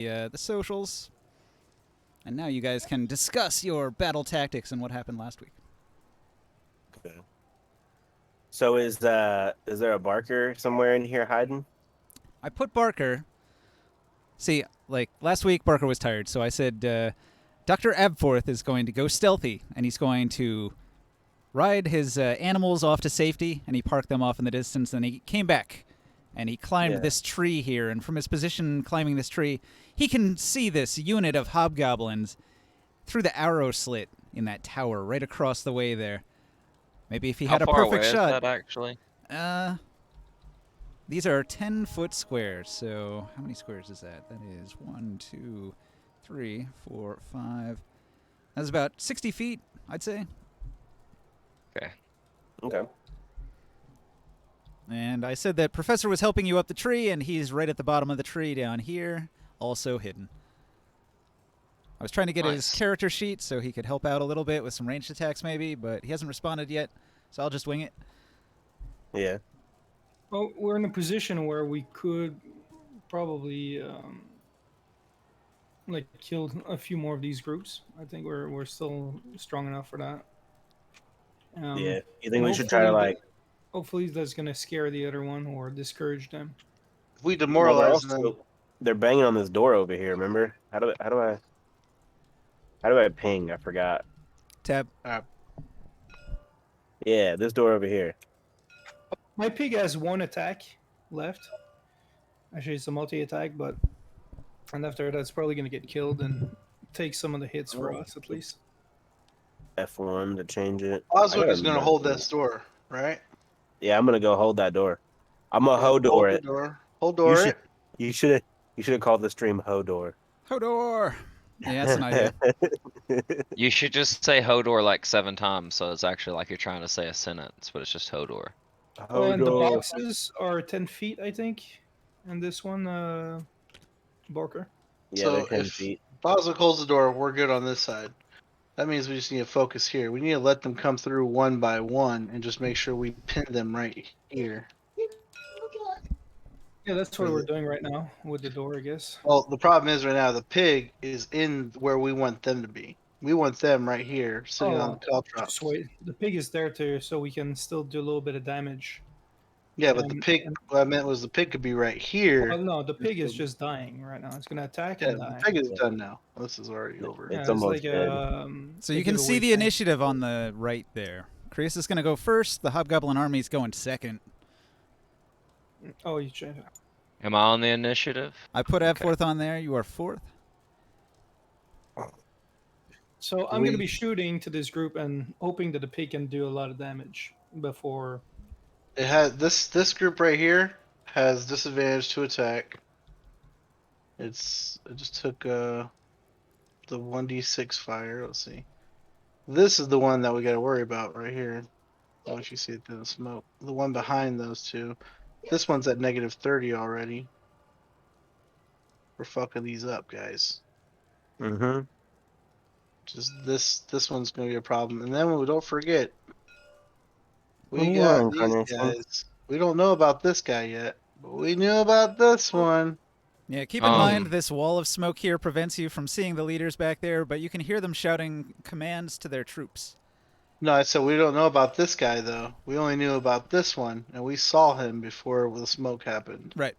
the socials. And now you guys can discuss your battle tactics and what happened last week. Okay. So is there a Barker somewhere in here hiding? I put Barker. See, like last week, Barker was tired, so I said Dr. Abforth is going to go stealthy, and he's going to ride his animals off to safety, and he parked them off in the distance, and he came back, and he climbed this tree here, and from his position climbing this tree, he can see this unit of hobgoblins through the arrow slit in that tower right across the way there. Maybe if he had a perfect shot. How far away is that, actually? These are 10-foot squares, so how many squares is that? That is 1, 2, 3, 4, 5. That's about 60 feet, I'd say. Okay. And I said that Professor was helping you up the tree, and he's right at the bottom of the tree down here, also hidden. I was trying to get his character sheet so he could help out a little bit with some ranged attacks maybe, but he hasn't responded yet, so I'll just wing it. Yeah. Well, we're in a position where we could probably kill a few more of these groups. I think we're still strong enough for that. Yeah. You think we should try to Hopefully that's gonna scare the other one or discourage them. If we demoralize them. They're banging on this door over here. Remember? How do I ping? I forgot. Tab. Yeah, this door over here. My pig has one attack left. Actually, it's a multi-attack, and after that's probably going to get killed and take some of the hits for us at least. F1 to change it. Oswald is going to hold this door, right? Yeah, I'm going to go hold that door. I'm going to Hodor it. Hold door it. You should have called the stream Hodor. Hodor! Yeah, that's an idea. You should just say Hodor like 7 times, so it's actually like you're trying to say a sentence, but it's just Hodor. And the boxes are 10 feet, I think, and this one, Barker. Yeah, so they're 10 if feet. Oswald holds the door, we're good on this side. That means we just need to focus here. We need to let them come through one by one and just make sure we pin them right here. Yeah, that's what we're doing right now with the door, I guess. Well, the problem is right now the pig is in where we want them to be. We want them right here, sitting on the caltrop. Just wait. The pig is there too, so we can still do a little bit of damage. Yeah, but the pig, what I meant was the pig could be right here. Well, no, the pig is just dying right now. It's going to attack and die. The pig is done now. This is already over. It's almost dead. So you can see the initiative on the right there. Chris is going to go first. The Hobgoblin army's going second. Oh, you check it. Am I on the initiative? I put F4th on there. You are 4th. So I'm going to be shooting to this group and hoping that the pig can do a lot of damage before. It has this group right here has disadvantage to attack. It just took the 1d6 fire. Let's see. This is the one that we got to worry about right here. Once you see it through the smoke, the one behind those two. This one's at -30 already. We're fucking these up, guys. Mm-hmm. Just this one's gonna be a problem. And then we don't forget. We got these guys. We don't know about this guy yet, but we knew about this one. Yeah, keep in mind this wall of smoke here prevents you from seeing the leaders back there, but you can hear them shouting commands to their troops. No, I said we don't know about this guy though. We only knew about this one, and we saw him before the smoke happened. Right.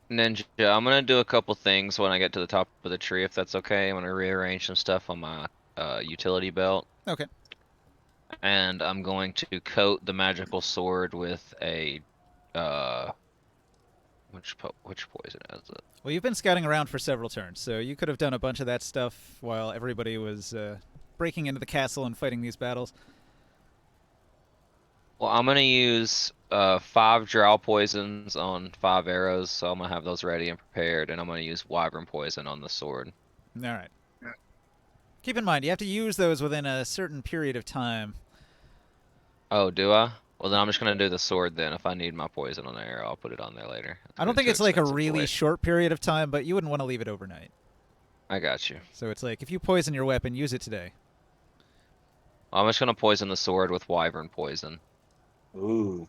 Ninja, I'm gonna do a couple things when I get to the top of the tree, if that's okay. I'm gonna rearrange some stuff on my utility belt. Okay. And I'm going to coat the magical sword with a which poison is it? Well, you've been scouting around for several turns, so you could have done a bunch of that stuff while everybody was breaking into the castle and fighting these battles. Well, I'm gonna use 5 drow poisons on 5 arrows, so I'm gonna have those ready and prepared, and I'm gonna use wyvern poison on the sword. All right. Keep in mind, you have to use those within a certain period of time. Oh, do I? Well, then I'm just gonna do the sword then. If I need my poison on the arrow, I'll put it on there later. I don't think it's like a really short period of time, but you wouldn't want to leave it overnight. I got you. So it's like, if you poison your weapon, use it today. I'm just gonna poison the sword with wyvern poison. Ooh.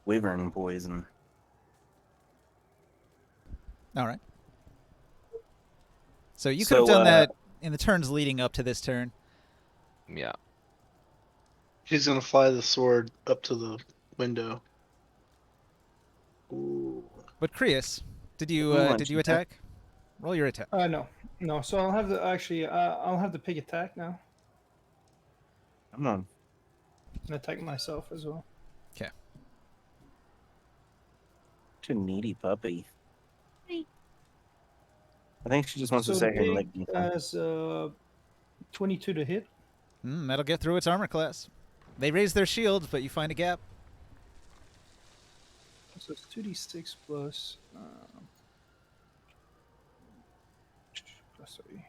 Wyvern poison. All right. So you could have So, done that in the turns leading up to this turn. Yeah. He's gonna fly the sword up to the window. Ooh. But Krius, did you Ooh, did you Cheetah. attack? Roll your attack. No. So I'll have the I'll have the pig attack now Come on. and attack myself as well. Okay. Too needy puppy. I think she just wants So to the sit here and pig lick me. has 22 to hit. That'll get through its armor class. They raise their shields, but you find a gap. So it's 2d6 plus. Plus 3.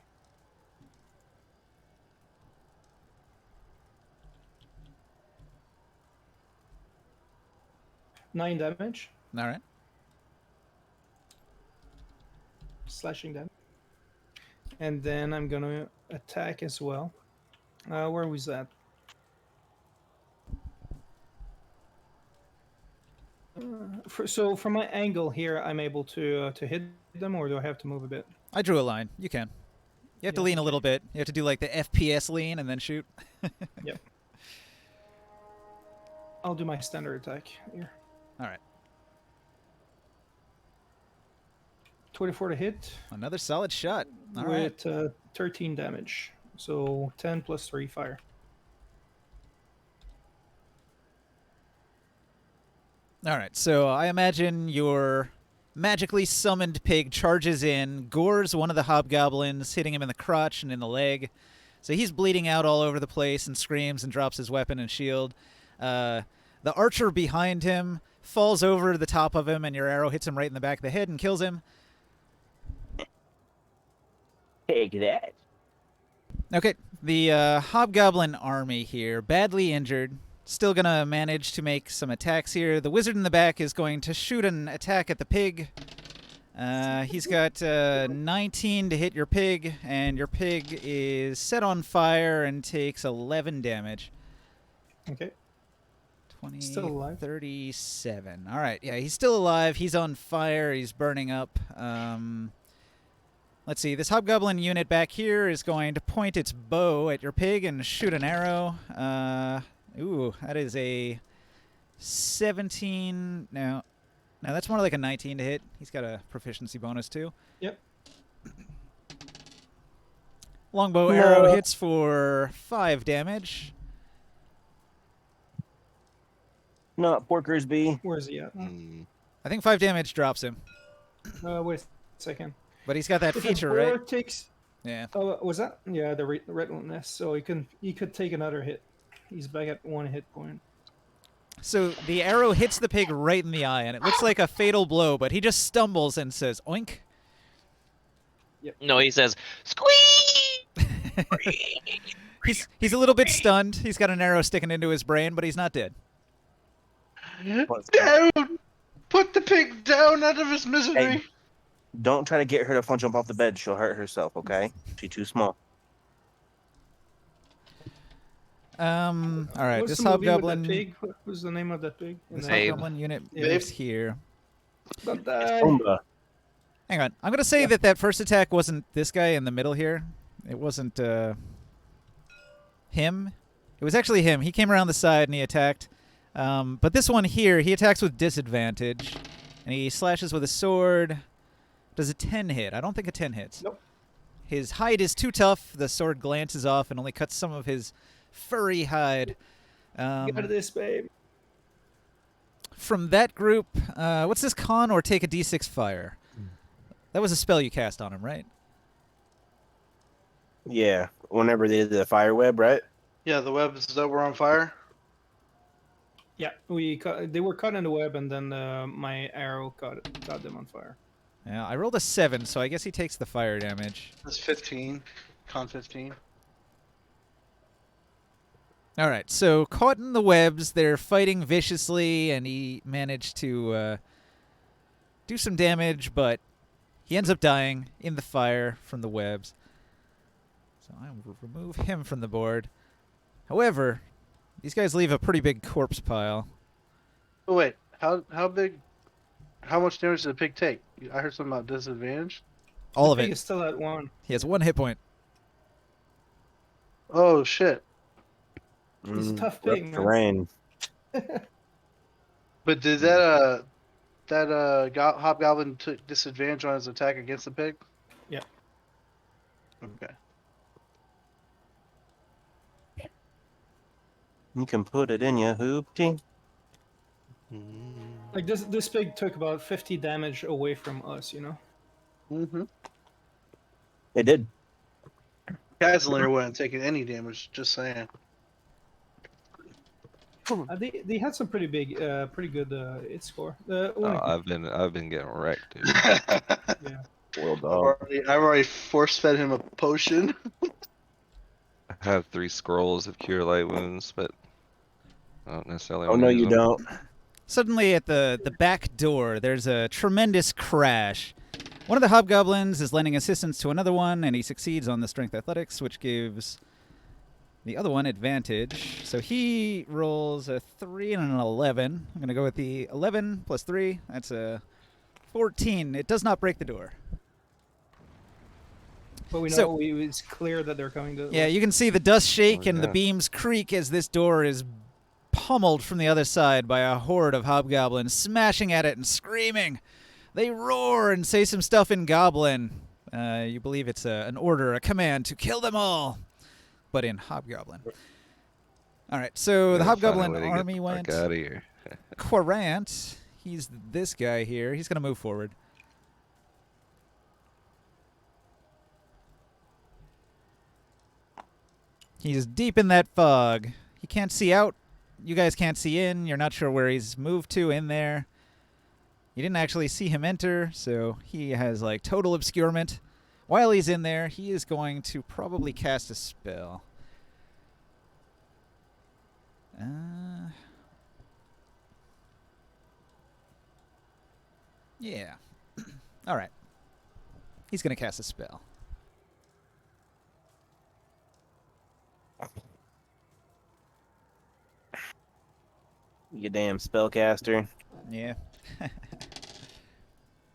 Nine damage, All right. slashing damage, and then I'm gonna attack as well. Where was that? So from my angle here, I'm able to hit them, or do I have to move a bit? I drew a line. You can. You have to Yeah, lean a little bit. You have to do like the FPS lean and then shoot. I'll do my standard attack here. All right. 24 to hit Another solid shot. All right. with 13 damage. So 10 plus 3 fire. All right. So I imagine your magically summoned pig charges in, gores one of the hobgoblins, hitting him in the crotch and in the leg. So he's bleeding out all over the place and screams and drops his weapon and shield. The archer behind him falls over the top of him, and your arrow hits him right in the back of the head and kills him. Take that. Okay, the hobgoblin army here, badly injured, still gonna manage to make some attacks here. The wizard in the back is going to shoot an attack at the pig. He's got 19 to hit your pig, and your pig is set on fire and takes 11 damage. Okay. 20, Still alive. 37. All right, yeah, he's still alive. He's on fire. He's burning up. Let's see. This hobgoblin unit back here is going to point its bow at your pig and shoot an arrow. Ooh, that is a 17. No, that's more like a 19 to hit. He's got a proficiency bonus too. Yep. Longbow arrow hits for 5 damage. Not Porkers B. Where is he at? I think 5 damage drops him, Wait a second. but he's got that If a feature, boar right? takes, Yeah. was that? Yeah, the relentless. So he could take another hit. He's back at 1 hit point. So the arrow hits the pig right in the eye, and it looks like a fatal blow, but he just stumbles and says, oink. No, he says, squeak! He's a little bit stunned. He's got an arrow sticking into his brain, but he's not dead. Down! Put the pig down out of his misery. Hey, don't try to get her to jump off the bed. She'll hurt herself, okay? She's too small. All right, What's this the movie with that hobgoblin. pig? What was the name of that pig? This Babe. hobgoblin unit Yeah. moves here. Don't die. Pumbaa. Hang on, I'm gonna say that first attack wasn't this guy in the middle here. It wasn't him. It was actually him. He came around the side and he attacked. But this one here, he attacks with disadvantage, and he slashes with a sword. Does a 10 hit? I don't think a 10 hits. Nope. His hide is too tough. The sword glances off and only cuts some of his furry hide. Get out of this, babe. From that group, what's this con or take a d6 fire? That was a spell you cast on him, right? Yeah, whenever they did the fire web, right? Yeah, the webs that were on fire. Yeah, they were caught in the web, and then my arrow caught them on fire. Yeah, I rolled a 7, so I guess he takes the fire damage. That's 15. Con 15. All right, so caught in the webs, they're fighting viciously, and he managed to do some damage, but he ends up dying in the fire from the webs. So I will remove him from the board. However, these guys leave a pretty big corpse pile. Oh wait, how much damage did the pig take? I heard something about disadvantage. All the of pig it. is still at 1. He has 1 hit point. Oh shit! He's a tough rough pig, man. terrain. But did that hobgoblin took disadvantage on his attack against the pig? Yeah. Okay. You can put it in your hoopty. Like this pig took about 50 damage away from us, you know. Mm-hmm. It did. Kazlander wasn't taking any damage. Just saying. They had some pretty good hit score. I've been getting wrecked, dude. Yeah. Well I've already force fed him a potion. I have 3 scrolls of cure light wounds, but I don't necessarily Oh want no, to use you them. don't. Suddenly, at the back door, there's a tremendous crash. One of the hobgoblins is lending assistance to another one, and he succeeds on the strength athletics, which gives the other one advantage. So he rolls a 3 and an 11. I'm going to go with the 11 plus 3. That's a 14. It does not break the door. But we know So- it's clear that they're coming to. Yeah, you can see the dust shake and the yeah. beams creak as this door is pummeled from the other side by a horde of hobgoblins, smashing at it and screaming. They roar and say some stuff in Goblin. You believe it's an order, a command to kill them all, but in Hobgoblin. All right, so the Gotta find a Hobgoblin way to get army the went. fuck out of here. Quirant, he's this guy here. He's going to move forward. He's deep in that fog. He can't see out. You guys can't see in. You're not sure where he's moved to in there. You didn't actually see him enter, so he has like total obscurement. While he's in there, he is going to probably cast a spell. Yeah. All right. He's going to cast a spell. You damn spellcaster. Yeah.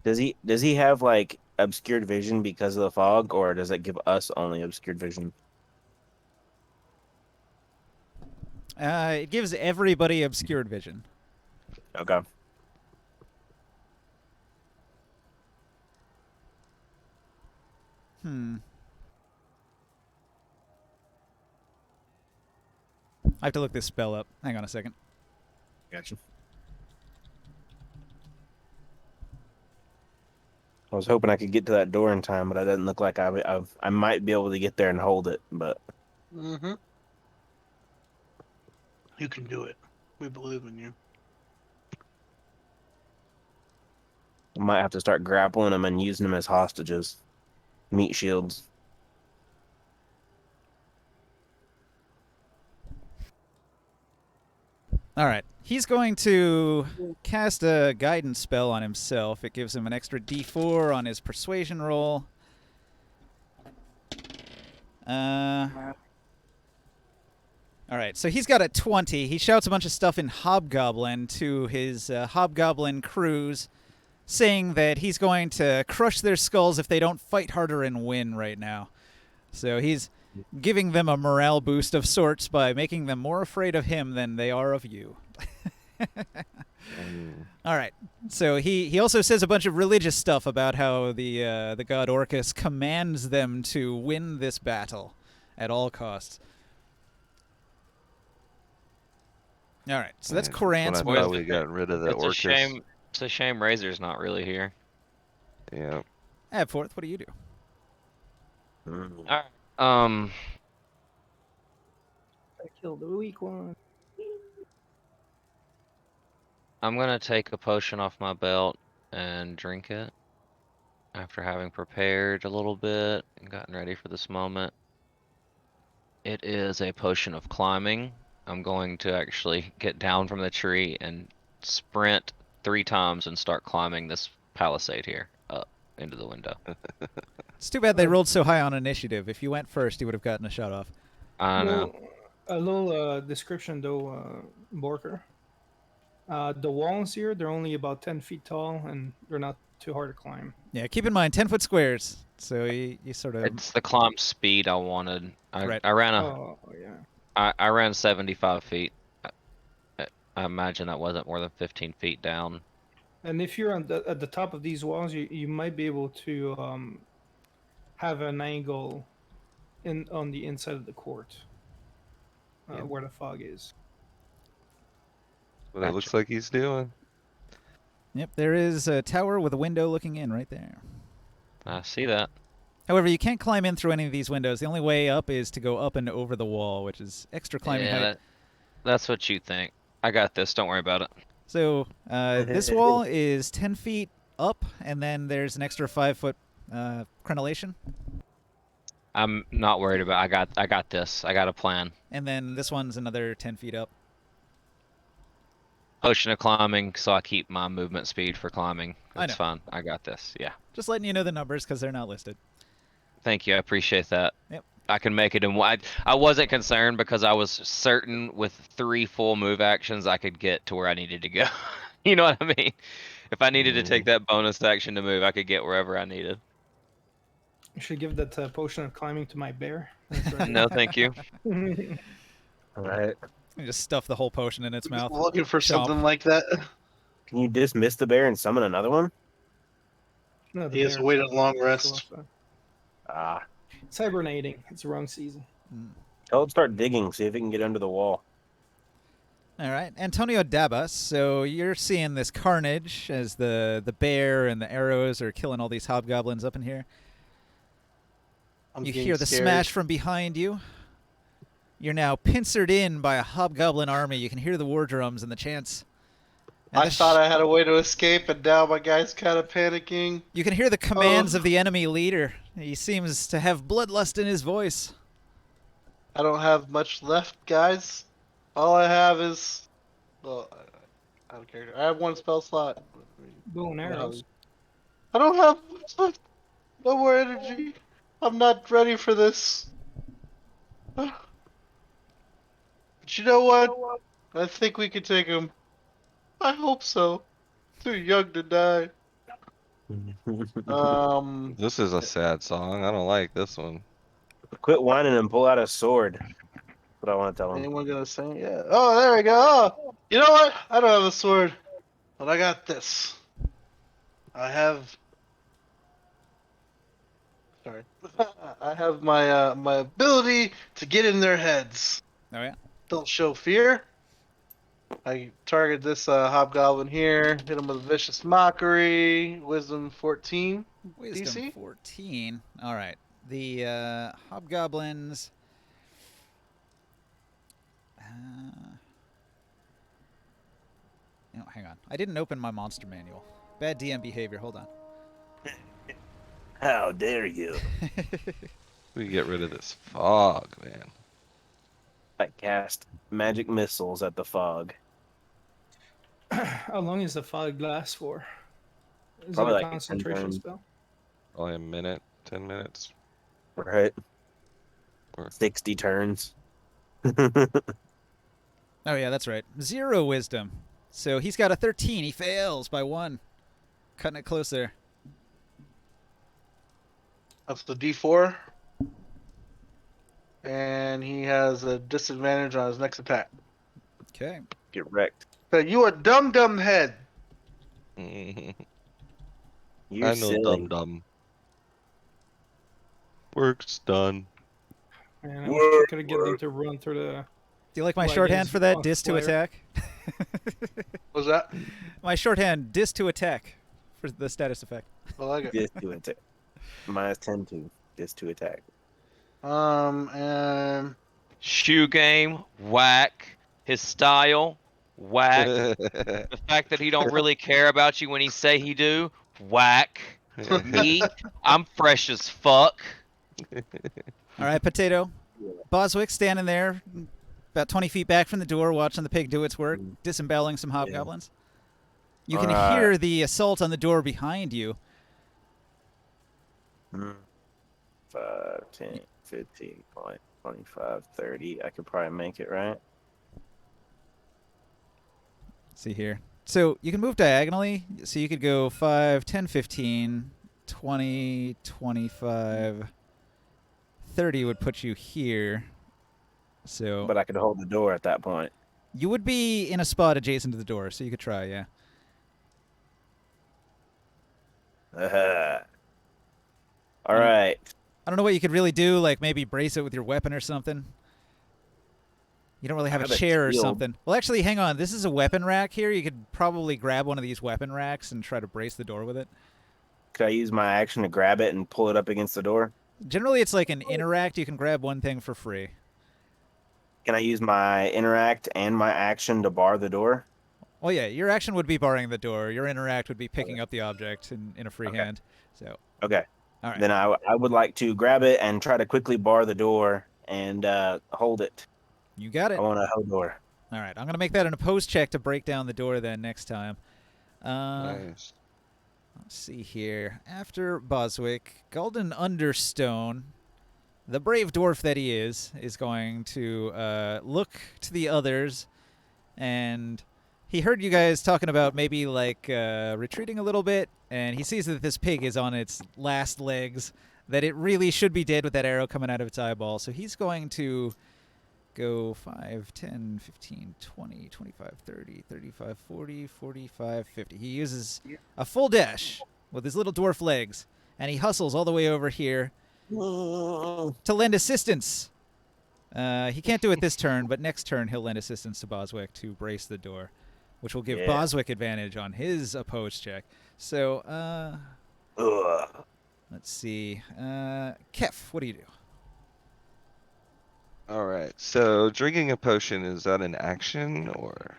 Does he have like obscured vision because of the fog, or does it give us only obscured vision? It gives everybody obscured vision. Okay. I have to look this spell up. Hang on a second. Gotcha. I was hoping I could get to that door in time, but it doesn't look like I might be able to get there and hold it. But Mm-hmm. You can do it. We believe in you. I might have to start grappling them and using them as hostages, meat shields. All right. He's going to cast a guidance spell on himself. It gives him an extra d4 on his persuasion roll. All right. So he's got a 20. He shouts a bunch of stuff in Hobgoblin to his Hobgoblin crews, saying that he's going to crush their skulls if they don't fight harder and win right now. So he's giving them a morale boost of sorts by making them more afraid of him than they are of you. All right. So he also says a bunch of religious stuff about how the god Orcus commands them to win this battle at all costs. All right. So that's Man, Quirant's when I thought move. we got rid of the It's a Orcus. shame. It's a shame Razor's not really here. Yeah. Abforth, what do you do? Mm. Alright. I killed the weak one. I'm gonna take a potion off my belt and drink it after having prepared a little bit and gotten ready for this moment. It is a potion of climbing. I'm going to actually get down from the tree and sprint 3 times and start climbing this palisade here up into the window. It's too bad they rolled so high on initiative. If you went first, you would have gotten a shot off. I know. A little description though, Borker. The walls here, they're only about 10 feet tall, and they're not too hard to climb. Yeah, keep in mind, 10-foot squares. So you sort of It's the climb speed I wanted. Right. I ran Oh yeah. I ran 75 feet. I imagine that wasn't more than 15 feet down. And if you're at the top of these walls, you might be able to have an angle on the inside of the court Yeah. where the fog is. What it looks like he's doing. Yep, there is a tower with a window looking in right there. I see that. However, you can't climb in through any of these windows. The only way up is to go up and over the wall, which is extra climbing Yeah, height. that's what you think. I got this. Don't worry about it. So this wall is 10 feet up, and then there's an extra 5-foot crenellation. I'm not worried about. I got this. I got a plan. And then this one's another 10 feet up. Potion of climbing, so I keep my movement speed for climbing. I That's know. fine. I got this. Yeah. Just letting you know the numbers because they're not listed. Thank you. I appreciate that. Yep. I can make it in one. I wasn't concerned because I was certain with 3 full move actions I could get to where I needed to go. You know what I mean? If I needed to take that bonus action to move, I could get wherever I needed. You should give that potion of climbing to my bear. No, thank you. All right. You just stuff the whole potion in its mouth. Looking for Chomp. something like that. Can you dismiss the bear and summon another one? No, the He has bear waited a is- long rest. Ah. It's hibernating. It's the wrong season. Tell it to start digging, see if it can get under the wall. All right, Antonio Dabas. So you're seeing this carnage as the bear and the arrows are killing all these hobgoblins up in here. I'm You getting hear the scared. smash from behind you. You're now pincered in by a hobgoblin army. You can hear the war drums and the chants. And I thought I had a way to escape, and now my guy's kind of panicking. You can hear the commands of the enemy leader. He seems to have bloodlust in his voice. I don't have much left, guys. All I have is, well, I don't care. I have 1 spell slot. Bow and arrows. I don't have much left. No more energy. I'm not ready for this. But you know what? I think we could take him. I hope so. Too young to die. This is a sad song. I don't like this one. Quit whining and pull out a sword. That's what I want to tell him. Anyone gonna sing? Yeah. Oh, there we go. Oh, you know what? I don't have a sword, but I got this. I have. Sorry. I have my my ability to get in their heads. Oh yeah. Don't show fear. I target this hobgoblin here. Hit him with a vicious mockery. Wisdom 14. Wisdom DC? 14. All right. The hobgoblins. No, hang on. I didn't open my monster manual. Bad DM behavior. Hold on. How dare you? We get rid of this fog, man. I cast magic missiles at the fog. How long is the fog last for? Is Probably it a like 10 concentration turns. spell? Only a minute, 10 minutes. Right? Or- 60 turns. Oh yeah, that's right. 0 wisdom. So he's got a 13. He fails by 1. Cutting it close there. That's the D4. And he has a disadvantage on his next attack. Okay. Get wrecked. So you a dumb head. You're I know, silly. dum. Work's done. Man, I wish I could have get them to run through the. Do you like my Like shorthand his for that? off Dis to flare. attack. What's that? My shorthand, dis to attack for the status effect. I like it. Dis to attack. Minus 10 to dis to attack. And Shoe game, whack. His style, whack. The fact that he don't really care about you when he say he do, whack. Me, I'm fresh as fuck. All right, Potato. Boswick standing there about 20 feet back from the door watching the pig do its work, disemboweling some hobgoblins. You can Alright. hear the assault on the door behind you. 5, 10, 15, 20, 25, 30. I could probably make it, right? See here. So you can move diagonally. So you could go 5, 10, 15, 20, 25, 30 would put you here. So But I could hold the door at that point. you would be in a spot adjacent to the door, so you could try, yeah. All right. I don't know what you could really do, like maybe brace it with your weapon or something. You don't really have I a have a chair or shield. something. Well, actually, hang on. This is a weapon rack here. You could probably grab one of these weapon racks and try to brace the door with it. Could I use my action to grab it and pull it up against the door? Generally, it's like an interact. You can grab one thing for free. Can I use my interact and my action to bar the door? Well, yeah, your action would be barring the door. Your interact would be picking up the object in a free Okay. hand. So, Okay. all right. Then I would like to grab it and try to quickly bar the door and hold it. You got it. I want a hold door. All right. I'm going to make that an opposed check to break down the door then next time. Nice. Let's see here. After Boswick, Gulden Understone, the brave dwarf that he is going to look to the others, and he heard you guys talking about maybe like retreating a little bit, and he sees that this pig is on its last legs, that it really should be dead with that arrow coming out of its eyeball. So he's going to go 5, 10, 15, 20, 25, 30, 35, 40, 45, 50. He uses a full dash with his little dwarf legs, and he hustles all the way over here to lend assistance. He can't do it this turn, but next turn he'll lend assistance to Boswick to brace the door, which will give Yeah. Boswick advantage on his opposed check. So, Ugh. let's see. Kef, what do you do? All right. So drinking a potion, is that an action or?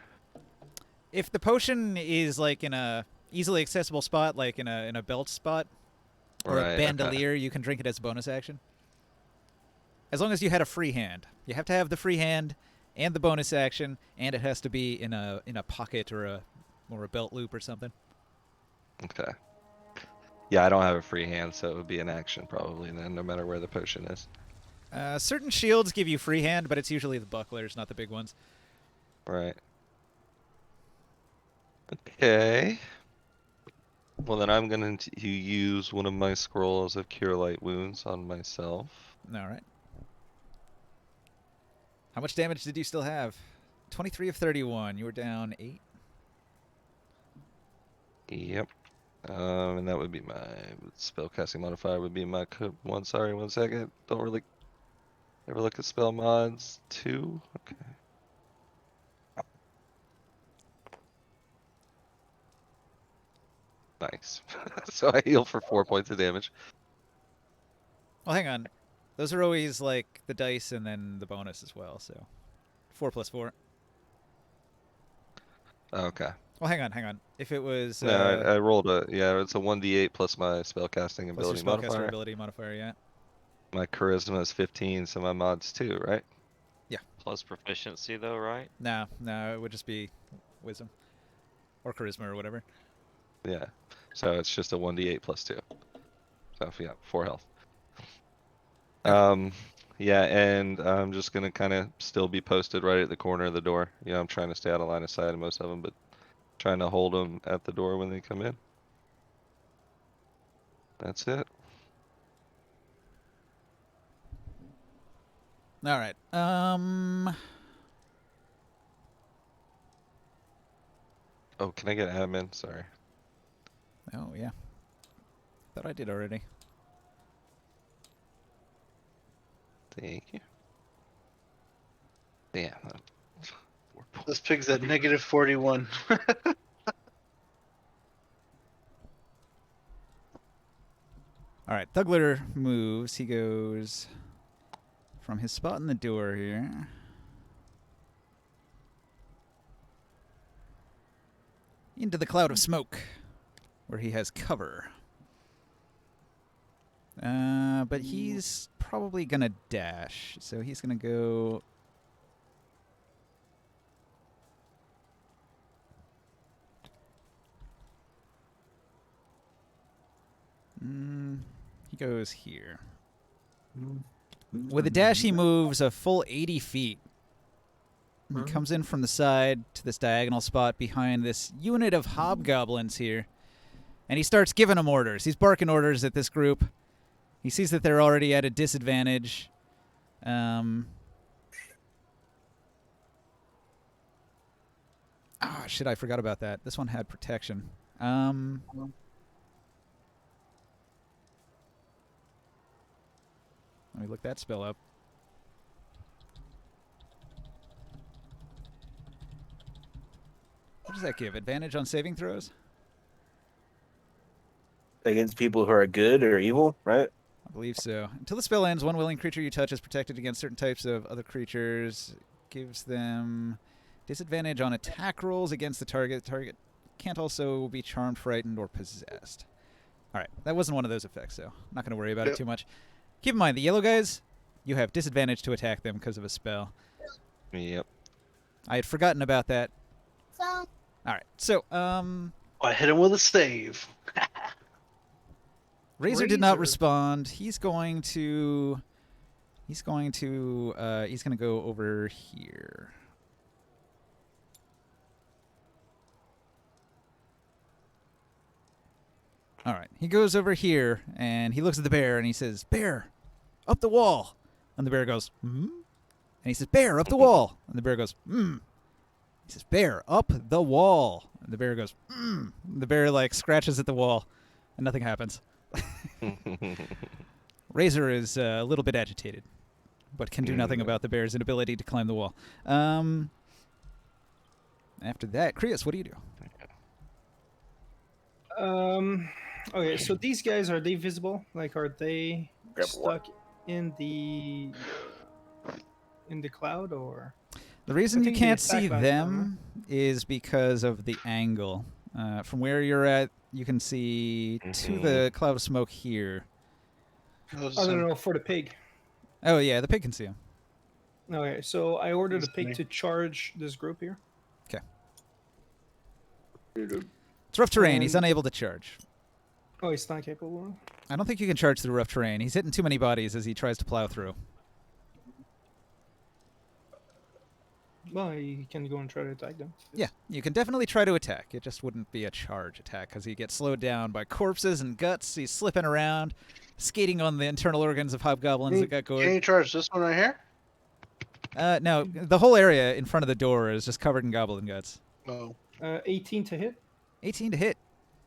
If the potion is like in a easily accessible spot, like in a belt spot or Right, a okay. bandolier, you can drink it as a bonus action. As long as you had a free hand, you have to have the free hand and the bonus action, and it has to be in a pocket or a belt loop or something. Okay. Yeah, I don't have a free hand, so it would be an action probably then, no matter where the potion is. Certain shields give you free hand, but it's usually the bucklers, not the big ones. Right. Okay. Well, then I'm going to use one of my scrolls of Cure Light Wounds on myself. All right. How much damage did you still have? 23 of 31. You were down 8. Yep. And that would be my spellcasting modifier would be my one. Sorry, 1 second. Don't really ever look at spell mods. 2. Okay. Nice. So I heal for 4 points of damage. Well, hang on. Those are always like the dice and then the bonus as well. So 4 plus 4. Okay. Well, hang on. If it was No, I rolled it's a 1d8 plus my spellcasting plus your ability spellcaster modifier. ability modifier, yeah. My charisma is 15, so my mod's 2, right? Plus proficiency though, right? No, it would just be wisdom or charisma or whatever. Yeah. So it's just a 1d8 plus 2. So yeah, 4 health. Yeah, and I'm just gonna kind of still be posted right at the corner of the door. You know, I'm trying to stay out of line of sight of most of them, but trying to hold them at the door when they come in. That's it. All right. Oh, can I get admin? Sorry. Oh yeah. Thought I did already. Thank you. Damn. 4 points. This pig's at negative 41. All right. Thugler moves. He goes from his spot in the door here. Into the cloud of smoke, where he has cover. But he's probably gonna dash, so he's gonna go. He goes here. With a dash, he moves a full 80 feet. He comes in from the side to this diagonal spot behind this unit of hobgoblins here. And he starts giving them orders. He's barking orders at this group. He sees that they're already at a disadvantage. Oh, shit, I forgot about that. This one had protection. Let me look that spell up. What does that give? Advantage on saving throws? Against people who are good or evil, right? I believe so. Until the spell ends, one willing creature you touch is protected against certain types of other creatures. Gives them disadvantage on attack rolls against the target. Target can't also be charmed, frightened, or possessed. All right, that wasn't one of those effects, so I'm not going to worry about it too much. Keep in mind, the yellow guys, you have disadvantage to attack them because of a spell. Yep. I had forgotten about that. All right, so I hit him with a stave. Razor did not Razor. respond. He's going to go over here. All right, he goes over here and he looks at the bear and he says, "Bear, up the wall." And the bear goes, "Hmm?" And he says, "Bear, up the wall." And the bear goes, "Hmm." He says, "Bear, up the wall." And the bear goes, "Hmm." The bear like scratches at the wall and nothing happens. Razor is a little bit agitated, but can do nothing about the bear's inability to climb the wall. After that, Krios, what do you do? Okay, so these guys, are they visible? Like, are they Grapple one. stuck in the cloud, or? The reason you think the can't attack see last them is because of the angle. From where you're at, you can see to the cloud of smoke here. I don't know, for the pig. Oh, yeah, the pig can see him. Okay, so I ordered the Yes, pig me. to charge this group here. It's rough terrain. He's And- unable to charge. Oh, he's not capable. I don't think you can charge through rough terrain. He's hitting too many bodies as he tries to plow through. Well, he can go and try to attack them. Yeah, you can definitely try to attack. It just wouldn't be a charge attack because he gets slowed down by corpses and guts. He's slipping around, skating on the internal organs of hobgoblins that got Can gored. you charge this one right here? No, the whole area in front of the door is just covered in goblin guts. No. 18 to hit. 18 to hit.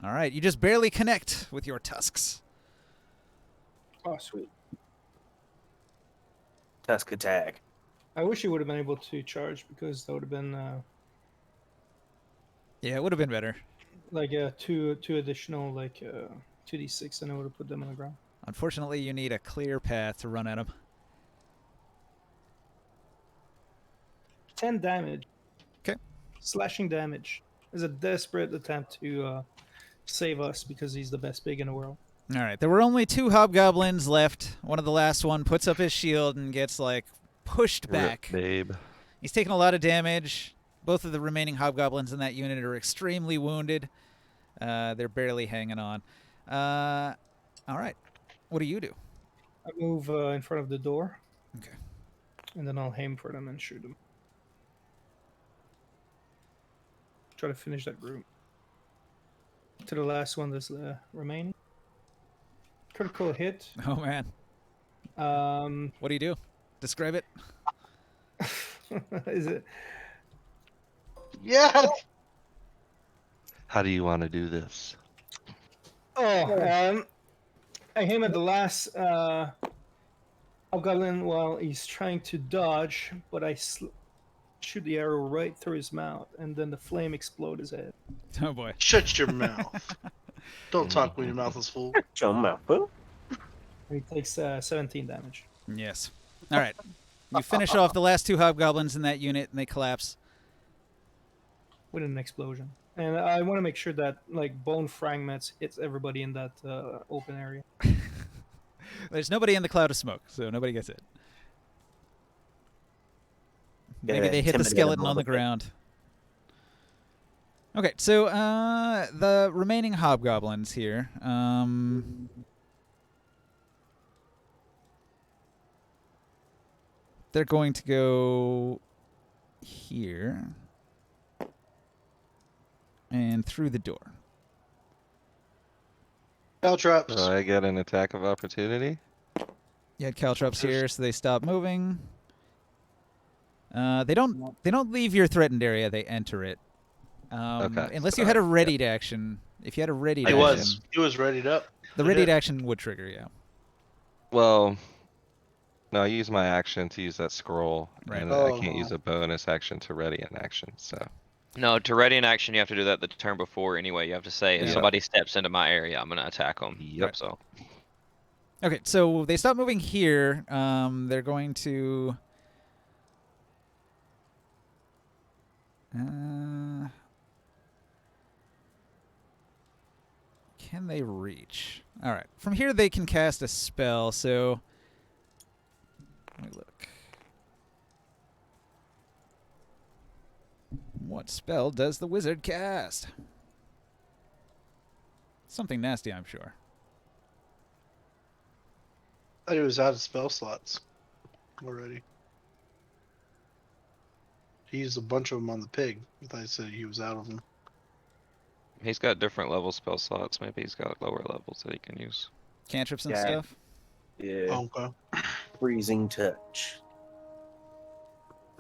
All right, you just barely connect with your tusks. Oh, sweet. Tusk attack. I wish he would have been able to charge, because that would have been Yeah, it would have been better. like two additional, like 2d6, and I would have put them on the ground. Unfortunately, you need a clear path to run at him. 10 damage. 'Kay. Slashing damage. Is a desperate attempt to save us, because he's the best pig in the world. All right, there were only 2 hobgoblins left. One of the last one puts up his shield and gets, like, pushed back. Rip, babe. He's taken a lot of damage. Both of the remaining hobgoblins in that unit are extremely wounded. They're barely hanging on. All right, what do you do? I move in front of the door. Okay. And then I'll aim for them and shoot them. Try to finish that group. To the last one that's remaining. Critical hit. Oh, man. What do you do? Describe it. Is it? Yeah. How do you want to do this? I aim at the last hobgoblin while he's trying to dodge, but I shoot the arrow right through his mouth, and then the flame explodes his head. Oh, boy. Shut your mouth. Don't talk when your mouth is full. Show him out. Boom. He takes 17 damage. Yes. All right. You finish off the last 2 hobgoblins in that unit, and they collapse. With an explosion. And I want to make sure that, like, bone fragments hits everybody in that open area. There's nobody in the cloud of smoke, so nobody gets it. Maybe Yeah, they hit the intimidate skeleton them a on the little bit. ground. Okay, so the remaining hobgoblins here. They're going to go here and through the door. Caltrops. So I get an attack of opportunity. You had caltrops here, so they stop moving. They don't leave your threatened area. They enter it. Okay, Unless you sorry. had a readied action. If you had a readied He action, was. He was readied up. the to readied hit. action would trigger. Yeah. Well, no, I use my action to use that scroll, Right. and I Oh. can't use a bonus action to ready an action. So No, to ready an action, you have to do that the turn before anyway. You have to say, if Yeah. somebody steps into my area, I'm gonna attack them. Yep. So Okay, so they stop moving here. They're going to. Can they reach? All right. From here, they can cast a spell. So let me look. What spell does the wizard cast? Something nasty, I'm sure. I thought he was out of spell slots already. He used a bunch of them on the pig. I thought he said he was out of them. he's got different level spell slots. Maybe he's got lower levels that he can use. Cantrips and Yeah. stuff. Yeah. Oh, okay. Freezing touch.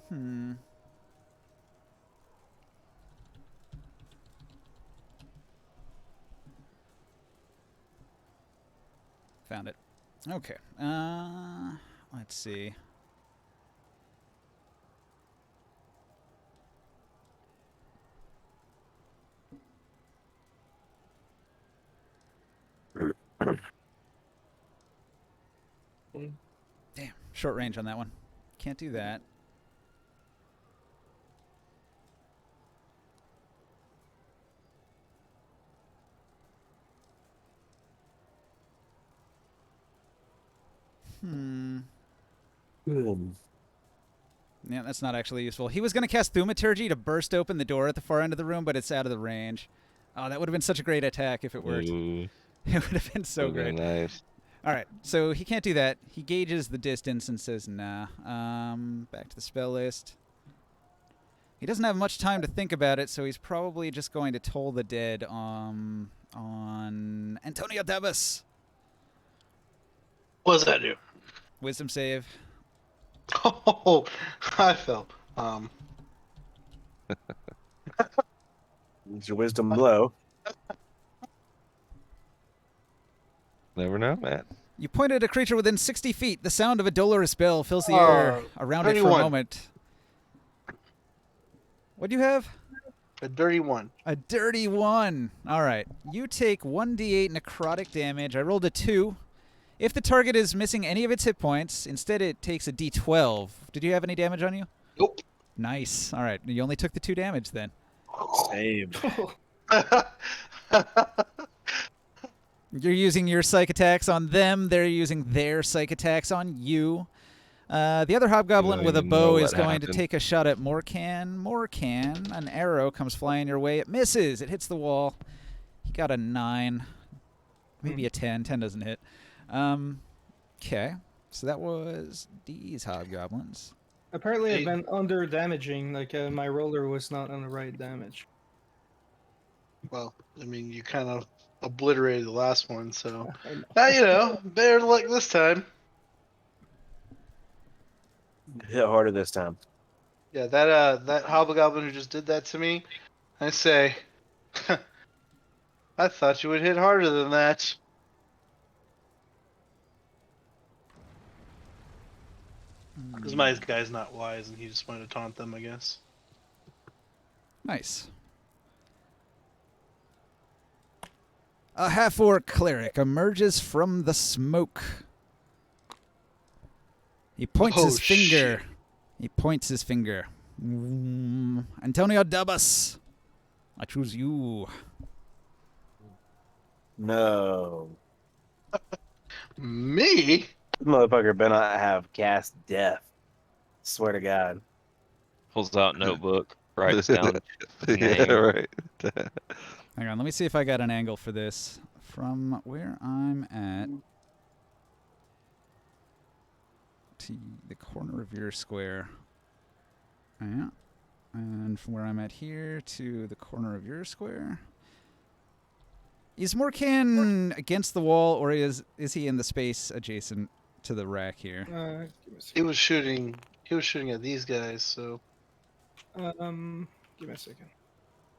Hmm. Found it. Okay. Let's see. Damn, short range on that one. Can't do that. Hmm. Good. Yeah, that's not actually useful. He was going to cast Thaumaturgy to burst open the door at the far end of the room, but it's out of the range. Oh, that would have been such a great attack if it worked. Ooh, It would have been so would've been great. nice. All right, so he can't do that. He gauges the distance and says, nah. Back to the spell list. He doesn't have much time to think about it, so he's probably just going to Toll the Dead on Antonio Dabas. What does that do? Wisdom save. Oh, I fell. It's your wisdom blow. Never know, man. You point at a creature within 60 feet. The sound of a dolorous bell fills the air around it for a 31. moment. What do you have? A dirty one. A dirty 1. All right. You take 1d8 necrotic damage. I rolled a 2. If the target is missing any of its hit points, instead it takes a d12. Did you have any damage on you? Nope. Nice. All right. You only took the 2 damage then. Save. You're using your psych attacks on them. They're using their psych attacks on you. The other hobgoblin don't with a even know bow what is going to happened. take a shot at Morcan. Morcan, an arrow comes flying your way. It misses. It hits the wall. He got a 9. Maybe a 10. 10 doesn't hit. Okay. So that was these hobgoblins. Apparently, I've Hey. been under damaging. Like my roller was not on the right damage. Well, I mean, you kind of obliterated the last one, so I know. you know, better luck this time. Hit harder this time. Yeah, that hobgoblin who just did that to me, I say, I thought you would hit harder than that. Because my guy's not wise, and he just wanted to taunt them, I guess. Nice. A half-orc cleric emerges from the smoke. He points Oh, his finger. shit. He points his finger. Antonio Dabas, I choose you. No. Me? This motherfucker better not have cast death. Swear to God. Pulls out notebook, writes down. Yeah, Name. right. Hang on, let me see if I got an angle for this. From where I'm at to the corner of your square. Yeah. And from where I'm at here to the corner of your square. Is Morkan against the wall, or is he in the space adjacent to the rack here? Give me a He second. was shooting. He was shooting at these guys. So Give me a second.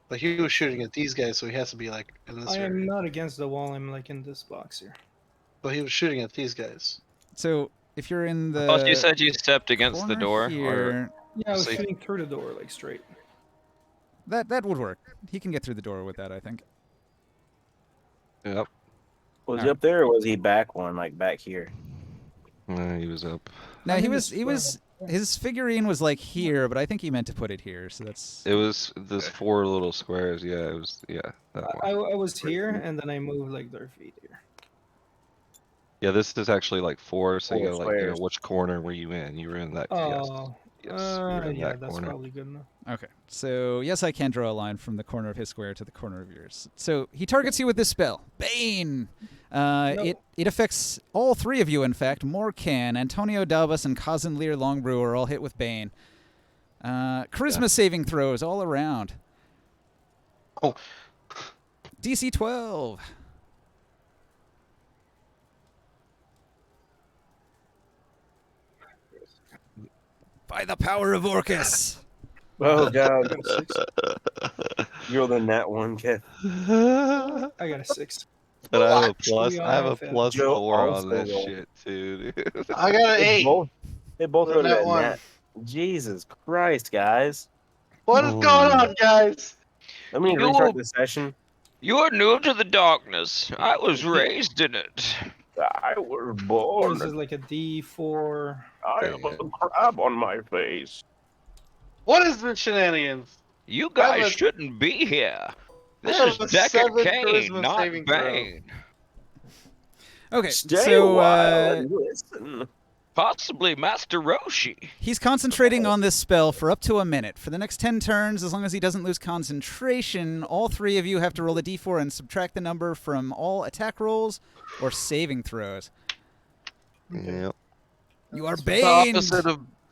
like he was shooting at these guys. So he has to be like in this I am area. not against the wall. I'm like in this box here. But he was shooting at these guys. So if you're in the Plus, you said you stepped against the corner door. Or here, Yeah, I was See- shooting through the door like straight. that would work. He can get through the door with that, I think. Yep. Was he up there, or was he back one, like back here? He was up. No, I'm he in was this his figurine was like here, but I think he meant to put it here. So that's It was this 4 little squares. Yeah, it was. Yeah, that I one. was here, and then I moved like their feet here. Yeah, this is actually like 4. So you 4 gotta like, squares. which corner were you in? You were in that. Yes. Oh, Yes. You were in yeah, that that's corner. probably good enough. okay. So yes, I can draw a line from the corner of his square to the corner of yours. So he targets you with this spell, Bane. It affects all 3 of you. In fact, Morkan, Antonio Dalbas, and Kazan Lear Longbrew are all hit with Bane. Charisma saving throws all around. Oh. DC 12. By the power of Orcus. Oh I god, got a 6. you're than that one, Kev. I got a 6. But I have a What? plus. I have a Yeah, fail. plus Joe 4 on also this rolled. shit too, dude. I got an 8. They both With wrote that it one. at nat. Jesus Christ, guys. What is going on, guys? Let me You- restart the session. You're new to the darkness. I was raised in it. I was Or born. is it like a D4? I have a crab on my face. What is the shenanigans? You I have guys a- shouldn't be here. This I is have a Deckard 7 Cain, charisma not saving throw. Bane. Okay, Stay so a while and listen. Possibly Master Roshi. he's concentrating on this spell for up to a minute. For the next 10 turns, as long as he doesn't lose concentration, all 3 of you have to roll a d4 and subtract the number from all attack rolls or saving throws. Yep. You are The baned.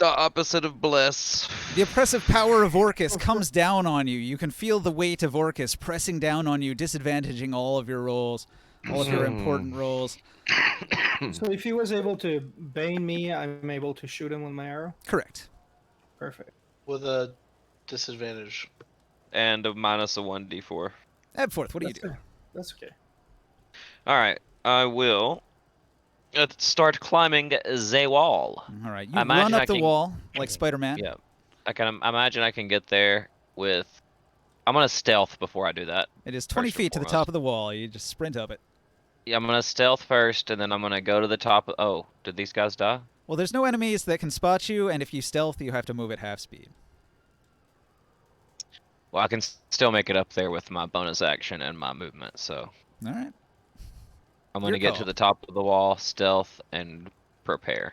opposite of bliss. The oppressive power of Orcus comes down on you. You can feel the weight of Orcus pressing down on you, disadvantaging all of your rolls, all of your important rolls. So if he was able to bane me, I'm able to shoot him with my arrow. Correct. Perfect. With a disadvantage. And a minus a 1d4. Ebforth, what do you That's do? okay. That's okay. Alright, I will start climbing the wall. All right, you I imagine run up I the can- wall like Spider-Man. Yeah. I can imagine I can get there with... I'm gonna stealth before I do that. It is 20 First and feet to the foremost. top of the wall. You just sprint up it. Yeah, I'm gonna stealth first, and then I'm gonna go to the top of... Oh, did these guys die? Well, there's no enemies that can spot you, and if you stealth, you have to move at half speed. Well, I can still make it up there with my bonus action and my movement, so... All right. I'm gonna Your get call. to the top of the wall, stealth, and prepare.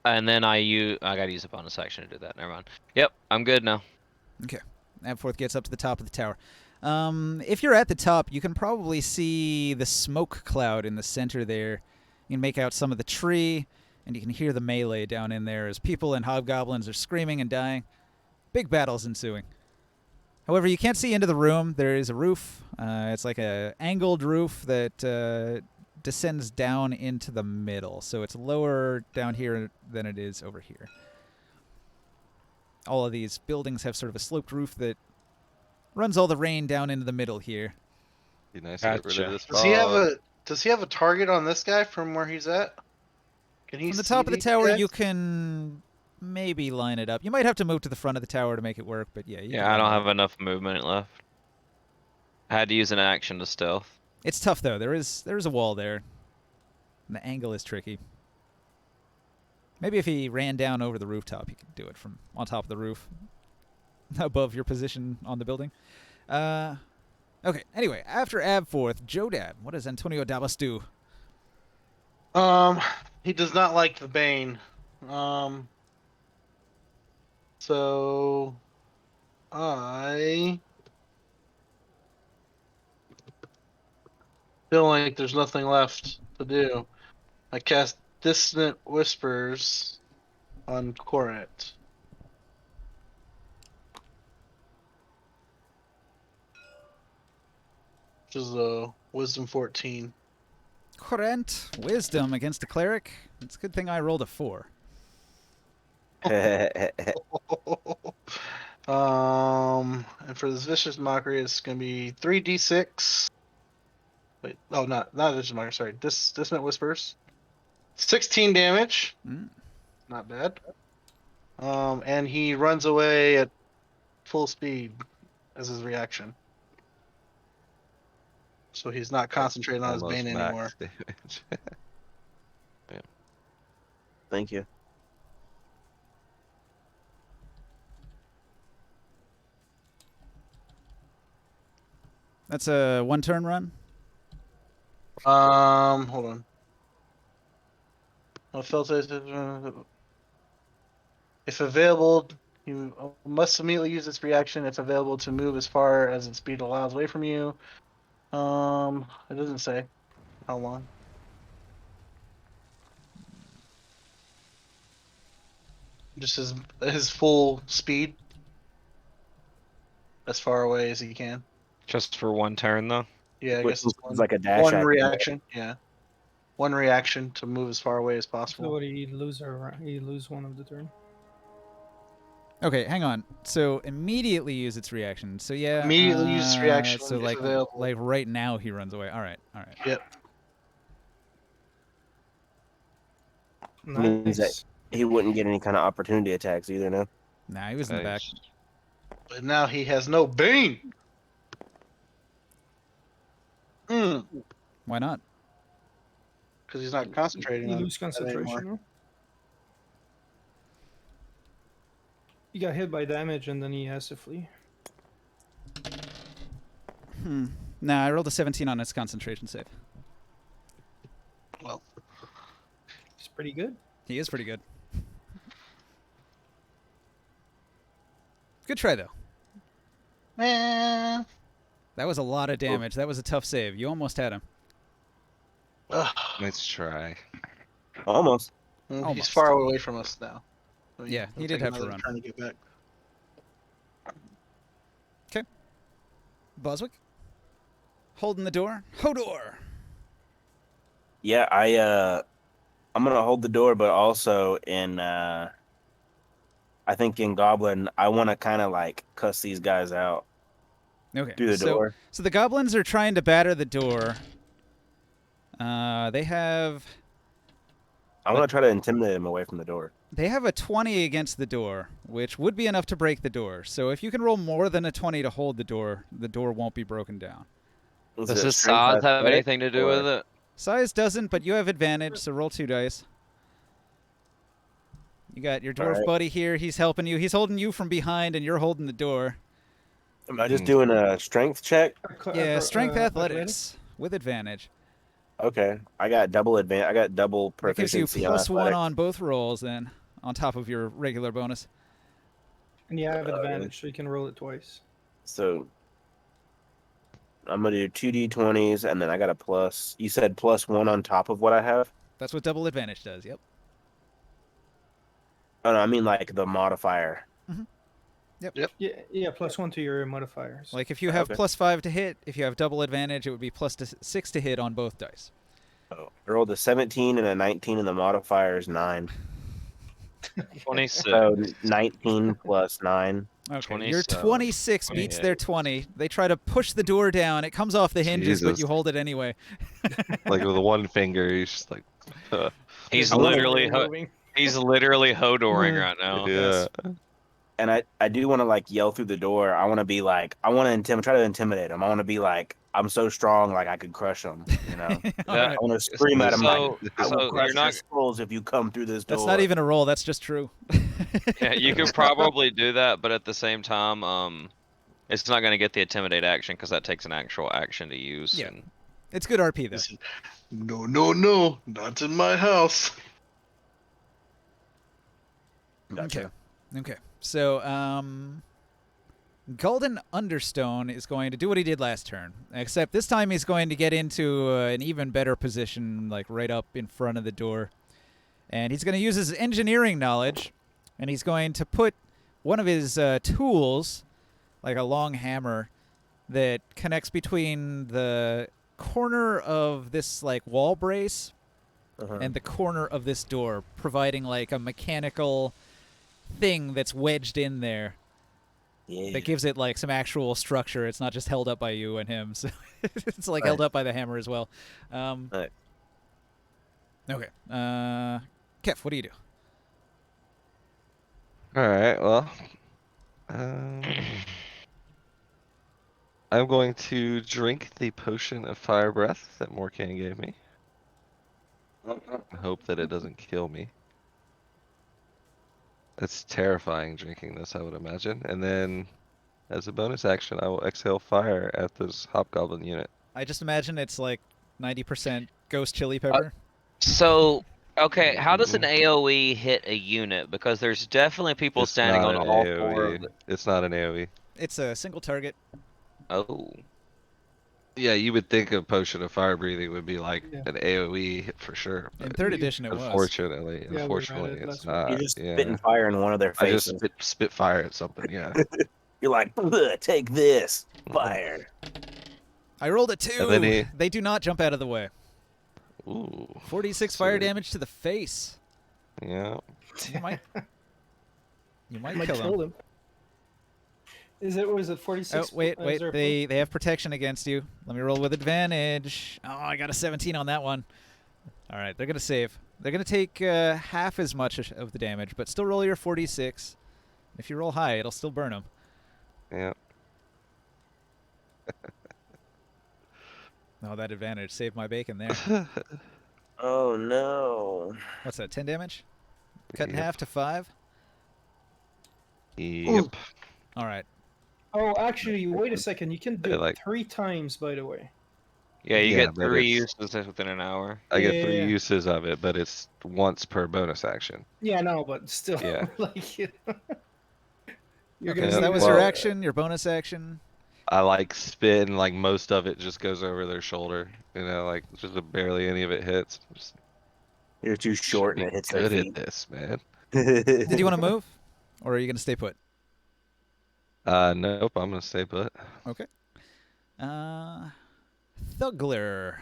And then I gotta use a bonus action to do that. Never mind. Yep, I'm good now. Abforth gets up to the top of the tower. If you're at the top, you can probably see the smoke cloud in the center there. You can make out some of the tree, and you can hear the melee down in there as people and hobgoblins are screaming and dying. Big battles ensuing. However, you can't see into the room. There is a roof. It's like a angled roof that descends down into the middle. So it's lower down here than it is over here. All of these buildings have sort of a sloped roof that runs all the rain down into the middle here. Be nice to get rid Gotcha. of this. Does he have a target on this guy from where he's at? Can he From the see top of the these tower, guys? you can maybe line it up. You might have to move to the front of the tower to make it work, but yeah. You Yeah, can I don't line it have up. enough movement left. I had to use an action to stealth. It's tough though. There is a wall there. And the angle is tricky. Maybe if he ran down over the rooftop, he could do it from on top of the roof, above your position on the building. Okay. Anyway, after Abforth, Jodad, what does Antonio Dabas do? He does not like the Bane. So I feel like there's nothing left to do. I cast Dissonant Whispers on Koret. which is a wisdom 14. Current wisdom against a cleric. It's a good thing I rolled a 4. And for this vicious mockery, it's gonna be 3d6. Wait, oh, not vicious mockery. Sorry, dissonant whispers. 16 damage. Mm. Not bad. And he runs away at full speed as his reaction. So he's not concentrating on his Almost bane max anymore. damage. Thank you. That's a 1-turn run. Hold on. If available, you must immediately use its reaction if available to move as far as its speed allows away from you. It doesn't say how long. Just his full speed, as far away as he can. Just for 1 turn, though? Yeah, I Which guess it's is like a dash one action. reaction. Yeah, one reaction to move as far away as So possible. what, he lose one of the turn. Okay, hang on. So immediately use its reaction. So yeah. Immediately use its reaction So if like available. right now he runs away. All right. Yep. Means that Nice. he wouldn't get any kind of opportunity attacks either, no? Nah, he was in the back. Nice. But now he has no bane. Because Why not? he's not concentrating You on lose that anymore. concentration. No? He got hit by damage and then he has to flee. Nah, I rolled a 17 on his concentration save. Well, It's pretty good. He is pretty good. Good try though. man. That was a lot of damage. That was a tough save. You almost had him. Nice try. Almost. He's Almost. far away from us now. So Yeah, he it'll did take have to another run. turn to get back. Boswick? Holding the door. Hodor! Yeah, I'm gonna hold the door, but also in I think in Goblin, I wanna kinda like cuss these guys out Okay. through the door. So the goblins are trying to batter the door. They have I wanna try to intimidate them away from the door. a 20 against the door, which would be enough to break the door. So if you can roll more than a 20 to hold the door won't be broken down. Is Does it his strength size have athletic, anything to do or- with it? Size doesn't, but you have advantage, so roll 2 dice. You got your dwarf Alright. buddy here. He's helping you. He's holding you from behind, and you're holding the door. Am I just doing a strength check? Yeah, strength athletics with advantage. Okay, I got double advantage. I got double That gives you proficiency on +1 athletics. on both rolls, then, on top of your regular bonus. And you have advantage, so you can roll it twice. So I'm gonna do 2d20s, and then I got a plus. You said +1 on top of what I have? That's what double advantage does. Yep. Oh no, I mean like the modifier. Yeah, +1 to your modifiers. Like if you have Okay. +5 to hit, if you have double advantage, it would be +6 to hit on both dice. Oh, I rolled a 17 and a 19, and the modifier is 9. 26. So 19 plus 9. Okay. Your 27, 26 beats their 20. They try to push the door down. It comes off the hinges, but Jesus. you hold it anyway. Like with one finger, he's just like, He's I wanna- literally he's literally hodoring right now. yeah. And I do want to like yell through the door. I want to be like, I want to try to intimidate him. I want to be like, I'm so strong, like I could crush him. You know, All Yeah. right. I want to scream at him So- like, I will so crush you're not- your skulls if you come through this door. That's not even a roll. That's just true. Yeah, you could probably do that, but at the same time, it's not going to get the intimidate action because that takes an actual action to use. Yeah. And It's good RP, though. This is- No, not in my house. Gotcha. Okay. So, Golden Understone is going to do what he did last turn, except this time he's going to get into an even better position, like right up in front of the door. And he's going to use his engineering knowledge, and he's going to put one of his tools, like a long hammer, that connects between the corner of this like wall brace and the corner of this door, providing like a mechanical thing that's wedged in there that gives it like some actual structure. It's not just held up by you and him. So it's like held up by the hammer as well. Right. Okay. Kev, what do you do? All right. Well, I'm going to drink the potion of fire breath that Morkan gave me. I hope that it doesn't kill me. It's terrifying drinking this, I would imagine. And then, as a bonus action, I will exhale fire at this hobgoblin unit. I just imagine it's like 90% ghost chili pepper. So, okay, how does an AoE hit a unit? Because there's definitely people It's standing not on an all AoE. four of it. It's not an AoE. It's a single target. Oh. Yeah, you would think a potion of fire breathing would be like Yeah. an AoE hit for sure. In But 3rd edition, it was. unfortunately, Yeah, we read unfortunately, it it's last week. not. You're just Yeah. spitting fire in one of their I just faces. spit fire at something. Yeah. You're like, "Ugh, take this fire. I rolled a 2. And then They do not jump out of the way. Ooh. 46 fire So- damage to the face. Yeah. You might Might kill them. kill them. Was it 46? Oh, wait. Is there a- They have protection against you. Let me roll with advantage. Oh, I got a 17 on that one. All right, they're going to save. They're going to take half as much of the damage, but still roll your 46. If you roll high, it'll still burn them. Yeah. Oh, that advantage saved my bacon there. Oh no. What's that, 10 damage? Cut in Yep. half to 5? Yep. All right. Oh, actually, wait a second. You can do Yeah, it like- 3 times, by the way. Yeah, you Yeah, get but 3 it's- uses within an hour. I get 3 Yeah. uses of it, but it's once per bonus action. Yeah, no, but still, Yeah. like, you're Okay, gonna so need that was to- your well- action, your bonus action. I like spit and like most of it just goes over their shoulder. You know, like just barely any of it hits. Just You're too short and it be hits their good at feet. this, man. Did you want to move? Or are you going to stay put? Nope, I'm gonna stay put. Okay. Thugler.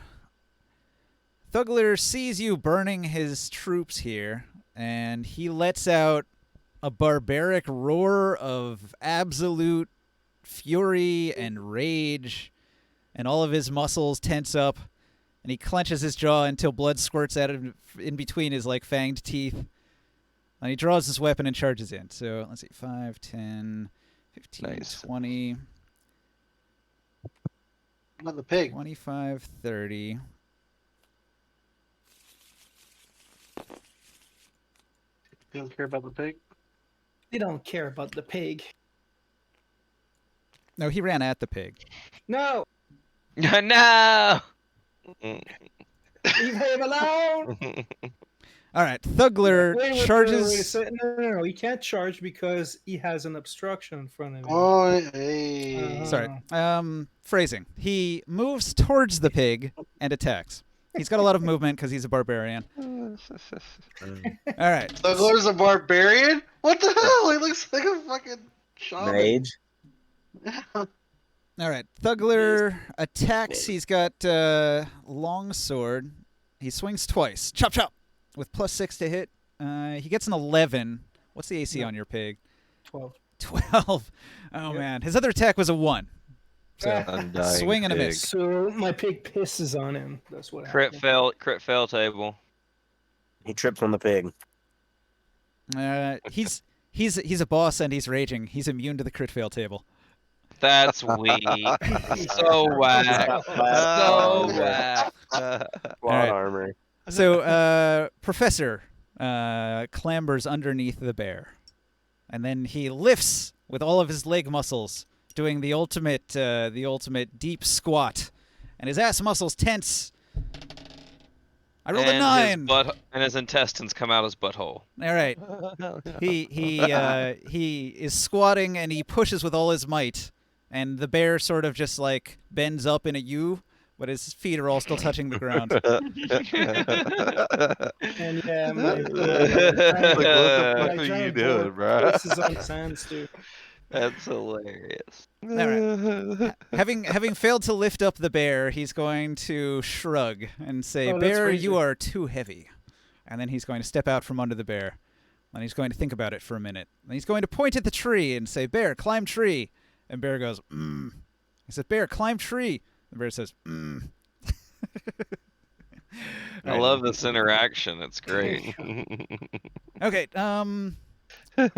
Thugler sees you burning his troops here, and he lets out a barbaric roar of absolute fury and rage, and all of his muscles tense up, and he clenches his jaw until blood squirts out of in between his like fanged teeth. And he draws his weapon and charges in. So let's see, 5, 10, 15, Nice. 20, Not the pig. 25, 30. You don't care about the pig? They don't care about the pig. No, he ran at the pig. No, No! leave him alone. All right, Thugler Wait a charges. second. No, he can't charge because he has an obstruction in front of him. Oh, hey. Sorry. Phrasing. He moves towards the pig and attacks. He's got a lot of movement because he's a barbarian. All right. Thugler's a barbarian? What the hell? He looks like a fucking shaman. Mage. All right. Thugler attacks. He's got long sword. He swings twice. Chop chop. With +6 to hit. He gets an 11. What's the AC on your pig? 12. 12. Oh, Yep. man. His other attack was a 1. So Undying swing and a pig. miss. So my pig pisses on him. That's what Crit happened. fail table. He trips on the pig. He's a boss and he's raging. He's immune to the crit fail table. That's weak. So whack. So whack. Plot Alright. armor. So Professor clambers underneath the bear, and then he lifts with all of his leg muscles, doing the ultimate deep squat, and his ass muscles tense. I rolled a 9. And his intestines come out his butthole. All right. He is squatting and he pushes with all his might, and the bear sort of just like bends up in a U, but his feet are all still touching the ground. And yeah, my Like, what the fuck my are you giant doing, board bro? pisses on sands too. That's hilarious. right. Having failed to lift up the bear, he's going to shrug and say, Oh, that's "Bear, you Razor. are too heavy." And then he's going to step out from under the bear. And he's going to think about it for a minute. And he's going to point at the tree and say, "Bear, climb tree." And bear goes, "Mm." He says, "Bear, climb tree." The bear says, "Mm." I love this interaction. It's great. Okay, back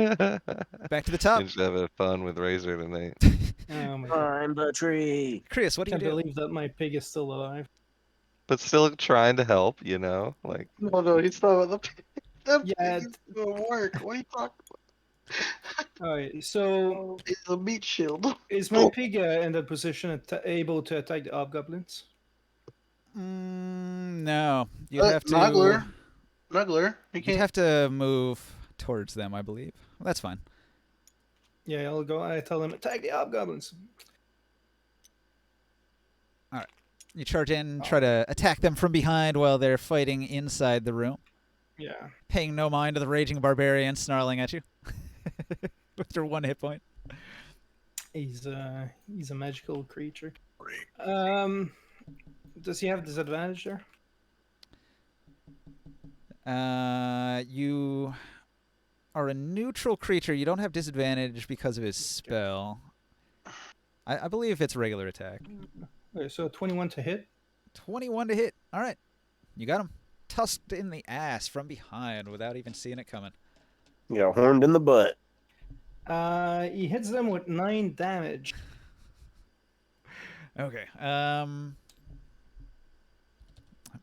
to the top. You should have fun with Razor tonight. Oh my god! Climb the tree. Chris, what do you Can't do? believe that my pig is still alive. But still trying to help, you know? Like, No, he's not the that Yeah, pig is gonna work. What are you talking All right, so about? It's a meat shield. is my pig in that position able to attack the hobgoblins? No. You'd have to Nuggler. He you'd can't. have to move towards them, I believe. Well, that's fine. Yeah, I'll go. I tell them attack the hobgoblins. You charge in, try to attack them from behind while they're fighting inside the room, Yeah. paying no mind to the raging barbarian snarling at you with their 1 hit point. He's a magical creature. Does he have disadvantage there? You are a neutral creature. You don't have disadvantage because of his spell. I believe it's regular attack. Okay, so 21 to hit. 21 to hit. All right. You got him. Tusked in the ass from behind without even seeing it coming. You got horned in the butt. He hits them with 9 damage. Okay. That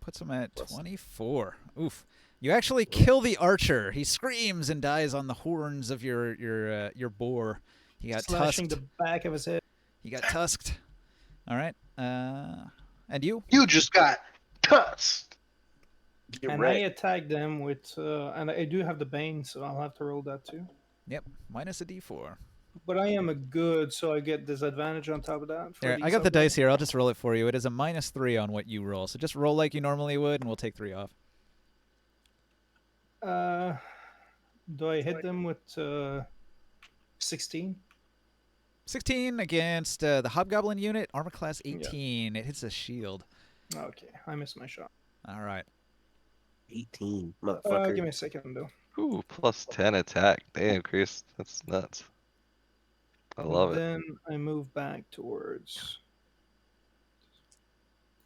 puts him at 24. Oof. You actually kill the archer. He screams and dies on the horns of your boar. He got Slashing tusked. the back of his head. He got tusked. All right. And you? You just got tusked. Get And wrecked. I attack them with, and I do have the bane, so I'll have to roll that too. Yep. Minus a d4. But I am a good, so I get disadvantage on top of that. for There, these I got the hobgoblins. dice here. I'll just roll it for you. It is a -3 on what you roll. So just roll like you normally would, and we'll take 3 off. Do I hit them with 16? 16 against the Hobgoblin unit, armor class 18. It hits a shield. Okay, I missed my shot. All right. 18, motherfucker. Give me a second though. ooh, plus 10 attack. Damn, Chris. That's nuts. I love it. Then I move back towards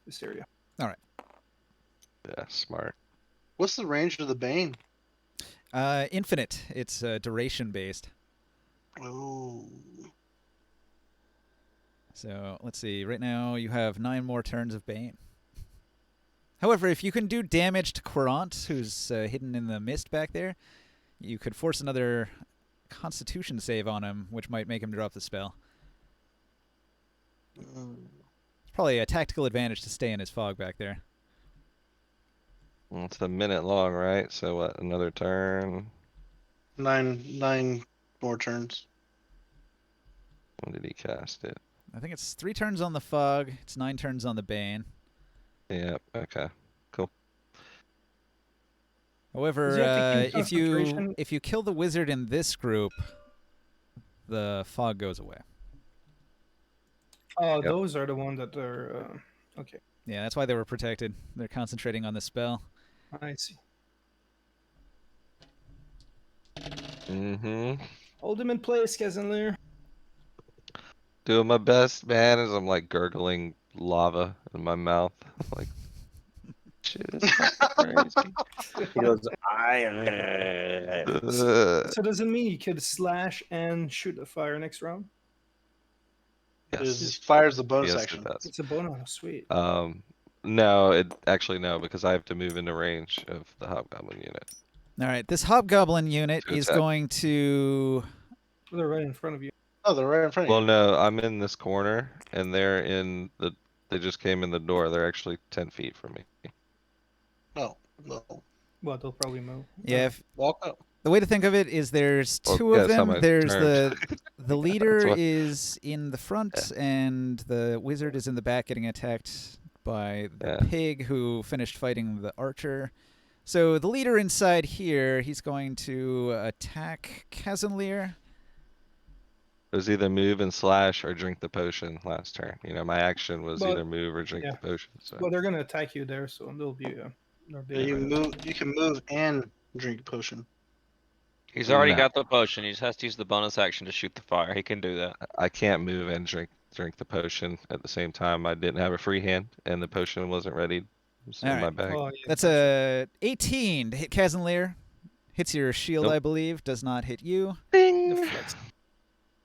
this area. Yeah, smart. What's the range of the bane? Infinite. It's duration based. Oh. So let's see. Right now you have 9 more turns of Bane. However, if you can do damage to Quirant, who's hidden in the mist back there, you could force another Constitution save on him, which might make him drop the spell. It's probably a tactical advantage to stay in his fog back there. Well, it's a minute long, right? So what? Another turn. 9 more turns. When did he cast it? I think it's 3 turns on the fog. It's 9 turns on the Bane. Yep. Okay. Cool. However, Does he have to keep if you concentration? kill the wizard in this group, the fog goes away. Oh, Yep. those are the ones that are okay. Yeah, that's why they were protected. They're concentrating on the spell. I see. Mm-hmm. Hold him in place, Cazenlier. Doing my best, man, as I'm like gurgling lava in my mouth. Like, shit is fucking crazy. He goes, Ugh. So does it mean you could slash and shoot a fire next round? Yes. Fires the bonus Yes, action. it does. It's a bonus. Sweet. No, no, because I have to move into range of the Hobgoblin unit. All right, this Hobgoblin unit To is attack. going to... They're right in front of you. Oh, they're right in front of Well, you. no, I'm in this corner, and they just came in the door. They're actually 10 feet from me. No. Well, they'll probably move. Yeah, if, Walk up. the way to think of it is there's Well, 2 yeah, of it's on them. my There's turn. the leader what- is in the front, and the wizard is in the back getting attacked by the Yeah. pig who finished fighting the archer. So the leader inside here, he's going to attack Cazenlier. It was either move and slash or drink the potion last turn. You know, my action was But- either move or drink yeah. the potion. So Well, they're gonna attack you there, so there'll be a. There'll be Yeah, a you right move. You can move and drink potion. He's already No. got the potion. He just has to use the bonus action to shoot the fire. He can do that. I can't move and drink the potion at the same time. I didn't have a free hand, and the potion wasn't ready. It was in All my right. bag. Oh, yeah, That's gotcha. a 18 to hit Kazanlir. Hits your shield, Nope. I believe. Does not hit you. Deflects.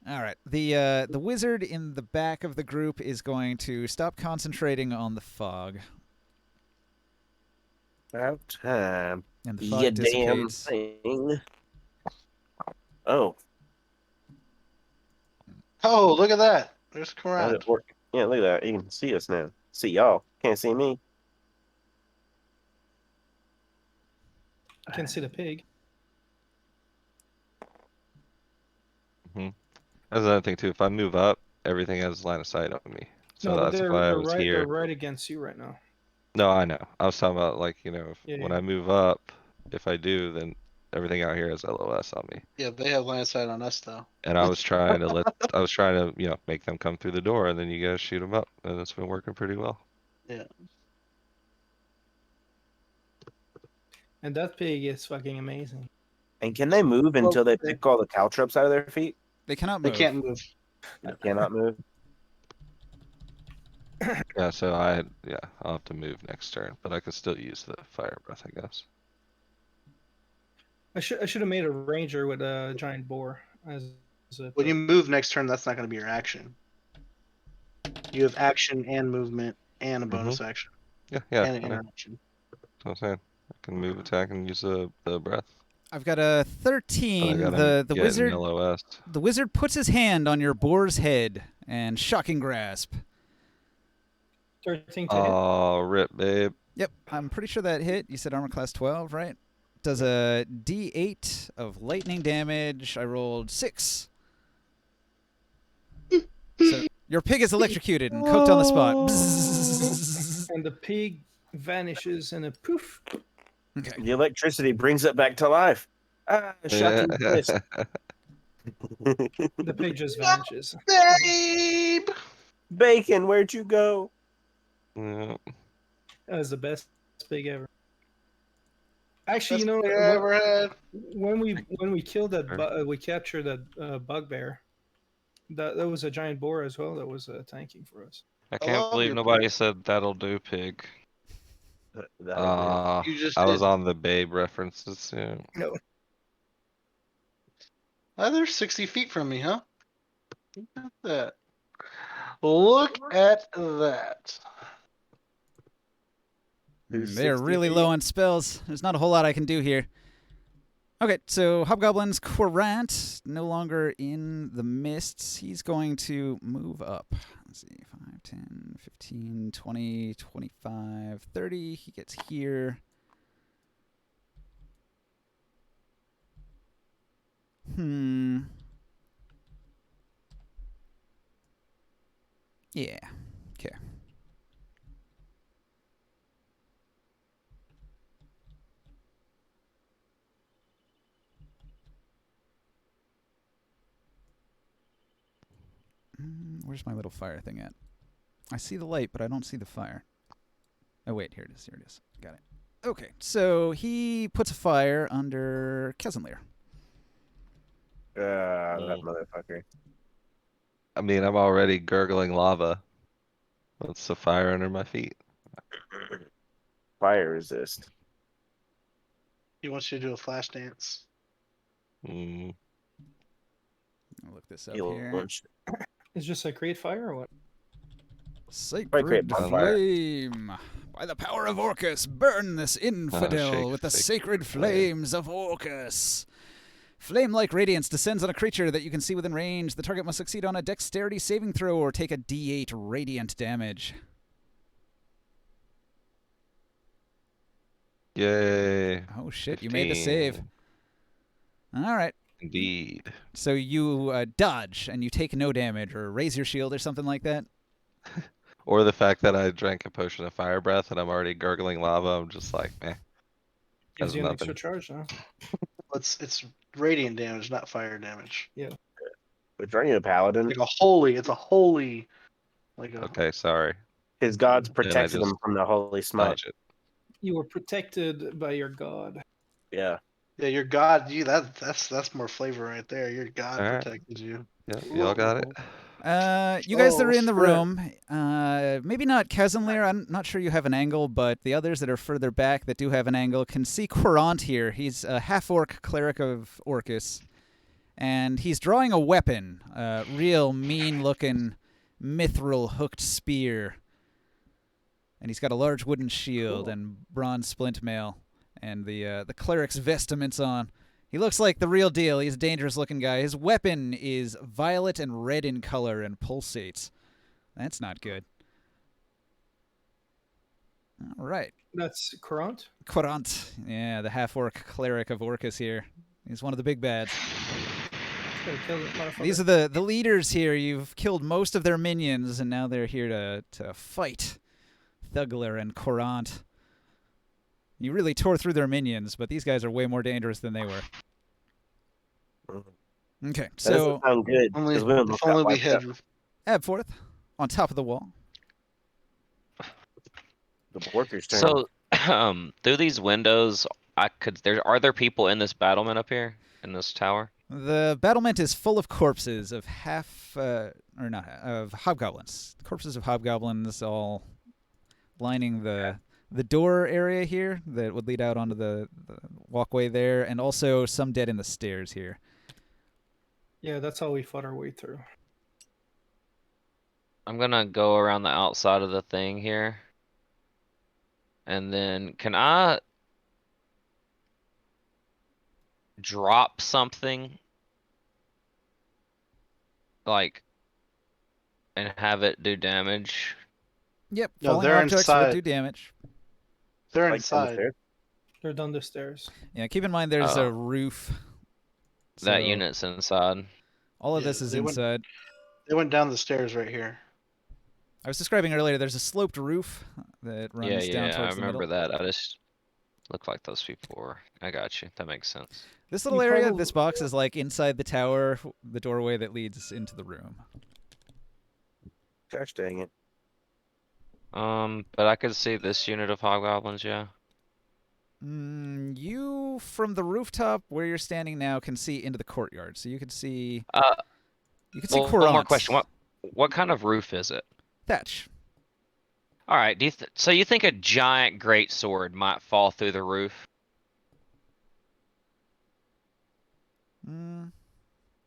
All right. The wizard in the back of the group is going to stop concentrating on the fog, About time. and the fog You damn dissipates. thing. Oh, Oh, look at that. There's how'd Karan. it work? Yeah, look at that. You can see us now. See y'all. Can't see me. You can see the pig. That's another thing too. If I move up, everything has line of sight on me. So No, but that's they're, why I they're was right. here. They're right against you right now. No, I know. I was talking about like, you know, Yeah, when yeah. I move up, if I do, then everything out here has LOS on me. Yeah, they have line of sight on us though. And I was trying to you know, make them come through the door, and then you guys shoot them up, and it's been working pretty well. And that pig is fucking amazing. And can they move until they pick all the caltrops out of their feet? They cannot They move. can't move. They cannot move. Yeah, so I'll have to move next turn, but I can still use the fire breath, I guess. I should have made a ranger with a giant boar as a. When you move next turn, that's not going to be your action. You have action and movement and a bonus action Yeah, and I an know. interaction. That's what I'm saying. I can move, attack, and use the breath. I've got a But I 13. gotta The get wizard. an LOS. The wizard puts his hand on your boar's head and shocking grasp. 13 to hit. Oh, rip, babe. Yep, I'm pretty sure that hit. You said armor class 12, right? Does a D8 of lightning damage. I rolled 6. So your pig is electrocuted and cooked on the spot. Bzzz. And the pig vanishes in a poof. Okay. The electricity brings it back to life. Ah, shocking twist. The pig just vanishes. Babe! Bacon, where'd you go? Yeah. That was the best pig ever. Actually, Best you know, thing I ever had. when we killed that, we captured that bugbear. That was a giant boar as well. That was tanking for us. I can't love believe your nobody said that'll do, pig. You just I was did. on the babe references. Yeah. No, Oh, they're 60 feet from me, huh? Look at that. Look at that. They're 60 really feet. low on spells. There's not a whole lot I can do here. Okay, so Hobgoblin's Courant, no longer in the mists. He's going to move up. Let's see, 5, 10, 15, 20, 25, 30. He gets here. Yeah, okay. Where's my little fire thing at? I see the light, but I don't see the fire. Oh, wait, here it is. Here it is. Got it. Okay, so he puts a fire under Kazanlir. That motherfucker. I mean, I'm already gurgling lava. What's the fire under my feet? Fire resist. He wants you to do a flash dance. Mm, I'll look this up He'll here. launch- it's just a create fire or what? Sacred create bonfire. flame. By the power of Orcus, burn this infidel shake, with the shake, sacred flame. flames of Orcus. Flame-like radiance descends on a creature that you can see within range. The target must succeed on a dexterity saving throw or take a D8 radiant damage. yay. Oh shit, you made the save. 15. All right. Indeed. So you dodge and you take no damage or raise your shield or something like that? Or the fact that I drank a potion of fire breath and I'm already gurgling lava. I'm just like, meh. Gives Has you an nothing. extra charge now. It's radiant damage, not fire damage. Which are you a paladin? Like a holy. It's a holy. Like a. Okay, sorry. His gods I protected just him from the holy smite. dodge it. You were protected by your god. Yeah. Yeah, your god. That's more flavor right there. Your god Alright. protected you. Yeah, y'all got it. You guys that Oh, are in the shit. room, maybe not Kazanlir, I'm not sure you have an angle, but the others that are further back that do have an angle can see Quirant here. He's a half-orc cleric of Orcus, and he's drawing a weapon, a real mean-looking mithril hooked spear. And he's got a large wooden shield and bronze splint mail, and the cleric's vestments on. He looks like the real deal. He's a dangerous-looking guy. His weapon is violet and red in color and pulsates. That's not good. All right. That's Courant. Quirant. Yeah, the half-orc cleric of Orcus here. He's one of the big bads. Gotta kill that motherfucker. These are the leaders here. You've killed most of their minions, and now they're here to fight Thugler and Quirant. You really tore through their minions, but these guys are way more dangerous than they were. Okay, That so doesn't sound good. Only, 'cause we almost if got only we wiped out. had. Abforth on top of the wall. The workers' turn. So, through these windows, are there people in this battlement up here in this tower? The battlement is full of corpses of of hobgoblins. Corpses of hobgoblins all lining the door area here that would lead out onto the walkway there, and also some dead in the stairs here. Yeah, that's how we fought our way through. I'm gonna go around the outside of the thing here. And then, can I drop something? Like, and have it do damage? Yep, No, falling they're objects would inside. do damage. They're Like inside. downstairs. They're down the stairs. Yeah, keep in mind there's Oh. a roof. That so unit's inside. All of Yeah, this is they went- inside. They went down the stairs right here. I was describing earlier, there's a sloped roof that runs down Yeah, I towards the remember middle. that. I just looked like those people were. I got you. That makes sense. This little You area, probably- this box is like inside the tower, the doorway that leads into the room. Gosh dang it. But I could see this unit of hobgoblins, yeah. You, from the rooftop where you're standing now, can see into the courtyard. So you can see... You can see Well, one more Quirant. question. What kind of roof is it? Thatch. All right. So you think a giant great sword might fall through the roof?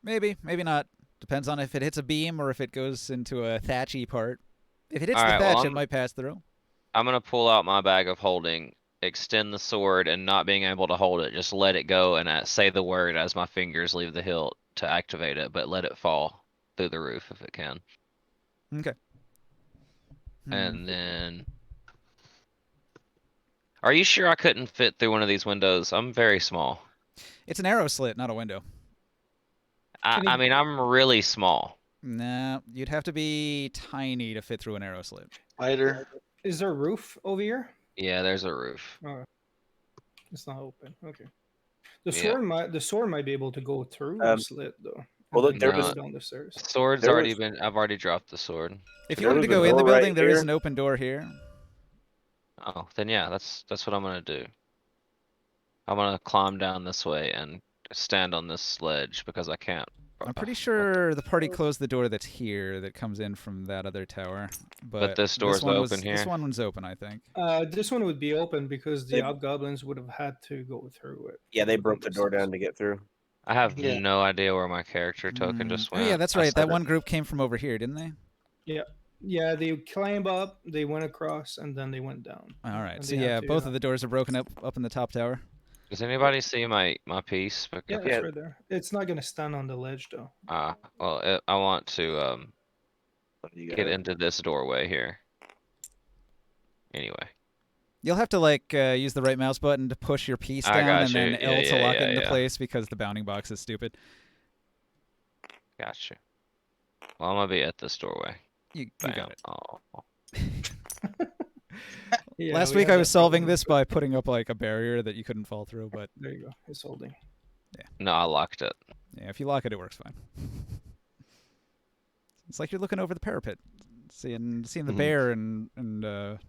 Maybe, maybe not. Depends on if it hits a beam or if it goes into a thatchy part. If it hits All the right, well, thatch, it I'm- might pass through. I'm gonna pull out my bag of holding, extend the sword, and not being able to hold it, just let it go and say the word as my fingers leave the hilt to activate it, but let it fall through the roof if it can. Okay. And then, are you sure I couldn't fit through one of these windows? I'm very small. It's an arrow slit, not a window. Can I you- mean, I'm really small. Nah, you'd have to be tiny to fit through an arrow slit. Spider. Is there a roof over here? Yeah, there's a roof. It's not open. Okay. The Yeah. sword might be able to go through the Um, slit though. well, and look, then there go was- down the stairs. Sword's There already was- I've already dropped the sword. If you There wanted to was a go in the door right building, there is here. an open door here. Oh, then yeah, that's what I'm gonna do. I'm gonna climb down this way and stand on this ledge because I can't. I'm pretty sure the party closed the door that's here that comes in from that other tower. But this door's one open This here? one was open, I think. This one would be open because the They- hobgoblins would have had to go through it. Yeah, they broke the Those door stairs. down to get through. I have Yeah. no idea where my character token just Oh went. yeah, that's I right. That said it- one group came from over here, didn't they? Yeah, they climbed up, they went across, and then they went down. All right. And So they had yeah, to, both of the doors are broken up in the top tower. Does anybody see my piece? Yeah, Because, it's right there. It's not gonna stand on the ledge though. I want to You get got it. into this doorway here. Anyway, You'll have to like use the right mouse button to push your piece I down, got and then you. L Yeah, to yeah, lock yeah, it into yeah. place because the bounding box is stupid. gotcha. Well, I'm gonna be at this doorway. You Bam. got it. Oh, Yeah, Last we week had I that was solving problem. this by putting up like a barrier that you couldn't fall through, but There you go. It's holding. no, I locked it. yeah, if you lock it, it works fine. It's like you're looking over the parapet, seeing the Mhm. bear and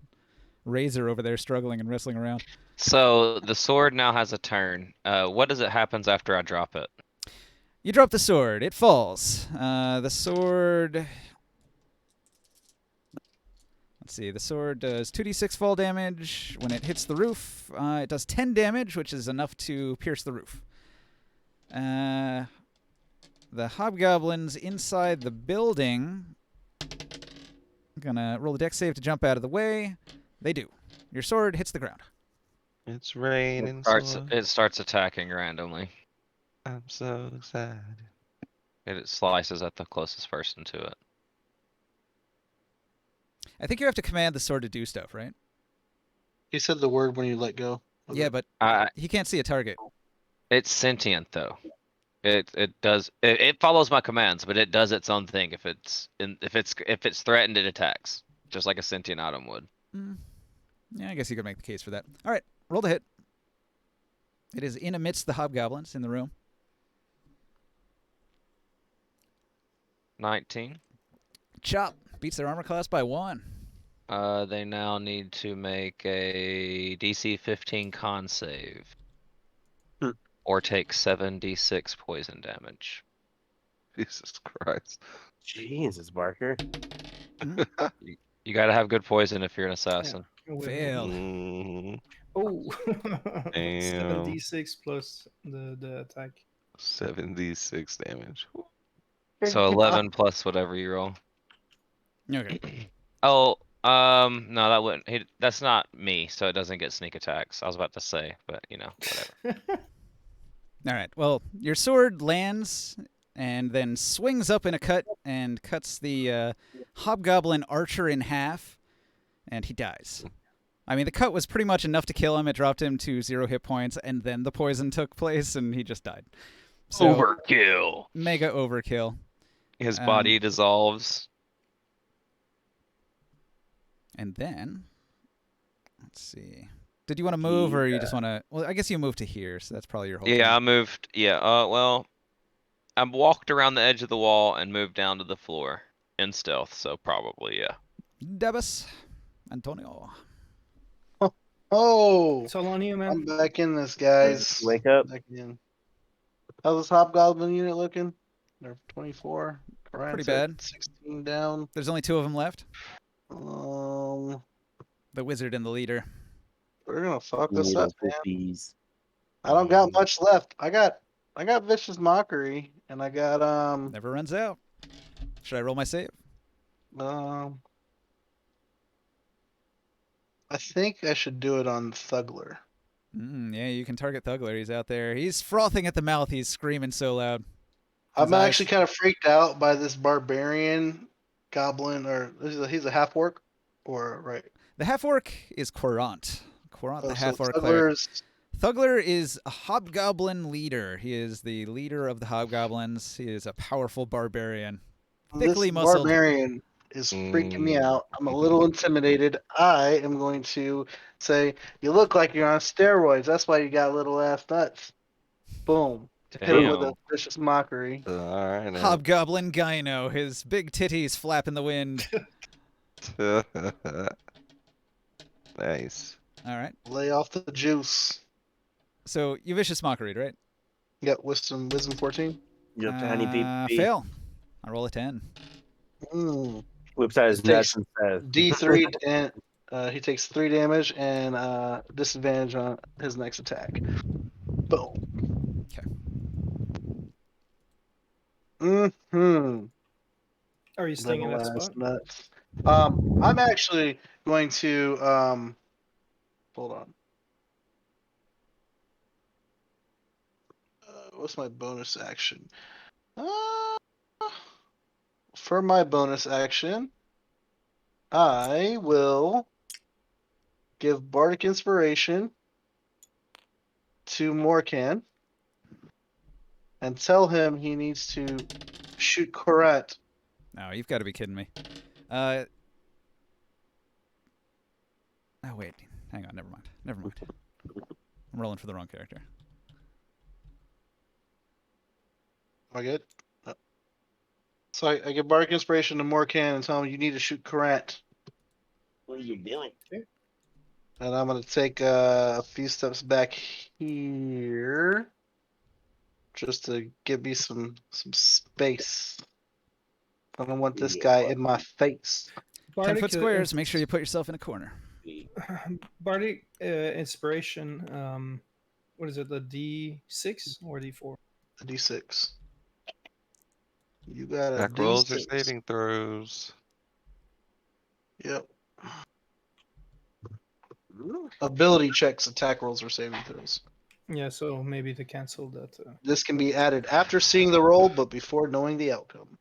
Razor over there struggling and wrestling around. So the sword now has a turn. What does it happens after I drop it? You drop the sword. It falls. The sword. Let's see. The sword does 2d6 fall damage. When it hits the roof, it does 10 damage, which is enough to pierce the roof. The hobgoblins inside the building. Gonna roll a dex save to jump out of the way. They do. Your sword hits the ground. It's raining Starts sword. it starts attacking randomly. I'm so sad. It slices at the closest person to it. I think you have to command the sword to do stuff, right? He said the word when you let go. of Yeah, it. but I he can't see a target. It's sentient though. It follows my commands, but it does its own thing. If it's threatened, it attacks, just like a sentient item would. Yeah, I guess you could make the case for that. All right, roll the hit. It is in amidst the hobgoblins in the room. 19. Chop beats their armor class by 1. They now need to make a DC 15 con save. Hmm. Or take 7d6 poison damage. Jesus Christ. Jesus, Barker. You gotta have good poison if you're an assassin. Failed. Mm, Oh, Damn. 7d6 plus the attack. 76 damage. So 11 plus whatever you roll. Okay. Oh, no, that wouldn't. That's not me, so it doesn't get sneak attacks. I was about to say, but you know, whatever. All right. Well, your sword lands and then swings up in a cut and cuts the hobgoblin archer in half, and he dies. I mean, the cut was pretty much enough to kill him. It dropped him to 0 hit points, and then the poison took place, and he just died. So, Overkill. mega overkill. His body dissolves. And then, let's see. Did you want to move, or you just want to? Well, I guess you moved to here, so that's probably your whole. Yeah, I turn. moved. Yeah. Well, I walked around the edge of the wall and moved down to the floor in stealth. So probably yeah. Debus, Antonio. Oh, It's all on you, I'm man. back in this, guys. Wake up. Back in. How's this hobgoblin unit looking? They're 24. Pretty Ryan's at bad. 16 down. There's only 2 of them left. Um, The wizard and the leader. we're gonna fuck this up, man. Bees. I don't got much left. I got vicious mockery, and I got Never runs out. Should I roll my save? I think I should do it on Thugler. Yeah, you can target Thugler. He's out there. He's frothing at the mouth. He's screaming so loud. I'm His eyes- actually kind of freaked out by this barbarian goblin, or he's a half orc, or right? The half orc is Courant. Courant, the Oh, so half orc cleric. Thugler's Thugler is a hobgoblin leader. He is the leader of the hobgoblins. He is a powerful barbarian. Thickly this muscled. barbarian is freaking me out. I'm a little intimidated. I am going to say, "You look like you're on steroids. That's why you got little ass nuts." Boom. Hit him with a Damn. vicious mockery. All right. Now. Hobgoblin Gyno. His big titties flap in the wind. Nice. All right. Lay off the juice. So you vicious mockery, right? You got wisdom 14. You up to honeybee? Fail. I roll a 10. Whips out his Takes nuts and says, D3 and he takes 3 damage and disadvantage on his next attack. Boom. Okay. Mm-hmm. Are you staying in that Little ass spot? nuts. I'm actually going to hold on. What's my bonus action? For my bonus action, I will give Bardic Inspiration to Morkan and tell him he needs to shoot Corette. No, you've got to be kidding me. Oh, wait. Hang on. Never mind. I'm rolling for the wrong character. Am I good? So I give Bardic Inspiration to Morkan and tell him you need to shoot Courant. What are you doing? And I'm gonna take a few steps back here, just to give me some space. I don't want this guy in my face. 10-foot squares. Make sure you put yourself in a corner. Bardic Inspiration. What is it? The D6 or D4? A D6. You got a Attack rolls or D6. saving throws. Yep. Ability checks, attack rolls, or saving throws. Yeah, so maybe to cancel that. This can be added after seeing the roll, but before knowing the outcome.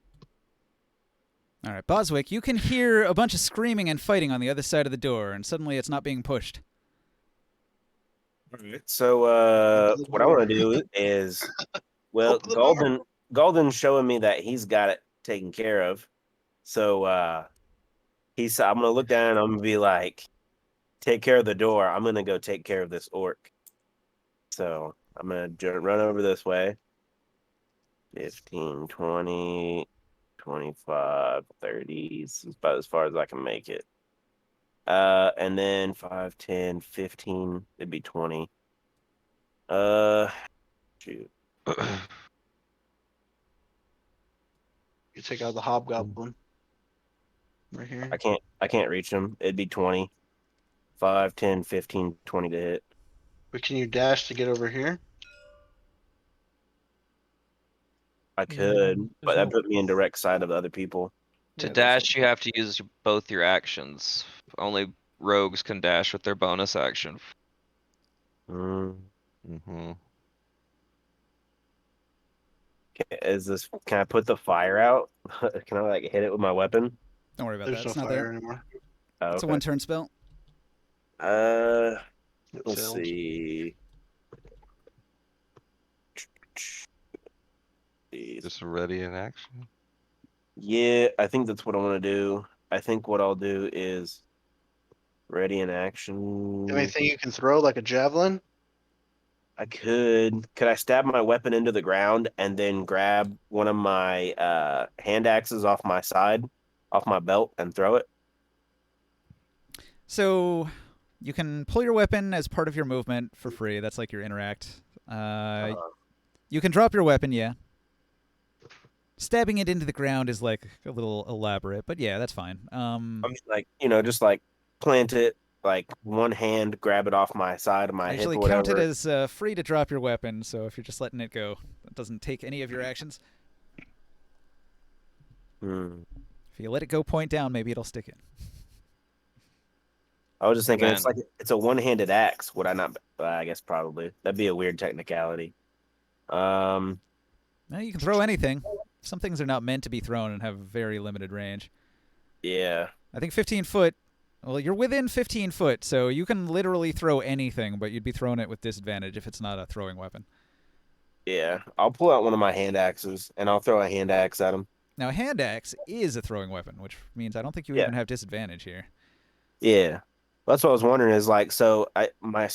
All right, Boswick, you can hear a bunch of screaming and fighting on the other side of the door, and suddenly it's not being pushed. All right. So what I want to do is, well, Open the door. Golden's showing me that he's got it taken care of. So I'm gonna look down and I'm gonna be like, take care of the door. I'm gonna go take care of this orc. So I'm gonna run over this way. 15, 20, 25, 30. This is about as far as I can make it. And then 5, 10, 15. It'd be 20. Shoot. You take out the hobgoblin. Right here. I can't reach him. It'd be 20. 5, 10, 15, 20 to hit. But can you dash to get over here? I could, but there's that put me in direct sight of the other people. To Yeah, dash, you have to use both your actions. Only rogues can dash with their bonus action. Mm. Mm-hmm. Can I put the fire out? Can I like hit it with my weapon? Don't worry about There's that. It's no not fire there. anymore. Oh, It's a okay. one-turn spell. It Let's failed. see. Just ready in action. Yeah, I think that's what I want to do. I think what I'll do is ready in action. Anything you can throw, like a javelin? I could. Could I stab my weapon into the ground and then grab one of my hand axes off my side, off my belt, and throw it? So you can pull your weapon as part of your movement for free. That's like your interact. You can drop your weapon, yeah. Stabbing it into the ground is like a little elaborate, but yeah, that's fine. I'm just like, just like plant it, like one hand, grab it off my side of my I hip actually or count it whatever. as free to drop your weapon, so if you're just letting it go, that doesn't take any of your actions. If you let it go point down, maybe it'll stick in. I was just thinking Man. it's a one-handed axe. Would I not? I guess probably. That'd be a weird technicality. Now you can throw anything. Some things are not meant to be thrown and have very limited range. Yeah. I think 15 foot. Well, you're within 15 foot, so you can literally throw anything, but you'd be throwing it with disadvantage if it's not a throwing weapon. Yeah. I'll pull out one of my hand axes and I'll throw a hand axe at him. Now, a hand axe is a throwing weapon, which means I don't think you Yeah. even have disadvantage here. Yeah. That's what I was wondering is like, so my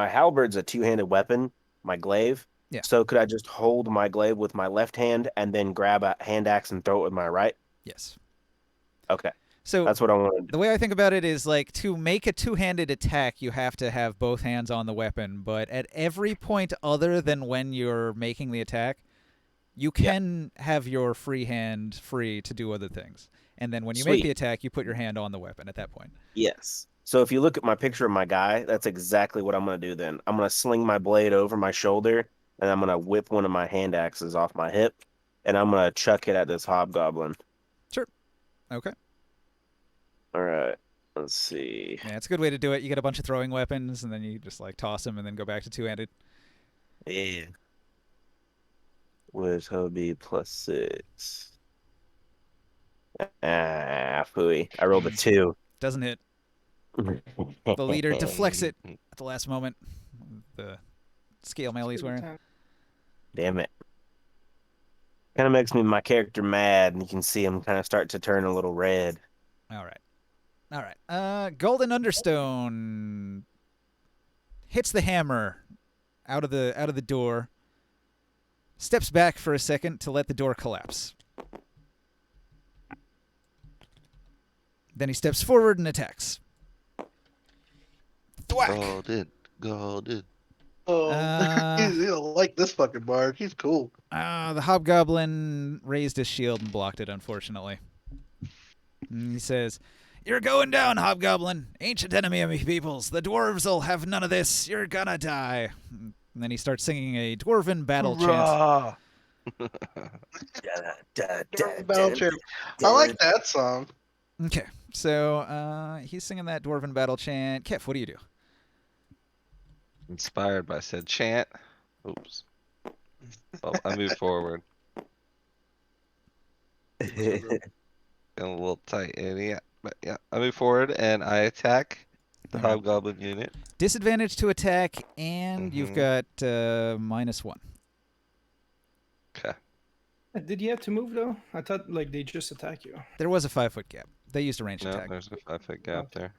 halberd's a two-handed weapon, my glaive. Yeah. So could I just hold my glaive with my left hand and then grab a hand axe and throw it with my right? Yes. Okay. So That's what I wanted to do. the way I think about it is like to make a two-handed attack, you have to have both hands on the weapon, but at every point other than when you're making the attack, you can have your free hand free to do other things. And then when you make Sweet. the attack, you put your hand on the weapon at that point. Yes. So if you look at my picture of my guy, that's exactly what I'm going to do then. I'm going to sling my blade over my shoulder, and I'm going to whip one of my hand axes off my hip, and I'm going to chuck it at this hobgoblin. Sure. Okay. All right. Let's see. Yeah, it's a good way to do it. You get a bunch of throwing weapons, and then you just like toss them and then go back to two-handed. Yeah. Which will be +6. Phooey. I rolled a 2. Doesn't hit. The leader deflects it at the last moment. The scale mail he's wearing. Damn it. Kind of makes my character mad, and you can see him kind of start to turn a little red. All right. Golden Understone hits the hammer out of the door. Steps back for a second to let the door collapse. Then he steps forward and attacks. Thwack! Golden. Oh, Uh, he don't like this fucking bard. He's cool. The hobgoblin raised his shield and blocked it, unfortunately. And he says, "You're going down, hobgoblin. Ancient enemy of me peoples. The dwarves'll have none of this. You're gonna die." And then he starts singing a dwarven battle chant. Rah. Battle chant. I like that song. Okay, so he's singing that dwarven battle chant. Kef, what do you do? Inspired by said chant. Oops. Well, I move forward. Getting a little tight in, yeah. But yeah, I move forward and I attack the Alright. hobgoblin unit. Disadvantage to attack, and you've got -1. Okay. Did you have to move though? I thought like they just attack you. There was a 5-foot gap. They used a ranged No, attack. there's a 5-foot gap there.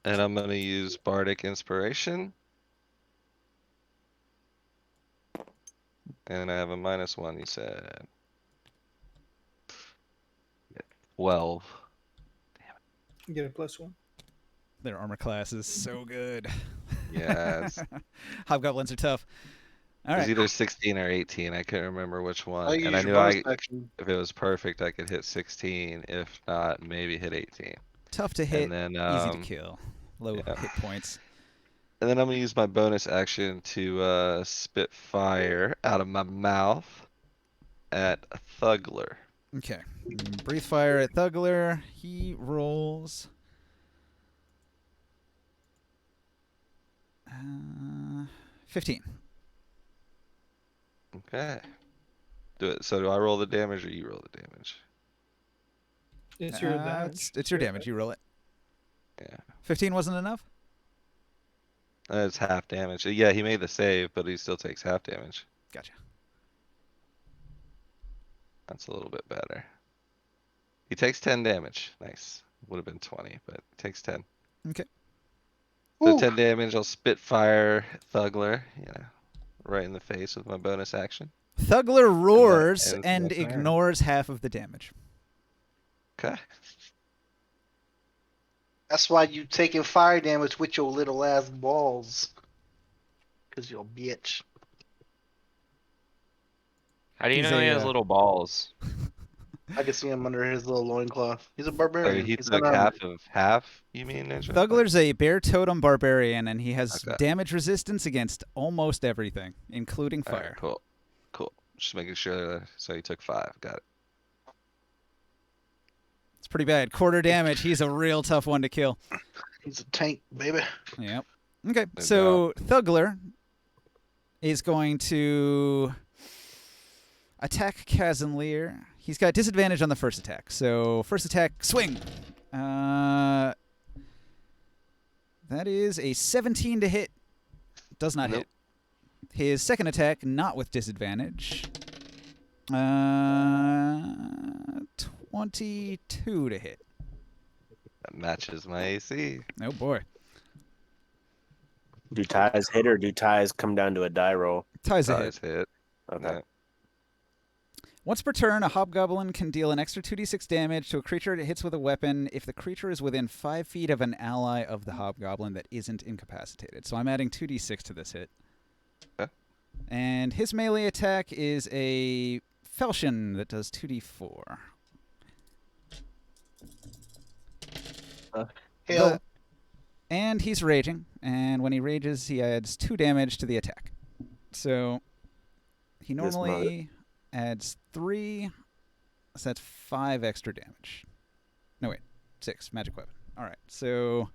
And I'm gonna use Bardic Inspiration. And I have a -1, you said. 12. You get a +1. Their armor class is so good. Yes. Hobgoblins are tough. All It was right. either 16 or 18. I couldn't remember which one. I And use I your knew bonus action. if it was perfect, I could hit 16. If not, maybe hit 18. Tough to hit, And then, easy to kill. Low yeah. hit points. And then I'm gonna use my bonus action to spit fire out of my mouth at Thugler. Okay. Breathe fire at Thugler. He rolls. 15. Okay. Do it. So do I roll the damage or you roll the damage? It's your damage. It's your damage. You roll it. Yeah. 15 wasn't enough? It's half damage. Yeah, he made the save, but he still takes half damage. Gotcha. That's a little bit better. He takes 10 damage. Nice. Would have been 20, but takes 10. Okay. So Ooh. 10 damage, I'll spit fire Thugler, right in the face with my bonus action. Thugler roars ends and my turn. ignores half of the damage. Okay. That's why you taking fire damage with your little ass balls. Cause you're a bitch. How do you He's know he a, has little balls? I can see him under his little loincloth. He's a So barbarian. he He's took unarmed. half, you mean, Ninja? Thugler's a bear totem barbarian, and he has Okay. damage resistance against almost everything, including Alright, fire. cool. Cool. Just making sure. So he took 5. Got it. It's pretty bad. Quarter damage. He's a real tough one to kill. He's a tank, baby. Yep. Okay, No so Thugler is going to attack Kazanlir. He's got disadvantage on the first attack. So first attack, swing. That is a 17 to hit. Does not Nope. hit. His second attack, not with disadvantage. 22 to hit. That matches my AC. Oh boy. Do ties hit or do ties come down to a die roll? Ties a hit. Size hit. Okay. Yeah. Once per turn, a hobgoblin can deal an extra 2d6 damage to a creature it hits with a weapon if the creature is within 5 feet of an ally of the hobgoblin that isn't incapacitated. So I'm adding 2d6 to this hit. Okay. And his melee attack is a falchion that does 2d4. Hell, And he's raging, and when he rages, he adds 2 damage to the attack. So he This normally adds 3, so that's 5 extra damage. No, wait, 6, magic weapon. All right, so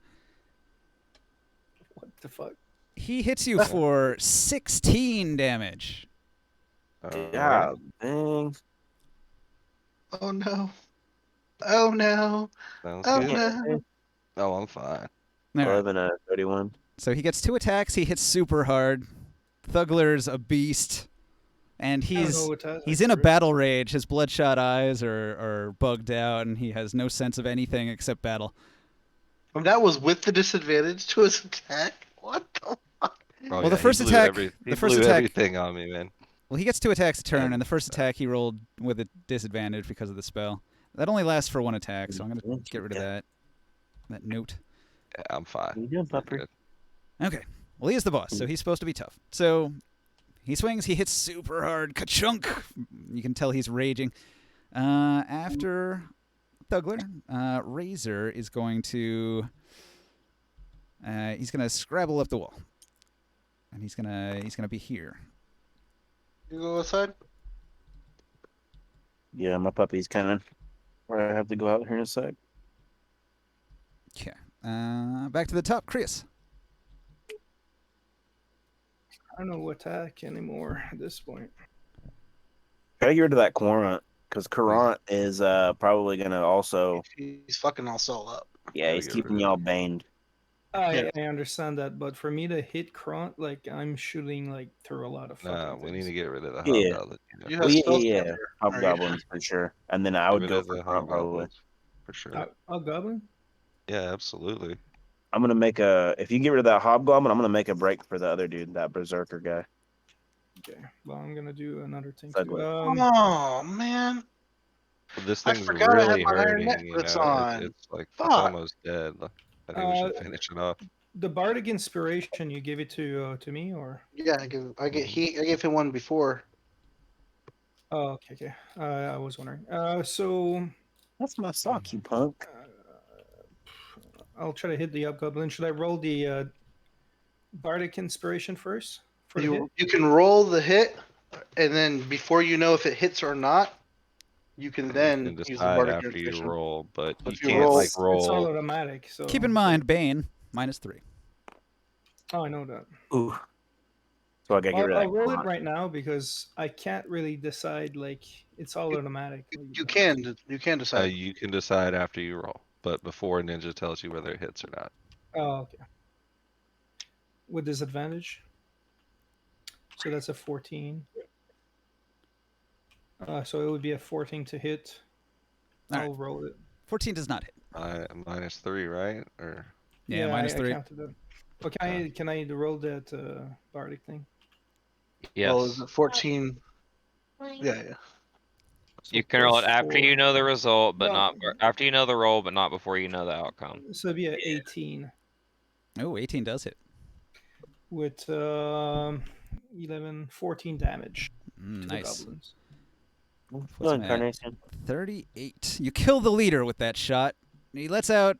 What the fuck? he hits you for 16 damage. Yeah, Alright, dang. oh no. Oh no. sounds Oh good. no. Oh, I'm fine. All right, 11 out of 31. so he gets 2 attacks. He hits super hard. Thugler's a beast, and I don't know he's what ties he's are in a for. battle rage. His bloodshot eyes are bugged out, and he has no sense of anything except battle. And that was with the disadvantage to his attack? What the fuck? Oh, Well, the he first blew attack- he the first blew attack- everything on me, man. Well, he gets 2 attacks a turn, and the first attack he rolled with a disadvantage because of the spell. That only lasts for 1 attack, so I'm going to get rid of that note. Yeah, I'm fine. How you doing, You're Pupper? good. Okay. Well, he is the boss, so he's supposed to be tough. So he swings, he hits super hard. Ka-chunk! You can tell he's raging. After Thugler, Razor is going to... he's going to scrabble up the wall. And he's gonna be here. You go outside? Yeah, my puppy's coming. I have to go out here in a sec. Okay. Back to the top, Chris. I don't know what attack anymore at this point. Gotta get rid of that Courant, because Courant is probably gonna also. He's fucking us all up. Yeah, Gotta he's get rid keeping of y'all it. baned. I understand that, but for me to hit Kront, like I'm shooting like through a lot of fucking Nah, we need things. to get rid of the Yeah. hobgoblin. You Well, have yeah, spell yeah, scanner. Hobgoblins for sure. And then I would Get rid go of for the Courant probably. hobgoblins for sure. Goblin? Yeah, absolutely. I'm gonna make if you get rid of that Hobgoblin, I'm gonna make a break for the other dude, that Berserker guy. Okay, well I'm gonna do another thing Thug too. life. Oh man, But this I thing's forgot I had really my iron hurting, necklace you know. on. It's like it's Fuck. almost dead. I think we should Uh, finish it off. The Bardic Inspiration, you gave it to me or? Yeah, I gave him one before. Oh, okay. I was wondering. So That's my sock, you punk. I'll try to hit the Hobgoblin. Should I roll the Bardic Inspiration first for the hit? You can roll the hit, and then before you know if it hits or not, you can then You can use the decide bardic after you inspiration. roll, but you If you can't roll- like It's all roll. automatic. So Keep in mind, Bane, -3. Oh, I know that. Ooh. So I gotta get rid of I'll that roll it Courant. right now because I can't really decide. Like it's all automatic. You can decide. You can decide after you roll, but before Ninja tells you whether it hits or not. Oh, okay. With disadvantage. So that's a 14. So it would be a 14 to hit. All I'll roll it. 14 does not hit. -3, right? Or Yeah, I -3. counted that. Well, can I roll that bardic thing? Yes. Well, is it 14? Yeah. So You can roll it plus after 4. you know the result, but No. not after you know the roll, but not before you know the outcome. So it'd be a 18 Oh, 18 does hit. with 11, 14 damage to the Nice. goblins. What's Go my- Incarnation. 38. You kill the leader with that shot. He lets out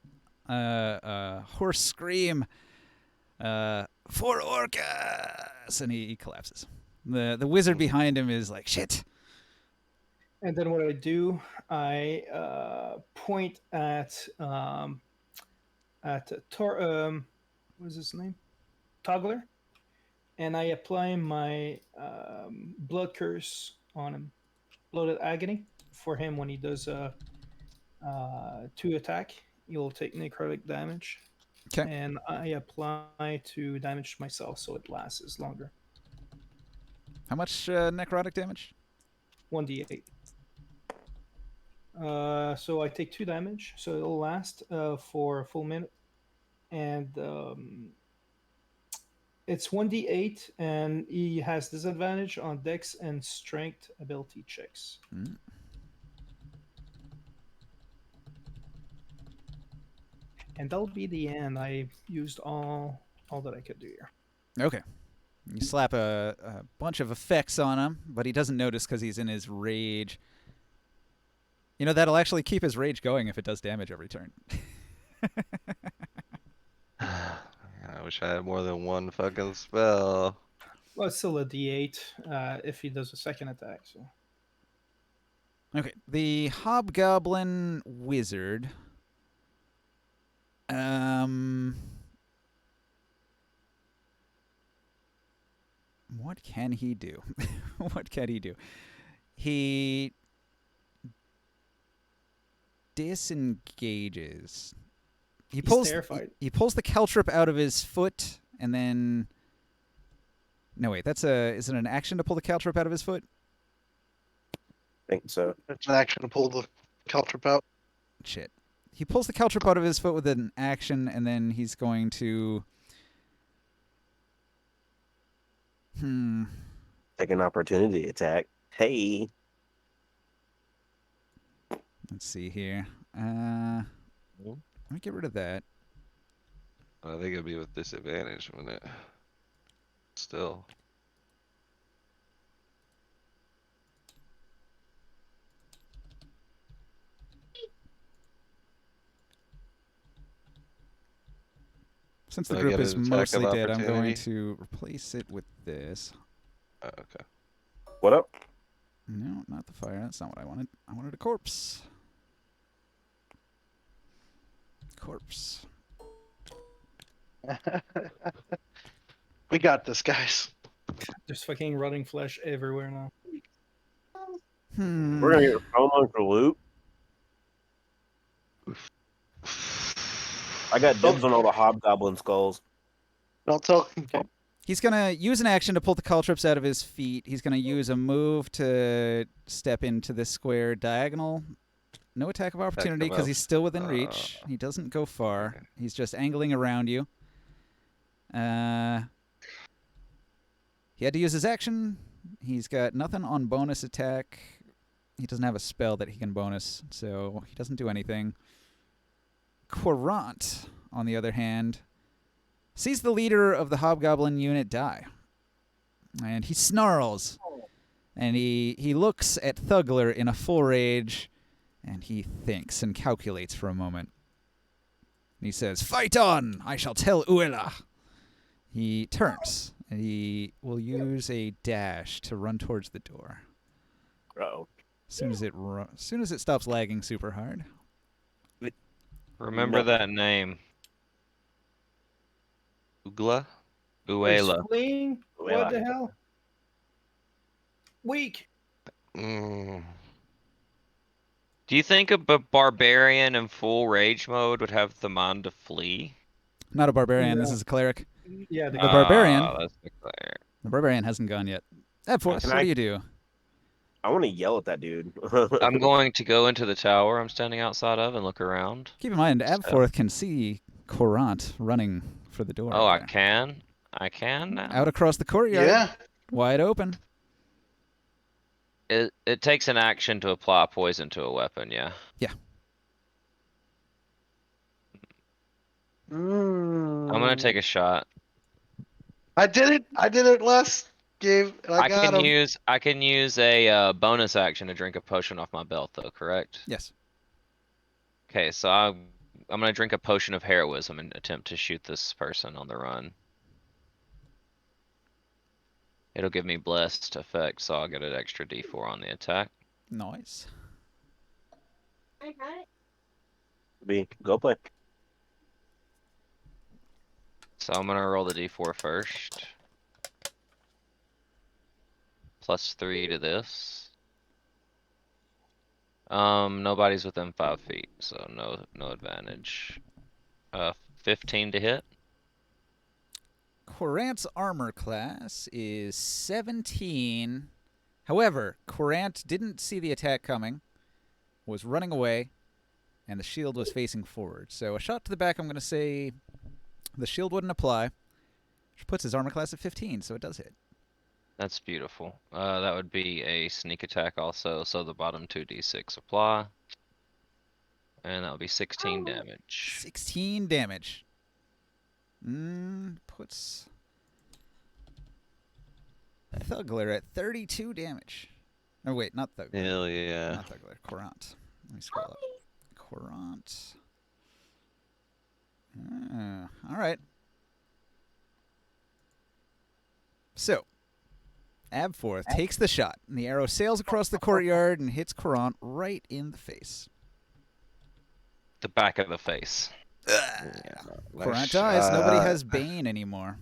a hoarse scream. For Orcas! And he collapses. The wizard behind him is like, shit. And then what I do, I point at what's his name? Toggler, and I apply my blood curse on him, blooded agony for him when he does 2 attack. You'll take necrotic damage. 'Kay. And I apply to damage myself so it lasts longer. How much necrotic damage? 1d8. So I take 2 damage, so it'll last for a full minute, and it's 1d8, and he has disadvantage on Dex and Strength ability checks. Mm. And that'll be the end. I used all that I could do here. Okay. You slap a bunch of effects on him, but he doesn't notice because he's in his rage. You know, that'll actually keep his rage going if it does damage every turn. I wish I had more than one fucking spell. Well, it's still a d8 if he does a second attack. So Okay. The Hobgoblin Wizard. What can he do? What can he do? He disengages. He He's pulls. terrified. He pulls the caltrip out of his foot, and then. No wait, is it an action to pull the caltrip out of his foot? I think so. It's an action to pull the caltrip out. Shit. He pulls the caltrip out of his foot with an action, and then he's going to. Take an opportunity attack. Hey. Let's see here. Let me get rid of that. I think it'd be with disadvantage, wouldn't it? Still. Since Do the I group get is an attack of mostly dead, I'm going opportunity? to replace it with this. Okay. What up? No, not the fire. That's not what I wanted. I wanted a corpse. Corpse. We got this, guys. There's fucking rotting flesh everywhere now. Hmm. We're gonna get so much loot. I got dibs on all the hobgoblin skulls. Don't tell. Okay. He's going to use an action to pull the caltrops out of his feet. He's going to use a move to step into this square diagonal. No attack of opportunity because he's still within reach. He doesn't go far. Okay. He's just angling around you. He had to use his action. He's got nothing on bonus attack. He doesn't have a spell that he can bonus, so he doesn't do anything. Courant, on the other hand, sees the leader of the hobgoblin unit die. And he snarls. And he looks at Thugler in a full rage, and he thinks and calculates for a moment. And he says, "Fight on! I shall tell Uella." He turns, and he will use a dash to run towards the door. Oh. As soon as it stops lagging super hard. Remember that name. Ugla? Uela. Explain? What the hell? Weak. Mm. Do you think a barbarian in full rage mode would have the mind to flee? Not a barbarian. This No. is a cleric. Yeah, The barbarian. That's the cleric. The barbarian hasn't gone yet. Abforth, Can what I- do you do? I want to yell at that dude. I'm going to go into the tower I'm standing outside of and look around. Keep in mind, Abforth can see Courant running for the door. Oh, I there. can? I can now? Out across the courtyard. Yeah. Wide open. It takes an action to apply poison to a weapon, yeah. I'm gonna take a shot. I did it. I did it last game. And I got can him. I can use a bonus action to drink a potion off my belt though, correct? Yes. Okay, so I'm gonna drink a potion of heroism and attempt to shoot this person on the run. It'll give me blessed effect, so I'll get an extra D4 on the attack. Nice. B, go play. So I'm gonna roll the D4 first. +3 to this. Nobody's within 5 feet, so no advantage. 15 to hit. Courant's armor class is 17. However, Courant didn't see the attack coming, was running away, and the shield was facing forward. So a shot to the back, I'm going to say the shield wouldn't apply, which puts his armor class at 15, so it does hit. That's beautiful. That would be a sneak attack also, so the bottom 2d6 apply. And that would be 16 damage. 16 damage. Puts Thugler at 32 damage. Oh, wait, not Thugler. Hell yeah. Not Thugler. Courant. Let me scroll up. Courant. All right. So, Abforth takes the shot, and the arrow sails across the courtyard and hits Courant right in the face. The back of the face. Courant dies. Nobody has Bane anymore.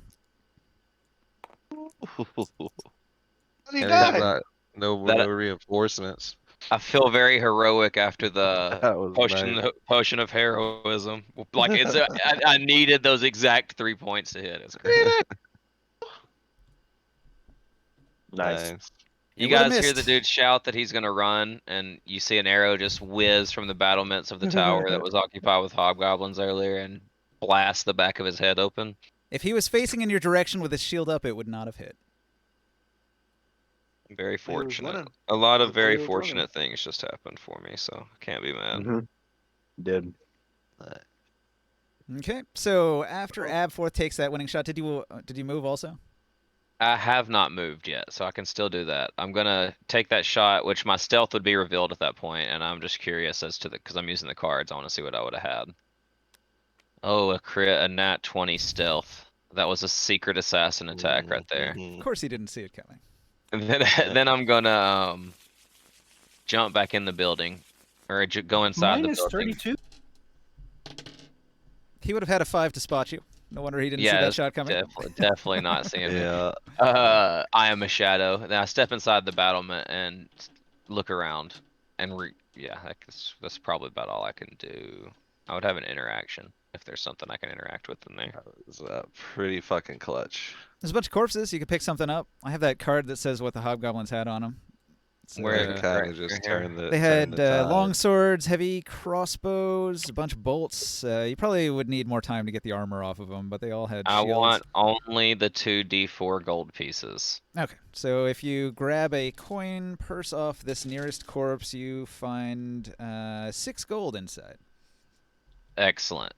How did he And die? no That- reinforcements. I feel very heroic after the That was nice. potion of heroism. Like I needed those exact 3 points to hit. It's great. Nice. You It would've guys hear missed. the dude shout that he's gonna run, and you see an arrow just whiz from the battlements of the tower that was occupied with hobgoblins earlier and blast the back of his head open. If he was facing in your direction with his shield up, it would not have hit. Very was fortunate. winning. A lot of That's why very he was winning. fortunate things just happened for me, so I can't be mad. Mm-hmm. Did. Okay, so after Abforth takes that winning shot, did you move also? I have not moved yet, so I can still do that. I'm gonna take that shot, which my stealth would be revealed at that point, and I'm just curious as to because I'm using the cards. I want to see what I would have had. Oh, a crit, a nat 20 stealth. That was a secret assassin attack right there. Of course, he didn't see it coming. And then I'm gonna jump back in the building, or go inside the Minus building. 32. He would have had a 5 to spot you. No wonder he didn't see Yeah, that it's shot coming. definitely not seeing me. Yeah. I am a shadow. Then I step inside the battlement and look around, and yeah, that's probably about all I can do. I would have an interaction if there's something I can interact with in there. That was pretty fucking clutch. There's a bunch of corpses. You can pick something up. I have that card that says what the hobgoblins had on them. Where It kind right of just here. turned the. They turned had the tide. long swords, heavy crossbows, a bunch of bolts. You probably would need more time to get the armor off of them, but they all had I shields. want only the 2d4 gold pieces. Okay, so if you grab a coin purse off this nearest corpse, you find 6 gold inside. Excellent.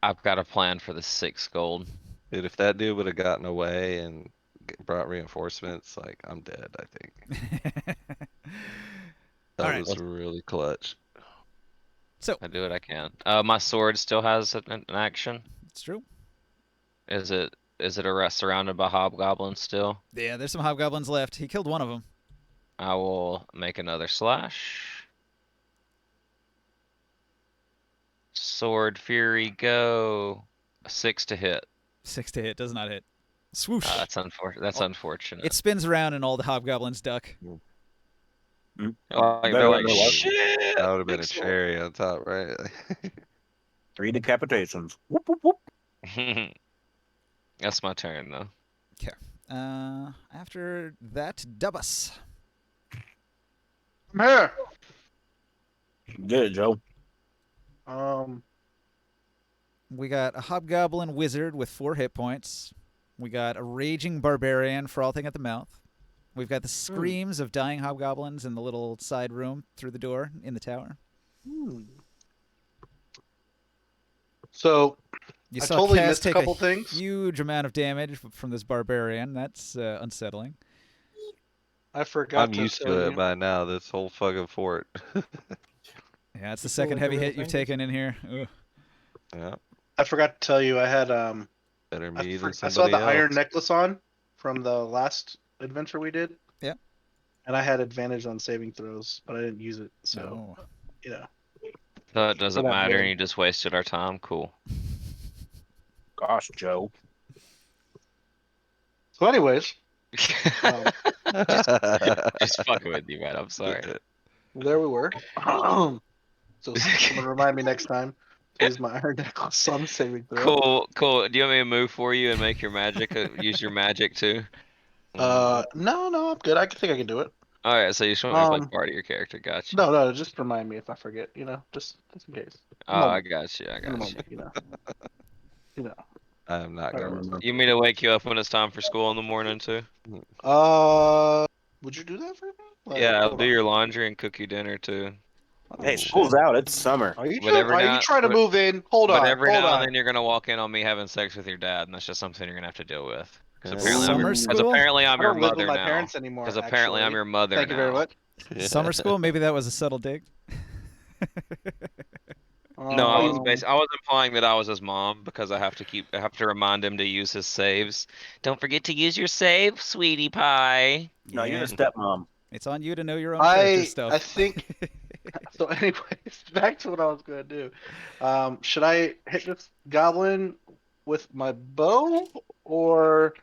I've got a plan for the 6 gold. Dude, if that dude would have gotten away and brought reinforcements, like I'm dead. I think that Alright. was really clutch. So I do what I can. My sword still has an action. it's true. Is it surrounded by hobgoblins still? Yeah, there's some hobgoblins left. He killed one of them. I will make another slash. Sword Fury, go. A 6 to hit. 6 to hit, does not hit. Swoosh. That's unfortunate. That's unfortunate. It spins around and all the hobgoblins duck. They're Better like, than it was. shit. That would have been a big sword." cherry on top, right? 3 decapitations. Whoop, whoop, whoop. That's my turn though. After that, Dubus. I'm here. Get it, Joe. We got a Hobgoblin Wizard with 4 hit points. We got a Raging Barbarian frothing at the mouth. We've got the screams of dying hobgoblins in the little side room through the door in the tower. So You I saw totally Cass missed a take couple things. huge amount of damage from this barbarian. That's unsettling. I forgot I'm to used tell to you. it by now. This whole fucking fort. Yeah, it's the You feel second like heavy the real hit you've thing is- taken in here. Ugh. Yeah, I forgot to tell you. I had better I, me for- than I saw somebody the else. iron necklace on from the last adventure we did. Yeah. And I had advantage on saving throws, but I didn't use it. So No. you know. So it doesn't We're not matter, good. and you just wasted our time. Cool. Gosh, Joe. So, anyways, um, Just fucking with you, man. I'm sorry. there we were. So someone remind me next time to use my iron necklace on saving throw. Cool. Do you want me to move for you and make your magic? Use your magic too? No, I'm good. I think I can do it. All right. So you just want me to play Um, part of your character? Gotcha. No, just remind me if I forget. You know, just in case. Oh, I got you. I In a got you. moment, you know. I am not I gonna. remember. You mean to wake you up when it's time for school in the morning too? Would you do that for me? Like, Yeah, I'll hold do on. your laundry and cook you dinner too. Oh, Hey, shit. school's out. It's summer. Are you But trying? every Are now- you trying to but- move in? Hold But on. every hold now on. and then you're gonna walk in on me having sex with your dad, and that's just something you're gonna have to deal with. Because Yeah. apparently I'm I your don't live with mother my now. parents anymore. Because apparently I'm actually. your mother Thank now. you very much. Summer school? Maybe that was a subtle dig. No, I was Um, I was implying that I was his mom because I have to remind him to use his saves. Don't forget to use your save, sweetie pie. No, you're Yeah. the stepmom. It's on you to know your own character stuff. I think. So, anyways, back to what I was gonna do. Should I hit this goblin with my bow, or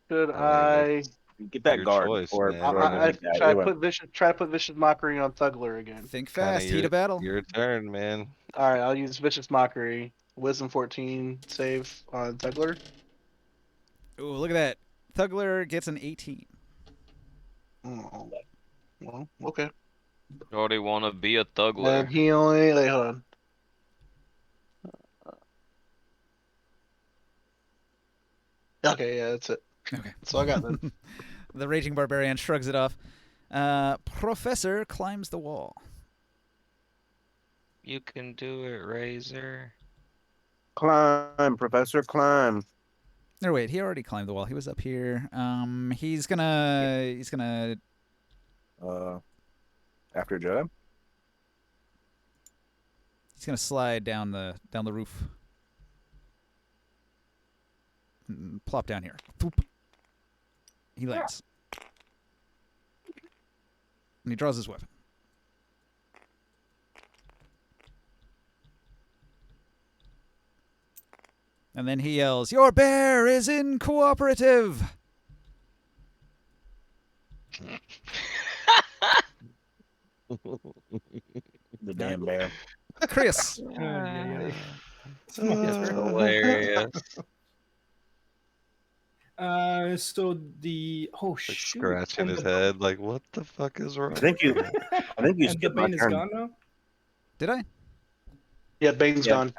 should I Get that Your guard. choice, or man. try to put vicious mockery on Thugler again? Think Kinda fast, heat a battle. Your turn, man. All right, I'll use vicious mockery. Wisdom 14 save on Thugler. Ooh, look at that. Thugler gets an 18. Oh, well, okay. Already want to be a And thugler. he only hold on. Okay, yeah, that's it. Okay. So I got this. The raging barbarian shrugs it off. Professor climbs the wall. You can do it, Razor. Climb, Professor, climb. Or wait, he already climbed the wall. He was up here. He's gonna After Joe. slide down the roof. Plop down here. Boop. He lands. And he draws his weapon. And then he yells, "Your bear is incooperative!" The damn bear. Chris. It's hilarious. So the Like shoot, scratching and his the- head, like, what the fuck is wrong? I think you and the skipped my bane is turn. gone now. Did I? Yeah, Bane's Yeah, gone.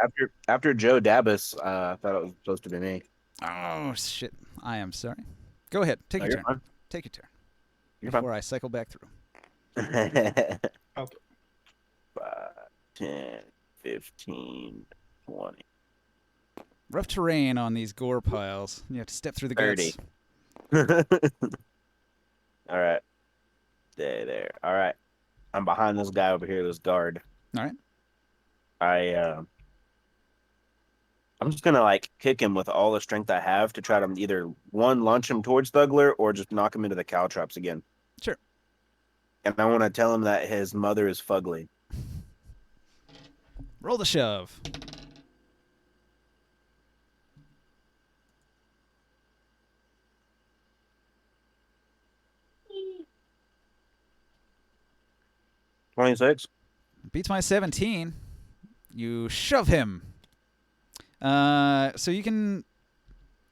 after Joe Dabas, I thought it was supposed to be me. Oh, shit. I am sorry. Go ahead. Take No, your you're turn. fine. Take your turn. You're Before I cycle back through. fine. Okay. 5, 10, 15, 20. Rough terrain on these gore piles. You have to step through the 30. guts. All right. There. All right. I'm behind this guy over here, this guard. All right. I'm just gonna like kick him with all the strength I have to try to either one launch him towards Thugler or just knock him into the caltrops again. Sure. And I want to tell him that his mother is fugly. Roll the shove. $26. Beats my 17. You shove him. So you can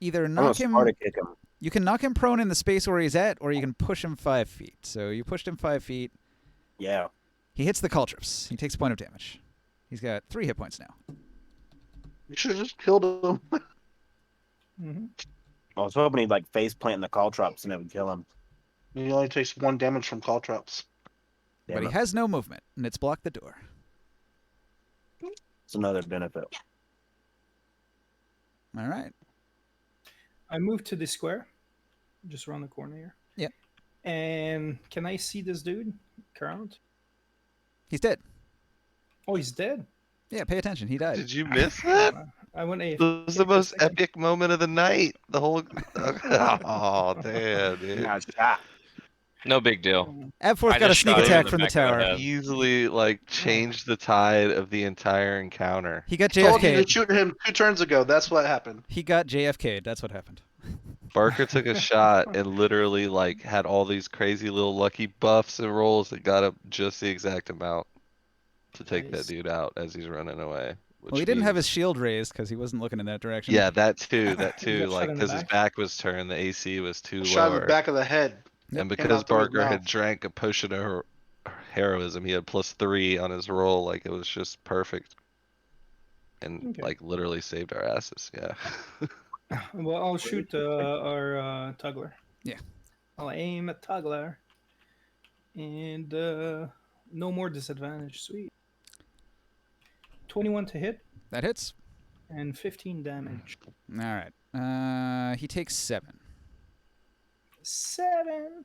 either I'm gonna knock him. Sparta kick him. You can knock him prone in the space where he's at, or you can push him 5 feet. So you pushed him 5 feet. Yeah. He hits the caltrops. He takes a point of damage. He's got 3 hit points now. You should have just killed him. Mm-hmm. I was hoping he'd like face plant in the caltrops and it would kill him. He only takes 1 damage from call traps. Damn But he it. has no movement, and it's blocked the door. It's another benefit. All right. I moved to the square, just around the corner here. Yeah. And can I see this dude current? He's dead. Oh, he's dead. Yeah, pay attention. He died. Did you miss that? I went AFK. It was the for a most second. epic moment of the night. The whole. Oh, damn, dude. Now it's shot. No big deal. Abforth I got a just sneak shot him in attack the from the back of the tower. head. Easily, like, changed the tide of the entire encounter. He got Told you to JFK'd. shoot him 2 turns ago. That's what happened. He got JFK'd. That's what happened. Barker took a shot and literally, like, had all these crazy little lucky buffs and rolls that got up just the exact amount to take Nice. that dude out as he's running away. Well, he didn't have his means- shield raised because he wasn't looking in that direction. Yeah, that too. got shot Like, in the because his back. back was turned, the AC was too Shot in low. the back of the head. Yep. And Came because out through his Barker had mouth. drank a potion of heroism, he had +3 on his roll. Like, it was just perfect. And, Okay. like, literally saved our asses. Yeah. Well, I'll shoot our Tuggler. Yeah. I'll aim at Tuggler. And no more disadvantage. Sweet. 21 to hit That hits. and 15 damage. All right. He takes 7. 7.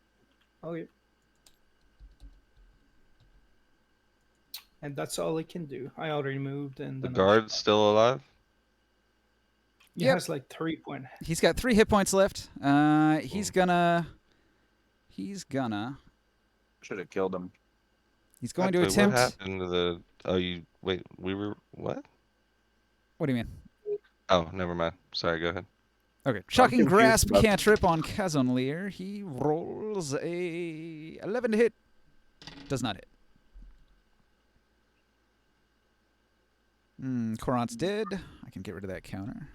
Okay. And that's all I can do. I already moved and The then I guard's shot. still alive? He Yep. has like 3 point. He's got 3 hit points left. He's gonna. Should have killed him. He's going to Wait, attempt. What happened to the. Oh, you. Wait, we were. What? What do you mean? Oh, never mind. Sorry, go ahead. Okay. Shocking confused grasp about- cantrip on Kazonlir. He rolls a 11 to hit. Does not hit. Korant's dead. I can get rid of that counter.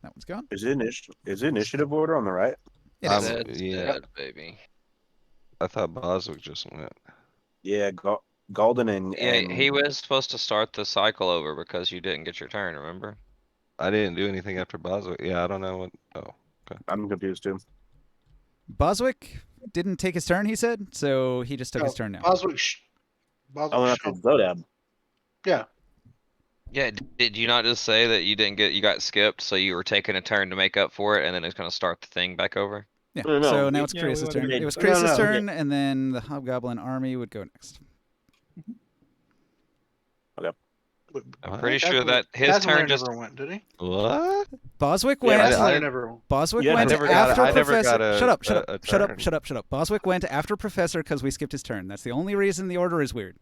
That one's gone. Is it initiative order on the right? It is. Dead's yeah. dead, baby. I thought Boswick just went. Yeah, Golden and Yeah, he was supposed to start the cycle over because you didn't get your turn, remember? I didn't do anything after Boswick. Yeah, I don't know what. Oh, I'm confused too. Boswick didn't take his turn, he said, so he just took his turn now. Boswick Oh, that's shuffled. Zodab. Yeah. Yeah, did you not just say that you got skipped, so you were taking a turn to make up for it, and then it's gonna start the thing back over? Yeah. No, So now we- it's Yeah, we Kreis' would've turn. made- It was No, Kreis' no. turn, and then the Hobgoblin army would go next. I'm pretty sure that his Casimir turn just. never went, did he? what? Boswick Yeah, went. I- Casimir never. Boswick Yeah, went I never got after a- I never Professor. got a- Shut up! Shut a- up! a Shut up! turn. Shut up! Shut up! Boswick went after Professor because we skipped his turn. That's the only reason the order is weird.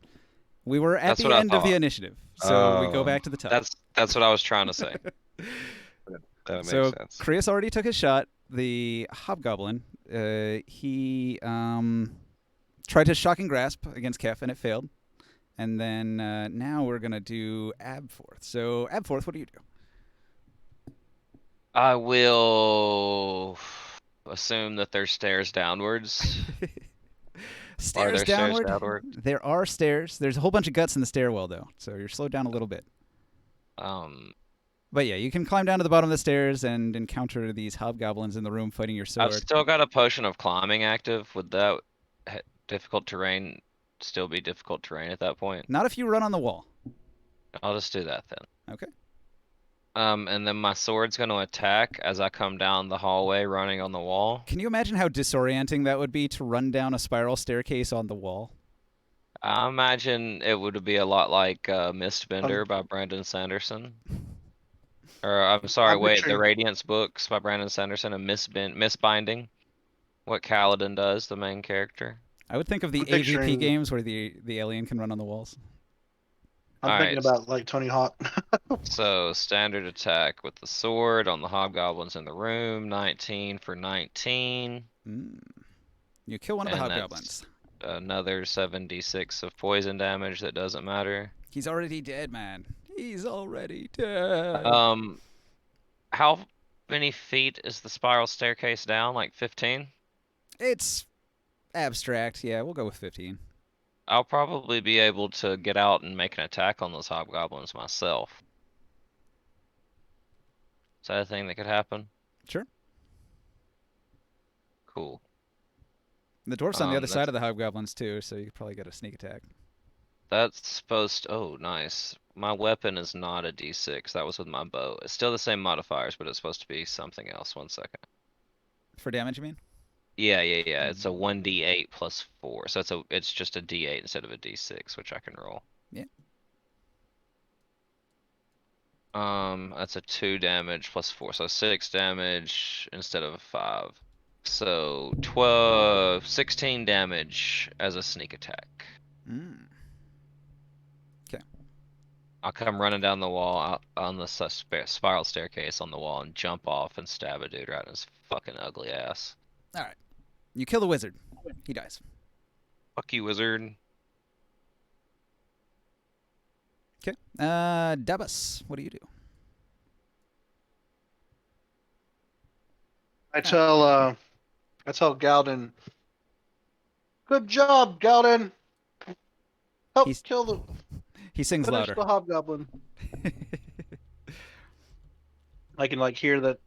We were at That's the what I end of the thought. initiative, so we go Oh. back to the top. That's what I was trying to say. That makes So sense. Kreis already took his shot. The Hobgoblin, he tried his shocking grasp against Kef, and it failed. And then now we're gonna do Abforth. So Abforth, what do you do? I will assume that there's stairs downwards. Are there Stairs downward. stairs downward? There are stairs. There's a whole bunch of guts in the stairwell, though, so you're slowed down a little bit. But yeah, you can climb down to the bottom of the stairs and encounter these hobgoblins in the room fighting your sword. I've still got a potion of climbing active. Would that difficult terrain still be difficult terrain at that point? Not if you run on the wall. I'll just do that then. Okay. And then my sword's gonna attack as I come down the hallway running on the wall. Can you imagine how disorienting that would be to run down a spiral staircase on the wall? I imagine it would be a lot like Mistbender by Brandon Sanderson. Or I'm sorry, I'm wait, the picturing- Radiance books by Brandon Sanderson and Misbinding. What Kaladin does, the main character. I would think of the I'm AVP picturing- games where the alien can run on the walls. I'm thinking Alright. about like Tony Hawk. So standard attack with the sword on the hobgoblins in the room. 19 for 19. You kill one of the And that's- hobgoblins. Another 7d6 of poison damage that doesn't matter. He's already dead, man. He's already dead. How many feet is the spiral staircase down? Like 15? It's abstract. Yeah, we'll go with 15. I'll probably be able to get out and make an attack on those hobgoblins myself. Is that a thing that could happen? Sure. Cool. The dwarf's on the other That's- side of the hobgoblins, too, so you could probably get a sneak attack. That's supposed to, oh, nice. My weapon is not a d6. That was with my bow. It's still the same modifiers, but it's supposed to be something else. 1 second. For damage, you mean? Yeah. It's a 1d8 plus 4. So it's just a d8 instead of a d6, which I can roll. Yeah. That's a 2 damage plus 4, so 6 damage instead of 5. So 16 damage as a sneak attack. Okay. I'll come running down the wall out on the spiral staircase on the wall and jump off and stab a dude right in his fucking ugly ass. All right. You kill the wizard. He dies. Fuck you, wizard. Okay. Dabus, what do you do? I tell Galden, good job, Galden. Help He's- kill the He sings finish louder. the hobgoblin. I can like hear that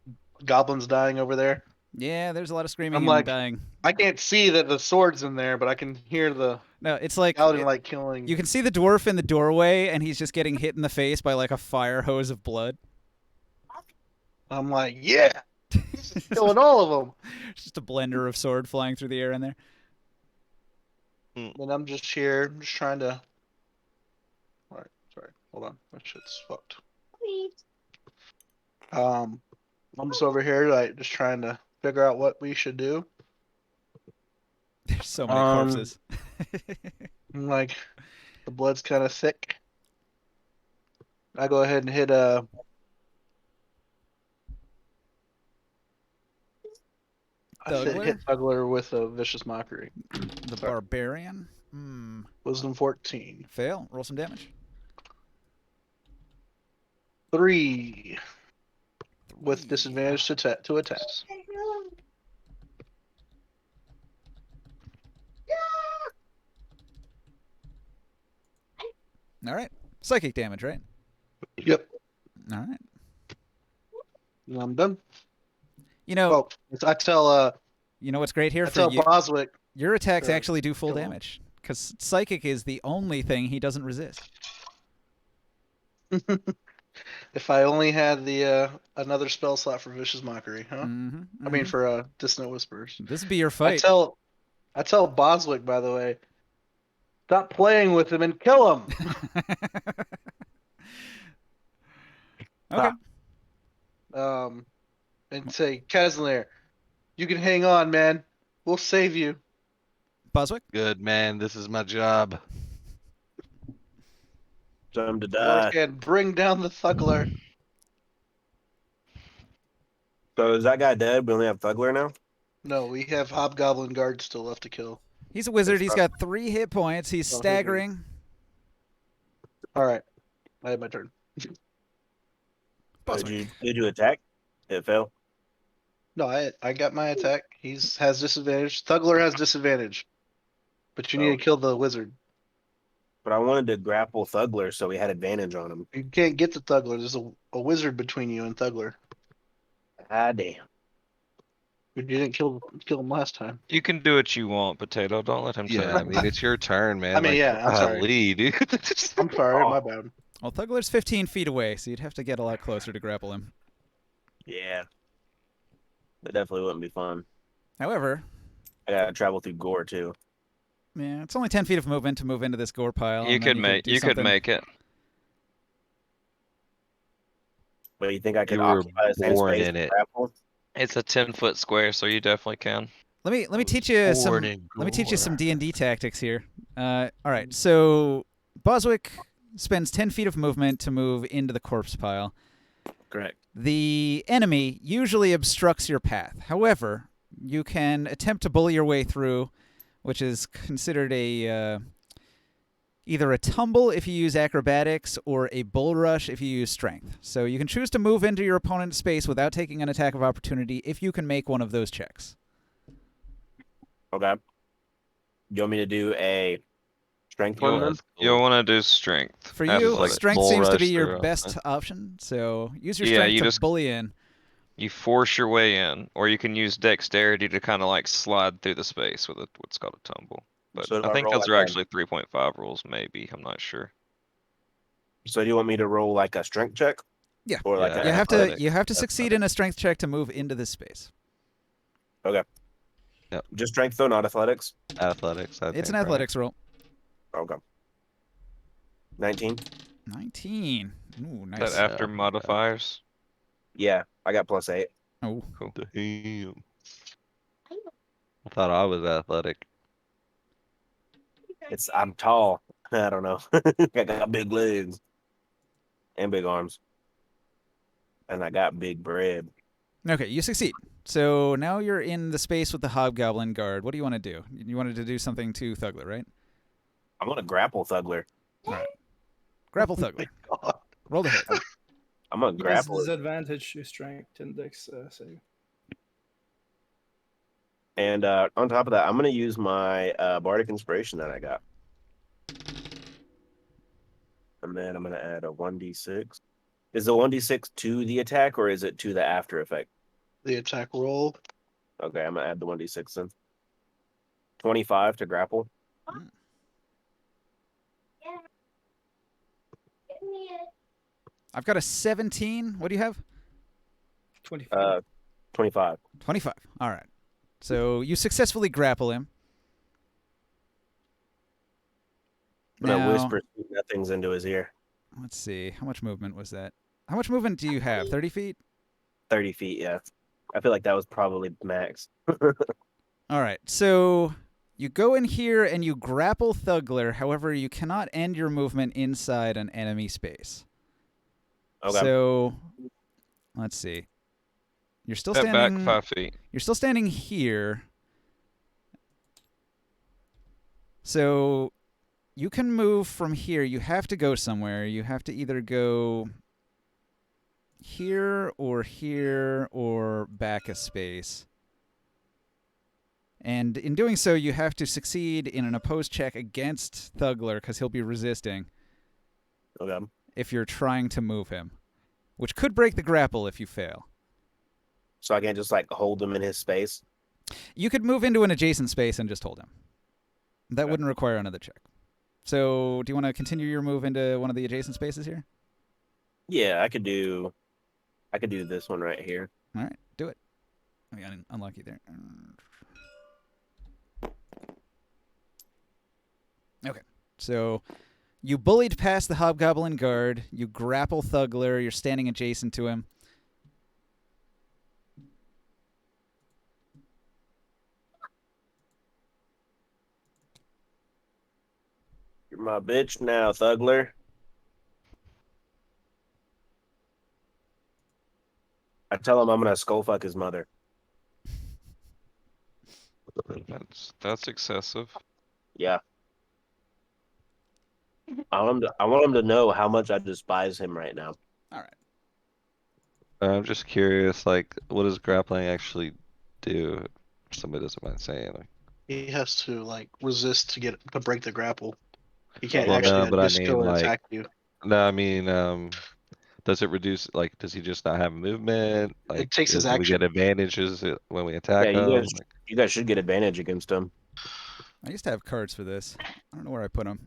goblins dying over there. Yeah, there's a lot of screaming I'm and like- dying. I can't see that the sword's in there, but I can hear the No, it's like Galden like killing. you can see the dwarf in the doorway, and he's just getting hit in the face by like a fire hose of blood. I'm like, yeah, he's killing all of them. It's just a blender of sword flying through the air in there. And I'm just here, I'm just trying to. Alright, sorry, hold on, my shit's fucked. I'm just over here, like, just trying to figure out what we should do. There's so many corpses. I'm like, the blood's kind of thick. I go ahead and hit Thugler? hit Thugler with a vicious mockery. The barbarian. Wisdom 14. Fail. Roll some damage. 3 with disadvantage to attack. All right. Psychic damage, right? Yep. All right. I'm done. You know, Oh, I tell you know what's great here I for tell you? Boswick. Your attacks to actually do full kill him. damage because psychic is the only thing he doesn't resist. If I only had the another spell slot for Vicious Mockery, huh? Mm-hmm, I mean for Dissonant Whispers. this would be your I fight. tell Boswick, by the way, stop playing with him and kill him. Okay. And say, Kazler, you can hang on, man. We'll save you. Boswick? Good man, this is my job. Time to Or die. can bring down the Thuggler. So is that guy dead? We only have Thuggler now? No, we have Hobgoblin Guard still left to kill. He's a wizard. It's He's got 3 hit points. He's Oh, staggering. All right, I have my turn. Boswick. Did you attack? It fell. No, I got my attack. Has disadvantage. Thuggler has disadvantage, but you need Oh. to kill the wizard. But I wanted to grapple Thuggler so we had advantage on him. You can't get to Thuggler. There's a wizard between you and Thuggler. Ah, damn. You didn't kill him last time. You can do what you want, Potato. Don't let him tell Yeah, you. I mean, it's your turn, man. I mean, yeah, I'm sorry. Golly, dude. I'm sorry, Oh. my bad. Well, Thuggler's 15 feet away, so you'd have to get a lot closer to grapple him. Yeah. That definitely wouldn't be fun. However, I gotta travel through gore too. yeah, it's only 10 feet of movement to move into this gore pile. You and then could make. do You could something. make it. But you think I could You were occupy the same born space in and it. grapple? It's a 10-foot square, so you definitely can. Let me teach you some. Born in Let me teach you some gore. D&D tactics here. All right, so Boswick spends 10 feet of movement to move into the corpse pile. Correct. The enemy usually obstructs your path. However, you can attempt to bully your way through, which is considered a either a tumble if you use acrobatics or a bull rush if you use strength. So you can choose to move into your opponent's space without taking an attack of opportunity if you can make one of those checks. Okay. You want me to do a strength one then? You'll want to do strength. For Have you, like strength bull seems to rush be your through, best option. So use your Yeah, strength you to just- bully in. You force your way in, or you can use dexterity to kind of like slide through the space with what's called a tumble. But So do I I think roll those like are a- actually 3.5 rules, maybe. I'm not sure. So do you want me to roll like a strength check? Yeah. Or like Yeah. an You have to athletics? succeed in a strength check to move into this space. Just strength though, not athletics? Athletics, I It's think, an right? athletics roll. Okay. 19? 19. Ooh, Is nice. that after Yeah. modifiers? Yeah, I got +8. Oh, Damn. I thought I was athletic. I'm tall. I don't know. I got big legs and big arms. And I got big bread. okay. You succeed. So now you're in the space with the Hobgoblin Guard. What do you want to do? You wanted to do something to Thuggler, right? I'm gonna grapple Thuggler. Grapple Thuggler. God. Roll the hit. I'm gonna He has grapple it. disadvantage to strength index save. And on top of that, I'm gonna use my bardic inspiration that I got. And then I'm gonna add a 1d6. Is the 1d6 to the attack or is it to the after effect? The attack roll. Okay, I'm gonna add the 1d6 then. 25 to grapple. I've got a 17. What do you have? 24. 25. 25. All right. So you successfully grapple him. I'm gonna Now, whisper sweet nothings into his ear. let's see. How much movement was that? How much movement do you have? 30 feet? 30 feet, yeah. I feel like that was probably max. All right. So you go in here and you grapple Thuggler. However, you cannot end your movement inside an enemy space. Okay. So let's see. You're still Step back standing. 5 feet. You're still standing here. So you can move from here. You have to go somewhere. You have to either go here or back a space. And in doing so, you have to succeed in an opposed check against Thuggler because he'll be resisting. Okay. if you're trying to move him, which could break the grapple if you fail. So I can't just like hold him in his space. You could move into an adjacent space and just hold him. That Okay. wouldn't require another check. So, do you want to continue your move into one of the adjacent spaces here? Yeah, I could do this one right here. All right, do it. I got unlucky there. Okay, so you bullied past the Hobgoblin guard. You grapple Thugler. You're standing adjacent to him. You're my bitch now, Thugler. I tell him I'm gonna skull fuck his mother. That's excessive. Yeah. I want him to know how much I despise him right now. All right. I'm just curious, like, what does grappling actually do? If somebody doesn't mind saying. Like, He has to like resist to break the grapple. He can't Well, actually no, but I just mean, go and like, attack you. no, I mean, does it reduce? Like, does he just not have movement? Like, takes his do we action. get advantages when we Yeah, attack him? Like, you guys should get advantage against him. I used to have cards for this. I don't know where I put them.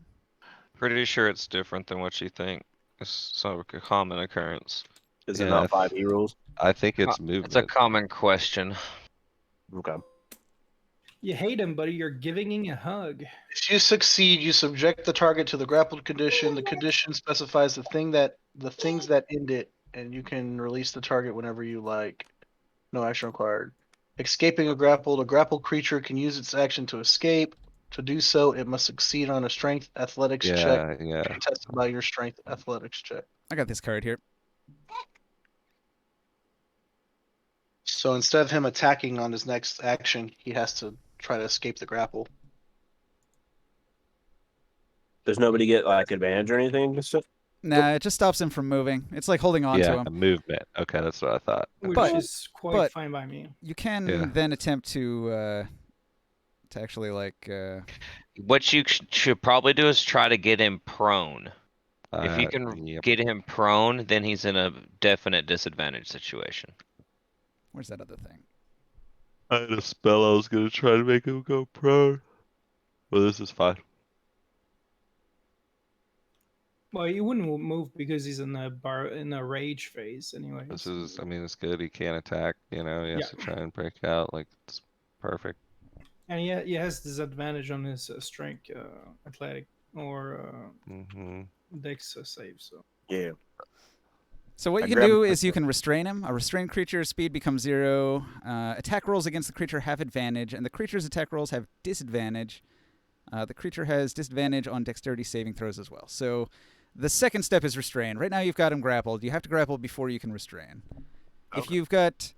Pretty sure it's different than what you think. It's sort of a common occurrence. Is it Yeah, not 5 rules? I think it's It's a movement. common question. Okay. You hate him, buddy. You're giving him a hug. If you succeed, you subject the target to the grappled condition. The condition specifies the things that end it, and you can release the target whenever you like. No action required. Escaping a grappled creature can use its action to escape. To do so, it must succeed on a strength athletics check Yeah. contested by your strength athletics check. I got this card here. So instead of him attacking on his next action, he has to try to escape the grapple. Does nobody get like advantage or anything against it? Nah, it just stops him from moving. It's like holding on to Yeah, him. movement. Okay, that's what I thought. Which But- is quite but- fine by me. You can Yeah. then attempt to actually like. What you should probably do is try to get him prone. If you can Yep. get him prone, then he's in a definite disadvantage situation. Where's that other thing? I had a spell I was gonna try to make him go prone. Well, this is fine. Well, he wouldn't move because he's in a rage phase, anyway. This is, I mean, it's good. He can't attack. You know, he has Yeah. to try and break out. Like, it's perfect. And he has disadvantage on his strength, athletic, or Mm-hmm. dex save. So Yeah. So what I you can grabbed do the is you can restrain him. A restrained creature's speed becomes 0. Attack rolls against the creature have advantage, and the creature's attack rolls have disadvantage. The creature has disadvantage on dexterity saving throws as well. So the second step is restrain. Right now you've got him grappled. You have to grapple before you can restrain. If Okay. you've got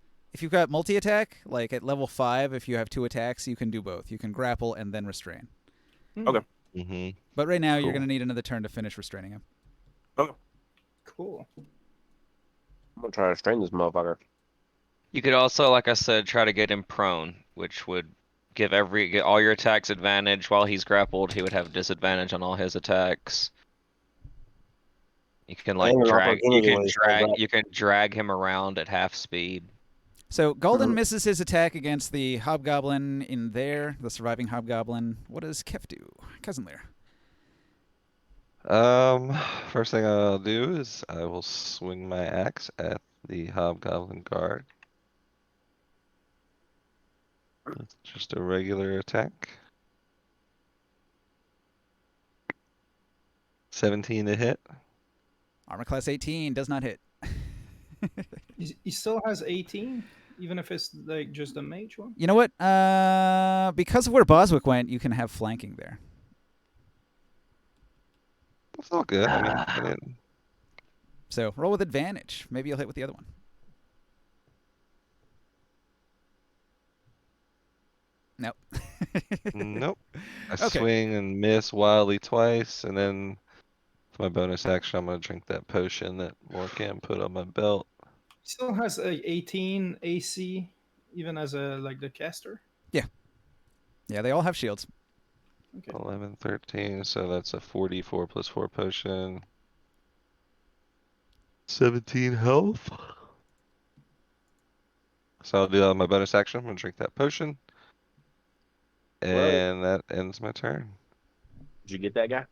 multi-attack, like at level 5, if you have 2 attacks, you can do both. You can grapple and then restrain. Okay. Mm-hmm. But right now you're Cool. going to need another turn to finish restraining him. cool. I'm gonna try to strain this motherfucker. You could also, like I said, try to get him prone, which would give get all your attacks advantage. While he's grappled, he would have disadvantage on all his attacks. You can like And an drag. opportunity when he's held up. You can drag him around at half speed. So Galden Mhm. misses his attack against the hobgoblin in there, the surviving hobgoblin. What does Kef do? Cousin Lear. First thing I'll do is I will swing my axe at the Hobgoblin guard. It's just a regular attack. 17 to hit. Armor class 18 does not hit. He still has 18, even if it's like just a mage one. You know what? Because of where Boswick went, you can have flanking there. That's all good. I mean, I didn't. So roll with advantage. Maybe you'll hit with the other one. Nope. Nope. I Okay. swing and miss wildly twice, and then for my bonus action, I'm gonna drink that potion that Morgan put on my belt. He still has a 18 AC, even as the caster. Yeah, they all have shields. Okay. 11, 13, so that's a 44 plus 4 potion. 17 health. So I'll do that on my bonus action. I'm gonna drink that potion. Well, And that ends my turn. did you get that guy?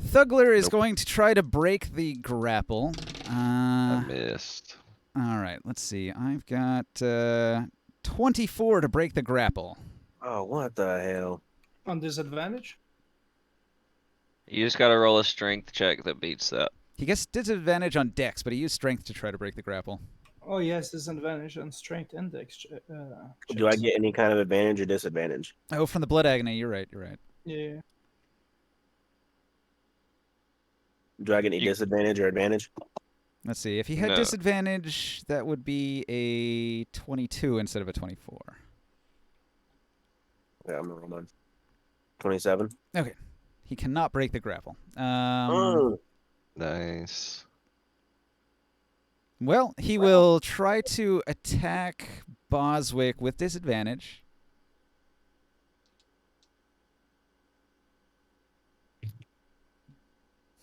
Thugler is Nope. going to try to break the grapple. I missed. All right, let's see. I've got 24 to break the grapple. Oh, what the hell? On disadvantage? You just gotta roll a strength check that beats that. He gets disadvantage on dex, but he used strength to try to break the grapple. Oh, yes, disadvantage on strength index. Do I checks. get any kind of advantage or disadvantage? Oh, from the blood agony. You're right. You're right. Yeah. Do I get any You- disadvantage or advantage? Let's see. If he had No. disadvantage, that would be a 22 instead of a 24. Yeah, I'm gonna roll mine. 27. He cannot break the grapple. Oh, Nice. Well, he will try to attack Boswick with disadvantage.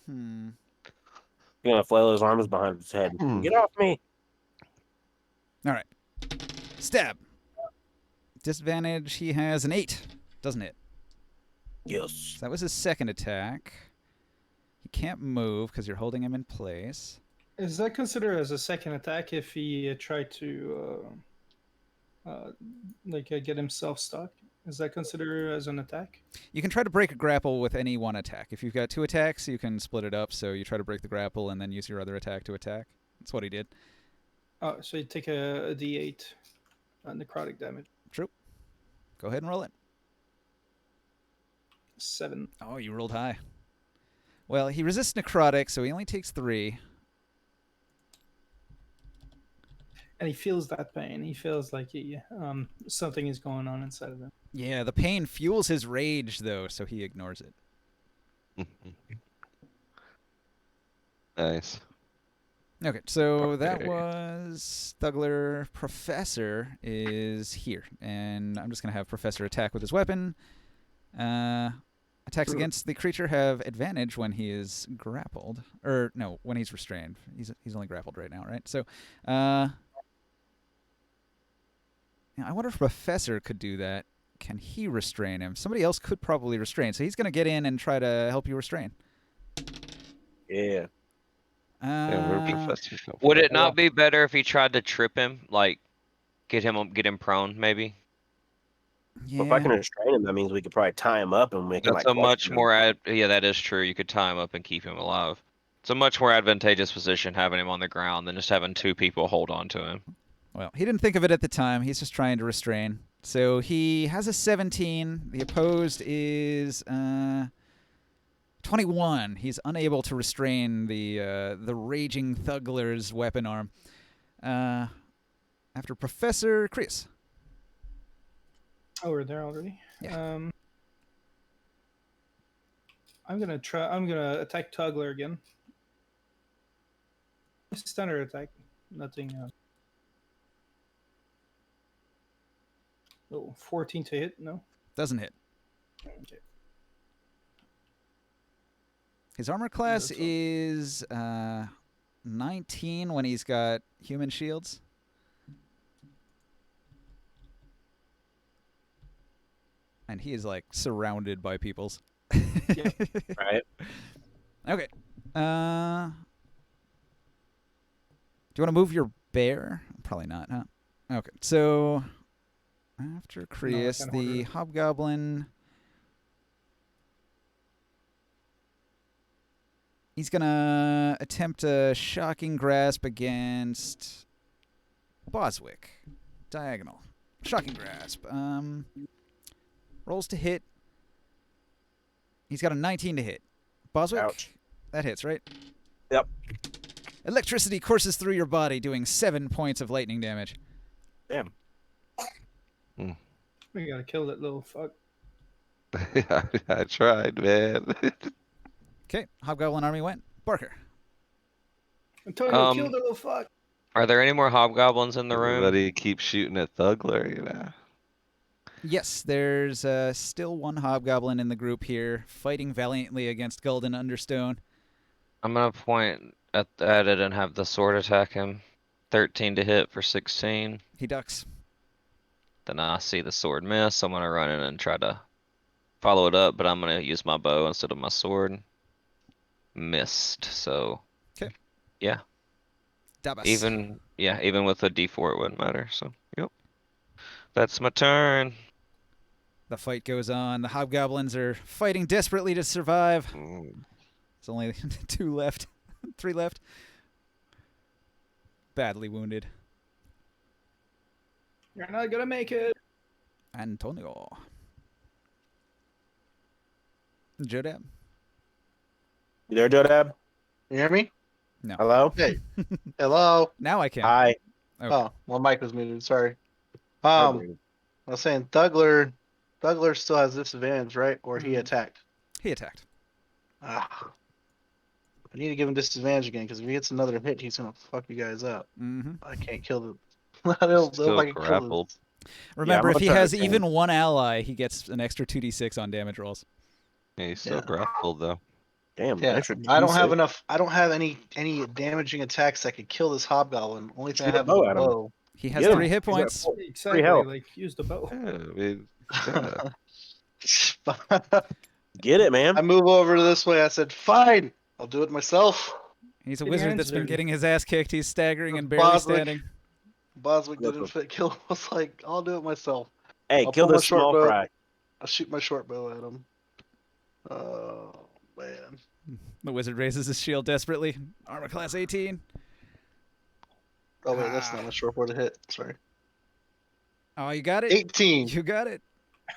Hmm. he's gonna flail his arms behind his head. Hmm. Get off me! All right. Stab. Disadvantage, he has an 8. Doesn't it? Yes. So that was his second attack. He can't move because you're holding him in place. Is that considered as a second attack if he tried to get himself stuck? Is that considered as an attack? You can try to break a grapple with any one attack. If you've got 2 attacks, you can split it up. So you try to break the grapple and then use your other attack to attack. That's what he did. Oh, so you take a D8 necrotic damage. True. Go ahead and roll it. 7. Oh, you rolled high. Well, he resists necrotic, so he only takes 3. And he feels that pain. He feels like something is going on inside of him. Yeah, the pain fuels his rage, though, so he ignores it. Nice. Okay, so that Okay. was Thugler. Professor is here, and I'm just going to have Professor attack with his weapon. Attacks against the creature have advantage when he is grappled. Or, no, when he's restrained. He's only grappled right now, right? So, yeah, I wonder if Professor could do that. Can he restrain him? Somebody else could probably restrain, so he's going to get in and try to help you restrain. Yeah. Yeah, we're Uh, professors. Would it not be better if he tried to trip him, like get him prone, maybe? yeah. Well, if I can restrain him, that means we could probably tie him up and we can That's like a much question him. more yeah, that is true. You could tie him up and keep him alive. It's a much more advantageous position having him on the ground than just having 2 people hold on to him. Well, he didn't think of it at the time. He's just trying to restrain. So he has a 17. The opposed is 21. He's unable to restrain the raging Thugler's weapon arm. After Professor Chris. Oh, we're there already? Yeah. I'm gonna attack Tugler again. Standard attack. Nothing. Oh, 14 to hit? No? Doesn't hit. Okay. His armor class That's all. is 19 when he's got human shields. And he is like surrounded by peoples. Yeah. Right. Okay. Do you want to move your bear? Probably not, huh? Okay. So after Creus, kinda the ordered. Hobgoblin. He's gonna attempt a shocking grasp against Boswick. Diagonal. Shocking grasp. Rolls to hit. He's got a 19 to hit. Boswick? Ouch. That hits, right? Yep. Electricity courses through your body, doing 7 points of lightning damage. Damn. We gotta kill that little fuck. Yeah, I tried, man. Okay, Hobgoblin army went. Barker. Antonio, kill the little fuck. Are there any more hobgoblins in the room? Everybody keeps shooting at Thugler, you know. Yes, there's still one Hobgoblin in the group here, fighting valiantly against Gulden Understone. I'm gonna point I didn't have the sword attack him. 13 to hit for 16. He ducks. Then I see the sword miss. I'm gonna run in and try to follow it up, but I'm gonna use my bow instead of my sword. Missed. So. 'Kay. Yeah. Dabas. Even with a D4 it wouldn't matter. So yep. That's my turn. The fight goes on. The hobgoblins are fighting desperately to survive. Mm, There's only 2 left. 3 left. Badly wounded. You're not gonna make it. Antonio. Jodab. You there, Jodab? You hear me? No. Hello? Hey. Hello. Now I can. Hi. Okay. Oh, my mic was muted. Sorry. I was saying Dougler still has disadvantage, right? Or he attacked. He attacked. Ah. I need to give him disadvantage again because if he gets another hit, he's gonna fuck you guys up. Mm-hmm. I can't kill the. I don't know Still if I can kill grappled. Remember, I'm if he gonna try has to even one ally, he gets an extra 2d6 on damage rolls. yeah, he's still Yeah. grappled though. Damn. Yeah, extra I don't have D6. enough. I don't have any damaging attacks that could kill this hobgoblin. Only thing I Shoot a have is bow a at him. bow. He has Get him. 3 hit He's got points. 4. Exactly. health. Like use the bow. Yeah, I mean, yeah. Get it, man. I move over to this way. I said, "Fine, I'll do it myself." He's a Get your wizard hands that's been dirty. getting his ass kicked. He's staggering and The barely Boswick. standing. Boswick Look, didn't look. fit kill. I was like, "I'll do it myself." Hey, I'll kill pull my this short small bow. fry. I'll shoot my short bow at him. Oh man! The wizard raises his shield desperately. Armor class 18. Oh wait, that's Ah. not my short bow to hit. Sorry. Oh, you got it? 18. You got it.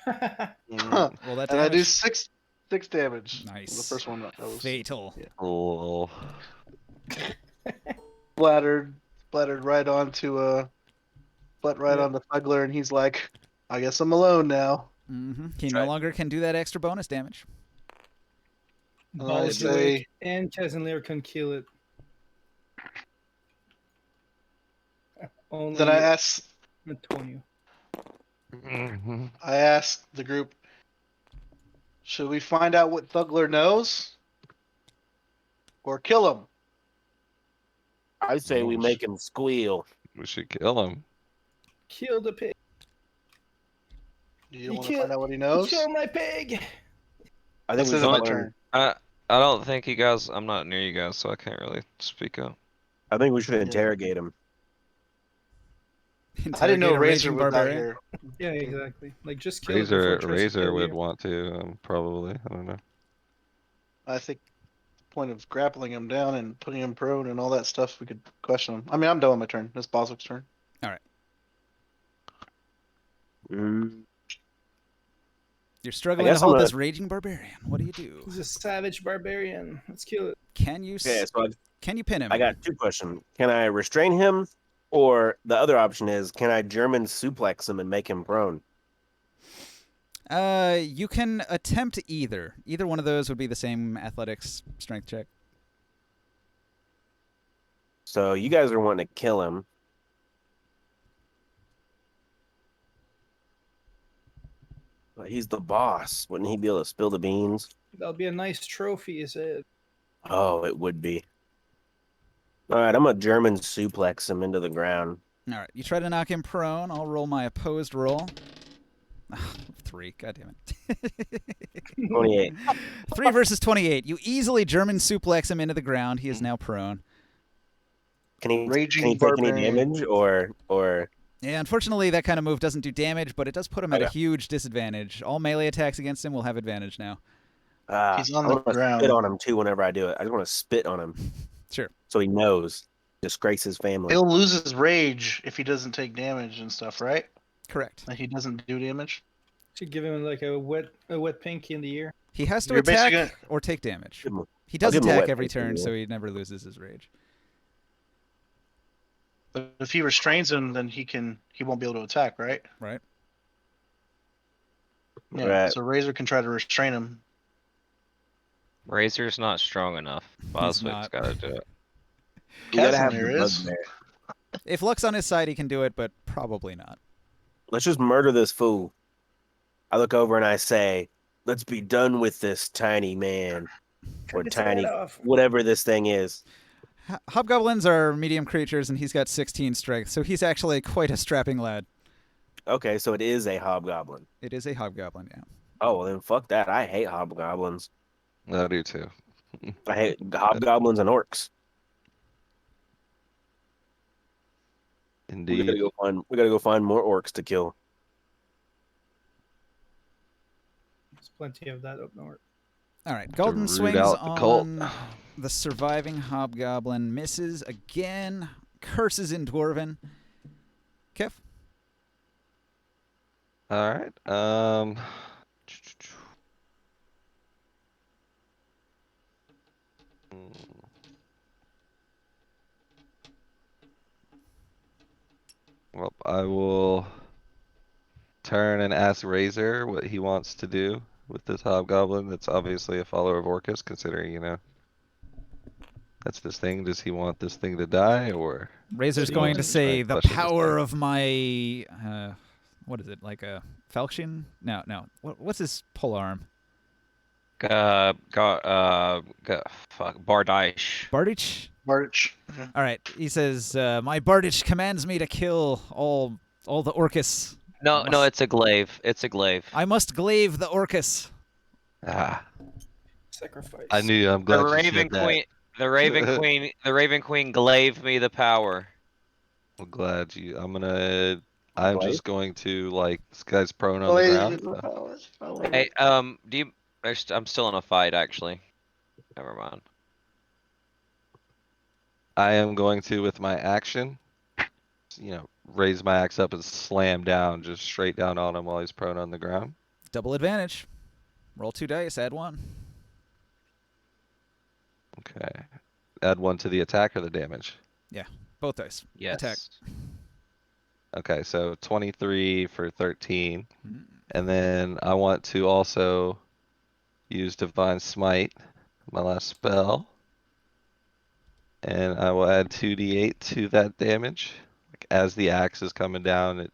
Mm, Roll that And I do damage. 6 damage. Nice. The first one that was Fatal. Yeah. oh, splattered right onto right Yeah. on the Fugler, and he's like, "I guess I'm alone now." Mm-hmm. He Try no it. longer can do that extra bonus damage. And I Balduic say, and Casimir can kill it. Only then I ask Antonio. Mhm. the group, should we find out what Thugler knows, or kill him? I say we make him squeal. we should kill him. Kill the pig. Do You you want to kill- find out what he knows? Kill my pig. I This think we isn't should my learn. turn. I don't think you guys. I'm not near you guys, so I can't really speak up. I think we should interrogate him. I didn't know Interrogate a Razor raging was out barbarian. here. Yeah, exactly. Like just kill it before Razor it tries to Razor kill would you. want to probably. I don't know. I think the point of grappling him down and putting him prone and all that stuff, we could question him. I mean, I'm done with my turn. It's Boswick's turn. Mm. You're struggling guess to hold I'm this raging barbarian. What do you do? He's a savage barbarian. Let's kill it. Can you Yeah, so can you pin him? I got 2 questions. Can I restrain him? Or the other option is, can I German suplex him and make him prone? You can attempt either. Either one of those would be the same athletics strength check. So you guys are wanting to kill him. But he's the boss. Wouldn't he be able to spill the beans? That'll be a nice trophy, is it? Oh, it would be. All right, I'm a German suplex him into the ground. All right, you try to knock him prone. I'll roll my opposed roll. 3, god damn it. 28. 3 versus 28. You easily German suplex him into the ground. He is now prone. Can he Raging take any barbarian. damage or Yeah, unfortunately, that kind of move doesn't do damage, but it does put him at a Okay. huge disadvantage. All melee attacks against him will have advantage now. He's on I the want to ground. spit on him too whenever I do it. I just want to spit on him Sure. so he knows. Disgrace his family. He'll lose his rage if he doesn't take damage and stuff, right? Correct. Like he doesn't do damage. Should give him like a wet pinky in the ear. He has to You're attack basically or take damage. Give him- He does give him a attack wet every pinky in turn, the so ear. he never loses his rage. But if he restrains him, then he won't be able to attack, right? Right. Yeah. Right. So Razor can try to restrain him. Razor's not strong enough. Boswick's not. got to do it. You gotta have Casimir the is. bugbear. If Luck's on his side, he can do it, but probably not. Let's just murder this fool. I look over and I say, let's be done with this tiny man. Or Cut his head tiny, off. whatever this thing is. Hobgoblins are medium creatures, and he's got 16 strength, so he's actually quite a strapping lad. Okay, so it is a hobgoblin. It is a hobgoblin, yeah. Oh, well, then fuck that. I hate hobgoblins. I do too. I hate hobgoblins and orcs. Indeed. We gotta go find more orcs to kill. There's plenty of that up north. All right, Golden root swings out the cult. on the surviving hobgoblin, misses again, curses in Dwarven. Kev? All right. Well, I will turn and ask Razor what he wants to do with this hobgoblin. That's obviously a follower of Orcus, considering, you know, that's his thing. Does he want this thing to die, or? Razor's So going to you- say, the Question this power time. of my... what is it, like a falchion? No. What's his polearm? Fuck, Bardaish. Bardich? March. All right, he says, my Bardich commands me to kill all the Orcus. No, no, it's a glaive. It's a glaive. I must glaive the Orcus. Ah, Sacrifice. I knew. I'm The glad you Raven said that. Queen. The Raven Queen. The Raven Queen glaive me the power. I'm glad you. I'm Glaive? just going to, like, this guy's prone on the ground. Hey, do you? I'm still in a fight, actually. Never mind. I am going to, with my action, you know, raise my axe up and slam down, just straight down on him while he's prone on the ground. Double advantage. Roll 2 dice, add 1. Okay. Add 1 to the attack or the damage. Both dice. Yes. Attack. Okay, so 23 for 13. Mm. And then I want to also use Divine Smite, my last spell. And I will add 2d8 to that damage. Like, as the axe is coming down, it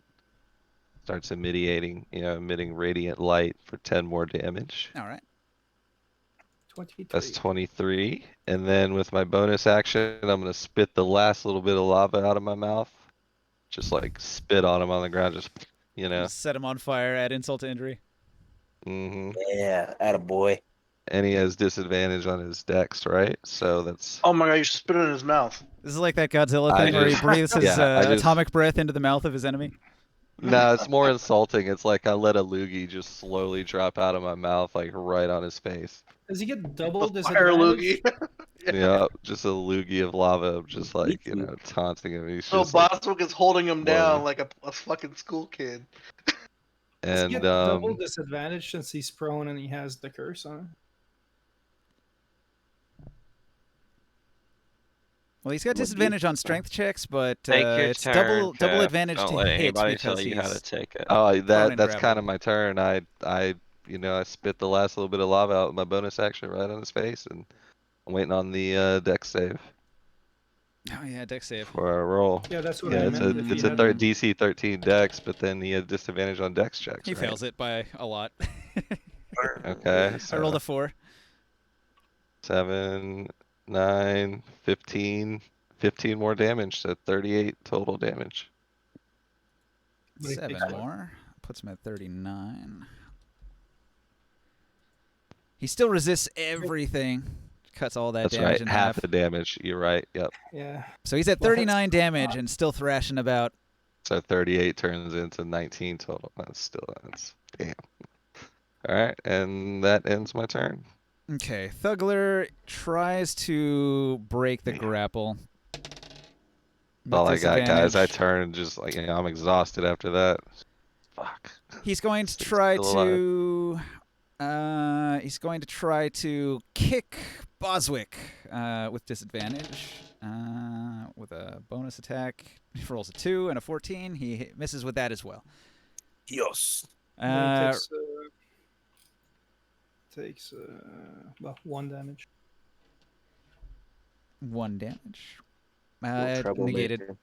starts emitting radiant light for 10 more damage. All right. 23. That's 23. And then with my bonus action, I'm going to spit the last little bit of lava out of my mouth. Just like spit on him on the ground, just, you know. Set him on fire, add insult to injury. Yeah, attaboy. And he has disadvantage on his dex, right? So that's. Oh my god, you should spit it in his mouth. This is like that Godzilla I thing where he just- breathes his yeah, I just- atomic breath into the mouth of his enemy. No, it's more insulting. It's like I let a loogie just slowly drop out of my mouth, like right on his face. Does he get double The fire disadvantage? loogie. Yeah, just a loogie of lava, just like, you know, taunting him. He's So just like, Boswick is holding him Whoa. down like a fucking school kid. Does he and get double disadvantage since he's prone and he has the curse on him? Well, he's got Would be- disadvantage on strength checks, but Take your it's turn. double Kev. advantage Don't to let hit anybody because tell you how to he's take it. oh, and that's grapple. kind of my turn. I spit the last little bit of lava out with my bonus action right on his face, and I'm waiting on the dex save Oh yeah, dex save. for a roll. Yeah, that's what Yeah, I it's meant. a if he it's a had- DC 13 dex, but then he had disadvantage on dex checks. He right? fails it by a lot. Okay, I so rolled a 4. 7, 9, 15 more damage, so 38 total damage. But he 7 takes more. Puts him at 39. He still resists everything. Cuts all that That's damage right, in half the damage. You're right. Yep. Yeah. So he's at Well, that's 39 damage and still thrashing about. So 38 turns into 19 total. That's damn. All right, and that ends my turn. Okay, Thugler tries to break the grapple. With All I got, guys. I disadvantage. turn just like, I'm exhausted after that. Fuck. He's going to Still try alive. to. He's going to try to kick Boswick with disadvantage. With a bonus attack. He rolls a 2 and a 14. He misses with that as well. Yes. Uh, Takes well 1 damage. 1 damage. Little troublemaker. Negated.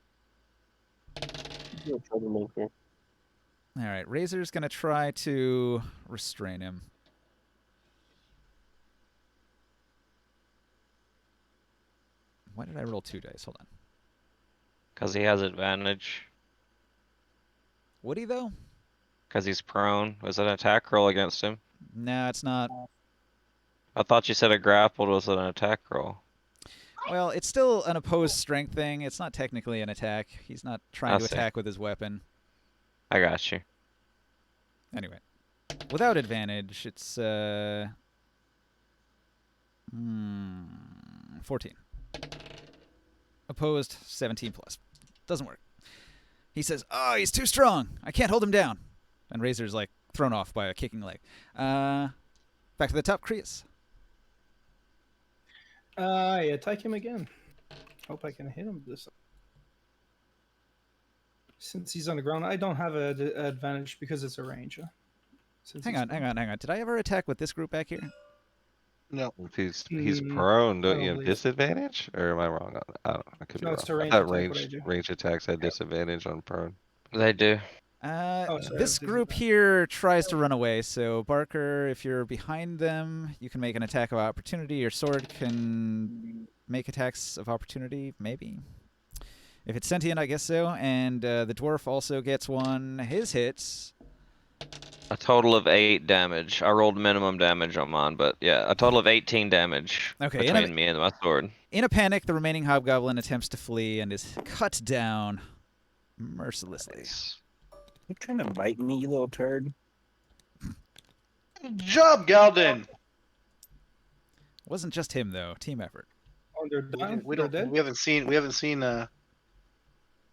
Little troublemaker. All right, Razor's gonna try to restrain him. Why did I roll 2 dice? Hold on. Cause he has advantage. Would he though? Cause he's prone. Was it an attack roll against him? No, it's not. I thought you said a grappled was an attack roll. Well, it's still an opposed strength thing. It's not technically an attack. He's not trying I to see. attack with his weapon. I got you. Anyway, without advantage, it's 14. Opposed, 17 plus. Doesn't work. He says, "Oh, he's too strong. I can't hold him down." And Razor's like thrown off by a kicking leg. Back to the top, Creus. I attack him again. Hope I can hit him this time. Since he's on the ground, I don't have an advantage because it's a range. Since Hang he's on. Did I ever attack with this group back here? No. If he's Mm, prone, don't I you don't have believe so. disadvantage? Or am I wrong on that? I don't know. I could be No, wrong. it's a I range thought attack, what I do. range attacks had disadvantage on prone. They do. Oh, sorry, This I group disadvantage. here tries to run away, so Barker, if you're behind them, you can make an attack of opportunity. Your sword can make attacks of opportunity, maybe. If it's sentient, I guess so. And the dwarf also gets one. His hits. A total of 8 damage. I rolled minimum damage on mine, but yeah, a total of 18 damage Okay, between me and my sword. In a panic, the remaining hobgoblin attempts to flee and is cut down mercilessly. You trying to bite me, you little turd? Good job, Galden. Wasn't just him though. Team effort. Oh, they're down? We They're don't. dead? We haven't seen.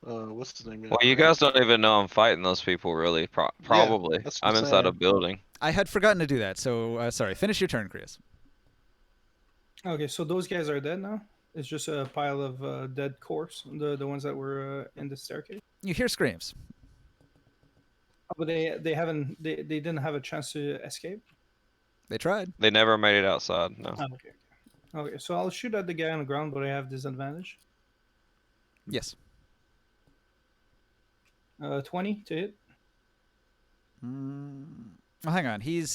What's his name? Well, you guys don't even know I'm fighting those people, really. Probably. that's what I'm I'm inside a saying. building. I had forgotten to do that, so sorry. Finish your turn, Chris. Okay, so those guys are dead now? It's just a pile of dead corpse, the ones that were in the staircase? You hear screams. Oh, but they didn't have a chance to escape? They tried. They never made it outside, no. Oh, okay. Okay, so I'll shoot at the guy on the ground, but I have disadvantage. Yes. 20 to hit. Well, hang on. He's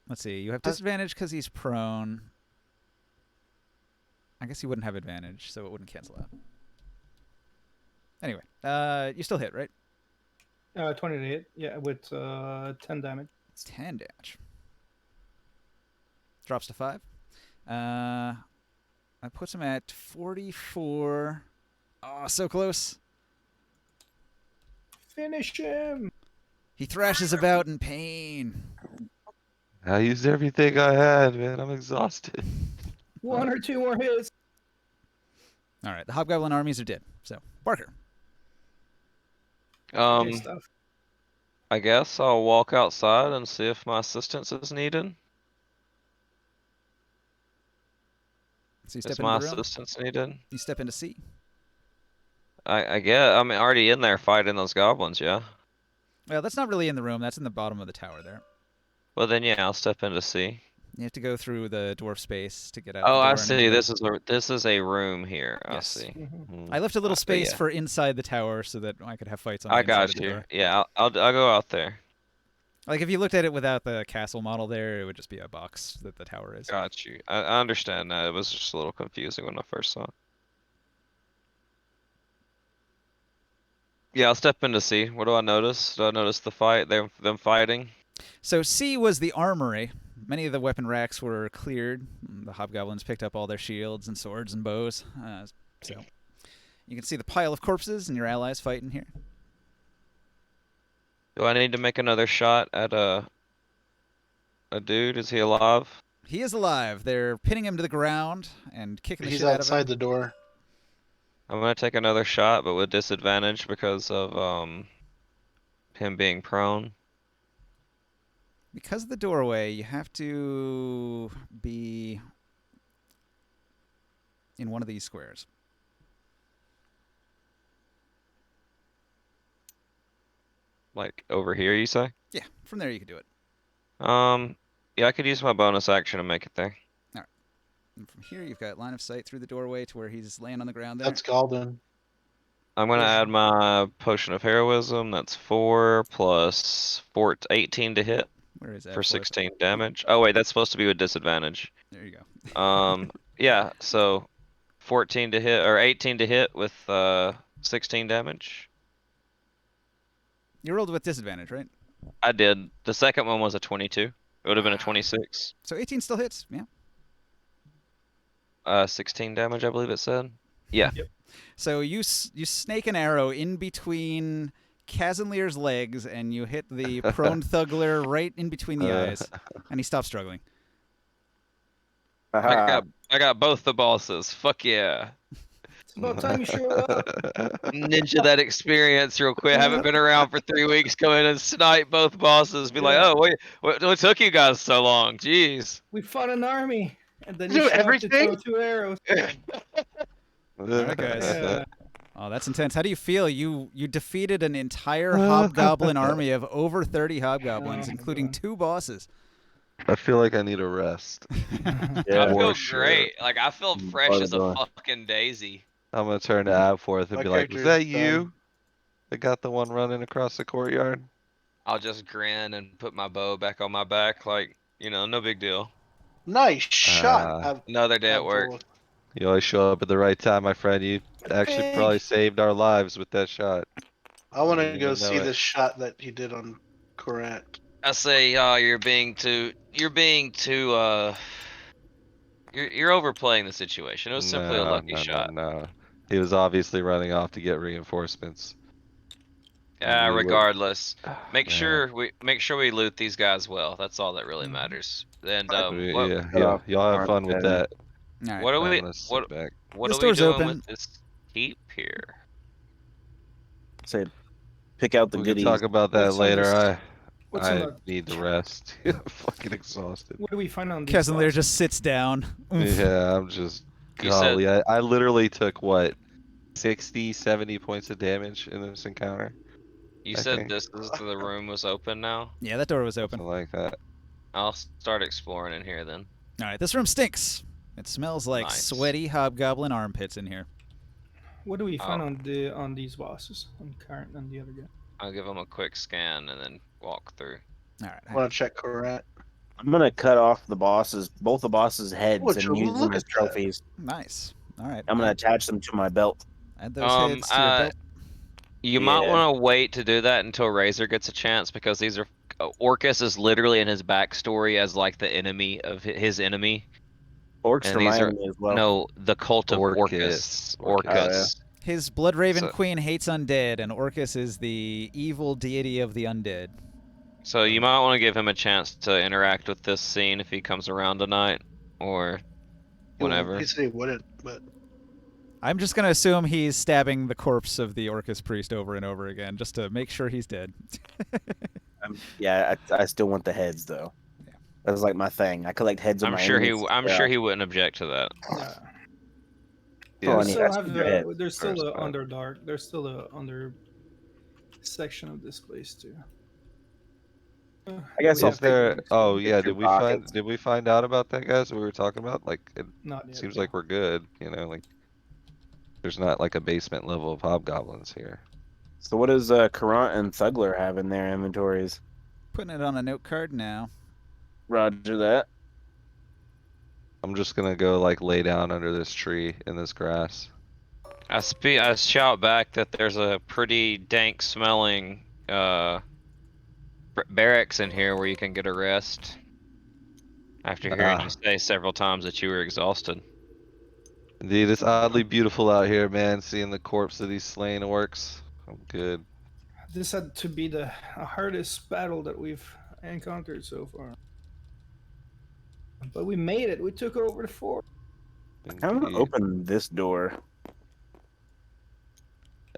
Let's see. You have disadvantage because he's prone. I guess he wouldn't have advantage, so it wouldn't cancel out. Anyway, you still hit, right? 20 to hit, yeah, with 10 damage. It's 10 damage. Drops to 5. That puts him at 44. Oh, so close. Finish him! He thrashes about in pain. I used everything I had, man. I'm exhausted. 1 or 2 more hits. All right, the hobgoblin armies are dead. So, Barker. Okay, stuff. I guess I'll walk outside and see if my assistance is needed. So you step Is into my the room. assistance needed? You step into C. I guess I'm already in there fighting those goblins, yeah. Well, that's not really in the room. That's in the bottom of the tower there. Well then, yeah, I'll step into C. You have to go through the dwarf space to get out. Oh, the door I and see. into the- This is a room here. I Yes. see. I left a little I see, space yeah. for inside the tower so that I could have fights on the I inside got of the you. door. Yeah, I'll go out there. Like if you looked at it without the castle model there, it would just be a box that the tower is. Got you. I understand that. It was just a little confusing when I first saw it. Yeah, I'll step in to see. What do I notice? Do I notice the fight? Them fighting? So C was the armory. Many of the weapon racks were cleared. The hobgoblins picked up all their shields and swords and bows. So you can see the pile of corpses and your allies fighting here. Do I need to make another shot at a dude? Is he alive? He is alive. They're pinning him to the ground and kicking the He's shit out of him. outside the door. I'm gonna take another shot, but with disadvantage because of him being prone. Because of the doorway, you have to be in one of these squares. Like over here, you say? Yeah, from there you can do it. Yeah, I could use my bonus action to make it there. And from here, you've got line of sight through the doorway to where he's laying on the ground there. That's Galden. I'm gonna Yeah. add my potion of heroism. That's 4 plus 18 to hit. Where is that? for 16 damage. Oh wait, that's supposed to be with disadvantage. There you go. Yeah, so 14 to hit or 18 to hit with 16 damage. You rolled with disadvantage, right? I did. The second one was a 22. It would have been a 26. So 18 still hits. Yeah. 16 damage, I believe it said. Yeah. So you snake an arrow in between Kazanlir's legs, and you hit the prone Thugler right in between the eyes, and he stops struggling. Haha. I got both the bosses. Fuck yeah. It's about time you show up. Ninja that experience real quick. Haven't been around for 3 weeks. Come in and snipe both bosses. Be like, Yeah. oh wait, what took you guys so long? Jeez. We fought an army, and then Do you show up to everything? throw 2 arrows. Alright, guys. Yeah. Oh, that's intense. How do you feel? You defeated an entire hobgoblin army of over 30 hobgoblins, Oh, including God. 2 bosses. I feel like I need a rest. I Yeah. feel For sure. great. Like I feel fresh Part as of a the- fucking daisy. I'm gonna turn to Abforth and My be like, "Was character that is you? done. That got the one running across the courtyard?" I'll just grin and put my bow back on my back, like, no big deal. Nice shot. Another day at work. Abdul. You always show up at the right time, my friend. You actually Thank- probably saved our lives with that shot. I want You to go even know see it. this shot that he did on Korat. I say, you're overplaying the situation. It was simply a lucky shot. No. He was obviously running off to get reinforcements. Yeah, We would- regardless. Make Man. sure we loot these guys well. That's all that really matters. And Y'all have fun with that. All right. what are I'm we gonna sit back. what This are we door's doing open. with this keep here? Say, pick out the We can goodies. talk about that What's on later. this- What's in I the need to rest. I'm fucking exhausted. What do we find on these Kazanlir boxes? just sits down. Oof. Yeah, I'm just You said- golly. I literally took what 60, 70 points of damage in this encounter. You I said think. the room was open now? Yeah, that door was open. Something like that. I'll start exploring in here then. All right, this room stinks. It smells like Nice. sweaty hobgoblin armpits in here. What do we find Oh. on these bosses? On Current and the other guy. I'll give them a quick scan and then walk through. All right. I want to check Korat. I'm gonna cut off both the bosses' heads, Would you and use them look as at that? trophies. Nice. All right. I'm gonna attach them to my belt. add those heads to your belt. You might Yeah. want to wait to do that until Razor gets a chance because these are Orcus is literally in his backstory as like the enemy of his enemy. Orcs And are my these are- enemy as well. No, the cult of Orcus. Orcus. Orcus. Orcus. His Blood Raven So- Queen hates undead, and Orcus is the evil deity of the undead. So you might want to give him a chance to interact with this scene if he comes around tonight or whenever. He said he wouldn't, but I'm just gonna assume he's stabbing the corpse of the Orcus priest over and over again, just to make sure he's dead. I still want the heads though. Yeah. That's like my thing. I collect heads of I'm my sure he. enemies. I'm sure he wouldn't object to that. Yeah. Yeah, We and he still has have to do it there's still first, a but- Underdark. There's still a under section of this place too. I guess We I'll Is have- there? Oh pick yeah. your Did we pockets. find out about that, guys? That we were talking about. Like it Not yet. seems like we're good. Like there's not like a basement level of hobgoblins here. So what does Karant and Thugler have in their inventories? Putting it on a note card now. Roger that. I'm just gonna go like lay down under this tree in this grass. I shout back that there's a pretty dank smelling barracks in here where you can get a rest. After hearing you say several times that you were exhausted. Indeed, it's oddly beautiful out here, man. Seeing the corpse of these slain orcs. I'm good. This had to be the hardest battle that we've encountered so far. But we made it. We took over the fort. I'm gonna Indeed. open this door.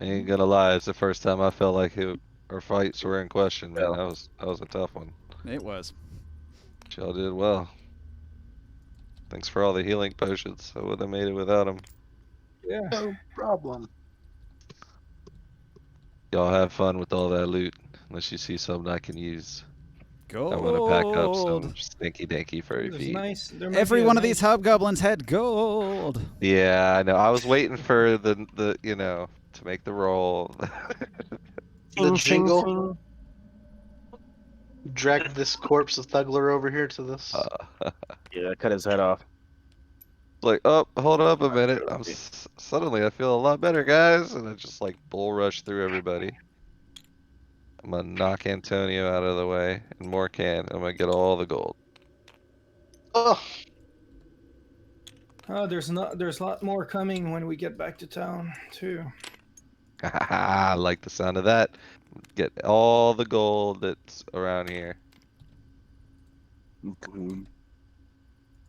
I ain't gonna lie, it's the first time I felt like our fights were in question, man. Yeah. That was a tough one. It was. Y'all did well. Thanks for all the healing potions. I wouldn't have made it without them. Yeah. no problem. Y'all have fun with all that loot, unless you see something I can use. Gold. I want to pack up some stinky danky furry There's feet. nice. There might Every be a one of nice- these hobgoblins had gold. Yeah, I know. I was waiting for the to make the roll. The jingle. drag this corpse of Thugler over here to this. Yeah, cut his head off. Like, oh, hold up a minute. Suddenly I feel a lot better, guys, and I just like bull rush through everybody. I'm gonna knock Antonio out of the way, and Morcan. I'm gonna get all the gold. Oh, Oh, there's a lot more coming when we get back to town too. I like the sound of that. Get all the gold that's around here. Mhm.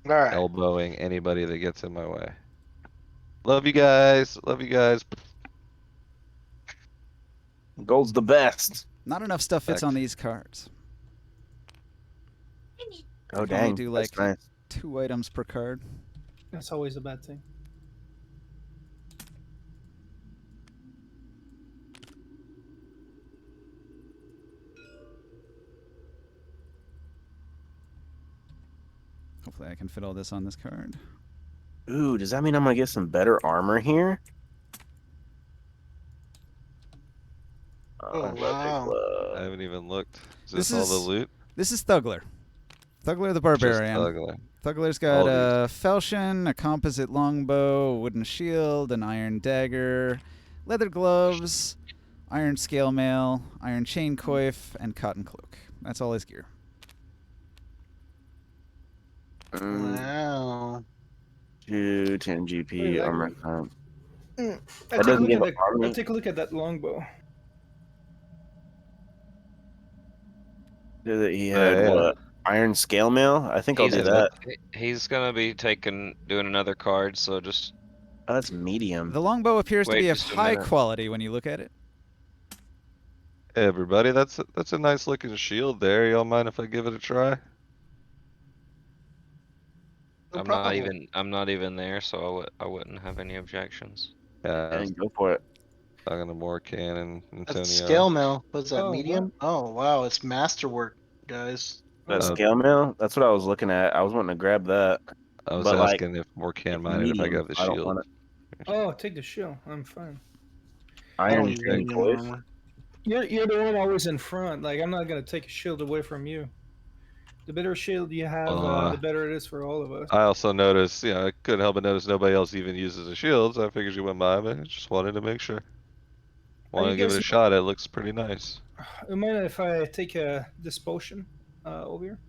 all right. Elbowing anybody that gets in my way. Love you guys. Love you guys. Gold's the best. Not enough stuff fits Fact. on these cards. Oh, Can only dang. do That's like nice. 2 items per card. That's always a bad thing. Hopefully I can fit all this on this card. Ooh, does that mean I'm going to get some better armor here? Oh, Rubbing wow. glove. I haven't even looked. Is This this all the is- loot? This is Thugler. Thugler the Just Barbarian. ugly. Thugler's got All a falchion, a composite longbow, a wooden shield, an iron dagger, leather gloves, iron scale mail, iron chain coif, and cotton cloak. That's all his gear. Wow. 2, 10 Hey, GP, that armor. I That take a doesn't look give at that. armor. I take a look at that longbow. He had Yeah. what? Iron scale mail? I think I'll He's- do that. He's gonna be doing another card, so just Oh, that's medium. The longbow appears to Wait be of just a high minute. quality when you look at it. Hey everybody, that's a nice looking shield there. Y'all mind if I give it a try? No I'm problem. not even there, so I wouldn't have any objections. Yeah, And go for it. I'm gonna Morcan and Antonio. That's scale mail. What's that, Oh, medium? Oh, wow. It's masterwork, guys. That Uh, scale mail? That's what I was looking at. I was wanting to grab that. I was but, like, asking if Morcan It's minded if I medium. got the I don't shield. want it. Oh, take the shield. I'm fine. I don't Iron use chain medium coif. armor. You're the one always in front. Like I'm not gonna take a shield away from you. The better shield you have, the better it is for all of us. I also noticed, I couldn't help but notice nobody else even uses a shield, so I figured you went by, but I just wanted to make sure. Want you to give it a guys- shot? It looks pretty nice. You mind if I take this potion over here?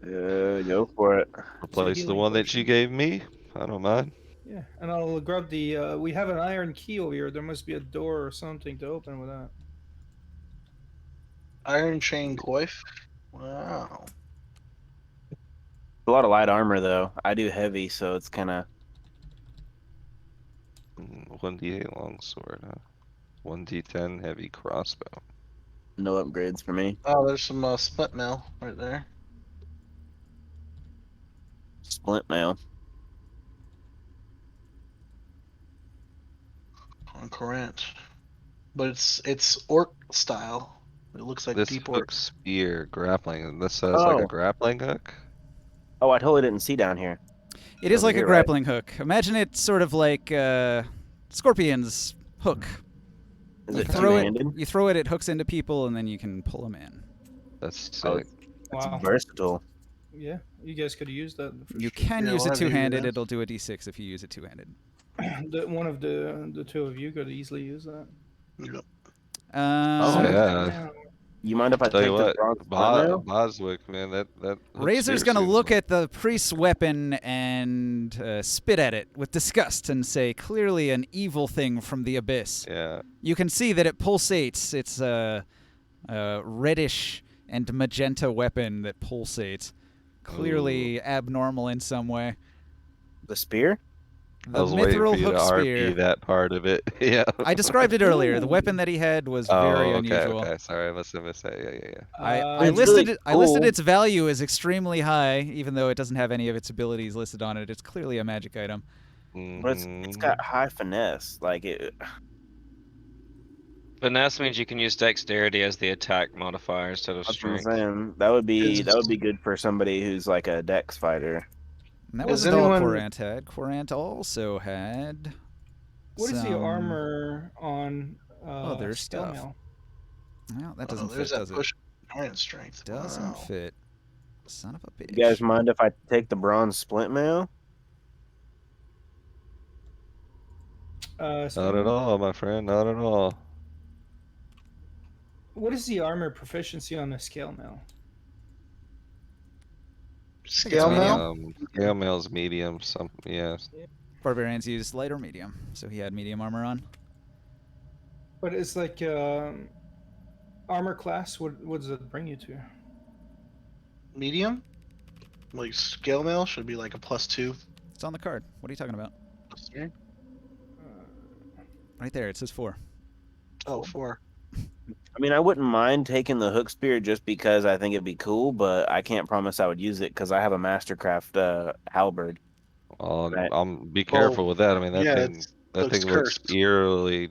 Go for it. Replace the healing one that potion. you gave me. I don't mind. Yeah, and I'll grab the. We have an iron key over here. There must be a door or something to open with that. Iron chain coif. Wow. A lot of light armor, though. I do heavy, so it's kind of. 1d8 longsword, huh? 1d10 heavy crossbow. No upgrades for me. Oh, there's some split mail right there. Splint mail. On Corinth. But it's orc style. It looks like This deep hook orc. spear grappling. And this says like Oh. a grappling hook. Oh, I totally didn't see down here. It is Over like a here, right? grappling hook. Imagine it sort of like Scorpion's hook. Is You it throw it, two-handed? you throw it, it hooks into people, and then you can pull them in. That's Oh, sick. it's Wow. versatile. Yeah, you guys could use that. For You sure. can Yeah, use it whatever you two-handed. do. It'll do a d6 if you use it two-handed. One of the two of you could easily use that. Yep. Oh, yeah. You mind if I Tell take you the what, bronze splint mail? Boswick, man, that hook Razor's spear gonna seems look like- at the priest's weapon and spit at it with disgust and say, "Clearly an evil thing from the abyss." Yeah. You can see that it pulsates. It's a reddish and magenta weapon that pulsates. Clearly abnormal in some way. The spear? I The was waiting mithril for you hook to RP spear. that part of it. Yeah. I described it earlier. The weapon that he had was very okay, unusual. okay. Sorry, I must have missed that. Yeah. I It's listed really it. I listed cool. its value as extremely high, even though it doesn't have any of its abilities listed on it. It's clearly a magic item. But it's Mhm. got high finesse. Like it. Finesse means you can use dexterity as the attack modifier instead of That's what I'm strength. saying. That would be Is- good for somebody who's like a dex fighter. And that Has wasn't all anyone- Corant had. Corant also had. What is the some- armor on? Other Scale stuff. mail? Well, that Oh, doesn't there's fit, that does it? push giant strength. Doesn't Wow. fit. Son of a bitch. You guys mind if I take the bronze splint mail? Not at all, my friend. Not at all. What is the armor proficiency on the scale mail? think it's Scale medium. mail? Scale mail's medium. Yeah. Barbarians used light or medium, so he had medium armor on. But it's like armor class. What does it bring you to? Medium? Like scale mail should be like a +2. It's on the card. What are you talking about? +3. Right there, it says 4. Oh, 4. I mean, I wouldn't mind taking the hook spear just because I think it'd be cool, but I can't promise I would use it because I have a mastercraft halberd. Right. Be careful with that. I mean, that yeah, thing looks looks cursed. eerily,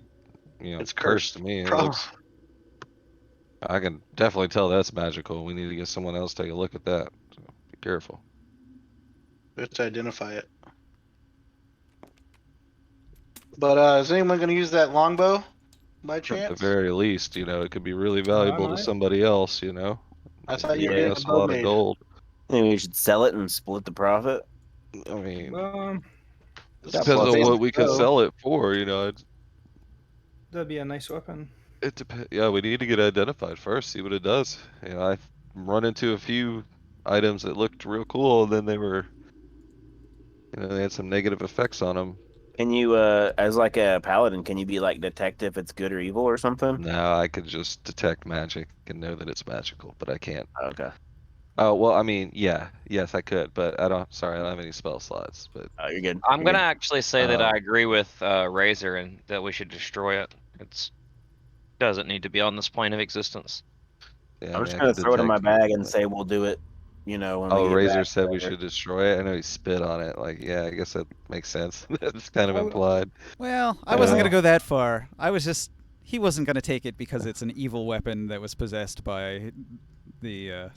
It's cursed cursed. to me. It Pro- looks. I can definitely tell that's magical. We need to get someone else to take a look at that. So be careful. We have to identify it. But is anyone going to use that longbow by At the chance? very least, it could be really valuable to might. somebody else. I thought you were Yeah. getting That's a a lot bow of made. gold. I think we should sell it and split the profit. I mean, This That is depends on plus what basic we could bow. sell it for. That'd be a nice weapon. It depends. Yeah, we need to get identified first. See what it does. I run into a few items that looked real cool, and then they were, they had some negative effects on them. Can you, as like a paladin, can you be like detect if it's good or evil or something? Now I could just detect magic and know that it's magical, but I can't. Okay. Oh, well, I mean, yes, I could, but sorry, I don't have any spell slots, but Oh, you're good. I'm You're gonna good. actually say that I Um, agree with Razor and that we should destroy it. It's doesn't need to be on this plane of existence. yeah, I'm I just mean, I gonna could throw it in my detect bag evil, and but- say we'll do it. When Oh, we get Razor back. said we whatever. should destroy it. I know he spit on it. Like, yeah, I guess that makes sense. That's kind of Oh, implied. Well, I wasn't Yeah. going to go that far. He wasn't going to take it because it's an evil weapon that was possessed by the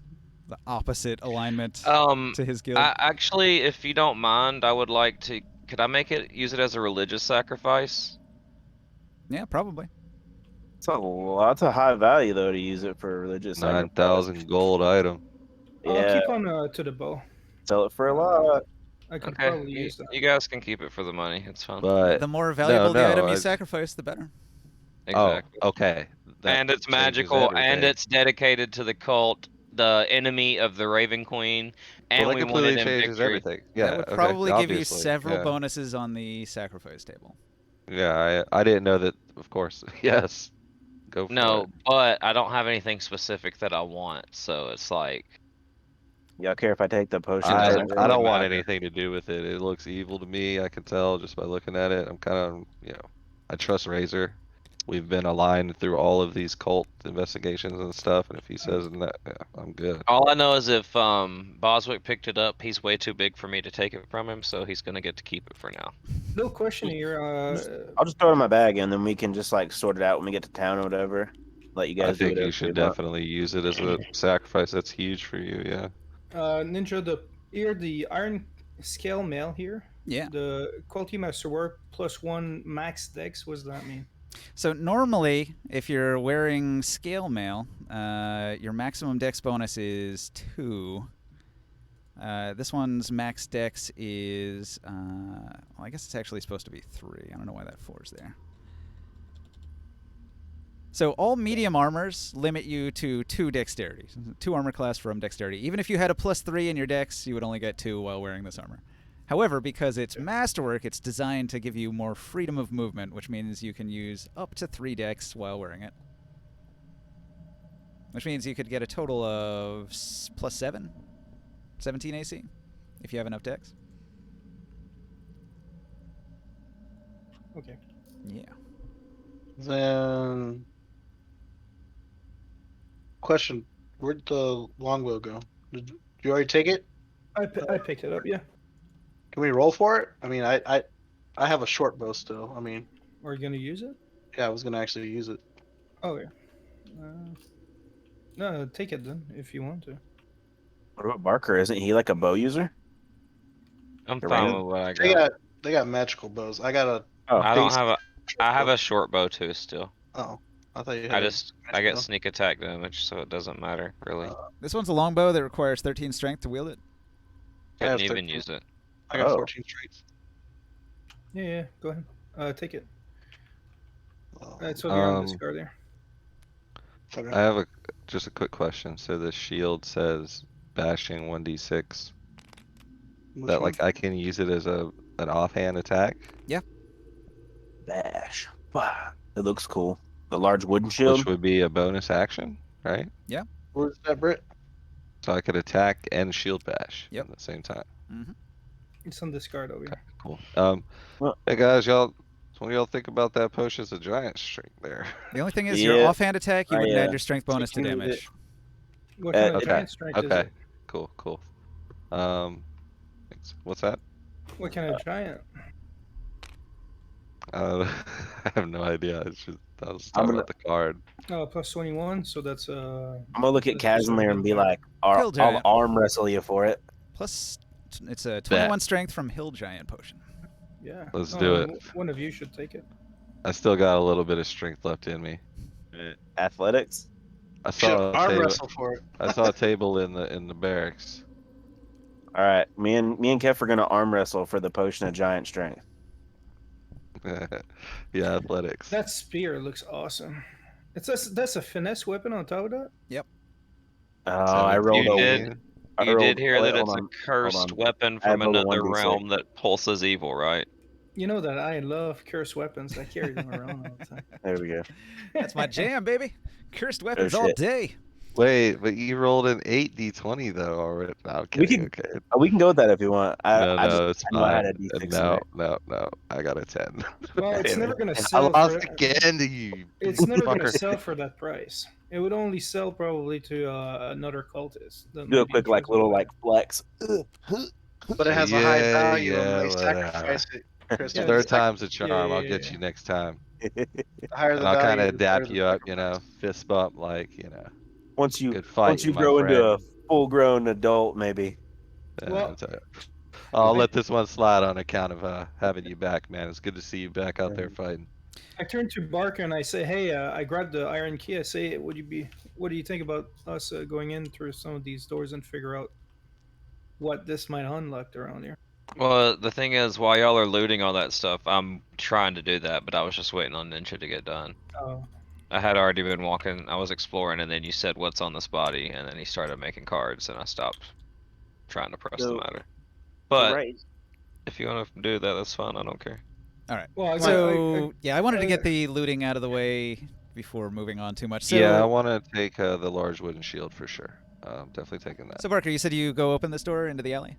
opposite alignment to his guild. Actually, if you don't mind, I would like to. Could I use it as a religious sacrifice? Yeah, probably. It's a lot of high value though to use it for religious sacrifice. 9,000 gold item. I'll Yeah, keep on to the bow. sell it for a lot. I could Okay, probably use that. you guys can keep it for the money. It's fine. But The more valuable the no, item you I- sacrifice, the better. Exactly. Oh, okay. That And it's changes magical, and everything. it's dedicated to the cult, the enemy of the Raven Queen, and Well, that we wanted completely in changes victory. everything. Yeah, That would okay, probably give you obviously, several yeah. bonuses on the sacrifice table. Yeah, I didn't know that. Of course, yes. Go for No, it. but I don't have anything specific that I want, so it's like Y'all care if I take the potion? It I doesn't I don't really want matter. anything to do with it. It looks evil to me. I can tell just by looking at it. I'm kind of, I trust Razor. We've been aligned through all of these cult investigations and stuff, and if he says that, yeah, I'm good. all I know is if Boswick picked it up, he's way too big for me to take it from him, so he's gonna get to keep it for now. No question here. I'll just throw it in my bag and then we can just like sort it out when we get to town or whatever. Let you I guys do think whatever you should want. definitely use it as a sacrifice. That's huge for you, yeah. Ninja, the iron scale mail here. Yeah. The quality masterwork +1 max dex. What does that mean? So normally, if you're wearing scale mail, your maximum dex bonus is 2. This one's max dex is, well, I guess it's actually supposed to be 3. I don't know why that 4 is there. So all medium armors limit you to 2 dexterity. 2 armor class from dexterity. Even if you had a +3 in your dex, you would only get 2 while wearing this armor. However, because it's masterwork, it's designed to give you more freedom of movement, which means you can use up to 3 dex while wearing it. Which means you could get a total of +7, 17 AC, if you have enough dex. Okay. Yeah. Then, question: where'd the longbow go? Did you already take it? I picked it up. Yeah. Can we roll for it? I mean, I have a short bow still. I mean, Are you gonna use it? yeah, I was gonna actually use it. Oh yeah. No, take it then if you want to. What about Barker? Isn't he like a bow user? I'm You're fine right. with what I They got. got magical bows. I got a Oh, I don't base have a. short I have bow. a short bow too still. Oh, I thought you had. I get sneak attack damage, so it doesn't matter really. This one's a longbow that requires 13 strength to wield it. I have Couldn't even 13. use it. I got Oh. 14 strength. Yeah, go ahead. Take it. Oh, That's what you're on discard there. okay. I have just a quick question. So the shield says bashing 1d6. Which That one? like I can use it as an offhand attack, Bash. Wow. It looks cool. The large wooden shield. which would be a bonus action, right? Where's that, Britt? So I could attack and shield bash Yep. at the same time. It's on discard over here. Cool. Well- Hey guys, y'all, what do y'all think about that potion's a giant strength there? The only thing is, your Yeah, offhand attack, you wouldn't I, add your strength bonus to succeeded damage. What kind of okay, giant strength is Okay, it? cool. What's that? What kind of giant? I have no idea. It's just I was I'm talking gonna- about the card. Oh, plus 21, so that's I'm gonna look at That's Casimir and be Hill like, Hill I'll giant. arm wrestle you for it. Plus, it's a 21 strength from Hill Giant Potion. yeah. Let's do it. One of you should take it. I still got a little bit of strength left in me. Athletics. I Should saw a arm table. wrestle for it. I saw a table in the barracks. All right, me and Kev are gonna arm wrestle for the potion of giant strength. Yeah, athletics. That spear looks awesome. That's a finesse weapon on top of that? Oh, I rolled You a. did. I You rolled- did hear wait, that hold it's on, a cursed on. weapon I from rolled a another 1d6. realm that pulses evil, right? You know that I love cursed weapons. I carry them around all the time. There we go. That's my jam, baby. Cursed weapons all shit. day. Wait, but you rolled an 8d20 though already. No, I'm kidding. can- Okay. We can go with that if you want. No, Just, it's I know I had fine. a D6 in No, there. no. I got a 10. Well, it's Damn never it. gonna I sell lost for again to you. It's never gonna fucker. sell for that price. It would only sell probably to another cultist. that Do a might be quick like interested little in like flex. But it has a high Yeah, value, and yeah, they whatever. sacrifice it. Chris, Yeah, the Third sac- time's a charm. yeah, I'll get yeah. you next time. the higher the And I'll kind value, of the higher dap the you up, sacrifice. fist bump, Once you good fight. once you my grow into friend. a full grown adult, maybe. Well- it's all right. I'll let this one slide on account of having you back, man. It's good to see you back out there fighting. I turn to Barker and I say, "Hey, I grabbed the iron key. I say, what do you think about us going in through some of these doors and figure out what this might unlock around here?" Well, the thing is, while y'all are looting all that stuff, I'm trying to do that, but I was just waiting on Ninja to get done. Oh, I had already been walking, I was exploring, and then you said, what's on this body? And then he started making cards, and I stopped trying to press the So- matter. But right. if you want to do that, that's fine, I don't care. All right. well, So, yeah, I wanted to I- get the looting out of the way before moving on too much. So, Yeah, I want to take the large wooden shield for sure. Definitely taking that. So, Barker, you said you go open this door into the alley?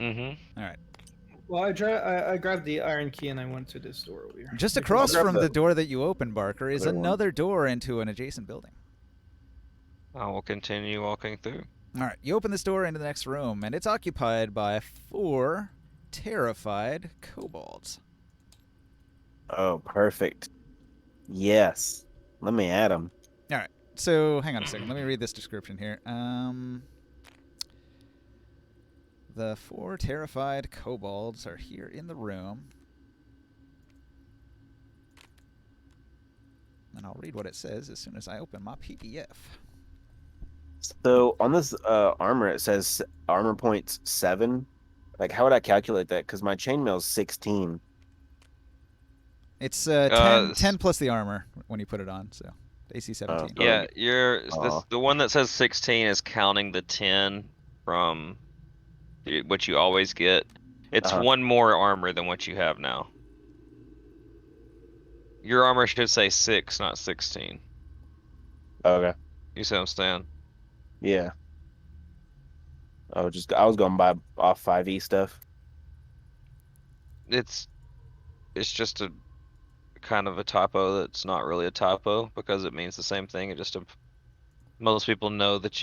Mm-hmm. All right. I grabbed the iron key and I went to this door over here. Just Because- across grab from the the door that you opened, Barker, is other one. another door into an adjacent building. I will continue walking through. All right, you open this door into the next room, and it's occupied by 4 terrified kobolds. Oh, perfect. Yes. Let me add them. So, hang on a second. Let me read this description here. The 4 terrified kobolds are here in the room. And I'll read what it says as soon as I open my PDF. So on this armor, it says armor points 7. Like, how would I calculate that? Because my chainmail's 16. It's 10 s- 10 plus the armor when you put it on, so AC 17. Oh. Yeah, Aw. the one that says 16 is counting the 10 from what you always get. It's Uh-huh. 1 more armor than what you have now. Your armor should say 6, not 16. Okay. You see what I'm saying? Yeah. I was going by off 5e stuff. It's just a kind of a typo that's not really a typo because it means the same thing. It just most people know that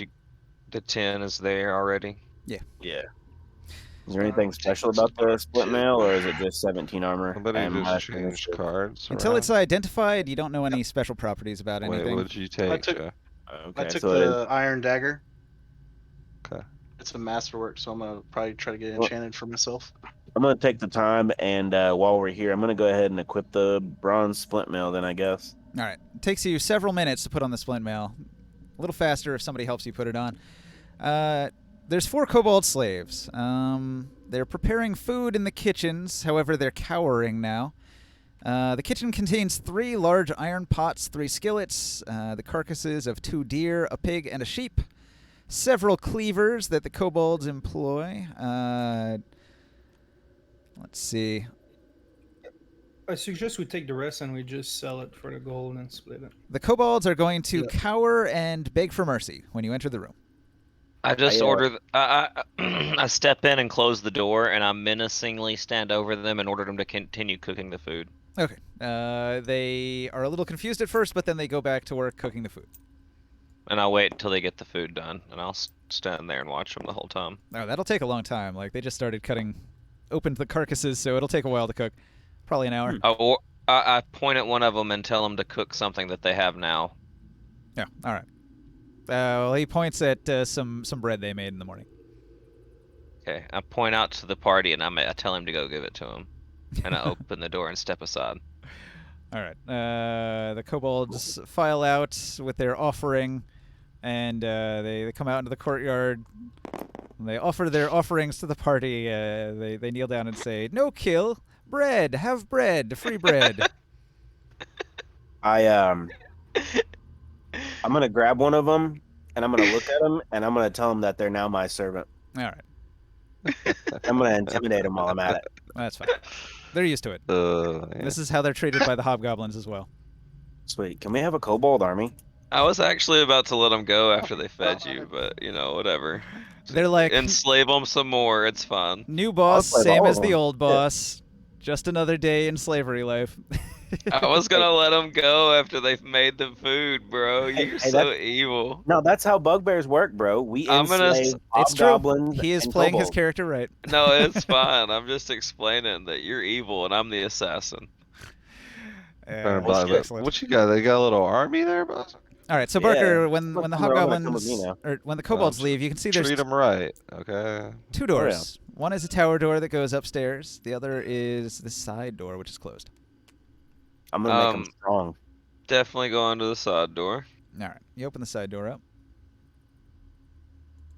the 10 is there already. Yeah. Is there anything special about the split mail, or is it just 17 armor? Somebody and just last changed initiative? cards. Until around. it's identified, you don't know any special properties about Wait, anything. what did you take? took- Okay, I took so it is- the iron dagger. Okay. It's a masterwork, so I'm gonna probably try to get it Well- enchanted for myself. I'm gonna take the time, and while we're here, I'm gonna go ahead and equip the bronze splint mail. Then I guess. All right. It takes you several minutes to put on the splint mail. A little faster if somebody helps you put it on. There's 4 kobold slaves. They're preparing food in the kitchens. However, they're cowering now. The kitchen contains 3 large iron pots, 3 skillets, the carcasses of 2 deer, a pig, and a sheep. Several cleavers that the kobolds employ. Let's see. I suggest we take the rest and we just sell it for the gold and split it. The kobolds are going to Yeah. cower and beg for mercy when you enter the room. I just I, order. I step in and close the door, and I menacingly stand over them and order them to continue cooking the food. Okay. They are a little confused at first, but then they go back to work cooking the food. And I'll wait until they get the food done, and I'll stand there and watch them the whole time. Oh, that'll take a long time. Like, they just started opened the carcasses, so it'll take a while to cook. Probably an hour. I point at one of them and tell them to cook something that they have now. Yeah, all right. Well, he points at some bread they made in the morning. Okay, I point out to the party, and I tell him to go give it to him. And I open the door and step aside. All right. The kobolds file out with their offering, and they come out into the courtyard. And they offer their offerings to the party. They kneel down and say, "No kill, bread. Have bread, free bread." I'm gonna grab one of them and I'm gonna look at them and I'm gonna tell them that they're now my servant. All right. I'm gonna intimidate them while I'm at it. That's fine. They're used to it. Yeah. This is how they're treated by the hobgoblins as well. Sweet. Can we have a kobold army? I was actually about to let them go after they fed you, but whatever. They're like, Enslave them some more. It's fun. new boss, I'll play same all as of the them. old boss. Just another day in slavery life. I was gonna let them go after they've made the food, bro. You're hey, so evil. No, that's how bugbears work, bro. We I'm gonna enslave It's true. hobgoblins. He is and playing his kobolds. character right. No, it's fine. I'm just explaining that you're evil and I'm the assassin. Trying to That's buy- excellent. What you got? They got a little army there, boss? All right, so Yeah. Barker, when the Look, they're all gonna come with hobgoblins me now. or when the kobolds just leave, you can see there's Treat them right, okay? 2 doors. One is a tower door that goes upstairs. The other is the side door, which is closed. I'm gonna make them Um, strong. Definitely go into the side door. All right, you open the side door up.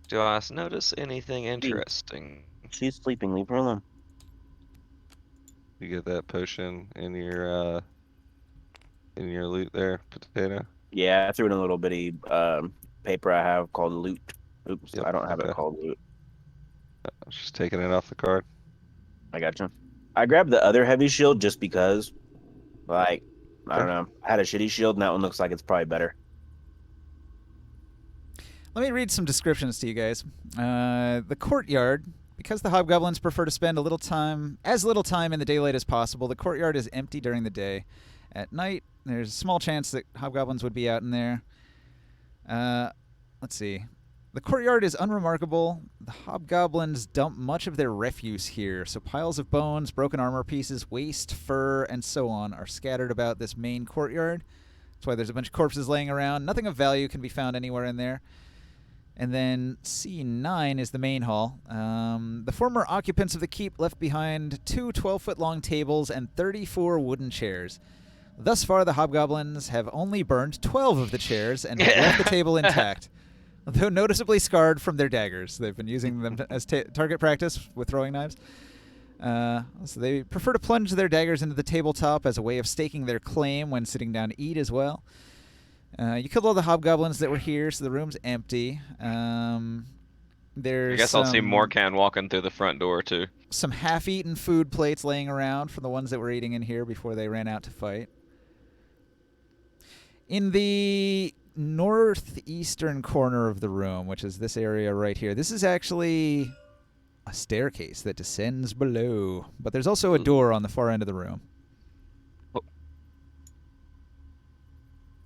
Do I notice anything interesting? She's sleeping. Leave her alone. You get that potion in your loot there, potato. Yeah, I threw in a little bitty paper I have called loot. Oops, Yep, I don't have okay. it called loot. I was just taking it off the card. I gotcha. I grabbed the other heavy shield just because, like, I don't know. I had a shitty shield, and that one looks like it's probably better. Let me read some descriptions to you guys. The courtyard, because the hobgoblins prefer to spend as little time in the daylight as possible, the courtyard is empty during the day. At night, there's a small chance that hobgoblins would be out in there. Let's see. The courtyard is unremarkable. The hobgoblins dump much of their refuse here, so piles of bones, broken armor pieces, waste, fur, and so on are scattered about this main courtyard. That's why there's a bunch of corpses laying around. Nothing of value can be found anywhere in there. And then C9 is the main hall. The former occupants of the keep left behind 2 12-foot-long tables and 34 wooden chairs. Thus far, the hobgoblins have only burned 12 of the chairs and have left the table intact, though noticeably scarred from their daggers. They've been using them as target practice with throwing knives. So they prefer to plunge their daggers into the tabletop as a way of staking their claim when sitting down to eat as well. You killed all the hobgoblins that were here, so the room's empty. There's I guess I'll see some- Morkan walking through the front door too. some half-eaten food plates laying around from the ones that were eating in here before they ran out to fight. In the northeastern corner of the room, which is this area right here, this is actually a staircase that descends below. But there's also a door on the far end of the room.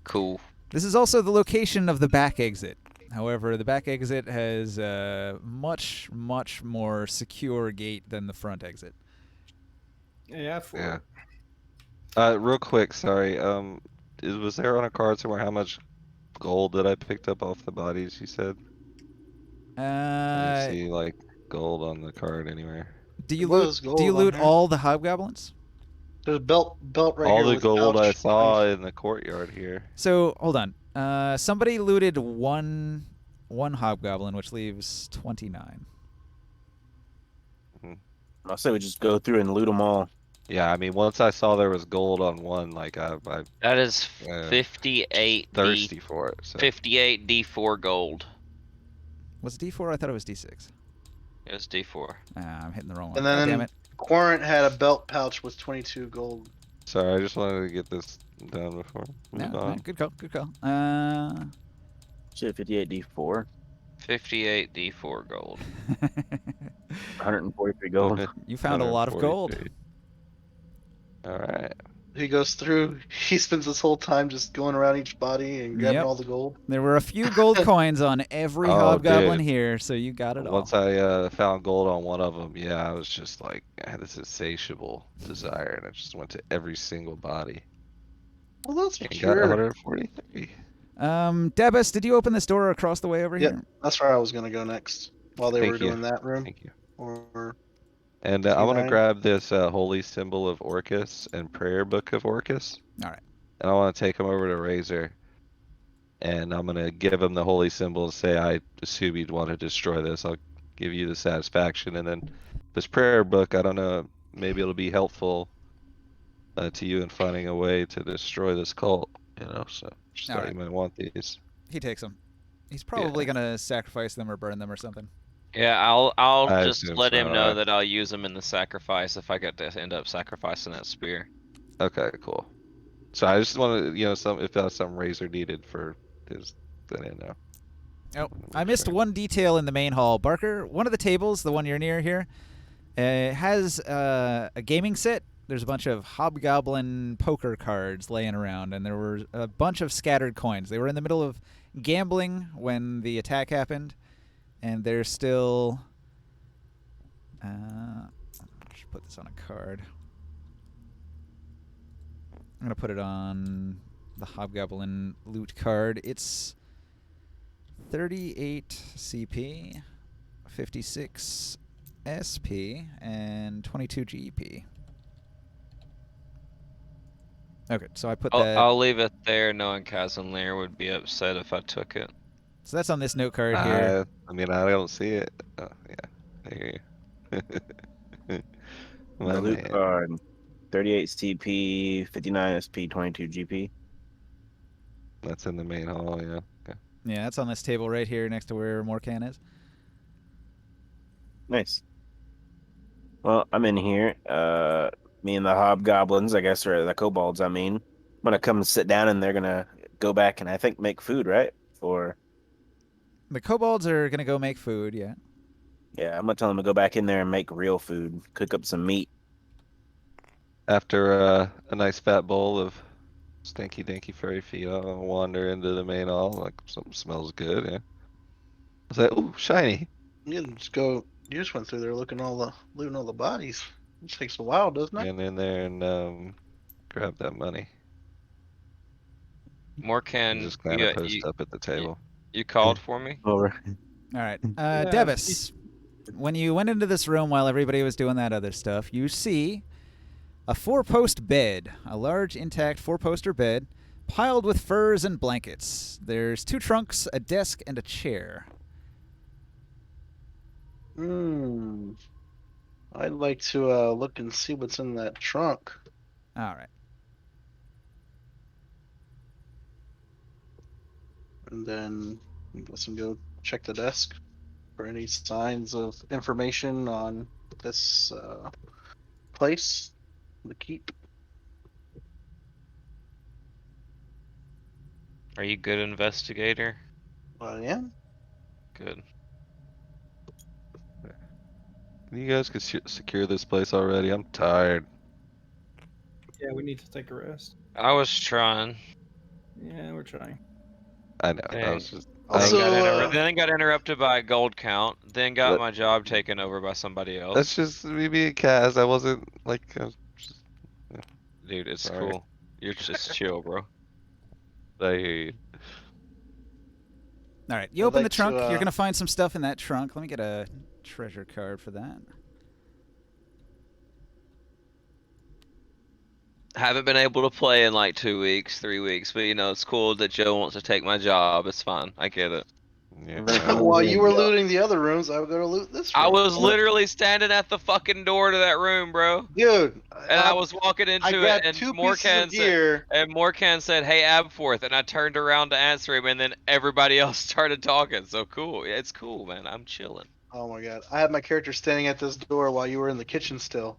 Cool. This is also the location of the back exit. However, the back exit has a much, much more secure gate than the front exit. Yeah, for Yeah. Real quick, sorry. Was there on a card somewhere how much gold that I picked up off the bodies? You said. I didn't see like gold on the card anywhere. Do you It was loot? Do you gold on loot there. all the hobgoblins? There's a belt right All here the with gold I pouch saw 20. in the courtyard here. So hold on. Somebody looted one hobgoblin, which leaves 29. I'll say we just go through and loot them all. Yeah, I mean, once I saw there was gold on one, like I That is Yeah. 58 thirsty for it. So 58 D4 gold. Was it D4? I thought it was D6. It was D4. I'm hitting the wrong one. And God damn then it. Quarant had a belt pouch with 22 gold. sorry, I just wanted to get this done before we No, move no, on. good call. Good call. Shit, 58D4, 58 D4 gold. 143 gold. You found a lot of gold. 143. All right. He goes through. He spends this whole time just going around each body and grabbing Yep. all the gold. There were a few gold coins on every Oh, hobgoblin dude. here, so you got it all. Once I found gold on one of them, yeah, I was just like, I had this insatiable desire, and I just went to every single body Well, that's and got pure. 143. Debus, did you open this door across the way over Yep. here? That's where I was gonna go next. While they Thank were you. doing that room. Thank you. Or And I want to T9. grab this holy symbol of Orcus and prayer book of Orcus. All right. And I want to take them over to Razor. And I'm going to give him the holy symbol and say, I assume you'd want to destroy this. I'll give you the satisfaction. And then this prayer book, I don't know, maybe it'll be helpful to you in finding a way to destroy this cult. You know, so just All thought right. you might want these. He takes them. He's probably gonna sacrifice them or burn them or something. Yeah, I'll I just assume let so, him know I- that I'll use them in the sacrifice if I get to end up sacrificing that spear. Okay, cool. So I just wanted, you know, if that's some Razor needed for his, then I know. Oh, I missed one detail in the main hall. Barker, one of the tables, the one you're near here, has a gaming set. There's a bunch of hobgoblin poker cards laying around, and there were a bunch of scattered coins. They were in the middle of gambling when the attack happened, and they're still... just put this on a card. I'm going to put it on the hobgoblin loot card. It's 38 CP, 56 SP, and 22 GP. Okay, so I put that. I'll leave it there, knowing Kaz and Lear would be upset if I took it. So that's on this note card here. I mean, I don't see it. Oh, yeah. I hear you. My The loot man. card, 38 CP, 59 SP, 22 GP. That's in the main hall, yeah. Okay. Yeah, that's on this table right here next to where Morcan is. Nice. Well, I'm in here. Me and the hobgoblins, I guess, or the kobolds, I mean. I'm gonna come and sit down, and they're gonna go back and I think make food, right? Or The kobolds are going to go make food, yeah. yeah, I'm gonna tell them to go back in there and make real food, cook up some meat. After a nice fat bowl of stinky dinky furry feet, I'll wander into the main hall, like something smells good, yeah. I was like, ooh, shiny. you can just go. You just went through there looking looting all the bodies. It takes a while, doesn't it? Get in there and grab that money. Morcan, Just kind of post up at the table. you called for me? Over. All right. Yeah, Debus, when you went into this room while everybody was doing that other stuff, you see a 4-post bed, a large intact 4-poster bed, piled with furs and blankets. There's 2 trunks, a desk, and a chair. I'd like to look and see what's in that trunk. All right. And then let's go check the desk for any signs of information on this place, the keep. Are you good investigator? Yeah. Good. You guys could secure this place already. I'm tired. Yeah, we need to take a rest. I was trying. Yeah, we're trying. I know. I Dang. was just. Also, Then got interrupted by a gold count. Then got What? my job taken over by somebody else. That's just me being Kaz. I wasn't like. I was just, Dude, it's Sorry. cool. You're just chill, bro. I hear you. All right. You I'd open the like to, trunk. You're going to find some stuff in that trunk. Let me get a treasure card for that. Haven't been able to play in like 2 weeks, 3 weeks, but you know, it's cool that Joe wants to take my job. It's fine. I get it. Yeah. While you were looting the other rooms, I would go to loot this room. I was literally standing at the fucking door to that room, bro. Dude, And I was walking I into it, grabbed and 2 pieces of Morkan said, gear. "Hey, Abforth," and I turned around to answer him, and then everybody else started talking. So cool. Yeah, it's cool, man. I'm chilling. Oh my god. I had my character standing at this door while you were in the kitchen still.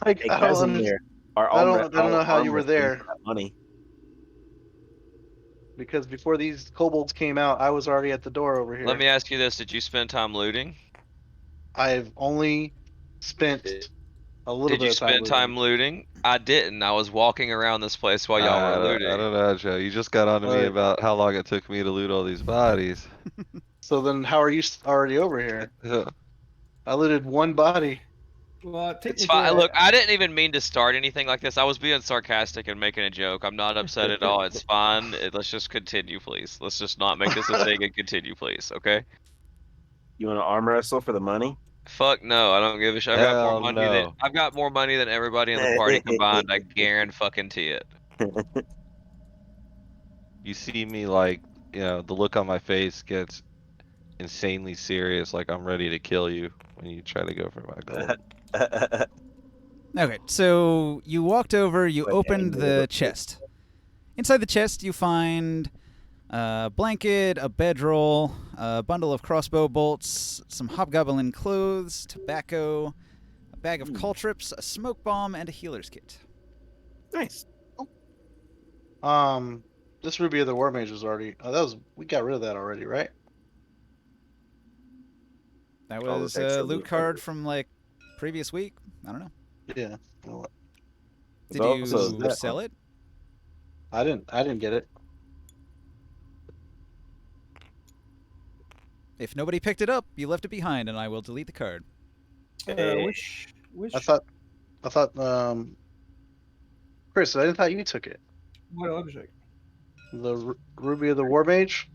Like, Hey, I don't understand. Casimir, our I armor- don't know how you were armor's paying there. for that money. Because before these kobolds came out, I was already at the door over here. Let me ask you this: did you spend time looting? I've only spent a little Did bit you of time spend time looting? I didn't. I was walking around this place while y'all were looting. I don't know, Joe. You just got on to me Right. about how long it took me to loot all these bodies. So then how are you already over here? Yeah. I looted 1 body. Well, It's technically, fine. Look, I didn't even mean to start anything like this. I was being sarcastic and making a joke. I'm not upset at all. It's fine. Let's just continue, please. Let's just not make this a thing and continue, please. Okay? You want to arm wrestle for the money? Fuck no, I don't give a shit. Hell no. I've got more money than everybody in the party combined. I guarantee it. You see me like, you know, the look on my face gets insanely serious, like I'm ready to kill you when you try to go for my gold. Okay, so you walked over, you Okay, opened good. the chest. Inside the chest, you find a blanket, a bedroll, a bundle of crossbow bolts, some hobgoblin clothes, tobacco, a bag of caltrips, a smoke bomb, and a healer's kit. Nice. This Ruby of the War Mage was already. We got rid of that already, right? That All was those extra a loot loot card cards. from like previous week. I don't know. Yeah. Well, Did But you also- sell it? I didn't get it. If nobody picked it up, you left it behind, and I will delete the card. which I thought Chris, I thought you took it. what object? The Ruby of the War Mage.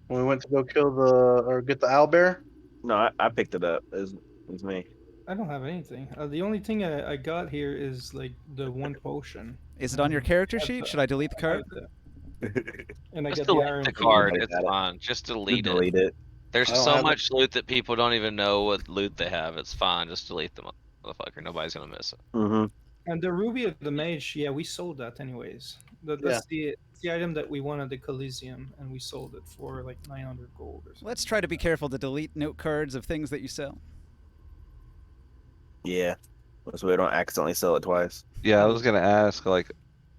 When we went to go get the owlbear. No, I picked it up. It was me. I don't have anything. The only thing I got here is like the 1 potion. Is it on your character That's sheet? a- Should I delete the card? And I Just got the delete iron. the key. card. I It's got it. fine. Just You delete it. delete it. There's I don't so have it. much loot that people don't even know what loot they have. It's fine. Just delete them, motherfucker. Nobody's gonna miss it. Mm-hmm. And the Ruby of the Mage, yeah, we sold that anyways. That's the item that we won at the Coliseum, and we sold it for like 900 gold or something. Let's try to be careful to delete note cards of things that you sell. Yeah. So we don't accidentally sell it twice. Yeah, I was gonna ask, like,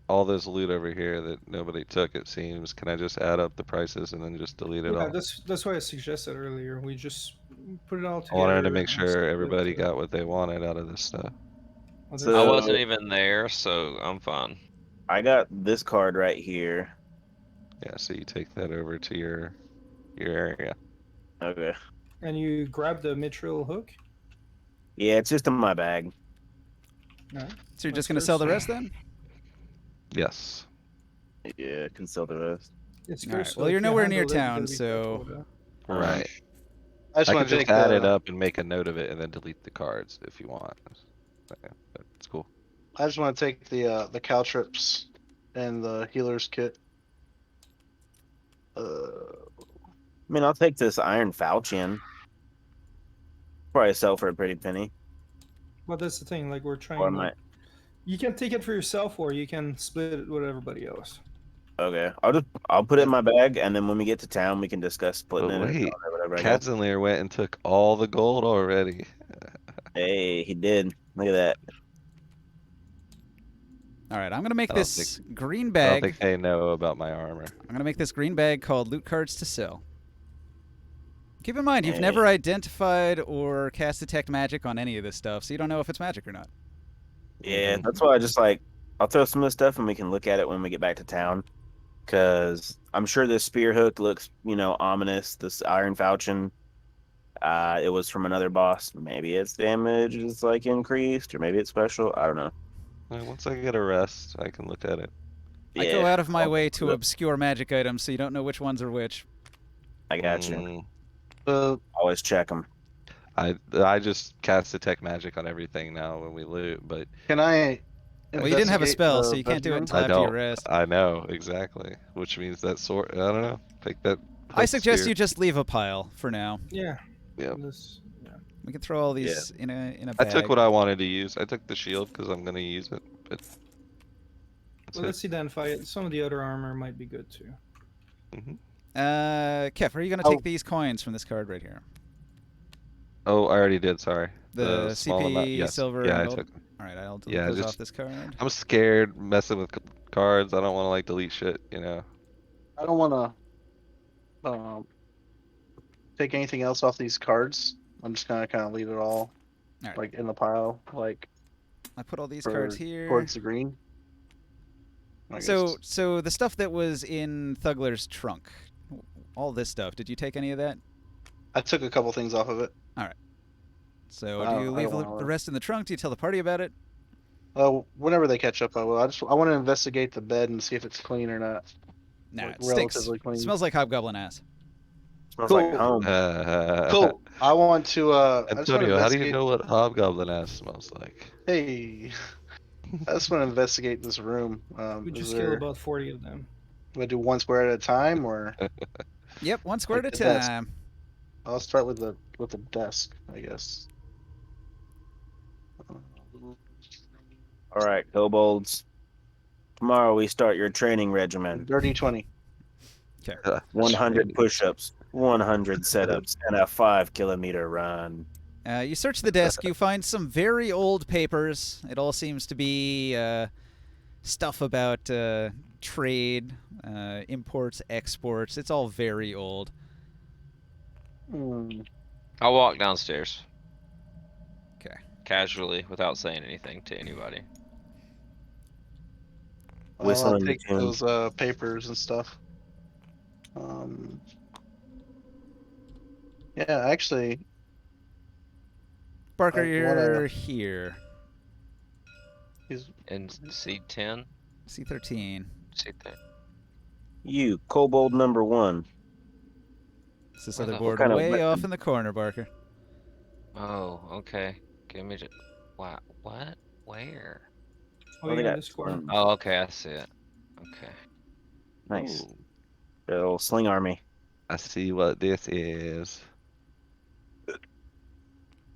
all this loot over here that nobody took, it seems. Can I just add up the prices and then just delete it Yeah, all? that's why I suggested earlier. We just put it all I together. wanted to make and sure split everybody it. got what they wanted out of this stuff. Well, So- I there's- wasn't even there, so I'm fine. I got this card right here. Yeah, so you take that over to your area. Okay. and you grab the mithril hook. Yeah, it's just in my bag. No. So you're That's just going to sell the fair. rest then? Yes. Yeah, can sell the rest. It's All fair, right, so well, if you're you nowhere near handle it, you town, gotta be so- careful with that. Right. I just I want can to just take add the, it up and make a note of it and then delete the cards if you want. It's cool. I just want to take the caltrips and the healer's kit. I mean, I'll take this iron falchion. Probably sell for a pretty penny. But that's the thing, like we're trying. Or I like, might. You can take it for yourself, or you can split it with everybody else. Okay, I'll put it in my bag, and then when we get to town, we can discuss splitting But it wait, or whatever. I got. Katzenleer went and took all the gold already. Hey, he did. Look at that. All right, I'm going to make I don't this green I don't bag. think they know about my armor. I'm going to make this green bag called Loot Cards to Sell. Keep in mind, you've Hey. never identified or cast Detect Magic on any of this stuff, so you don't know if it's magic or not. Yeah, Mhm. that's why I just like I'll throw some of this stuff, and we can look at it when we get back to town. Because I'm sure this spear hook looks, ominous. This iron falchion, it was from another boss. Maybe its damage is like increased, or maybe it's special. I don't know. Once I get a rest, I can look at it. I go out of my I'll way look to it up. obscure magic items, so you don't know which ones are which. I got you. Mm, The Always check them. I just cast detect magic on everything now when we loot, but Can I? Well, you didn't have a investigate spell, so the you can't do it bedroom? until I after you don't. rest. I know exactly, which means that sword. I don't know. Take that. I Hook suggest spear. you just leave a pile for now. Yeah. Yep. Yeah. We can throw all these in a I took bag. what I wanted to use. I took the shield because I'm gonna use it, but that's Well, it. let's identify it. Some of the other armor might be good too. Hmm. Kef, are you gonna Oh. take these coins from this card right here? Oh, I already did. Sorry. The small amount. CP, Yes. silver, Yeah, and I gold. took them. All right, I'll delete Yeah, those off just this card. I'm scared messing with cards. I don't want to like delete shit. You know. I don't want to take anything else off these cards. I'm just gonna kind of leave it all Alright. like in the pile, like I put all these for cards here. towards the green. I So, guess. so the stuff that was in Thugler's trunk, all this stuff. Did you take any of that? I took a couple things off of it. So, I do don't- you I leave don't the wanna- rest in the trunk? Do you tell the party about it? Whenever they catch up, I will. I want to investigate the bed and see if it's clean or not. Nah, Like, it stinks. relatively clean. Smells like hobgoblin ass. Smells Cool. like home. Cool. I want to. I just want to Antonio, how do you investigate. know what hobgoblin ass smells like? Hey, I just want to investigate this room. We Is just kill there? about 40 of them. Do I do one square at a time, or Yep, one square Like at a the desk. time. I'll start with the desk, I guess. All right, kobolds. Tomorrow we start your training regimen. Dirty 20. 100 push-ups, 100 setups, and a 5-kilometer run. You search the desk. You find some very old papers. It all seems to be stuff about trade, imports, exports. It's all very old. I'll walk downstairs. 'Kay. Casually, without saying anything to anybody. I'll Whistling take tune. those papers and stuff. Yeah, actually, Barker, I you're wanna- here. he's In C10, C13. C10. You, kobold number 1. It's this Where other the- board kind of way weapon? off in the corner, Barker. Oh, okay. Give me just. What? Where? Oh, they you're in got this corner. slings. Oh, okay, I see it. Okay. Nice. Ooh, Little sling army. I see what this is.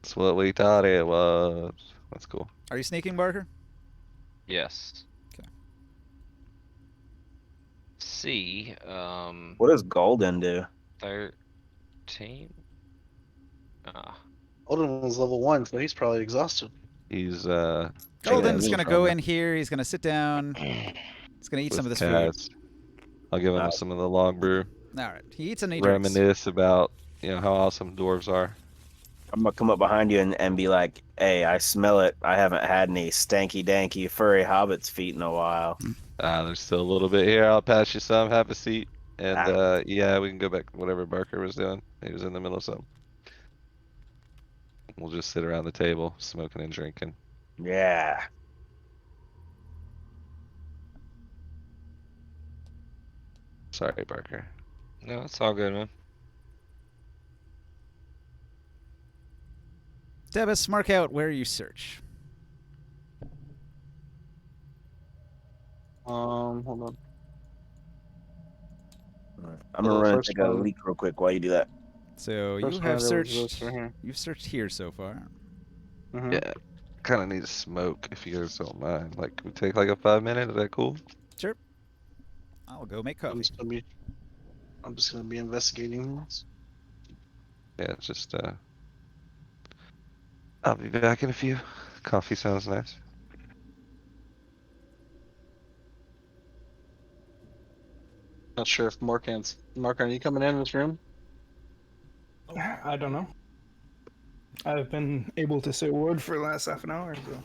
It's what we thought it was. That's cool. Are you sneaking, Barker? Yes. 'Kay. C, What does Golden do? 13? Ah, Olden was level 1, so he's probably exhausted. He's Golden's meat gonna from go it. in here. He's gonna sit down. He's gonna eat some of with this food. Kaz. I'll give him Wow. some of the long brew. All right. He eats and he drinks. Reminisce about how awesome dwarves are. I'm gonna come up behind you and be like, "Hey, I smell it. I haven't had any stanky, danky, furry hobbits' feet in a while." There's still a little bit here. I'll pass you some. Have a seat. And Ah. yeah, we can go back to whatever Barker was doing. He was in the middle of something. We'll just sit around the table, smoking and drinking. Yeah. Sorry, Barker. no, it's all good, man. Debus, mark out where you search. Hold on. I'm Well, gonna the run and first take a one- leak real quick while you do that. So First you one have there was searched. this right here. You've searched here so far. Mhm. Yeah. Kind of need to smoke if you guys don't mind. Like, can we take like a 5 minute? Is that cool? Sure. I'll go make I'm coffee. just gonna be investigating this. Yeah, just I'll be back in a few. Coffee sounds nice. Not sure if Mark, are you coming in this room? I don't know. I've been able to say a word for the last half an hour. So.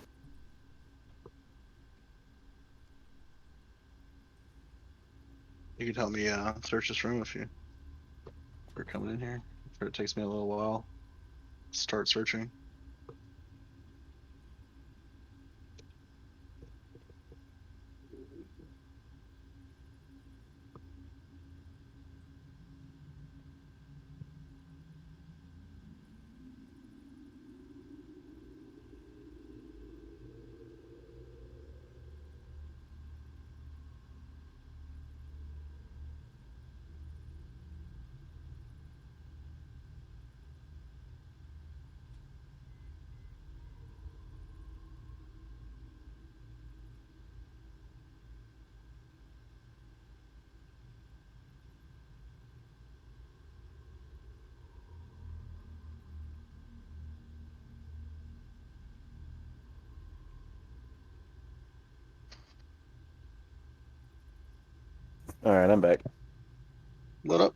You could help me search this room if you're coming in here. Or it takes me a little while to start searching. All right, I'm back. What up?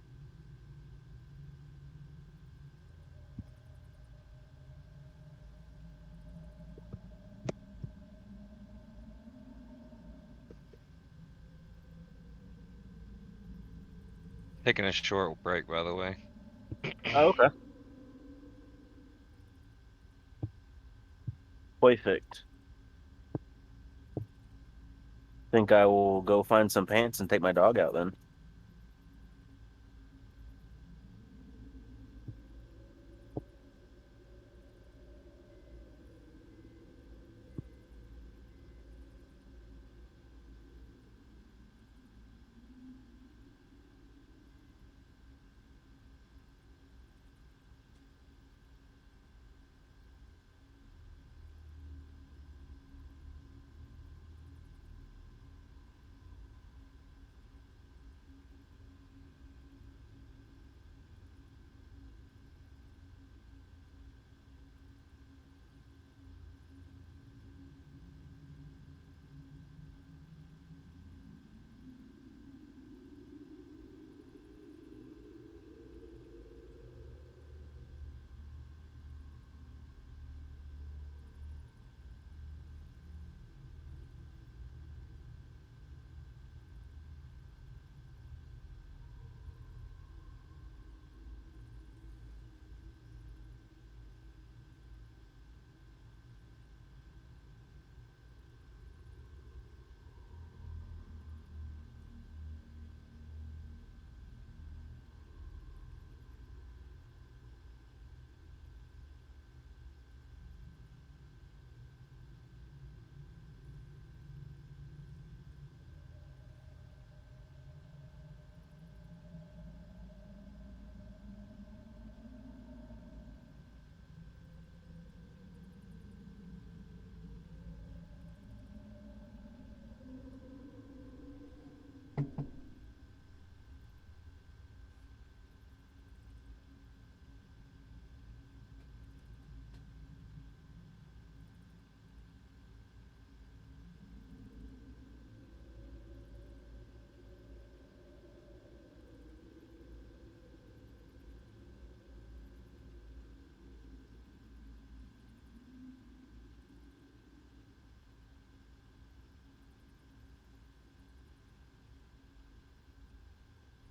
Taking a short break, by the way. Oh, okay. Perfect. Think I will go find some pants and take my dog out then.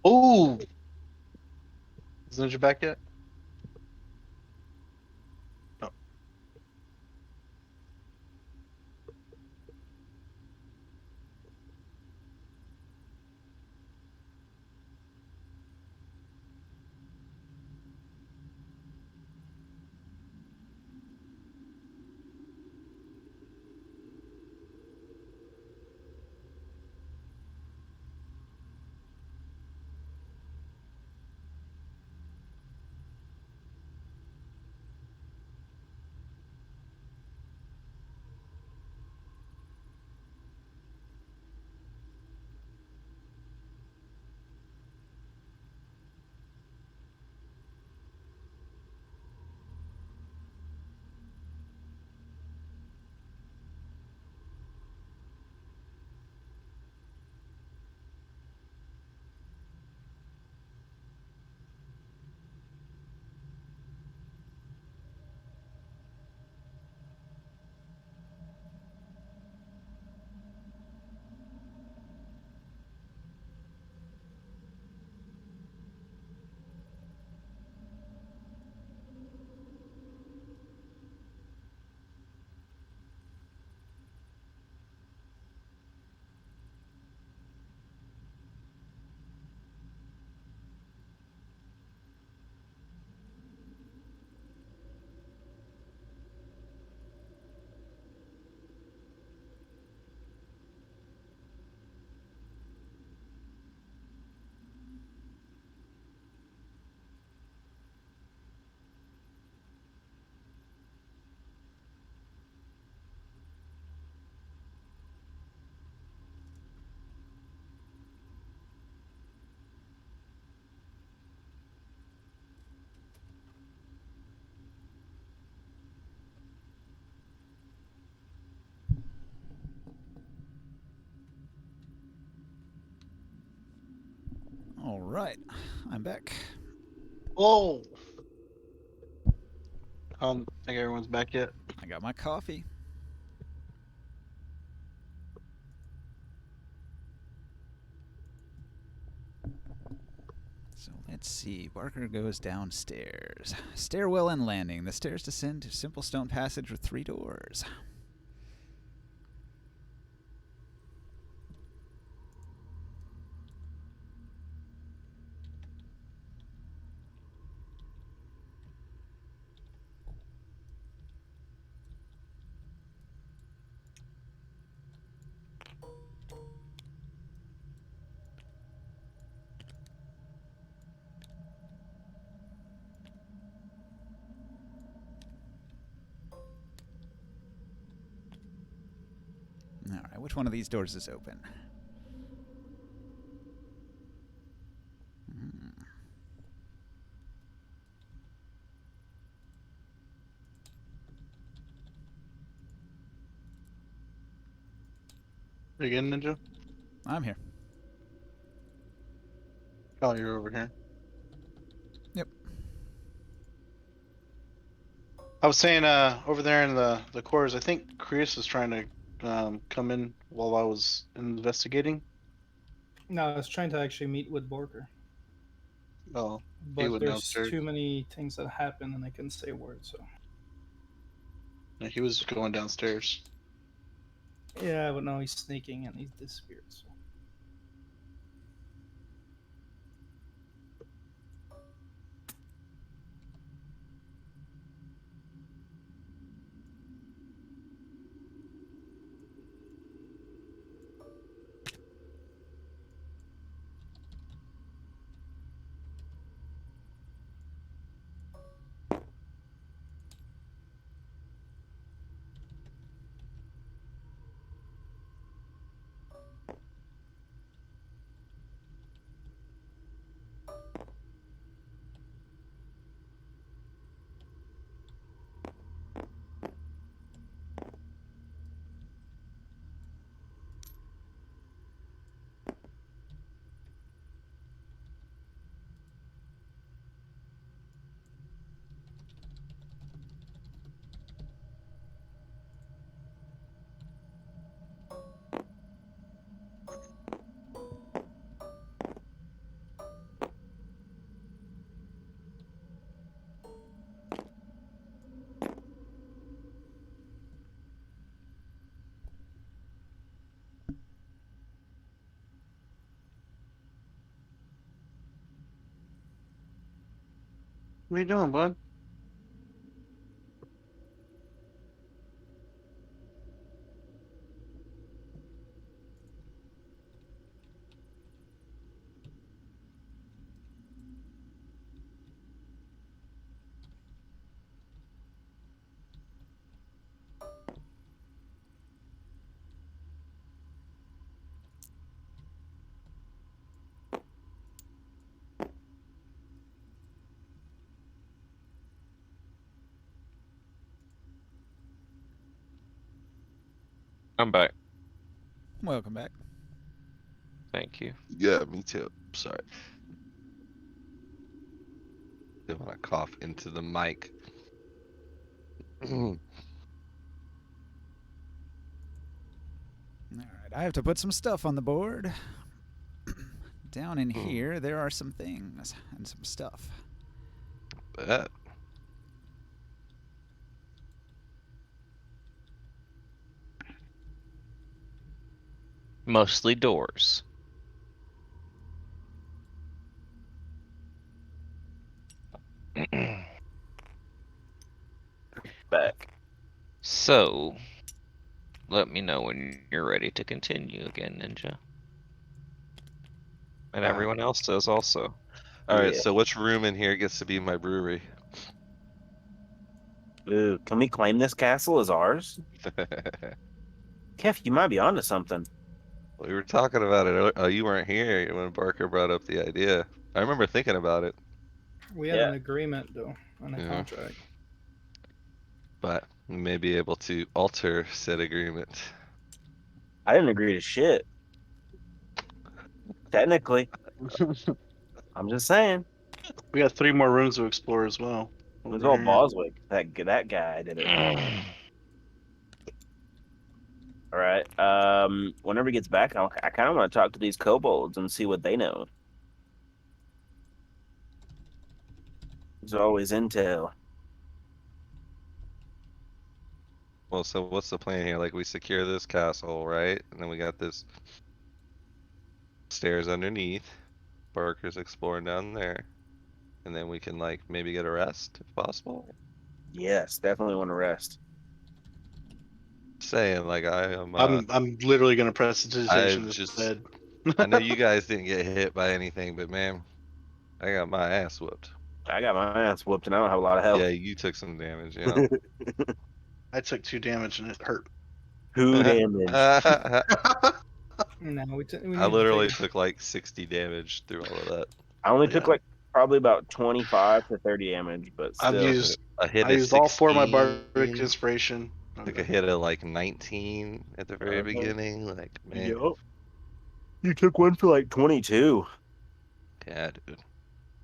Oh, is Ninja back yet? No. right, I'm back. Oh. Think everyone's back yet? I got my coffee. So let's see. Barker goes downstairs. Stairwell and landing. The stairs descend to simple stone passage with 3 doors. All right, which one of these doors is open? You again, Ninja? I'm here. Oh, you're over here. Yep. I was saying, over there in the quarters, I think Chris was trying to come in while I was investigating. No, I was trying to actually meet with Borker, Oh, but went there's downstairs. too many things that happen and I couldn't say a word. So yeah, he was going downstairs. yeah, but now he's sneaking and he's disappeared. So What are you doing, bud? I'm back. Welcome back. Thank you. Yeah, me too. Sorry. Didn't want to cough into the mic. All right, I have to put some stuff on the board. Down in here, there are some things and some stuff. Bet. Mostly doors. Back. So, let me know when you're ready to continue again, Ninja. And everyone else does also. Alright, Yeah. so which room in here gets to be my brewery? Ooh, can we claim this castle as ours? Kev, you might be onto something. We were talking about it. Oh, you weren't here when Barker brought up the idea. I remember thinking about it, we had Yeah. an agreement though on a Yeah. contract. but we may be able to alter said agreement. I didn't agree to shit. Technically. I'm just saying. We got 3 more rooms to explore as well. It was over all here. Boswick. That guy did it. All right. Whenever he gets back, I kind of want to talk to these kobolds and see what they know. There's always intel. Well, so what's the plan here? Like, we secure this castle, right? And then we got this stairs underneath. Barker's exploring down there. And then we can, like, maybe get a rest, if possible. Yes, definitely want to rest. Saying, like, I'm literally gonna press the digitation I've instead. I know you guys didn't get hit by anything, but man, I got my ass whooped. I got my ass whooped and I don't have a lot of Yeah, health. you took some damage, you know. I took 2 damage and it hurt. Who damage? I No, we need to literally take. took like 60 damage through all of that. I only took Yeah. like probably about 25 to 30 damage, but I've still. used A hit I of used all 4 of my bardic 16, inspiration. took a hit of like 19 at the very Uh-huh. beginning. Like, man, Yup. You took one for like 22. yeah, dude.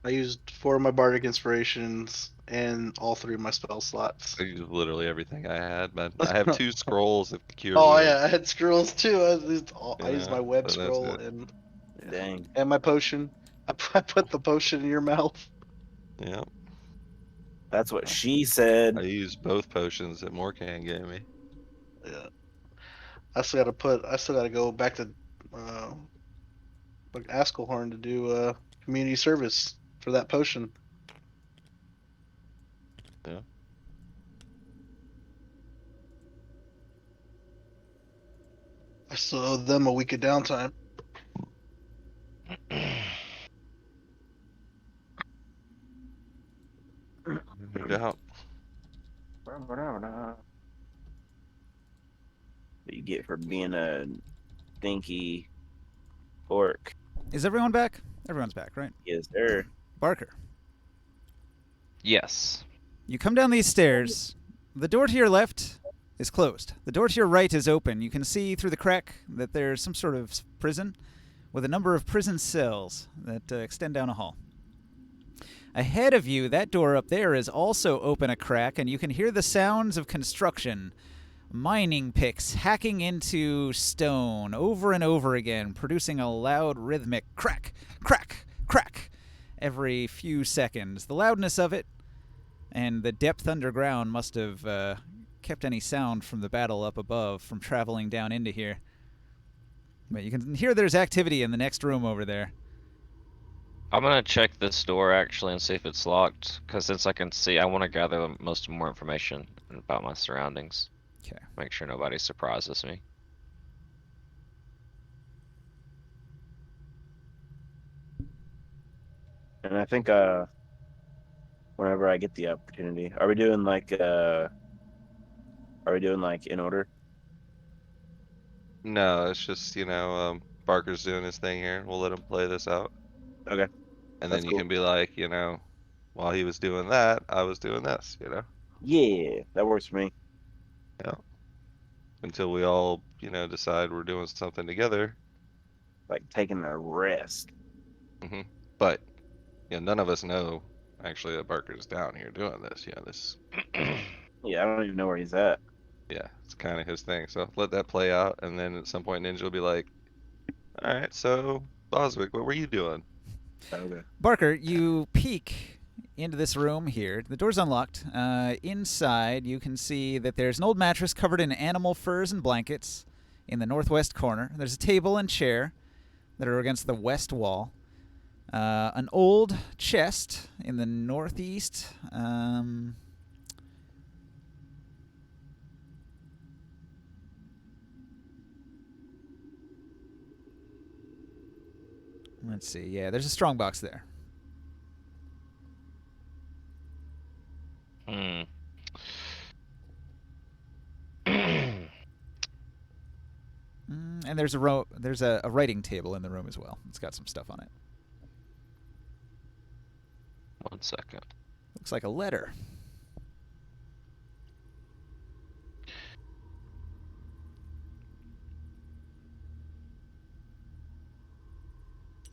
I used 4 of my bardic inspirations and all 3 of my spell slots. I used literally everything I had, man. I have 2 scrolls of cure Oh wounds, yeah, I had scrolls too. I you used my know, web but that's scroll it. Dang. and my potion. I put the potion in your mouth. Yeah, That's what she I said. used both potions that Morkan gave me. Yeah. I still gotta go back to like Askelhorn to do community service for that potion. Yeah. I still owe them a week of downtime. No doubt. What you get for being a stinky orc? Is everyone back? Everyone's back, right? Yes, sir. Barker, Yes. you come down these stairs. The door to your left is closed. The door to your right is open. You can see through the crack that there's some sort of prison with a number of prison cells that extend down a hall. Ahead of you, that door up there is also open a crack, and you can hear the sounds of construction. Mining picks hacking into stone over and over again, producing a loud rhythmic crack, crack, crack every few seconds. The loudness of it and the depth underground must have kept any sound from the battle up above from traveling down into here. But you can hear there's activity in the next room over there. I'm gonna check this door actually and see if it's locked, because since I can see, I want to gather more information about my surroundings. Okay. Make sure nobody surprises me. And I think whenever I get the opportunity, are we doing like in order? No, it's just, Barker's doing his thing here. We'll let him play this out. Okay. And That's then you cool. can be like, while he was doing that, I was doing this, Yeah, that works for me. until we all, decide we're doing something together. Like taking a rest. But, none of us know actually that Barker's down here doing this. This, Yeah, I don't even know where he's at. yeah, it's kind of his thing. So let that play out. And then at some point, Ninja will be like, all right, so Boswick, what were you doing? Okay. Barker, you peek into this room here. The door's unlocked. Inside, you can see that there's an old mattress covered in animal furs and blankets in the northwest corner. There's a table and chair that are against the west wall. An old chest in the northeast. Let's see. Yeah, there's a strongbox there. Hmm. And there's a writing table in the room as well. It's got some stuff on it. 1 second. Looks like a letter.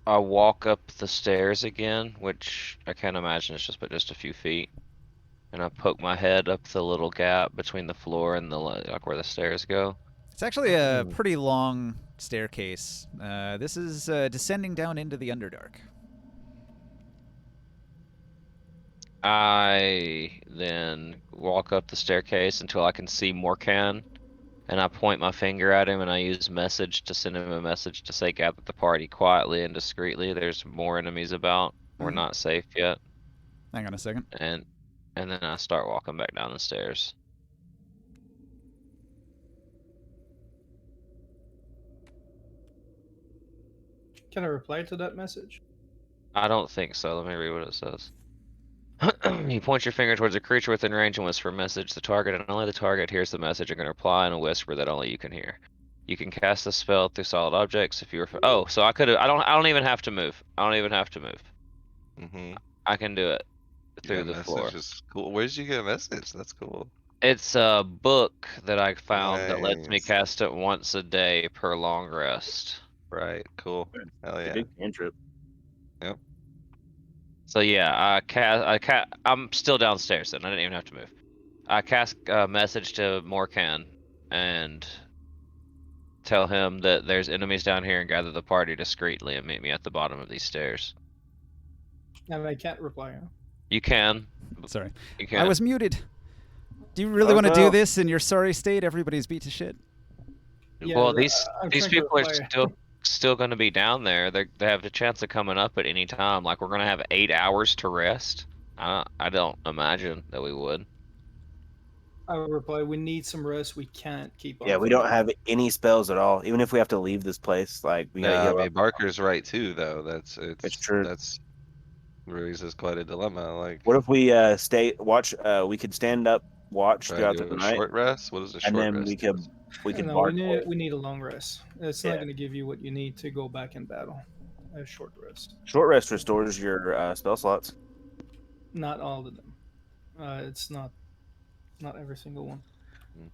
I walk up the stairs again, which I can't imagine it's just a few feet. And I poke my head up the little gap between the floor and the like where the stairs go. It's actually a pretty long staircase. This is descending down into the Underdark. I then walk up the staircase until I can see Morkan, and I point my finger at him and I use message to send him a message to say gather the party quietly and discreetly. There's more enemies about. We're Mhm. not safe yet. Hang on a second. And then I start walking back down the stairs. Can I reply to that message? I don't think so. Let me read what it says. You point your finger towards a creature within range and whisper a message. The target and only the target hears the message and can reply in a whisper that only you can hear. You can cast the spell through solid objects if you were. Oh, so I could have. I don't even have to move. I don't even have to move. Mm-hmm. I can do it through Yeah, the message floor. is cool. Where'd you get a message? That's cool. It's a book that I found that lets me Nice. cast it once a day per long rest. Right, cool. Hell It's a yeah. good cantrip. So yeah, I'm still downstairs then. I didn't even have to move. I cast a message to Morkan and tell him that there's enemies down here and gather the party discreetly and meet me at the bottom of these stairs. And I can't reply. Huh? You can. Sorry. You can. I was muted. Do you really Oh, want to do no. this in your sorry state? Everybody's beat to shit. Yeah, Well, but, I'm these trying to people are reply. still going to be down there. They have the chance of coming up at any time. Like we're going to have 8 hours to rest. I don't imagine that we would. I would reply. We need some rest. We can't keep on. Yeah, we don't fighting. have any spells at all. Even if we have to leave this place, like we gotta Yeah, I heal mean up. Barker's right too, though. It's true. That's raises quite a dilemma. Like, What if we stay watch? We could stand up, watch try to throughout do the a night, short rest. What does a and short then rest do? we could No, bark. we need a long rest. It's not Yeah. going to give you what you need to go back in battle. A short rest. Short rest restores your spell slots. Not all of them. It's not every single one.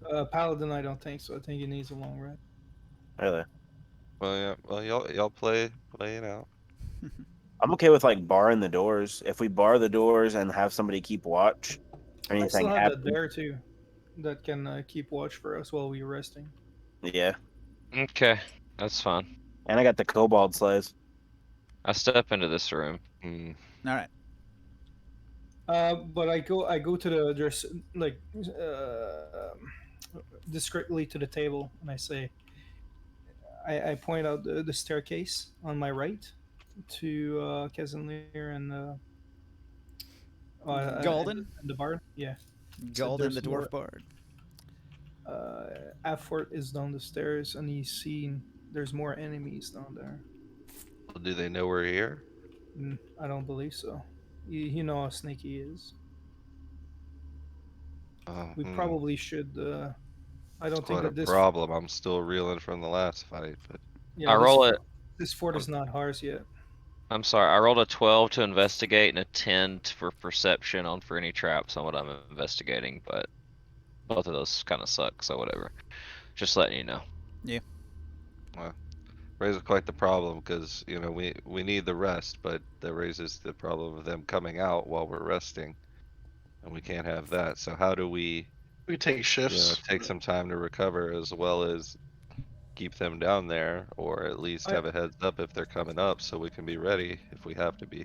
Mm. Paladin, I don't think so. I think he needs a long rest. Really, Well, yeah. Well, y'all play it out. I'm okay with like barring the doors. If we bar the doors and have somebody keep watch, or I anything still have that happens, bear too, that can keep watch for us while we're resting. yeah. Okay, that's fine. And I got the kobold slays. I step into this room. Mm. All right. But I go to the just like discreetly to the table and I say, I point out the staircase on my right to Casimir and Golden? and the bard. Yeah. Golden, there's the more- dwarf bard. Affort is down the stairs and he's seen there's more enemies down there. Do they know we're here? I don't believe so. You know how sneaky he is. We probably should. I don't It's think quite a that this. problem. I'm still reeling from the last fight, but Yeah, I roll it. This fort is not ours yet. I'm sorry. I rolled a 12 to investigate and a 10 for perception on for any traps on what I'm investigating, but both of those kind of suck. So whatever. Just letting you know. raises quite the problem because we need the rest, but that raises the problem of them coming out while we're resting, and we can't have that. So how do we We take shifts. take some time to recover as well as keep them down there, or at least have a heads up if they're coming up so we can be ready if we have to be.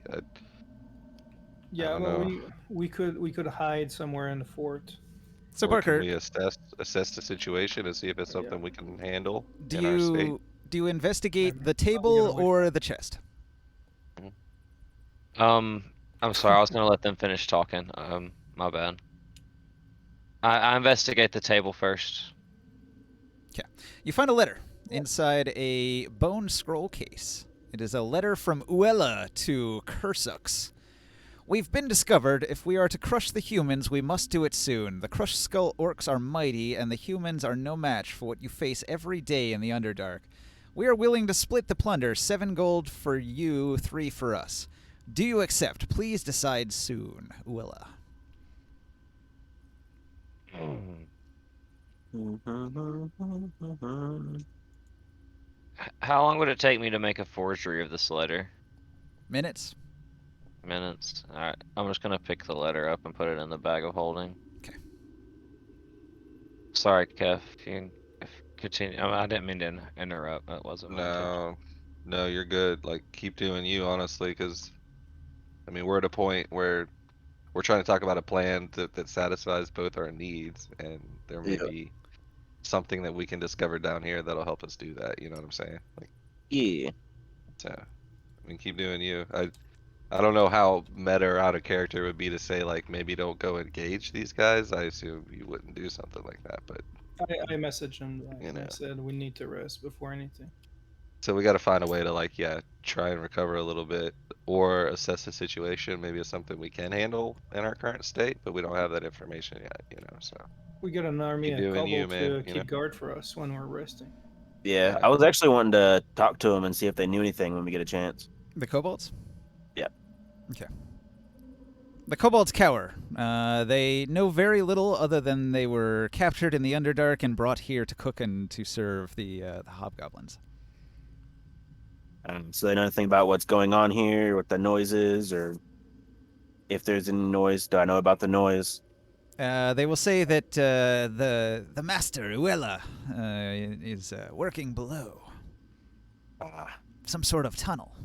Yeah, don't well, know. we could hide somewhere in the fort. So Or can Barker, we assess the situation and see if it's something we can handle do in our state? you investigate Maybe. the I'll table get away or the chest? I'm sorry. I was gonna let them finish talking. My bad. I investigate the table first. You find a letter inside a bone scroll case. It is a letter from Uella to Kursux. We've been discovered. If we are to crush the humans, we must do it soon. The crushed skull orcs are mighty, and the humans are no match for what you face every day in the Underdark. We are willing to split the plunder, 7 gold for you, 3 for us. Do you accept? Please decide soon. Uella. How long would it take me to make a forgery of this letter? Minutes. Minutes. Alright, I'm just gonna pick the letter up and put it in the bag of holding. Okay. Sorry, Kev. Continue. I didn't mean to interrupt. That wasn't my intention. No, you're good. Like, keep doing you, honestly, because, I mean, we're at a point where we're trying to talk about a plan that satisfies both our needs, and there may Yeah. be something that we can discover down here that'll help us do that. You know what I'm saying? Like, Yeah. so, I mean, keep doing you. I don't know how meta or out of character it would be to say, like, maybe don't go engage these guys. I assume you wouldn't do something like that, but I messaged him back You and I know. said we need to rest before anything. so we got to find a way to, like, yeah, try and recover a little bit or assess the situation. Maybe it's something we can handle in our current state, but we don't have that information yet, so We got an army Keep of doing you, kobolds man, to you keep know? guard for us when we're resting. Yeah. Yeah. I was actually wanting to talk to them and see if they knew anything when we get a chance. The kobolds? Yep. Okay. The kobolds cower. They know very little other than they were captured in the Underdark and brought here to cook and to serve the hobgoblins. So they know nothing about what's going on here, what the noise is, or if there's any noise. Do I know about the noise? They will say that the master, Uella, is working below some sort of tunnel.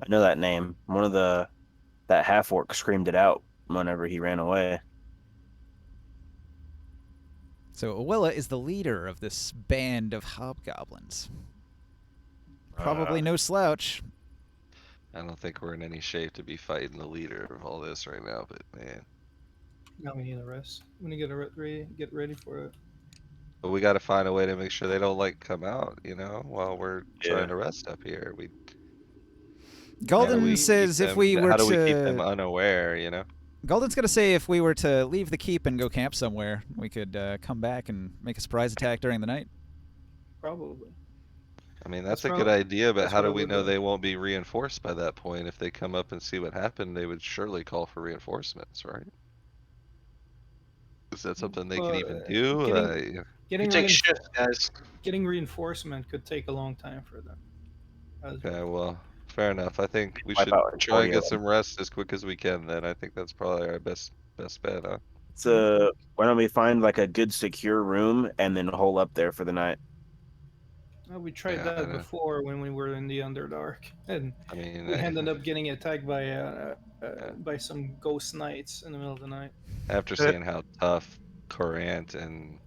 I know that name. That half orc screamed it out whenever he ran away. So Uella is the leader of this band of hobgoblins. Probably no slouch. I don't think we're in any shape to be fighting the leader of all this right now, but man. Now we need a rest. We need to get ready for it. But we got to find a way to make sure they don't, like, come out, while we're Yeah. trying to rest up here. Golden we says keep if we them- were how to... do we keep them unaware, Golden's going to say if we were to leave the keep and go camp somewhere, we could come back and make a surprise attack during the night. Probably. I mean, that's That's a good idea, but that's how what do I we would know do. they won't be reinforced by that point? If they come up and see what happened, they would surely call for reinforcements, right? Is that something they can even do? You Getting take reinf- shifts, guys. getting reinforcement could take a long time for them. Okay, well, fair enough. I think we Wipe should out in try and 40 get of them. some rest as quick as we can then. I think that's probably our best bet, huh? So why don't we find like a good secure room and then hole up there for the night? We tried Yeah, I that know. before when we were in the Underdark, and I mean, we ended up getting attacked by some ghost knights in the middle of the night. after seeing how tough Corant and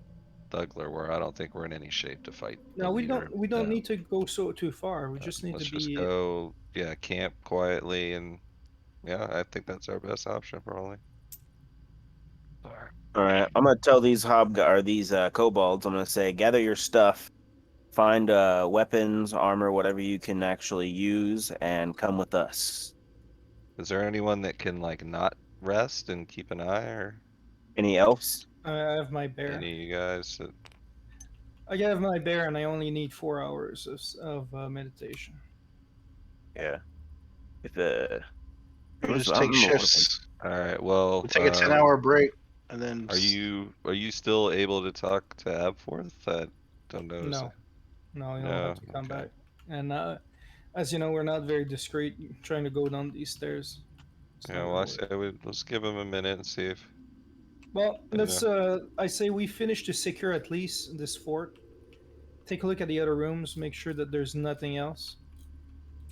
Thugler were, I don't think we're in any shape to fight. the No, we leader don't. We don't down. need to go so too far. We just need Let's to just be. go, camp quietly, and yeah, I think that's our best option probably. All right, I'm gonna tell these kobolds. I'm gonna say, gather your stuff, find weapons, armor, whatever you can actually use, and come with us. Is there anyone that can, like, not rest and keep an eye, or Any elves? I have my bear. any of you guys that... I have my bear, and I only need 4 hours of meditation. Yeah. If We just take shifts. All right, well, We take a 10-hour break, and then. Are you still able to talk to Abforth? I don't know. No, you'll No, have to come okay. back. And as you know, we're not very discreet trying to go down these stairs. It's Yeah, not well, I gonna work. say let's give him a minute and see if... Well, you let's. I say we finish to secure at least this fort. Take a look at the other rooms. Make sure that there's nothing else.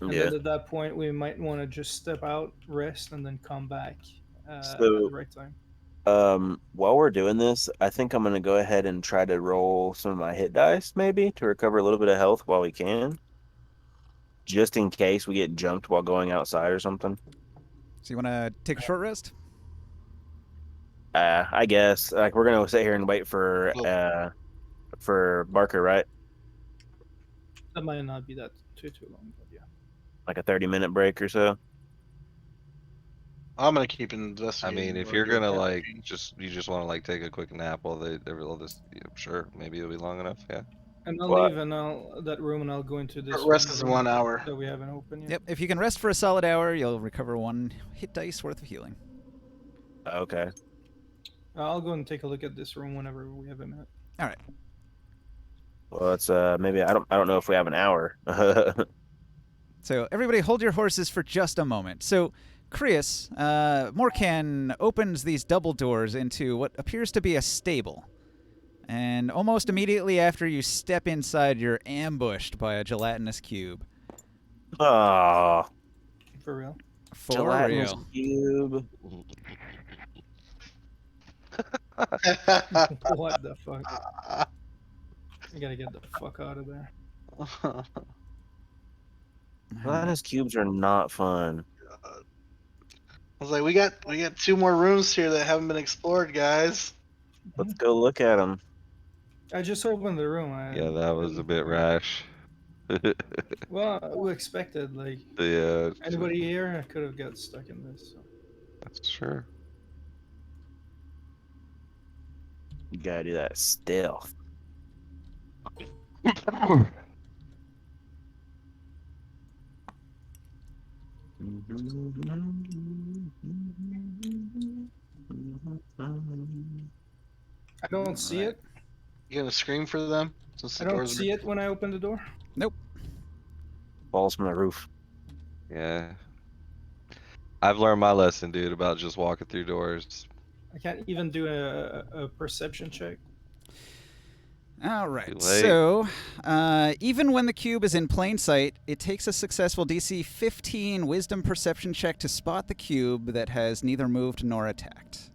And Yeah. then at that point, we might want to just step out, rest, and then come back at So- the right time. While we're doing this, I think I'm gonna go ahead and try to roll some of my hit dice, maybe, to recover a little bit of health while we can. Just in case we get jumped while going outside or something. So you want to take a short rest? I guess. Like, we're gonna sit here and wait for Barker, right? That might not be that too long, but yeah. Like a 30-minute break or so. I'm gonna keep I investigating. mean, if while you're doing gonna, that. like, you just want to, like, take a quick nap while they're all this, sure, maybe it'll be long enough, yeah. And I'll What? leave and that room, and I'll go into this Rest one is in room 1 hour. that we haven't opened yet. Yep. If you can rest for a solid hour, you'll recover 1 hit dice worth of healing. Okay. I'll go and take a look at this room whenever we have a minute. All right. Well, it's maybe I don't know if we have an hour. So everybody hold your horses for just a moment. So Chris, Morkan opens these double doors into what appears to be a stable. And almost immediately after you step inside, you're ambushed by a gelatinous cube. Oh, For real. For gelatinous real. cube. What the fuck? I gotta get the fuck out of there. Gelatinous cubes are not fun. I was like, we got 2 more rooms here that haven't been explored, guys. Let's go look at them. I just opened the room. Yeah, that was a bit rash. Well, we expected, like, Yeah, anybody here could have got stuck in this. So. that's true. You gotta do that stealth. I don't see it. You gonna scream for them? Since I the don't doors see it when I open the door. Falls from the roof. Yeah. I've learned my lesson, dude, about just walking through doors. I can't even do a perception check. All Too right. late. So, even when the cube is in plain sight, it takes a successful DC 15 Wisdom Perception check to spot the cube that has neither moved nor attacked.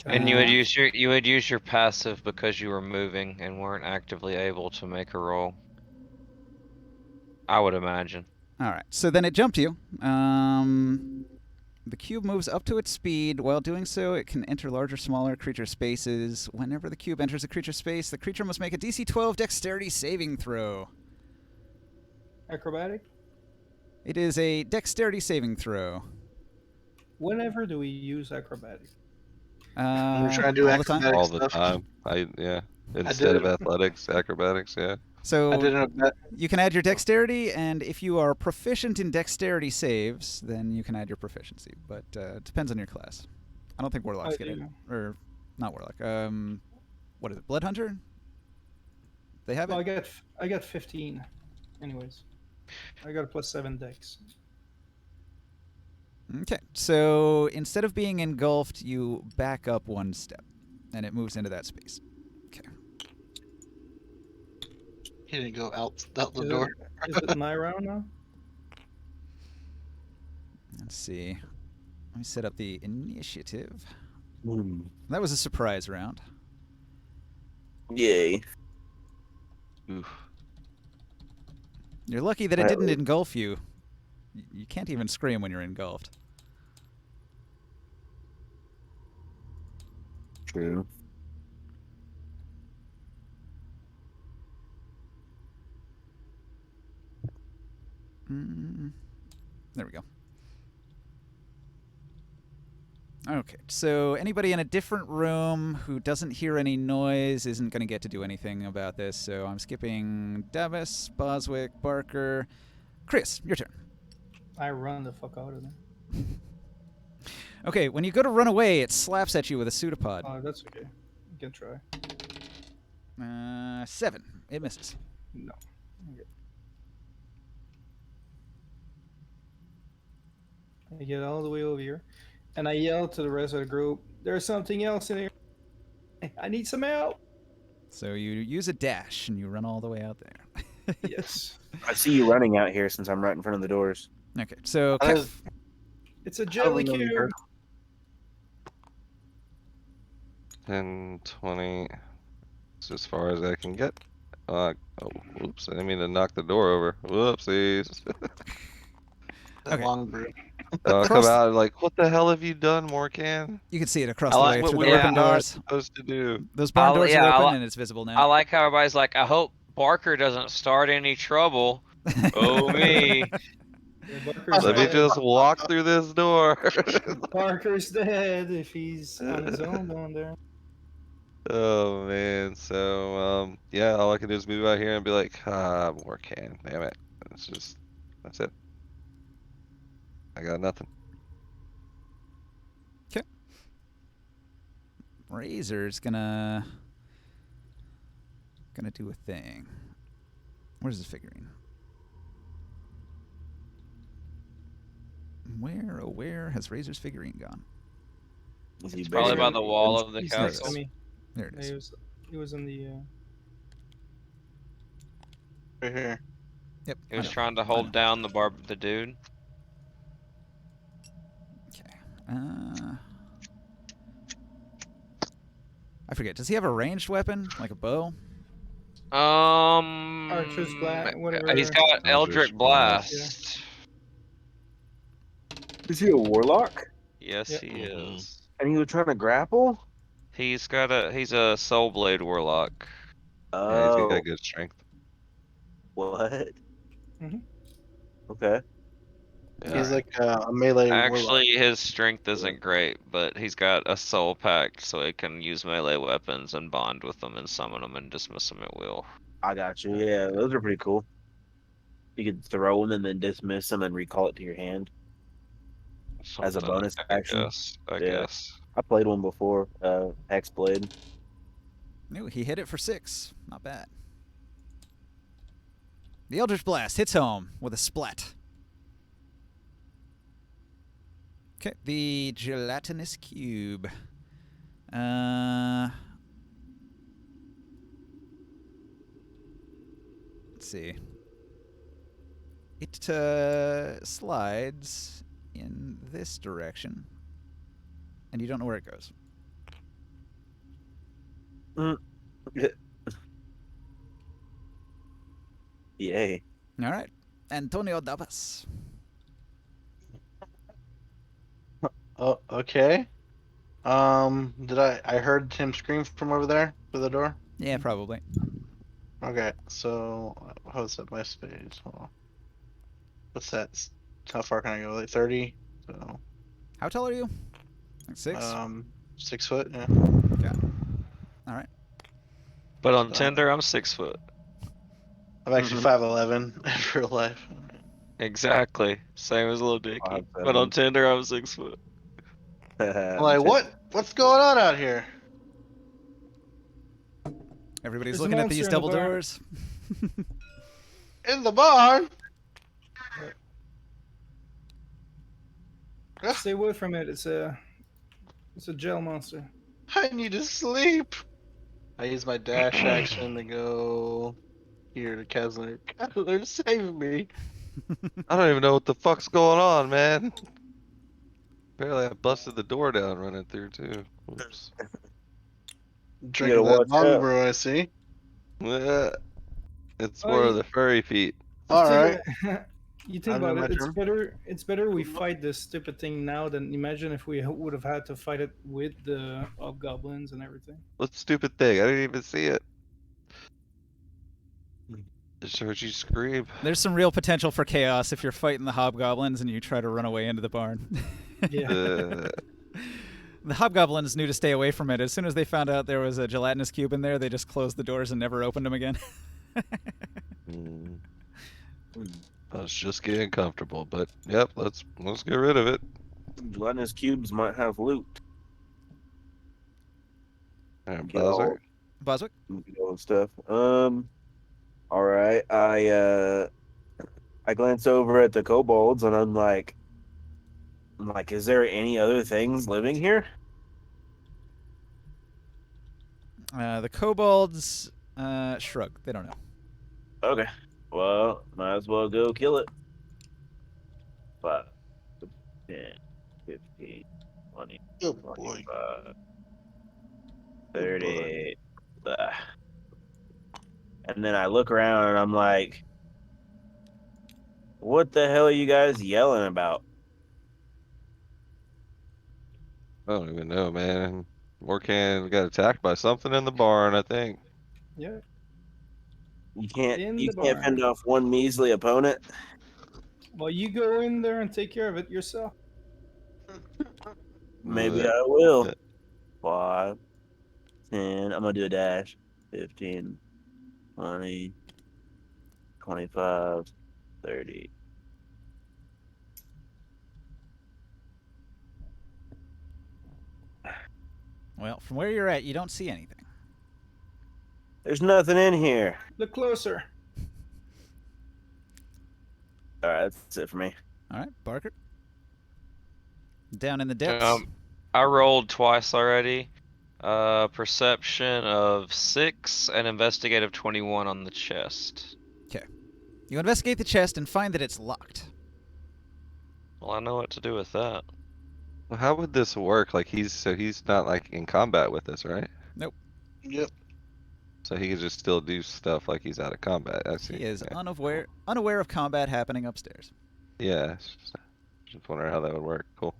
And you would Uh, use your passive because you were moving and weren't actively able to make a roll. I would imagine. All right. So then it jumped you. The cube moves up to its speed. While doing so, it can enter larger, smaller creature spaces. Whenever the cube enters a creature space, the creature must make a DC 12 Dexterity saving throw. Acrobatic. It is a Dexterity saving throw. Whenever do we use acrobatic? We're trying to do all the time. acrobatic All the stuff. time. Instead of it. athletics, acrobatics, yeah. So I didn't know that. you can add your dexterity, and if you are proficient in dexterity saves, then you can add your proficiency. But it depends on your class. I don't think warlocks get it, or not warlock. What is it? Blood hunter? They have Well, it. I got 15. Anyways, I got a +7 dex. Okay, so instead of being engulfed, you back up one step, and it moves into that space. Okay. He didn't go out the Is door. Is it my round now? Let's see. Let me set up the initiative. Hmm. That was a surprise round. Yay. Oof. You're lucky that it didn't engulf you. You can't even scream when you're engulfed. True. There we go. Okay, so anybody in a different room who doesn't hear any noise isn't going to get to do anything about this, so I'm skipping Davis, Boswick, Barker. Chris, your turn. I run the fuck out of there. Okay, when you go to run away, it slaps at you with a pseudopod. Oh, that's okay. You can try. 7. It misses. No. Okay. I get all the way over here, and I yell to the rest of the group, "There's something else in here. I need some help." So you use a dash, and you run all the way out there. Yes. I see you running out here since I'm right in front of the doors. Okay, so I was- It's a jelly know you cube. heard. 10, 20. It's as far as I can get. Oh, whoops. I didn't mean to knock the door over. Whoopsies. That Okay. long brew. I'll Across- come out like, what the hell have you done, Morkan? you can see it across I the like way What through we the were open yeah, doors. supposed to do. Those barn doors yeah, are I open, li- and it's visible I now. like how everybody's like, I hope Barker doesn't start any trouble. Oh me. Yeah, Barker's Let me dead. just walk through this door. Barker's dead if he's on his own down there. Oh man, so yeah, all I can do is move out here and be like, Morkan, damn it. That's it. I got nothing. Razor's gonna do a thing. Where's his figurine? Where has Razor's figurine gone? Is he It's probably by buried? the wall of the He's next to castle. me. There it He is. was in the. Right here. Yep. He I was know. trying to I hold know. down the dude. Okay. I forget. Does he have a ranged weapon, like a bow? Archer's Blast, He's whatever. got Eldritch Eldritch Blast. Blast. Is he a warlock? Yes, Yep. he Mhm. is. And he was trying to grapple? He's a Soul Blade Warlock. Yeah, he's got Oh, good strength. what? Mhm. Okay. He's Alright. like a melee warlock. Actually, his strength isn't great, but he's got a Soul Pact, so he can use melee weapons and bond with them and summon them and dismiss them at will. I got you. Yeah, those are pretty cool. You could throw them and then dismiss them and recall it to your hand as a Something, bonus action. I Yeah. guess. I played one before, Hexblade. No, he hit it for 6. Not bad. The Eldritch Blast hits home with a splat. Okay, the gelatinous cube. Let's see. It slides in this direction, and you don't know where it goes. Yay. All right, Antonio Dabas. Oh, okay. Did I heard him scream from over there to the door? Yeah, probably. Okay, so how's that my space? Hold on. What's that? How far can I go? Like 30? So How tall are you? Like 6? 6 foot, yeah. All right. But on Tinder, I'm 6 foot. I'm actually 5'11" in real life. Exactly. Same as Lil Dicky. But on Tinder, I'm 6 foot. I'm like, what's going on out here? Everybody's There's a looking at monster these in the double barn. doors. In the barn? Stay away from it. It's a gel monster. I need to sleep. I use my dash action to go here to Kessler. Kessler, save me. I don't even know what the fuck's going on, man. Apparently I busted the door down running through too. Oops. Drinking gotta that watch bong out. brew, I see. Yeah, it's Oh, more of you- the furry feet. Alright. You think I'm about in it. my It's turn. better. It's better we fight this stupid thing now than imagine if we would have had to fight it with the hobgoblins and everything. What stupid thing? I didn't even see it. Just heard you scream. There's some real potential for chaos if you're fighting the hobgoblins and you try to run away into the barn. Yeah. The hobgoblins knew to stay away from it. As soon as they found out there was a gelatinous cube in there, they just closed the doors and never opened them again. I was just getting comfortable, but yep, let's get rid of it. Gelatinous cubes might have loot. And Get all, Bowser. Boswick? get all the stuff. All right. I glance over at the kobolds and I'm like, is there any other things living here? The kobolds shrug. They don't know. Okay. Well, might as well go kill it. 5, 10, 15, 20, Oh boy. 25, 30. And then I look around and I'm like, what the hell are you guys yelling about? I don't even know, man. Morkan got attacked by something in the barn, I think. Yeah. You can't In you the can't fend barn. off one measly opponent. Well, you go in there and take care of it yourself. Maybe Uh, I will. 5, 10. I'm gonna do a dash. 15, 20, 25, 30. Well, from where you're at, you don't see anything. There's nothing in here. Look closer. All right, that's it for me. All right, Barker. Down in the depths. I rolled twice already. Perception of 6 and investigative 21 on the chest. You investigate the chest and find that it's locked. Well, I know what to do with that. Well, how would this work? Like he's not like in combat with us, right? Yep. So he could just still do stuff like he's out of combat. I see. He is Okay. unaware of combat happening upstairs. Yeah. Just wondering how that would work. Cool.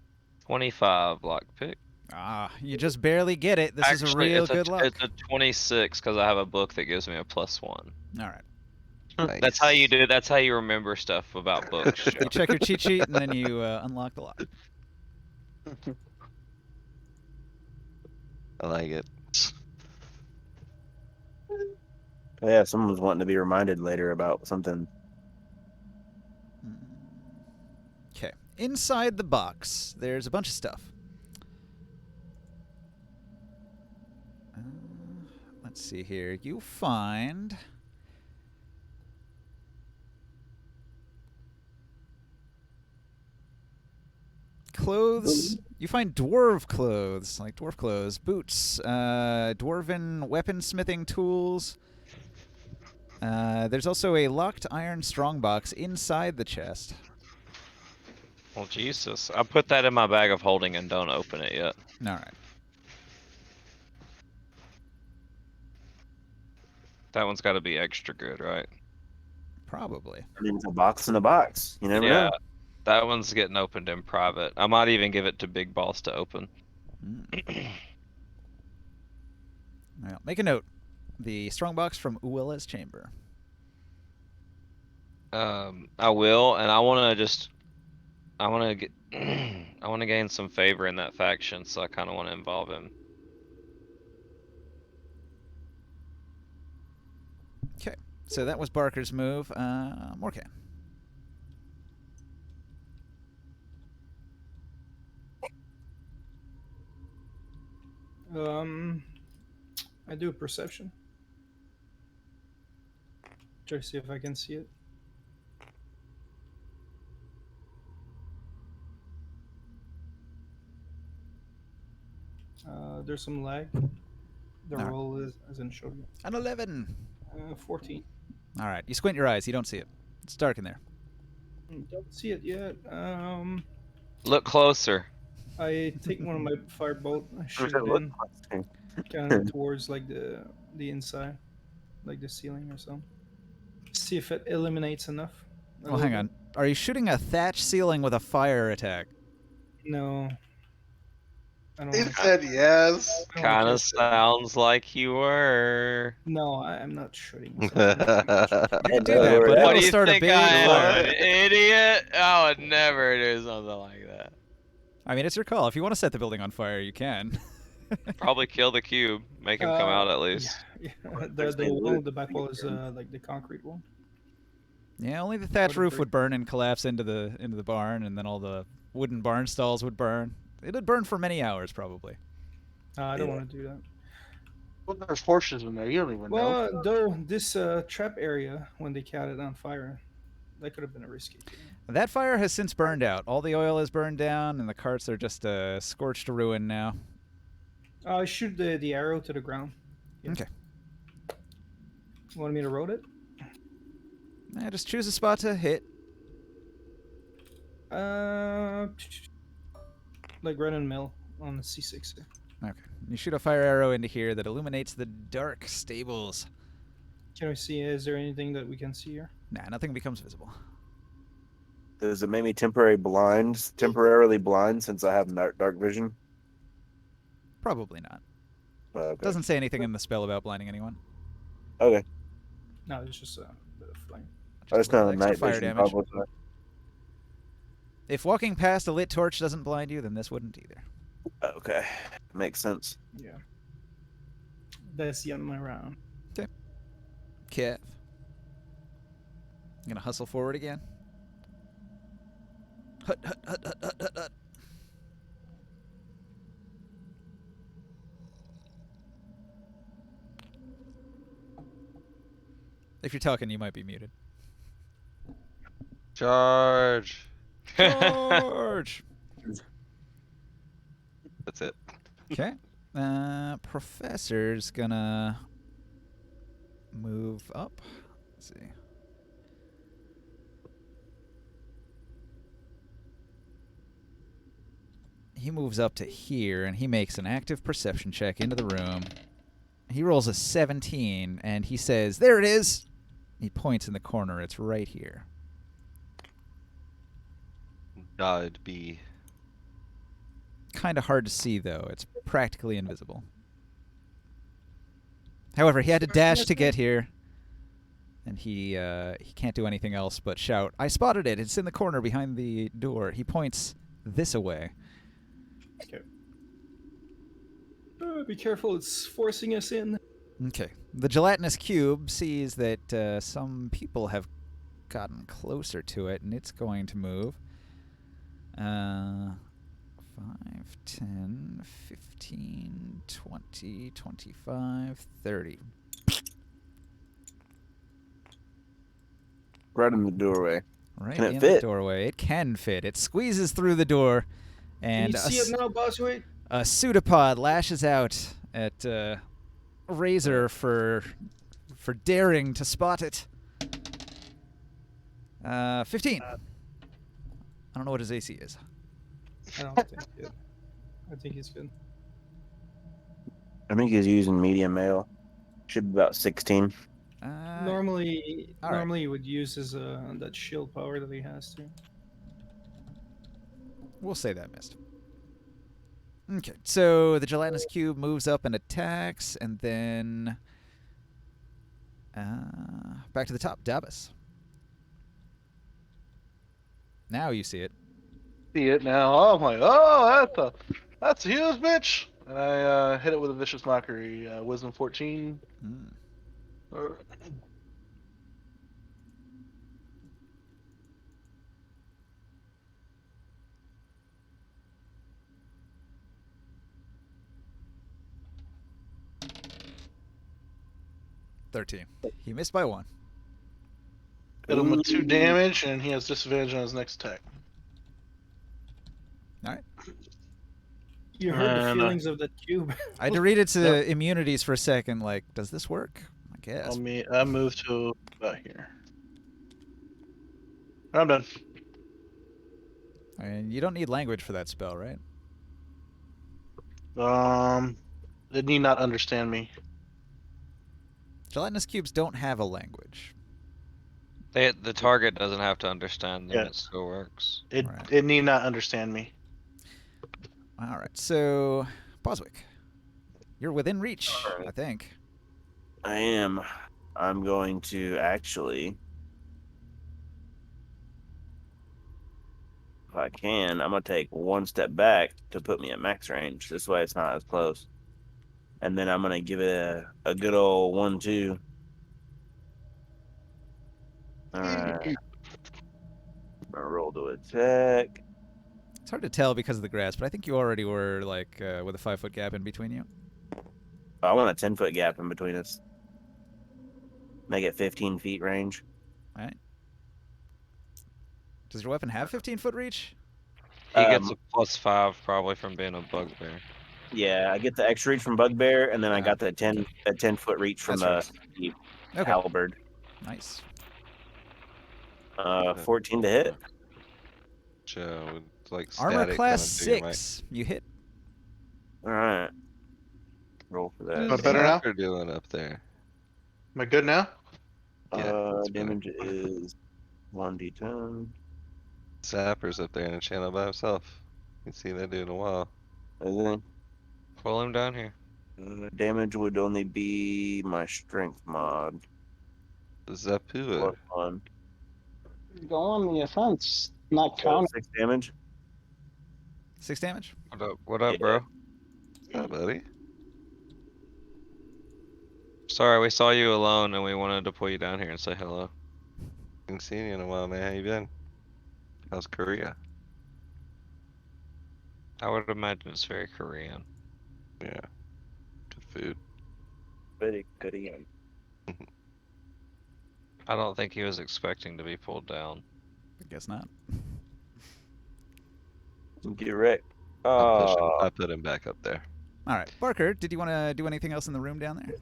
25 lockpick. Ah, you just barely get it. This is a Actually, real it's good luck. It's a 26 because I have a book that gives me a +1. All right. That's how you do. That's how you remember stuff about books. Joe. You check your cheat sheet and then you unlock the lock. I like it. Yeah, someone's wanting to be reminded later about something. Okay. Inside the box, there's a bunch of stuff. Let's see here. You find clothes. You find dwarf clothes, like dwarf clothes, boots, dwarven weaponsmithing tools. There's also a locked iron strongbox inside the chest. Well, Jesus, I put that in my bag of holding and don't open it yet. All right. That one's got to be extra good, right? Probably. I mean, it's a box in a box. You never Yeah, know. that one's getting opened in private. I might even give it to Big Boss to open. Well, make a note. The strongbox from Uella's chamber. I will, and I want to get, I want to gain some favor in that faction, so I kind of want to involve him. Okay, so that was Barker's move. Morkan. I do perception. Try to see if I can see it. There's some lag. The Alright. roll isn't showing. An 11. 14. All right, you squint your eyes. You don't see it. It's dark in there. Don't see it yet. Look closer. I take one of my firebolt. I shoot Does it it look in, like- kind of towards like the inside, like the ceiling or something. See if it eliminates enough. A Well, hang little on. Are you shooting a thatch ceiling with a fire attack? bit. No. I don't He wanna- said yes. I don't wanna Kind of cast it. sounds like you were. No, I'm not shooting. You can do that, but What What it'll do you start a think big I am, fire. an idiot? I would never do something like that. I mean, it's your call. If you want to set the building on fire, you can. Probably kill the cube. Make him come out at least. Yeah, the wall, the back wall is like the concrete wall. Yeah, only the thatch Would roof break. would burn and collapse into the barn, and then all the wooden barn stalls would burn. It'd burn for many hours, probably. I don't Yeah. want to do that. Well, there's horses in there. You don't even know. Well, though this trap area when they caught it on fire, that could have been a risky. That fire has since burned out. All the oil is burned down, and the carts are just scorched to ruin now. Shoot the arrow to the ground. Yeah. Okay. You want me to roll it? Just choose a spot to hit. Like right in the middle on the C6. Okay. You shoot a fire arrow into here that illuminates the dark stables. Can we see? Is there anything that we can see here? Nah, nothing becomes visible. Does it make me temporarily blind since I have dark vision? Probably not. Okay. Doesn't say anything in the spell about blinding anyone. Okay. No, it's just a bit of flame. I just a little know extra night fire vision. damage. Probably. If walking past a lit torch doesn't blind you, then this wouldn't either. Okay. Makes sense. Yeah. That's the end of my round. Kev. I'm gonna hustle forward again. Hut, hut, hut, hut, hut, hut, hut. If you're talking, you might be muted. Charge. George! That's it. Okay. Professor's gonna move up. Let's see. He moves up to here, and he makes an active perception check into the room. He rolls a 17, and he says, "There it is!" He points in the corner. It's right here. God be. Kind of hard to see, though. It's practically invisible. However, he had to dash to get here, and he can't do anything else but shout, "I spotted it! It's in the corner behind the door." He points this away. Okay. Be careful, it's forcing us in. Okay. The gelatinous cube sees that some people have gotten closer to it, and it's going to move. 5, 10, 15, 20, 25, 30. Right in the doorway. Right Can it in fit? the doorway. It can fit. It squeezes through the door, Can and you see it now, Boswick? a pseudopod lashes out at Razor for daring to spot it. 15. I don't know what his AC is. I don't think it. I think he's good. I think he's using medium mail. Should be about 16. Normally, all right. he would use his that shield power that he has too. We'll say that missed. Okay, so the gelatinous cube moves up and attacks, and then back to the top, Davos. Now you see it. See it now. Oh my! Oh, that's a huge bitch. And I hit it with a vicious mockery. Wisdom 14. Mm. Or- $13. He missed by 1. Hit him with 2 damage, and he has disadvantage on his next attack. All right. You heard the And, feelings of that cube. I had to read its immunities for a second. Like, does this work? I guess. I move to about here. I'm done. And you don't need language for that spell, right? It need not understand me. Gelatinous cubes don't have a language. The target doesn't have to understand them. Yeah. It still works. Right. It need not understand me. All right, so Boswick, you're within reach, All right. I think. I am. I'm going to actually, if I can, I'm going to take one step back to put me at max range. This way it's not as close. And then I'm going to give it a good old 1-2. All right. I'm going to roll to attack. It's hard to tell because of the grass, but I think you already were like with a 5-foot gap in between you. I want a 10-foot gap in between us. Make it 15 feet range. All right. Does your weapon have 15-foot reach? He gets Um, a +5 probably from being a bugbear. Yeah, I get the extra reach from Bugbear, and then I Ah. got the 10-foot reach from That's the Okay. halberd. Nice. 14 to hit. Joe, it's like Armor static class coming through your mic. 6. You hit. All right. Roll for that. But better now? What are doing up there? Am I good now? Yeah, that's better. Damage is 1d10. Sapper's up there in a channel by himself. You can see that dude in a while. And then Pull him down here. damage would only be my strength mod. Zapua. Plus 1. Go on the offense, not So count. 6 damage. 6 damage. What up, Yeah. bro? Hi, buddy. Sorry, we saw you alone and we wanted to pull you down here and say hello. Haven't seen you in a while, man. How you been? How's Korea? I would imagine it's very Korean. Yeah. Good food. Very good again. I don't think he was expecting to be pulled down. I guess not. Get wrecked. Oh, I put him back up there. All right, Barker, did you want to do anything else in the room down there?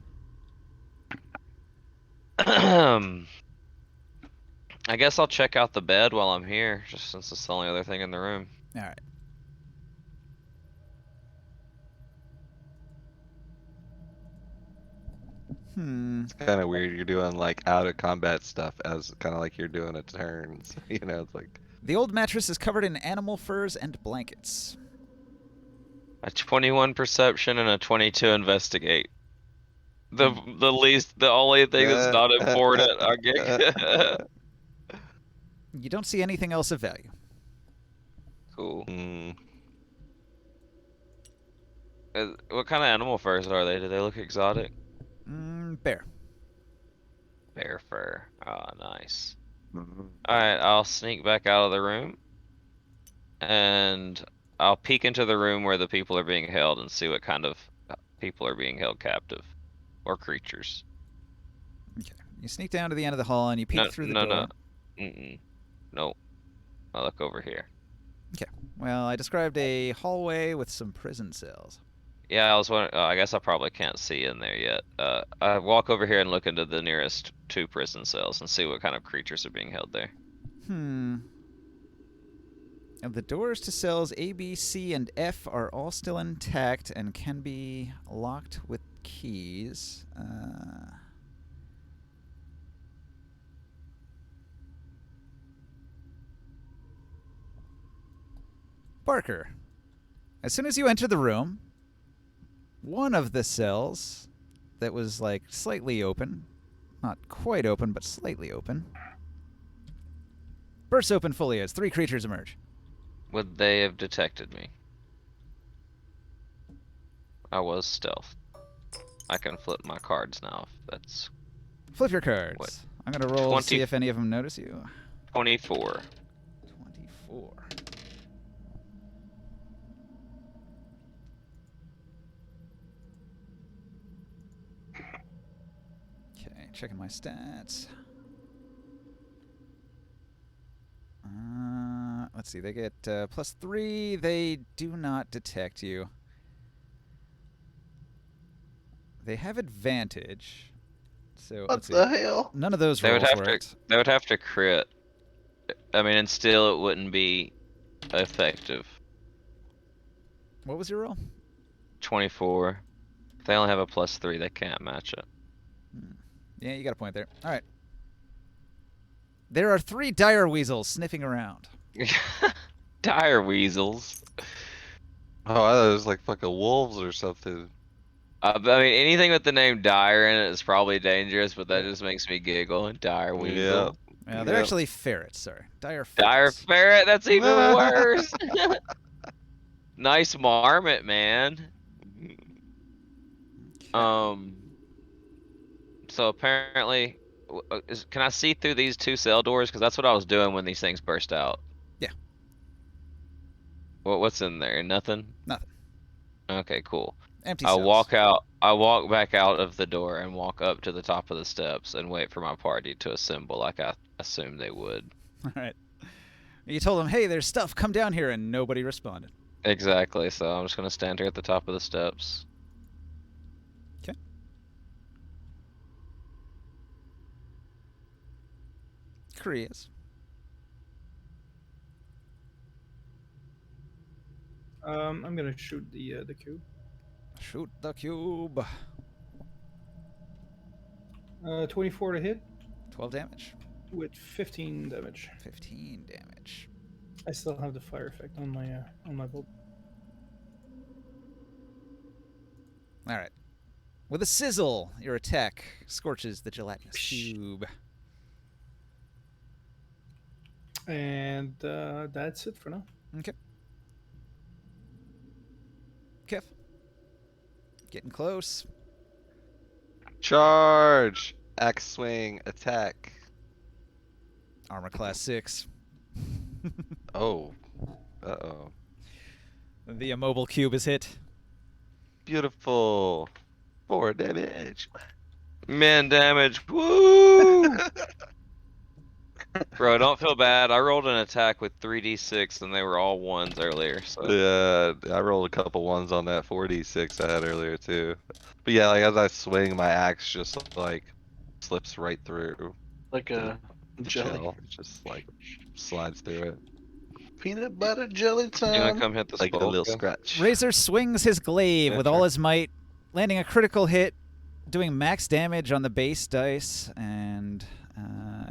I guess I'll check out the bed while I'm here, just since it's the only other thing in the room. All right. It's kind of weird. You're doing like out of combat stuff as kind of like you're doing a turn. So, you know, it's like The old mattress is covered in animal furs and blankets. A 21 perception and a 22 investigate. The only thing that's not important. I get. You don't see anything else of value. Cool. mm, What kind of animal furs are they? Do they look exotic? Bear. Bear fur. Ah, nice. mhm. Alright, I'll sneak back out of the room. And I'll peek into the room where the people are being held and see what kind of people are being held captive. Or creatures. Okay. You sneak down to the end of the hall and you peek through the door. No. Mm-mm. Nope. I'll look over here. Well, I described a hallway with some prison cells. Yeah, I was wondering. I guess I probably can't see in there yet. I walk over here and look into the nearest 2 prison cells and see what kind of creatures are being held there. And the doors to cells A, B, C, and F are all still intact and can be locked with keys. Barker, as soon as you enter the room, one of the cells that was like slightly open, not quite open, but slightly open, bursts open fully as 3 creatures emerge. Would they have detected me? I was stealth. I can flip my cards now if that's Flip your cards. What? I'm going to roll to 20 see if any of them notice you. 24. 24. Okay, checking my stats. Let's see, they get +3. They do not detect you. They have advantage. So What let's see. the hell? None of those They would rolls have to. worked. They would have to crit. I mean, and still it wouldn't be effective. What was your roll? 24. If they only have a +3, they can't match it. Yeah, you got a point there. All right. There are 3 dire weasels sniffing around. Dire weasels. oh, I thought it was like fucking wolves or something. I mean, anything with the name dire in it is probably dangerous, but that just makes me giggle. Dire weasel. They're Yep. actually ferrets, sorry. Dire Dire ferrets. ferret, that's even worse. Nice marmot, man. So apparently, can I see through these 2 cell doors? Because that's what I was doing when these things burst out. Yeah. What's in there? Nothing? Nothing. Okay, cool. Empty I cells. walk back out of the door and walk up to the top of the steps and wait for my party to assemble like I assumed they would. All right. You told them, hey, there's stuff, come down here, and nobody responded. Exactly, so I'm just gonna stand here at the top of the steps. Okay. Koreas. I'm gonna shoot the cube. Shoot the cube. 24 to hit 12 damage. with 15 damage. 15 damage. I still have the fire effect on my bolt. All right. With a sizzle, your attack scorches the gelatinous cube. And that's it for now. Okay. Kef. Getting close. Charge! Axe swing, attack. Armor class 6. Oh. Uh-oh. The immobile cube is hit. Beautiful. 4 damage. Man damage, woo! Bro, don't feel bad. I rolled an attack with 3d6 and they were all ones earlier, so. Yeah, I rolled a couple ones on that 4d6 I had earlier too. But yeah, like as I swing, my axe just like slips right through Like a the jelly. shell. It just like slides through it. Peanut butter jelly You gonna time. come hit this Like a bolt? little Go? scratch. Razor swings his glaive Yeah, with sure. all his might, landing a critical hit, doing max damage on the base dice, and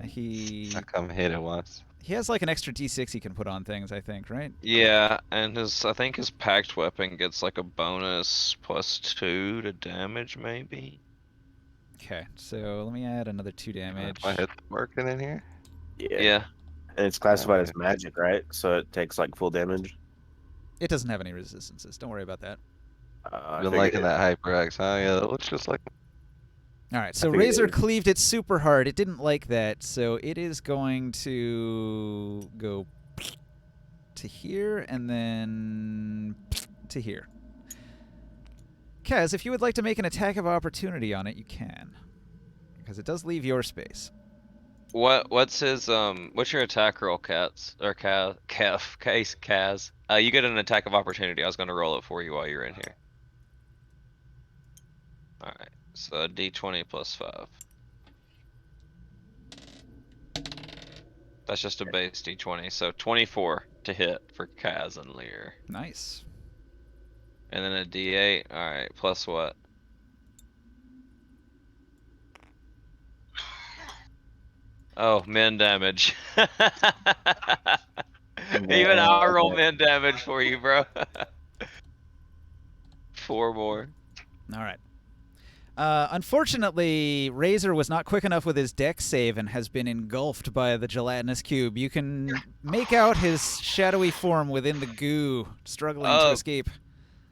he I come hit it once. has like an extra d6 he can put on things, I think, right? Yeah, and I think his packed weapon gets like a bonus +2 to damage, maybe? Okay, so let me add another 2 damage. My hit working in here? Yeah. And it's classified as Okay. magic, right? So it takes like full damage. It doesn't have any resistances. Don't worry about that. I Been figured liking it. that HyperX, huh? Yeah, it looks just like All right, so figured it Razor was- cleaved it super hard. It didn't like that, so it is going to go to here and then to here. Kaz, if you would like to make an attack of opportunity on it, you can, because it does leave your space. What's your attack roll, Cats? Or Kaz? You get an attack of opportunity. I was gonna roll it for you while you're in here. Alright, so d20 +5. That's just a base d20, so 24 to hit for Kaz and Lear. Nice. And then a d8, alright, plus what? Oh, min damage. Even I'll roll min damage for you, bro. 4 more. All right. Unfortunately, Razor was not quick enough with his dex save and has been engulfed by the gelatinous cube. You can make out his shadowy form within the goo, struggling to escape.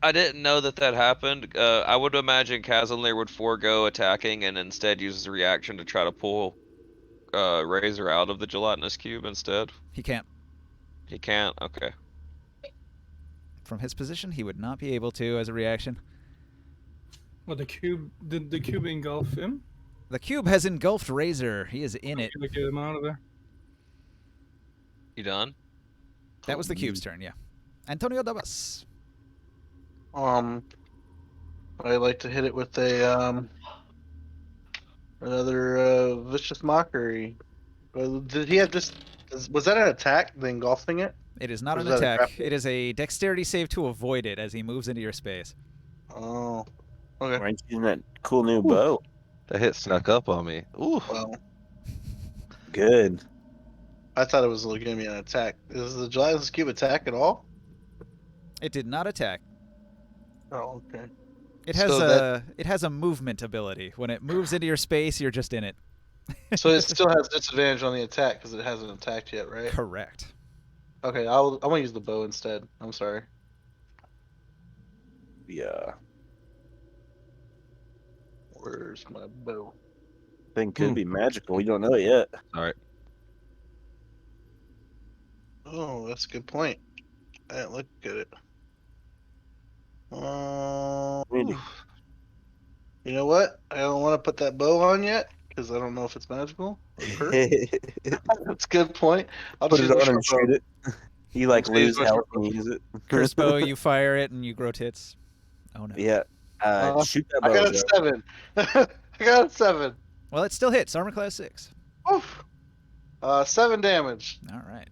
I didn't know that happened. I would imagine Kazanlir would forego attacking and instead use his reaction to try to pull Razor out of the gelatinous cube instead. He can't. He can't? Okay. From his position, he would not be able to as a reaction. Well, the cube did the cube engulf him? The cube has engulfed Razor. He is in it. Like, get him out of there. You done? That was the cube's turn, yeah. Antonio Dabas. I like to hit it with a another vicious mockery. Did he have this? Was that an attack? The engulfing it? It is not Or an is that a attack. grapple? It is a dexterity save to avoid it as he moves into your space. Oh, okay. Why aren't you using that cool new bow? that hit snuck up on me. Ooh. Well, Good. I thought it was going to be an attack. Is the gelatinous cube attack at all? It did not attack. Oh, okay. It has So it has a movement ability. When it moves into your space, you're just in it. So it still has disadvantage on the attack because it hasn't attacked yet, right? Correct. Okay, I'm gonna use the bow instead. I'm sorry. Yeah. Where's my bow? Thing could be magical. We don't know it yet. Alright. Oh, that's a good point. I didn't look at it. Really? You know what? I don't want to put that bow on yet because I don't know if it's magical. Or hurt. That's a good point. I'll Put just it use on my and short shoot it. You like Let's use lose my health short and use it. Curse bow, you fire it and you grow tits. Oh no. Yeah. Shoot that bow. bow. I got a Joe. 7. I got a 7. Well, it still hits. Armor class 6. Oof. 7 damage. All right.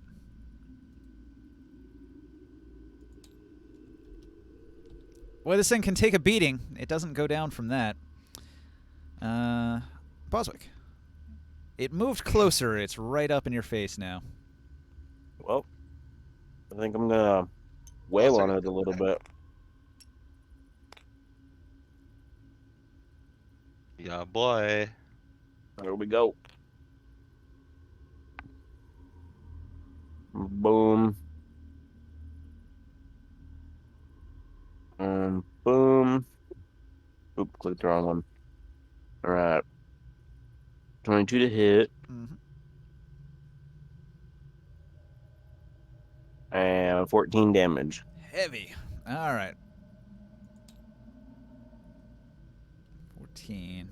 Well, this thing can take a beating. It doesn't go down from that. Boswick. It moved closer. It's right up in your face now. Well, I think I'm gonna wail on it a little bit. Yeah, boy. There we go. Boom. Boom. Oop, clicked the wrong one. All right. 22 to hit. Mm-hmm. And 14 damage. Heavy. All right. 14.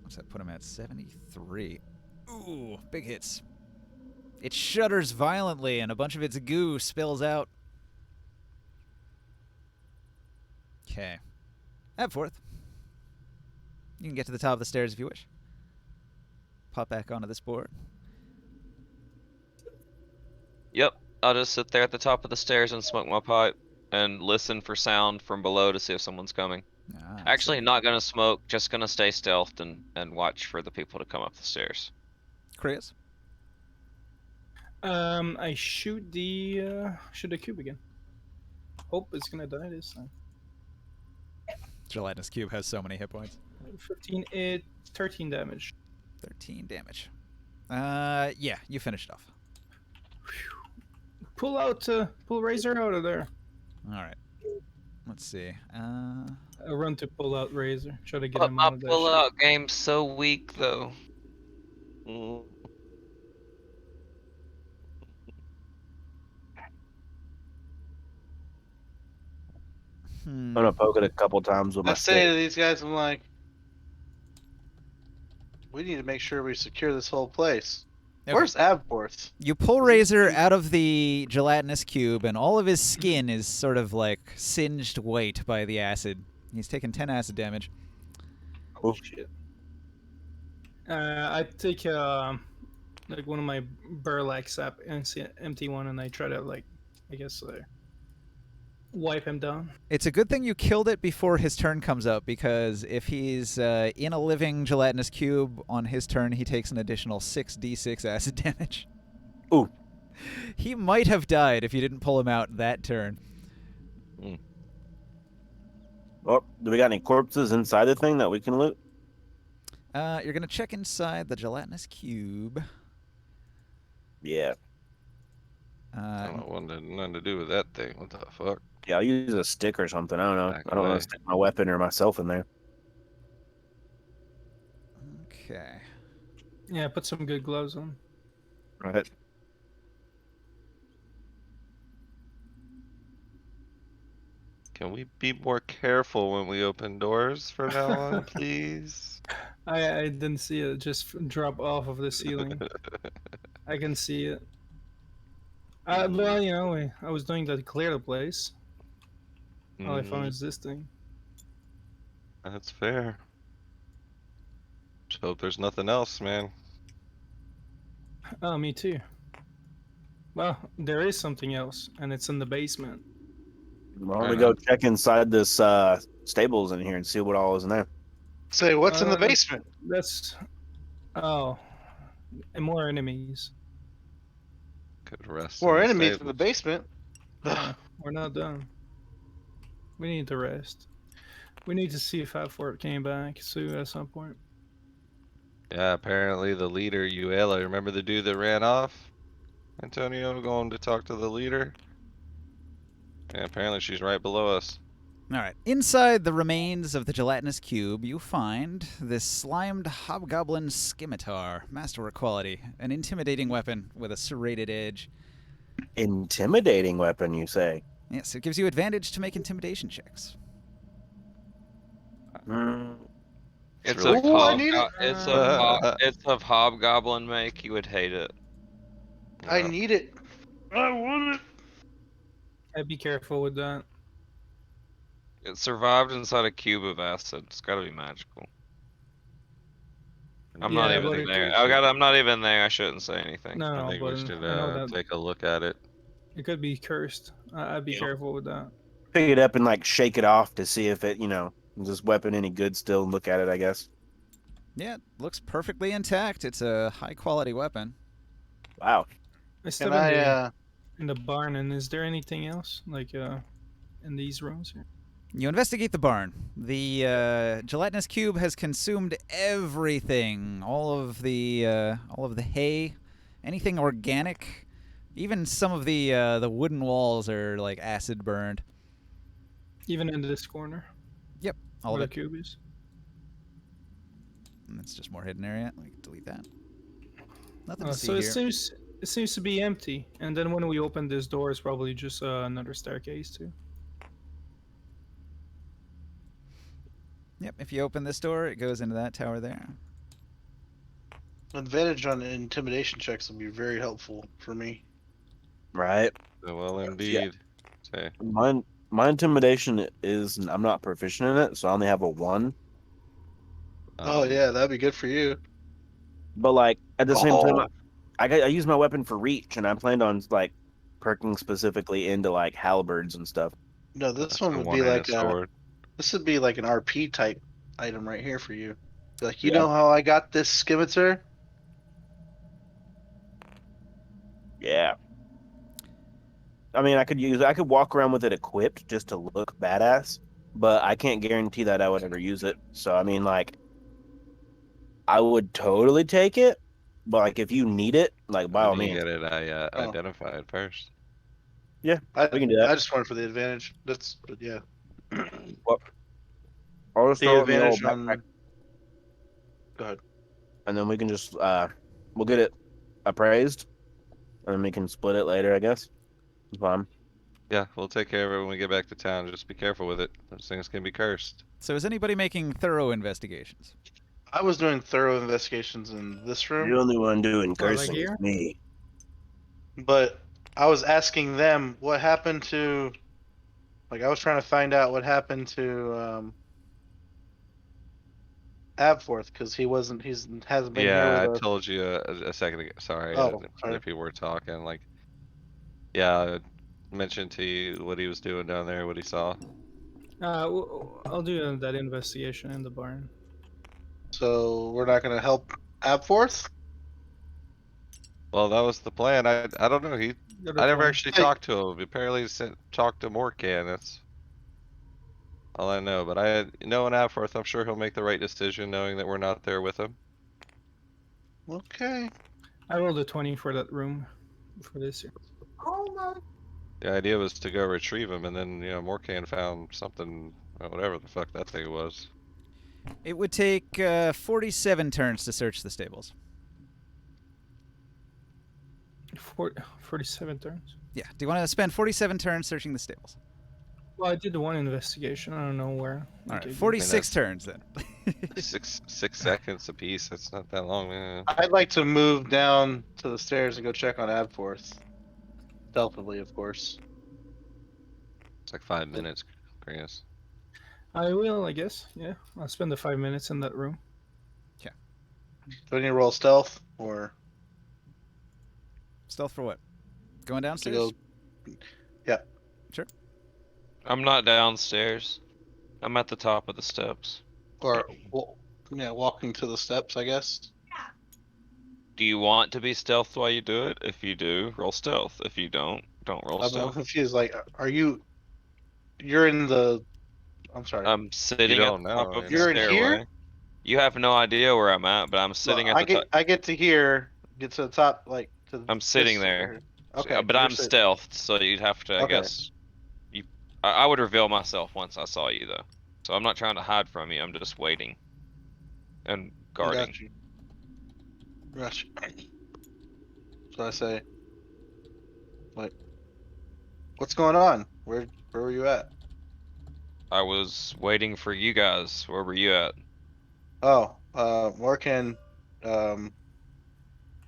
What's that put him at? 73. Ooh, big hits. It shudders violently, and a bunch of its goo spills out. Okay. Abforth. You can get to the top of the stairs if you wish. Pop back onto this board. Yep, I'll just sit there at the top of the stairs and smoke my pipe and listen for sound from below to see if someone's coming. Actually, not gonna smoke, just gonna stay stealthed and watch for the people to come up the stairs. Chris. I shoot the cube again. Hope it's gonna die this time. Gelatinous cube has so many hit points. 13 damage. 13 damage. Yeah, you finished off. Pull Razor out of there. All right. Let's see. I run to pull out Razor. Try to get But him my out of that shit. pull-out game's so weak, though. I'm gonna poke it a couple times with my I say to stick. these guys, I'm like, we need to make sure we secure this whole place. Okay. Where's Abforth? You pull Razor out of the gelatinous cube, and all of his skin is sort of like singed white by the acid. He's taken 10 acid damage. Oh. Shit. I take like one of my burlap sap and empty one, and I try to wipe him down. It's a good thing you killed it before his turn comes up, because if he's in a living gelatinous cube on his turn, he takes an additional 6d6 acid damage. Ooh. He might have died if you didn't pull him out that turn. Oh, do we got any corpses inside the thing that we can loot? You're going to check inside the gelatinous cube. Yeah. I don't want nothing to do with that thing. What the fuck? Yeah, I'll use a stick or something. I don't know. Back I don't want away. to stick my weapon or myself in there. Okay. Yeah, put some good gloves on. Right. Can we be more careful when we open doors from now on, please? I didn't see it just drop off of the ceiling. I can see it. Well, you know, I was doing that to clear the place. All I found is this thing. That's fair. Just hope there's nothing else, man. Oh, me too. Well, there is something else, and it's in the basement. Why don't we go check inside this stables in here and see what all is in there? Say, what's in the basement? That's... Oh. And more enemies. Could rest. More in enemies in stables. the basement. We're not done. We need to rest. We need to see if Abforth came back soon at some point. Yeah, apparently the leader, Uela, remember the dude that ran off? Antonio, going to talk to the leader? Yeah, apparently she's right below us. All right. Inside the remains of the gelatinous cube, you find this slimed hobgoblin scimitar, masterwork quality, an intimidating weapon with a serrated edge. Intimidating weapon, you say? Yes, it gives you advantage to make intimidation checks. It's really of cool. I need it. it's of Hobgoblin make. You would hate it. I need it. I want it. I'd be careful with that. It survived inside a cube of acid. It's got to be magical. I'm not Yeah, even but it there. could- I'm not even there. I shouldn't say anything. No, I think but we should I know that take a look at it. it could be cursed. I'd be careful with that. Pick it up and like shake it off to see if it, is this weapon any good still and look at it, I guess. Yeah, it looks perfectly intact. It's a high-quality weapon. Wow. I still Can in the barn, and is there anything else like in these rooms here? You investigate the barn. The gelatinous cube has consumed everything. All of the hay, anything organic, even some of the wooden walls are like acid burned. Even in this corner? Yep, all where of the it. cube is? And that's just more hidden area. We can delete that. Nothing to see So here. it seems to be empty. And then when we open this door, it's probably just another staircase too. Yep, if you open this door, it goes into that tower there. Advantage on intimidation checks would be very helpful for me. Right. Well, Yeah. indeed. Okay. My intimidation is I'm not proficient in it, so I only have a 1. Oh yeah, that'd be good for you. But like at the same time, Oh. I use my weapon for reach, and I planned on like perking specifically into like halberds and stuff. No, this That's one a would be one-handed like sword. this would be like an RP type item right here for you. Like, you Yeah. know how I got this scimitar? Yeah. I mean, I could walk around with it equipped just to look badass, but I can't guarantee that I would ever use it. So I mean, like, I would totally take it, but like if you need it, like by When all do you means, get it Oh. identified first? yeah, I we can do that. I just went for the advantage. But yeah. What? I'll just The throw it in the old advantage backpack, on. Go ahead. and then we can just we'll get it appraised, and then we can split it later, I guess. It's fine. Yeah, we'll take care of it when we get back to town. Just be careful with it. Those things can be cursed. So is anybody making thorough investigations? I was doing thorough investigations in this The room, only one doing Well, like cursing is here? me. but I was asking them what happened to. Like, I was trying to find out what happened to Abforth, because hasn't been here Yeah, I with us. told you a second ago. Sorry, Oh, other sorry. people were talking. Like, yeah, I mentioned to you what he was doing down there, what he saw. I'll do that investigation in the barn. So we're not gonna help Abforth? Well, that was the plan. I don't know. Go to I never 20. actually Hey. talked to him. Apparently, he talked to Morkan. That's all I know. But knowing Abforth, I'm sure he'll make the right decision, knowing that we're not there with him. Okay. I rolled a 20 for that room for this year. The idea was to go retrieve him, and then Morkan found something, whatever the fuck that thing was. It would take 47 turns to search the stables. 47 turns. Yeah. Do you want to spend 47 turns searching the stables? Well, I did one investigation. I don't know where. All right. Okay, 46 that's- turns then. 6 seconds a piece. That's not that long, man. I'd like to move down to the stairs and go check on Abforth. Stealthily, of course. It's like 5 minutes, Chris. I will, I guess. Yeah, I'll spend the 5 minutes in that room. Do I need to roll stealth or Stealth for what? Going to downstairs? go? Yeah. Sure. I'm not downstairs. I'm at the top of the steps. Or walking to the steps, I guess. Do you want to be stealth while you do it? If you do, roll stealth. If you don't roll I'm stealth. confused. Like, you're in the? I'm sorry. I'm sitting at don't the top know, of the You're in stairway. here? You have no idea where I'm at, but I'm sitting at the top. I get to here, get to the top, like to. I'm sitting this there. area. Okay, But you're I'm stealthed, so you'd have to, I Okay. guess. I would reveal myself once I saw you, though. So I'm not trying to hide from you. I'm just waiting and guarding. Got you. Gotcha. So I say, like, what's going on? Where were you at? I was waiting for you guys. Where were you at? Oh, Morkan, I'm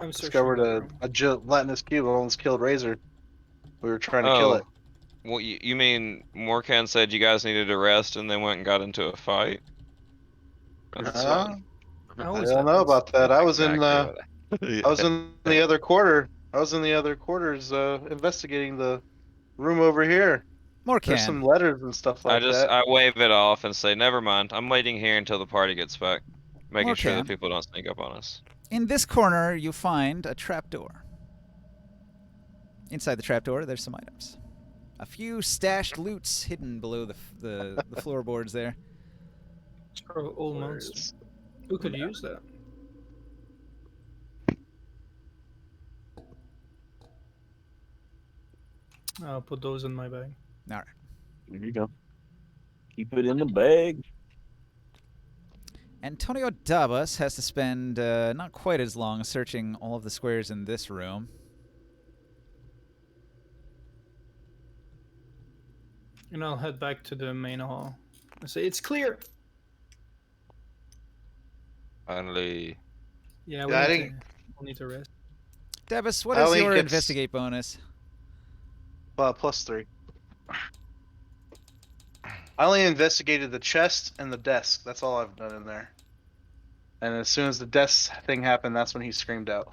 searching discovered the a room. gelatinous cube. Almost killed Razor. We were trying to kill it. Well, you mean Morkan said you guys needed to rest and then went and got into a fight? That's fun. That I always don't know happens. about that. I was in Exactly the. I was in the other quarter. I was in the other quarters investigating the room over here. There's some Morkan. letters and stuff like that. I wave it off and say, never mind. I'm waiting here until the party gets back, making sure that Morkan. people don't sneak up on us. In this corner, you find a trapdoor. Inside the trapdoor, there's some items. A few stashed loots hidden below the floorboards there. It's for old monster. Who could use that? I'll put those in my bag. All right. There you go. Keep it in the bag. Antonio Dabas has to spend not quite as long searching all of the squares in this room. And I'll head back to the main hall. I say, it's clear! Finally. Yeah, Yeah, I we'll didn't. need to rest. Davis, what I is only your get investigate bonus? +3. I only investigated the chest and the desk. That's all I've done in there. And as soon as the desk thing happened, that's when he screamed out.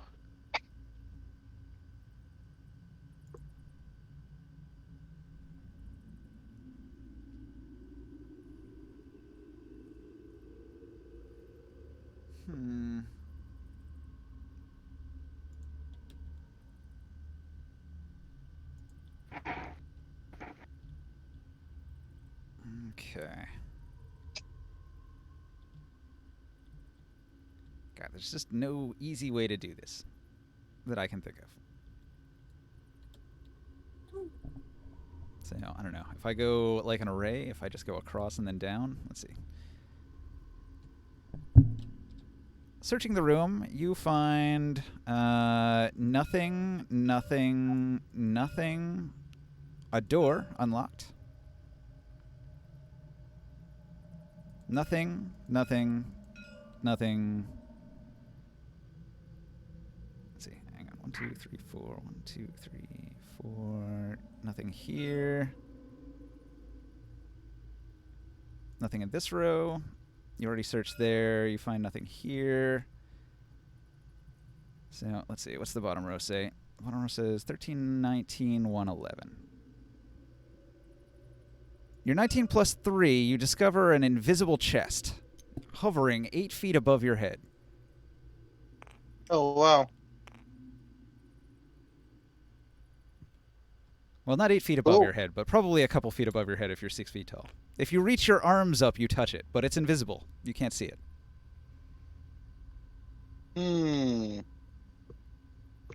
Hmm. Okay. God, there's just no easy way to do this that I can think of. So, I don't know. If I go like an array, if I just go across and then down, let's see. Searching the room, you find nothing, nothing, nothing. A door unlocked. Nothing, nothing, nothing. Let's see. Hang on. 1, 2, 3, 4. 1, 2, 3, 4. Nothing here. Nothing in this row. You already searched there. You find nothing here. So let's see. What's the bottom row say? The bottom row says 13, 19, 111. You're 19 plus 3. You discover an invisible chest hovering 8 feet above your head. Oh, wow. Well, not 8 feet above Cool. your head, but probably a couple feet above your head if you're 6 feet tall. If you reach your arms up, you touch it, but it's invisible. You can't see it.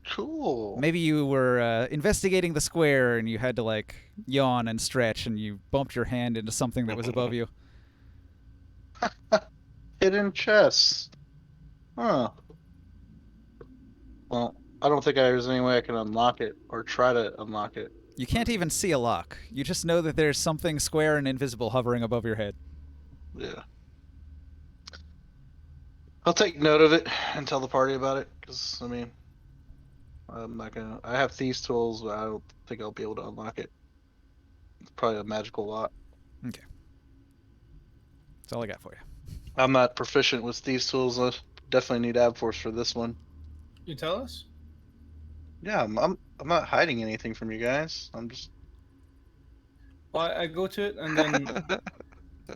Cool. Maybe you were investigating the square and you had to like yawn and stretch and you bumped your hand into something that was above you. Hidden chests. Huh. Well, I don't think there's any way I can unlock it or try to unlock it. You can't even see a lock. You just know that there's something square and invisible hovering above your head. Yeah. I'll take note of it and tell the party about it, because, I mean, I'm not gonna. I have thieves' tools, but I don't think I'll be able to unlock it. It's probably a magical lock. Okay. That's all I got for you. I'm not proficient with thieves' tools. I definitely need Abforce for this one. You tell us? Yeah, I'm not hiding anything from you guys. I'm just Well, I go to it and then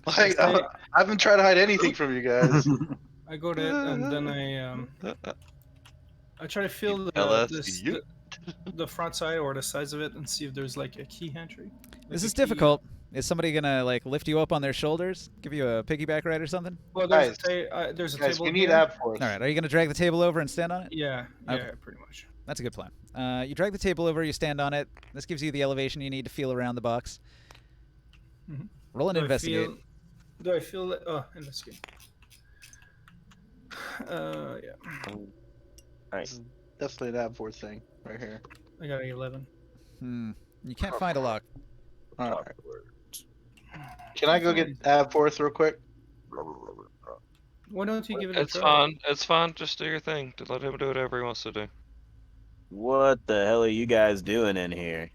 like I haven't tried to hide anything from you guys. I go to it and then I try to feel the front side or the sides of it and see if there's like a key entry. This is difficult. Is somebody gonna like lift you up on their shoulders, give you a piggyback ride or something? Well, Guys, there's a Guys, table. we need here. Abforce. All right. Are you gonna drag the table over and stand on it? Yeah, Okay. yeah, pretty much. That's a good plan. You drag the table over. You stand on it. This gives you the elevation you need to feel around the box. Mhm. Roll and investigate. Do I feel that? Oh, investigate. Yeah. This is definitely an Abforce thing right here. I got an 11. You can't find a lock. All right. Can I go get Abforce real quick? Why don't you give it a It's try? fine. It's fine. Just do your thing. Just let him do whatever he wants to do. What the hell are you guys doing in here?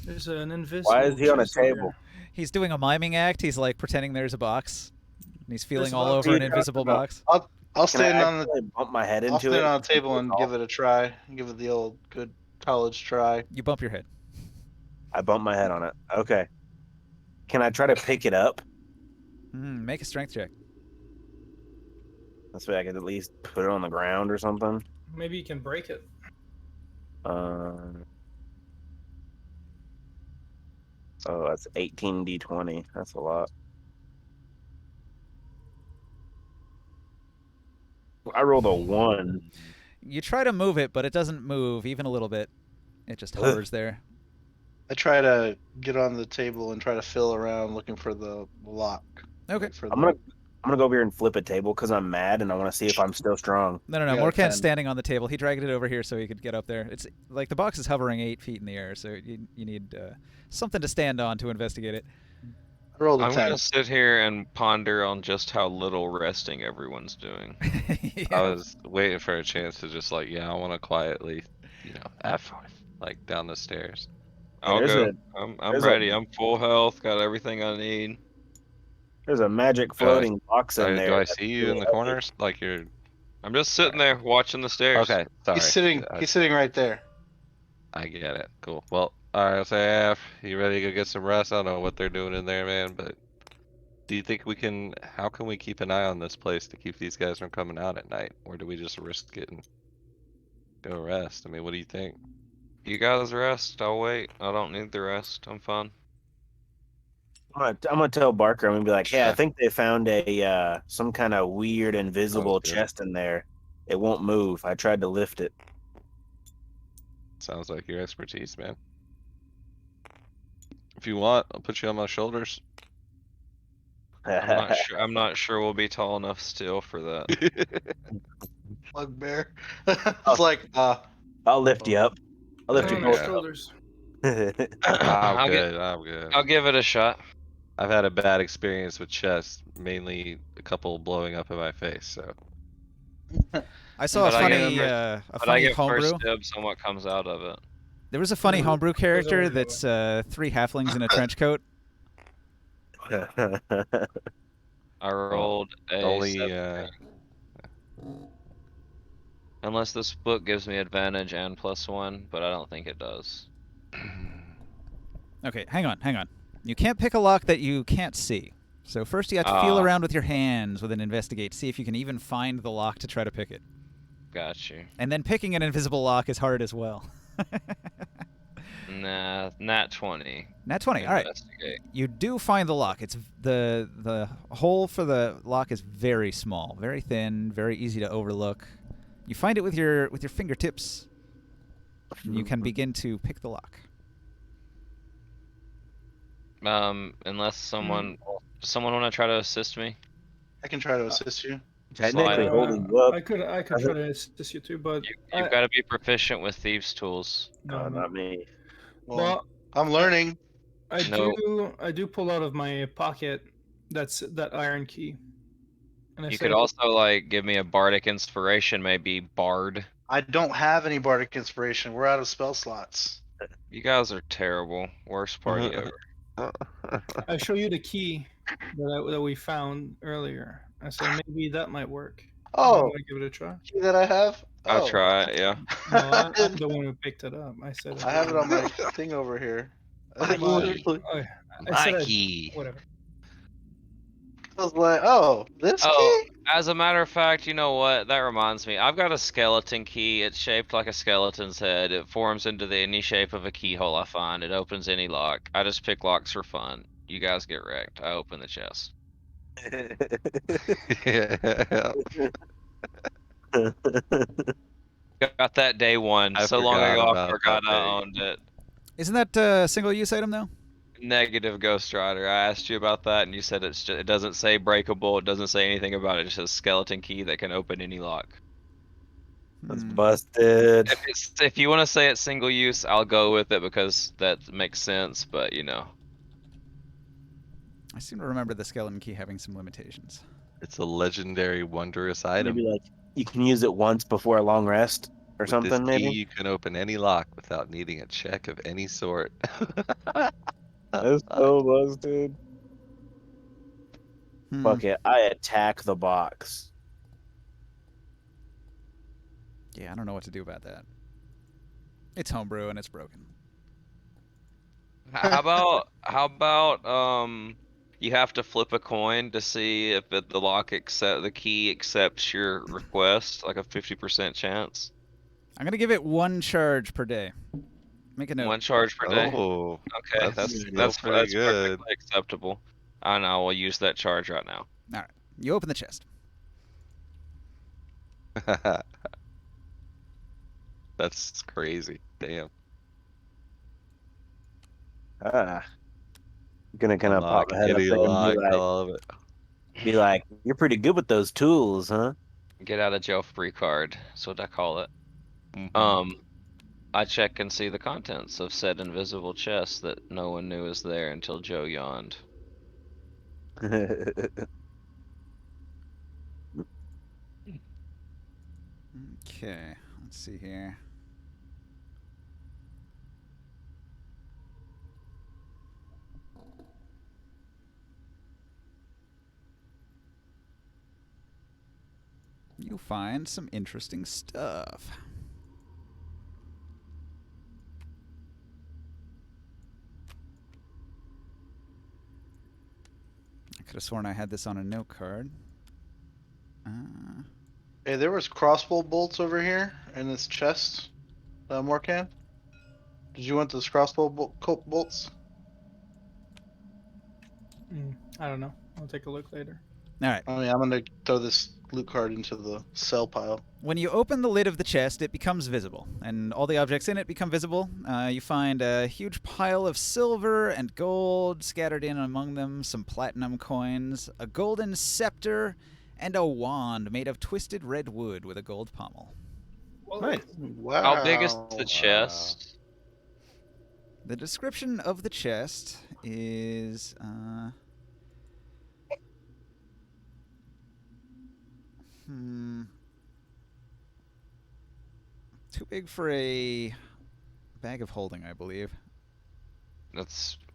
There's an invisible. Why is he on a chest over table? here. He's doing a miming act. He's like pretending there's a box. And he's feeling There's a all box. over an invisible box. I'll Can I stand on the actually bump my head I'll into stand it? on the table and give it a try. Give it the old good college try. You bump your head. I bump my head on it. Okay. Can I try to pick it up? Make a strength check. This way I can at least put it on the ground or something. Maybe you can break it. Oh, that's 18d20. That's a lot. I rolled a 1. You try to move it, but it doesn't move even a little bit. It just hovers there. I try to get on the table and try to feel around looking for the lock. Okay. For I'm gonna go over here and flip a table because I'm mad and I want to see if I'm still strong. No. Yeah, Morcan's 10. standing on the table. He dragged it over here so he could get up there. It's like the box is hovering 8 feet in the air, so you need something to stand on to investigate it. I rolled a I'm 10. gonna sit here and ponder on just how little resting everyone's doing. I Yeah. was waiting for a chance to just like, yeah, I want to quietly, F like down the stairs. I'll there's go. a I'm there's a ready. I'm full health. Got everything I need. there's a magic Do I, floating box in do there. I That's see you really in the heavy. corners? Like you're I'm just sitting there watching the stairs. okay. Sorry. He's sitting right there. I get it. Cool. Well, all right. So, F, you ready to go get some rest? I don't know what they're doing in there, man. But do you think we can? How can we keep an eye on this place to keep these guys from coming out at night, or do we just risk it and go rest? I mean, what do you think? You guys rest. I'll wait. I don't need the rest. I'm fine. I'm gonna tell Barker. I'm gonna be like, hey, I Yeah. think they found a some kind of weird invisible good. chest in there. It won't move. I tried to lift it. Sounds like your expertise, man. If you want, I'll put you on my shoulders. I'm not sure we'll be tall enough still for that. Bugbear. It's like, I'll lift you up. I'll lift No, you no, both Yeah. shoulders. up. I'm good. I'm good. I'll give it a shot. I've had a bad experience with chests, mainly a couple blowing up in my face. So I saw a But I get funny, first- a But I funny get homebrew. first dibs on what comes out of it. There was a funny Those- homebrew character always that's 3 halflings in a trench coat. I rolled a only 7. Unless this book gives me advantage and +1, but I don't think it does. Okay, hang on. You can't pick a lock that you can't see. So first you have to feel Ah. around with your hands with an investigate, see if you can even find the lock to try to pick it. Got you. And then picking an invisible lock is hard as well. Nah, nat 20. Nat 20. All right. Investigate. You do find the lock. It's the hole for the lock is very small, very thin, very easy to overlook. You find it with your fingertips. And you can begin to pick the lock. Unless someone want to try to assist me? I can try to assist you. Technically Slide. holding you up. I could try to assist you too, but You've got to be proficient with thieves' tools. No, not me. Well, I'm learning. I No. do pull out of my pocket that iron key. And I You say, could also like give me a bardic inspiration, maybe bard. I don't have any bardic inspiration. We're out of spell slots. You guys are terrible. Worst party ever. I show you the key that we found earlier. I say maybe that might work. Oh, Want to give it a try? key that I have? I'll Oh. try it, yeah. No, I'm the one who picked it up. I said I have it on my thing over here. I said key. whatever. was like, oh, this Oh, key? as a matter of fact, you know what? That reminds me. I've got a skeleton key. It's shaped like a skeleton's head. It forms into any shape of a keyhole I find. It opens any lock. I just pick locks for fun. You guys get wrecked. I open the chest. Yeah. Got that day one. I So long forgot ago, I about forgot that I day. owned it. Isn't that a single-use item though? Negative, Ghost Rider. I asked you about that, and you said it doesn't say breakable. It doesn't say anything about it. It just says skeleton key that can open any lock. That's Hmm. busted. If you want to say it's single use, I'll go with it because that makes sense. But you know, I seem to remember the skeleton key having some limitations. It's a legendary, wondrous item. Maybe like you can use it once before a long rest or With something. this Maybe key, you can open any lock without needing a check of any sort. that's so busted. Hmm. Fuck it, I attack the box. Yeah, I don't know what to do about that. It's homebrew and it's broken. how about you have to flip a coin to see if the key accepts your request, like a 50% chance. I'm gonna give it 1 charge per day. Make a note. 1 charge per day. Oh, Okay, that's that's pretty good. perfectly acceptable. And I will use that charge right now. All right, you open the chest. That's crazy. Damn. Gonna kind of pop Unlock my head up any there lock, and all of it. be like, "You're pretty good with those tools, huh?" Get out of jail free card. That's what I call it. Mhm. I check and see the contents of said invisible chest that no one knew was there until Joe yawned. Okay, let's see here. You find some interesting stuff. I could have sworn I had this on a note card. Hey, there was crossbow bolts over here in this chest. Morcan, did you want those crossbow bolts? I don't know. I'll take a look later. All right. I mean, I'm gonna throw this loot card into the sell pile. When you open the lid of the chest, it becomes visible, and all the objects in it become visible. You find a huge pile of silver and gold scattered in among them, some platinum coins, a golden scepter, and a wand made of twisted red wood with a gold pommel. Nice. Wow. How big is the chest? The description of the chest is too big for a bag of holding, I believe.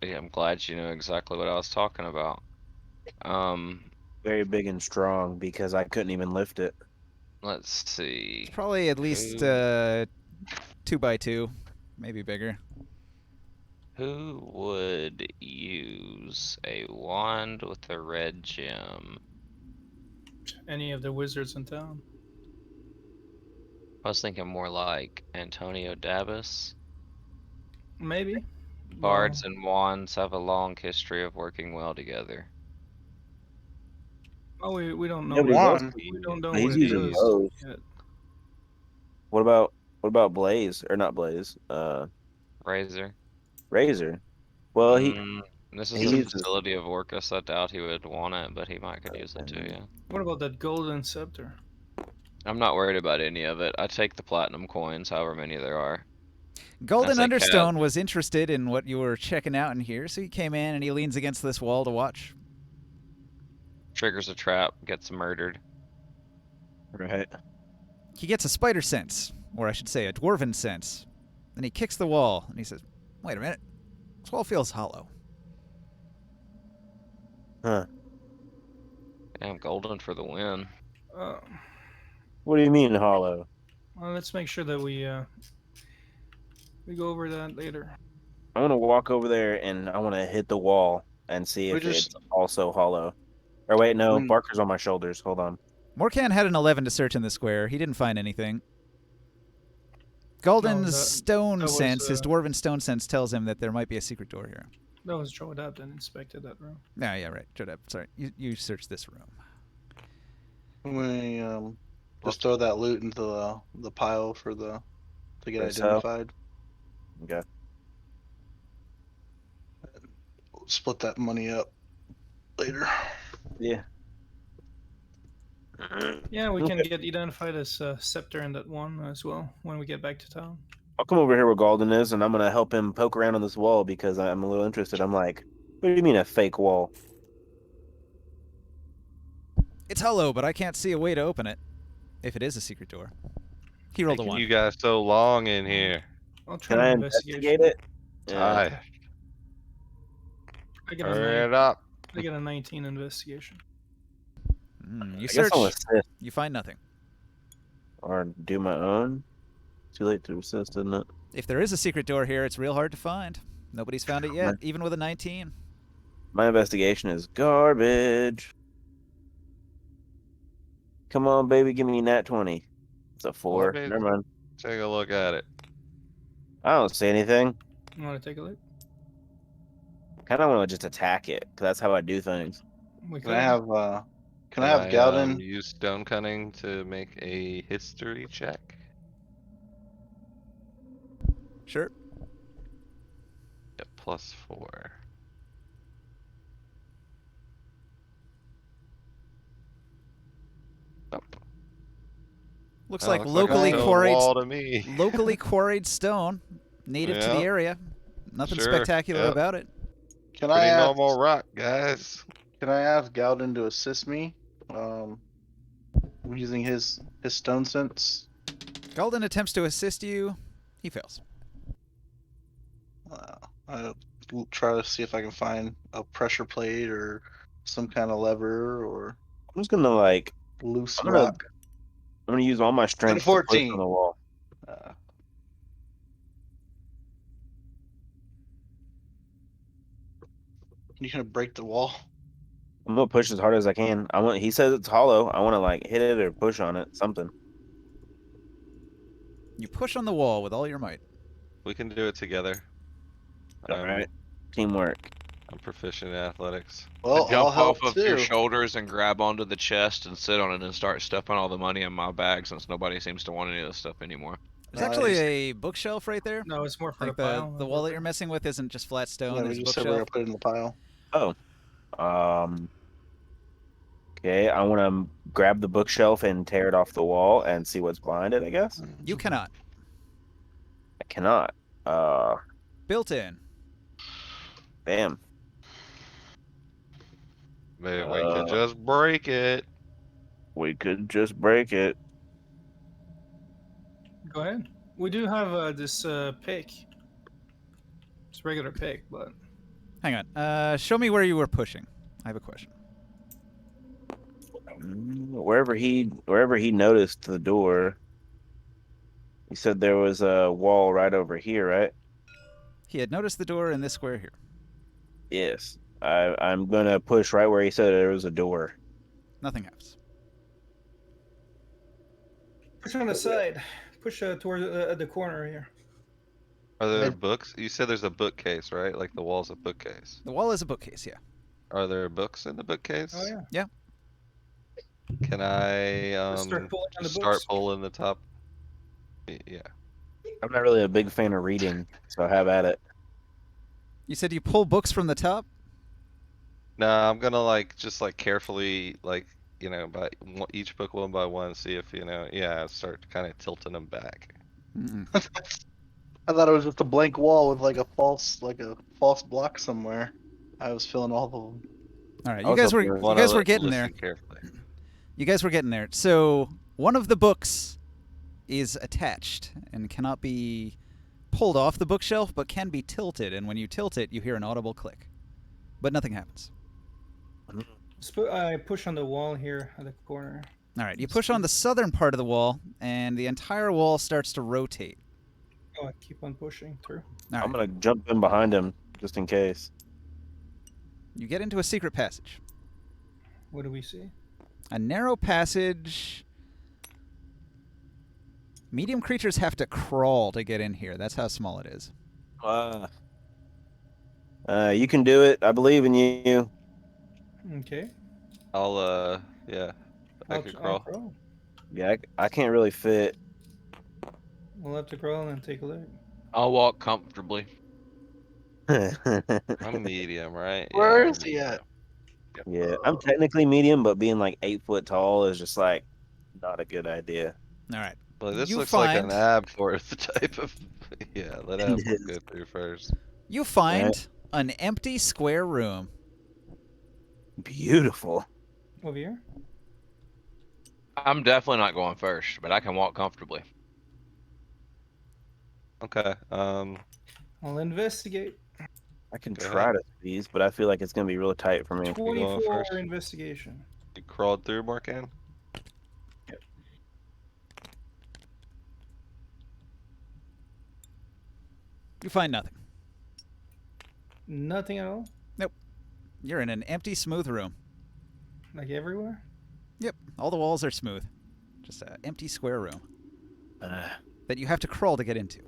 Yeah, I'm glad you know exactly what I was talking about. Very big and strong because I couldn't even lift it. Let's see. It's probably at least Who- 2 by 2, maybe bigger. Who would use a wand with a red gem? Any of the wizards in town. I was thinking more like Antonio Dabas. Maybe. Bards and wands have a long history of working well together. Oh, we don't know. Nobody what else it- we don't know He's what it using is bows. yet. What about Blaze or not Blaze? Razor. Razor. Well, This is he the uses- facility of Orcus. I doubt he would want it, but he might could use it too, yeah. What about that golden scepter? I'm not worried about any of it. I take the platinum coins, however many there are. Golden That's like Understone was interested in what you were checking out in here, so he came in and he leans against this wall to watch. Triggers a trap, gets murdered. right. He gets a spider sense, or I should say a dwarven sense. Then he kicks the wall and he says, "Wait a minute. This wall feels hollow." Huh. Damn, golden for the win. What do you mean hollow? Well, let's make sure that we go over that later. I want to walk over there and I want to hit the wall and see We if just- it's also hollow. Or wait, no, Mm. Barker's on my shoulders. Hold on. Morcan had an 11 to search in the square. He didn't find anything. Golden's stone that was, sense, his dwarven stone sense, tells him that there might be a secret door here. That was Joe that inspected that room. Yeah, right. Jodab, sorry. You searched this room. We just throw that loot into the pile to get For sale. identified. Okay. Split that money up later. Yeah. Yeah, we can Okay. get identified as scepter in that one as well when we get back to town. I'll come over here where Golden is and I'm going to help him poke around on this wall because I'm a little interested. I'm like, what do you mean a fake wall? It's hollow, but I can't see a way to open it. If it is a secret door. He rolled a Taking 1. you guys so long in here. I'll try Can I an investigate investigation. it? Aye. I get Hurry a it up. I get a 19 investigation. You I guess search. I'll assist You find nothing. or do my own. Too late to assist, isn't it? If there is a secret door here, it's real hard to find. Nobody's found it yet, even with a 19. My investigation is garbage. Come on, baby, give me nat 20. It's a 4. baby. Never mind. Take a look at it. I don't see anything. You want to take a look? Kind of want to just attack it, because that's how I do things. We Can I have Gowden? Use stone cunning to make a history check? Sure. At +4. Nope. Looks Oh, like looks locally a stone quarried wall to me. locally quarried stone, native to the Yeah. area. Nothing Sure, spectacular yeah. about it. Can I Pretty ask? normal rock, guys. Can I ask Galden to assist me? Using his stone sense. Galden attempts to assist you. He fails. I'll try to see if I can find a pressure plate or some kind of lever or I'm just gonna like. loose I'm gonna- rock. I'm gonna use all my strength to push 14. on the wall. Uh, you gonna break the wall? I'm gonna push as hard as I can. I want. He says it's hollow. I want to like hit it or push on it. Something. You push on the wall with all your might. We can do it together. All right. Teamwork. I'm proficient in athletics. Well, I I'll jump help off of too. your shoulders and grab onto the chest and sit on it and start stuffing all the money in my bag since nobody seems to want any of this stuff anymore. There's actually a bookshelf right there. No, it's more for Like the pile. the wall that you're messing with isn't just flat stone. Yeah, we There's a just said we're gonna bookshelf. put it in the pile. Okay. I want to grab the bookshelf and tear it off the wall and see what's behind it. I guess You cannot. I cannot. Built in. Damn. Maybe we could just break it. We could just break it. Go ahead. We do have this pick. It's a regular pick, but Hang on. Show me where you were pushing. I have a question. Wherever he noticed the door. He said there was a wall right over here, right? He had noticed the door in this square here. Yes. I'm gonna push right where he said there was a door. Nothing happens. push on the side. Push towards the corner here. Are there books? You said there's a bookcase, right? Like the wall's a bookcase. The wall is a bookcase, yeah. Are there books in the bookcase? Oh yeah. Yeah. Can I Let's start pulling on the start books. pulling the top? Yeah. I'm not really a big fan of reading, so have at it. You said you pull books from the top? No, I'm gonna like just like carefully like by each book one by one, see if start kind of tilting them back. Mm-mm. I thought it was just a blank wall with like a false block somewhere. I was filling all of them. All right, I you was guys were hoping you Wanna guys were li- getting listen there. Carefully. You guys were getting there. So one of the books is attached and cannot be pulled off the bookshelf, but can be tilted. And when you tilt it, you hear an audible click, but nothing happens. I push on the wall here at the corner. All right, you push on the southern part of the wall, and the entire wall starts to rotate. Oh, I keep on pushing through. All I'm right, gonna jump in behind him just in case. you get into a secret passage. What do we see? A narrow passage. Medium creatures have to crawl to get in here. That's how small it is. You can do it. I believe in you. Okay. I'll yeah. I I'll could I'll crawl. Yeah, I can't really fit. We'll have to crawl and take a look. I'll walk comfortably. I'm medium, right? Where Yeah, is he at? Yeah, I'm technically medium, but being like 8 foot tall is just like not a good idea. All right. Well, this You looks like an find- ab for the type of. Yeah, let ab is. go through first. You find an empty square room. Beautiful. Over here? I'm definitely not going first, but I can walk comfortably. Okay. I'll investigate. I can Go try to squeeze, but I feel like it's gonna be real tight for me. 24 first? investigation. You crawled through, Morkan? You find nothing. Nothing at all? You're in an empty, smooth room. Like everywhere? Yep, all the walls are smooth. Just an empty, square room Uh, that you have to crawl to get into.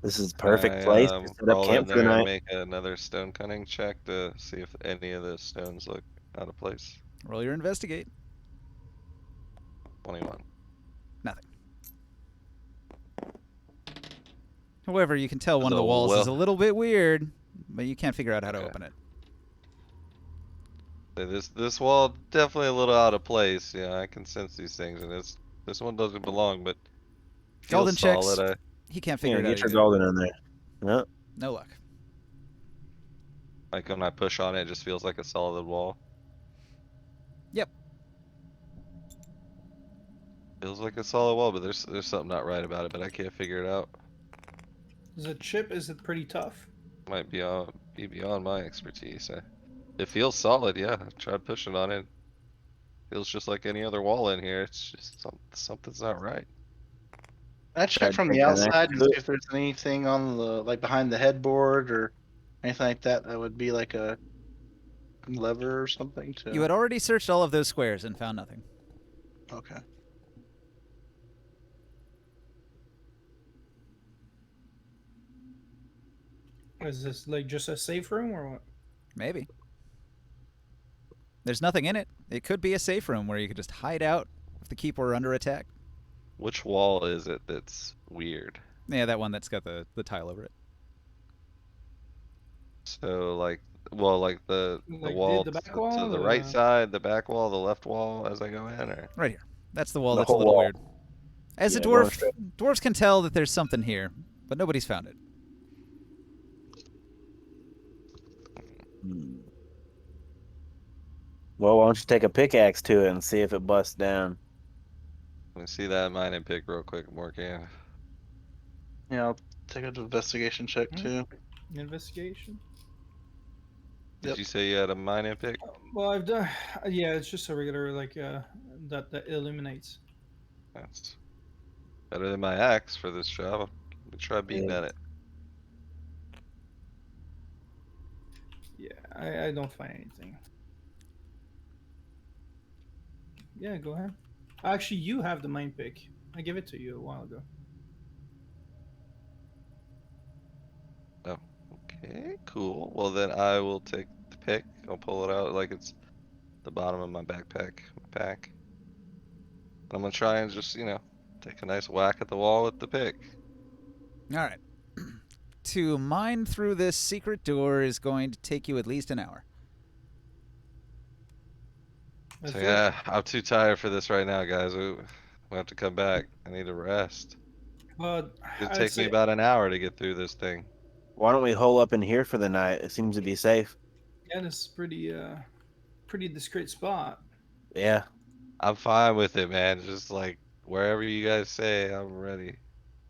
this is perfect Can I, place to set up crawl camp in for the there and night. make another stone cunning check to see if any of the stones look out of place. Roll your investigate. 21. Nothing. However, you can tell one of the So, walls is a well- little bit weird, but you can't figure out how to Okay. open it. This wall definitely a little out of place. Yeah, I can sense these things, and this one doesn't belong, but feels Golden checks. solid. He can't Yeah, figure it out get your either. golden in there. No, No luck. Like when I push on it, it just feels like a solid wall. Yep. Feels like a solid wall, but there's something not right about it, but I can't figure it out. Is it chip? Is it pretty tough? Might be beyond my expertise. It feels solid, yeah. I tried pushing on it. Feels just like any other wall in here. It's just something's not right. I check Tried from the taking an outside to extra see if there's anything on the like behind the headboard or anything like that that would be like a lever or something to. You had already searched all of those squares and found nothing. Okay. Is this like just a safe room or what? Maybe. There's nothing in it. It could be a safe room where you could just hide out if the keeper were under attack. Which wall is it that's weird? Yeah, that one that's got the tile over it. So like, well, like the Like wall the back to wall, the right side, the back wall, the left wall as I go in, or Right here. That's the wall The that's a whole little wall. weird. As a Yeah, going dwarf, straight. dwarves can tell that there's something here, but nobody's found it. Hmm. Well, why don't you take a pickaxe to it and see if it busts down? let me see that mine and pick real quick, Morgan. Yeah, I'll take an investigation check Hmm? too. Investigation. Did Yep. you say you had a mine and pick? Well, I've done. Yeah, it's just a regular like that illuminates. That's better than my axe for this job. Let me try beating Yeah. at it. Yeah, I don't find anything. Yeah, go ahead. Actually, you have the mine pick. I gave it to you a while ago. Okay, cool. Well, then I will take the pick. I'll pull it out like it's the bottom of my backpack, pack. And I'm gonna try and just, take a nice whack at the wall with the pick. All right. To mine through this secret door is going to take you at least an hour. That's So it. yeah, I'm too tired for this right now, guys. We have to come back. I need to rest. But It'll I'd take me say about an hour to get through this thing. Why don't we hole up in here for the night? It seems to be safe. yeah, this is pretty discreet spot. Yeah. I'm fine with it, man. Just like wherever you guys say, I'm ready.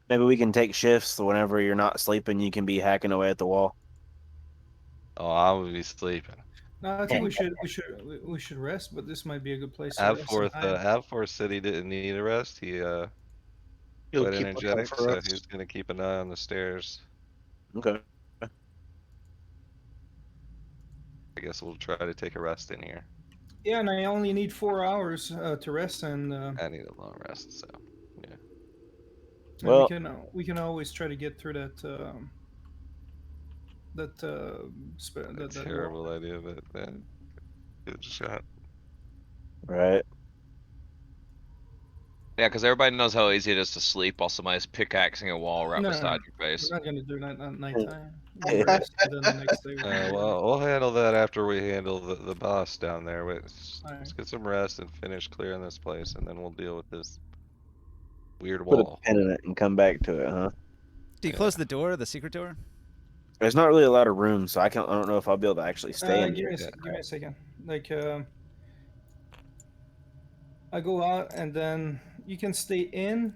Maybe we can take shifts so whenever you're not sleeping, you can be hacking away at the wall. Oh, I'm gonna be sleeping. No, I think we should rest, but this might be a good place to rest and Avforth, hide. Avforth said he didn't need a rest. He He'll quite keep looking energetic, for so us. he's gonna keep an eye on the stairs. Okay. I guess we'll try to take a rest in here. Yeah, and I only need 4 hours to rest, and I need a long rest, so yeah. Well- we can always try to get through that that Terrible idea, but good shot. Right. Yeah, because everybody knows how easy it is to sleep while somebody's pickaxing a wall right No, beside your We're face. not gonna do that at nighttime. We'll rest, and then the next day. Well, we'll handle that after we handle the boss down there. Let's Alright. get some rest and finish clearing this place, and then we'll deal with this weird Put a wall. pin in it and come back to it, huh? Do you Yeah. close the door, the secret door? There's not really a lot of room, so I don't know if I'll be able to actually stay in give here. me give me a second. Like, I go out, and then you can stay in,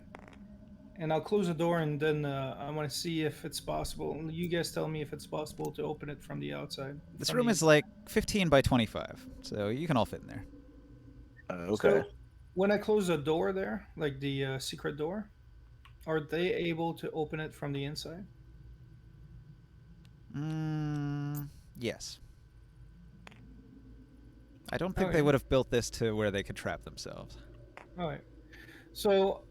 and I'll close the door, and then I want to see if it's possible. You guys tell me if it's possible to open it from the outside. This from room the is like 15 by 25, so you can all fit in there. Okay. So, when I close the door there, like the secret door, are they able to open it from the inside? Yes. I don't think Okay. they would have built this to where they could trap themselves. All right. So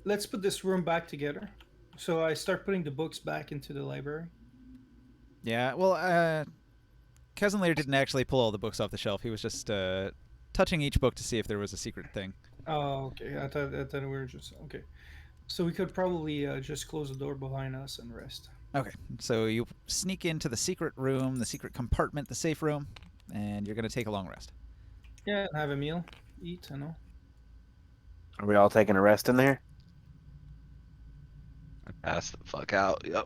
let's put this room back together. So I start putting the books back into the library. Yeah, well, Cousin Lear didn't actually pull all the books off the shelf. He was just touching each book to see if there was a secret thing. Oh, okay. I thought we were just okay. So we could probably just close the door behind us and rest. Okay, so you sneak into the secret room, the secret compartment, the safe room, and you're going to take a long rest. Yeah, and have a meal, eat, I know. Are we all taking a rest in there? Pass the fuck out. Yep.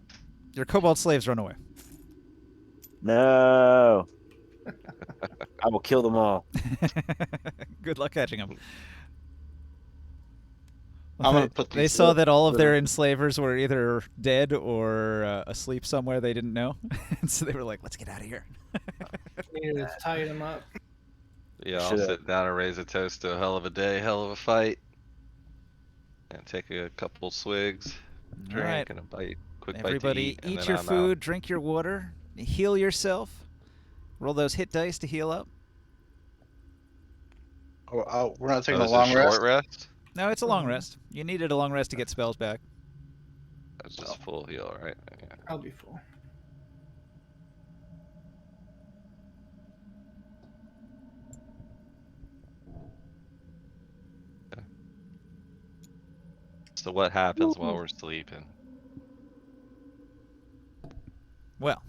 Your kobold slaves run away. No. I will kill them all. Good luck catching them. I'm gonna put They these saw up. that all of Put their it- enslavers were either dead or asleep somewhere they didn't know, and so they were like, "Let's get out of here." Needed to tie them up. Yeah, I'll Shoulda- sit down and raise a toast to a hell of a day, hell of a fight. And take a couple swigs, All drink, right, and a bite. Quick bite to everybody, eat, and eat then your I'm food, drink your water, heal yourself, roll those hit dice to heal up. We're not out. taking Oh, a is it long short rest. rest? No, it's a long rest. You needed a long rest to get spells back. That's just full heal, right? Yeah. I'll be full. So what happens while we're sleeping? Well,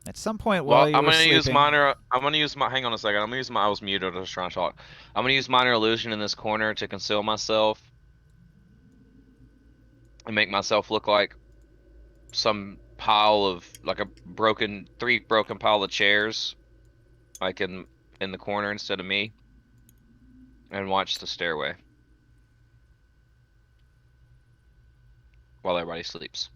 at some point Well, while you I'm were gonna use sleeping, minor. I'm gonna use my. Hang on a second. I'm gonna use my. I was muted. I was trying to talk. I'm gonna use minor illusion in this corner to conceal myself and make myself look like some pile of like a three broken pile of chairs, like in the corner instead of me, and watch the stairway while everybody sleeps.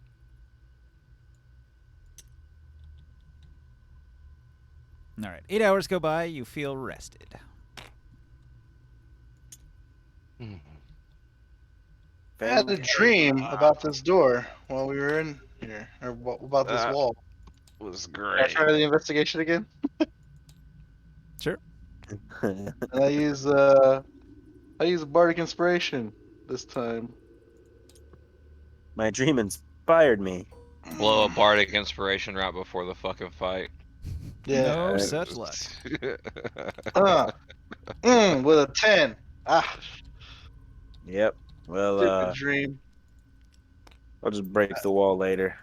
all right, 8 hours go by, you feel rested. I had a dream about this door while we were in here, or about this That wall. was Can I great. try the investigation again? Sure. And I use bardic inspiration this time. My dream inspired me. Blow a bardic inspiration right before the fucking fight. Yeah. No such luck. With a 10. Ah, Yep. Well, stupid dream. I'll just break the wall later.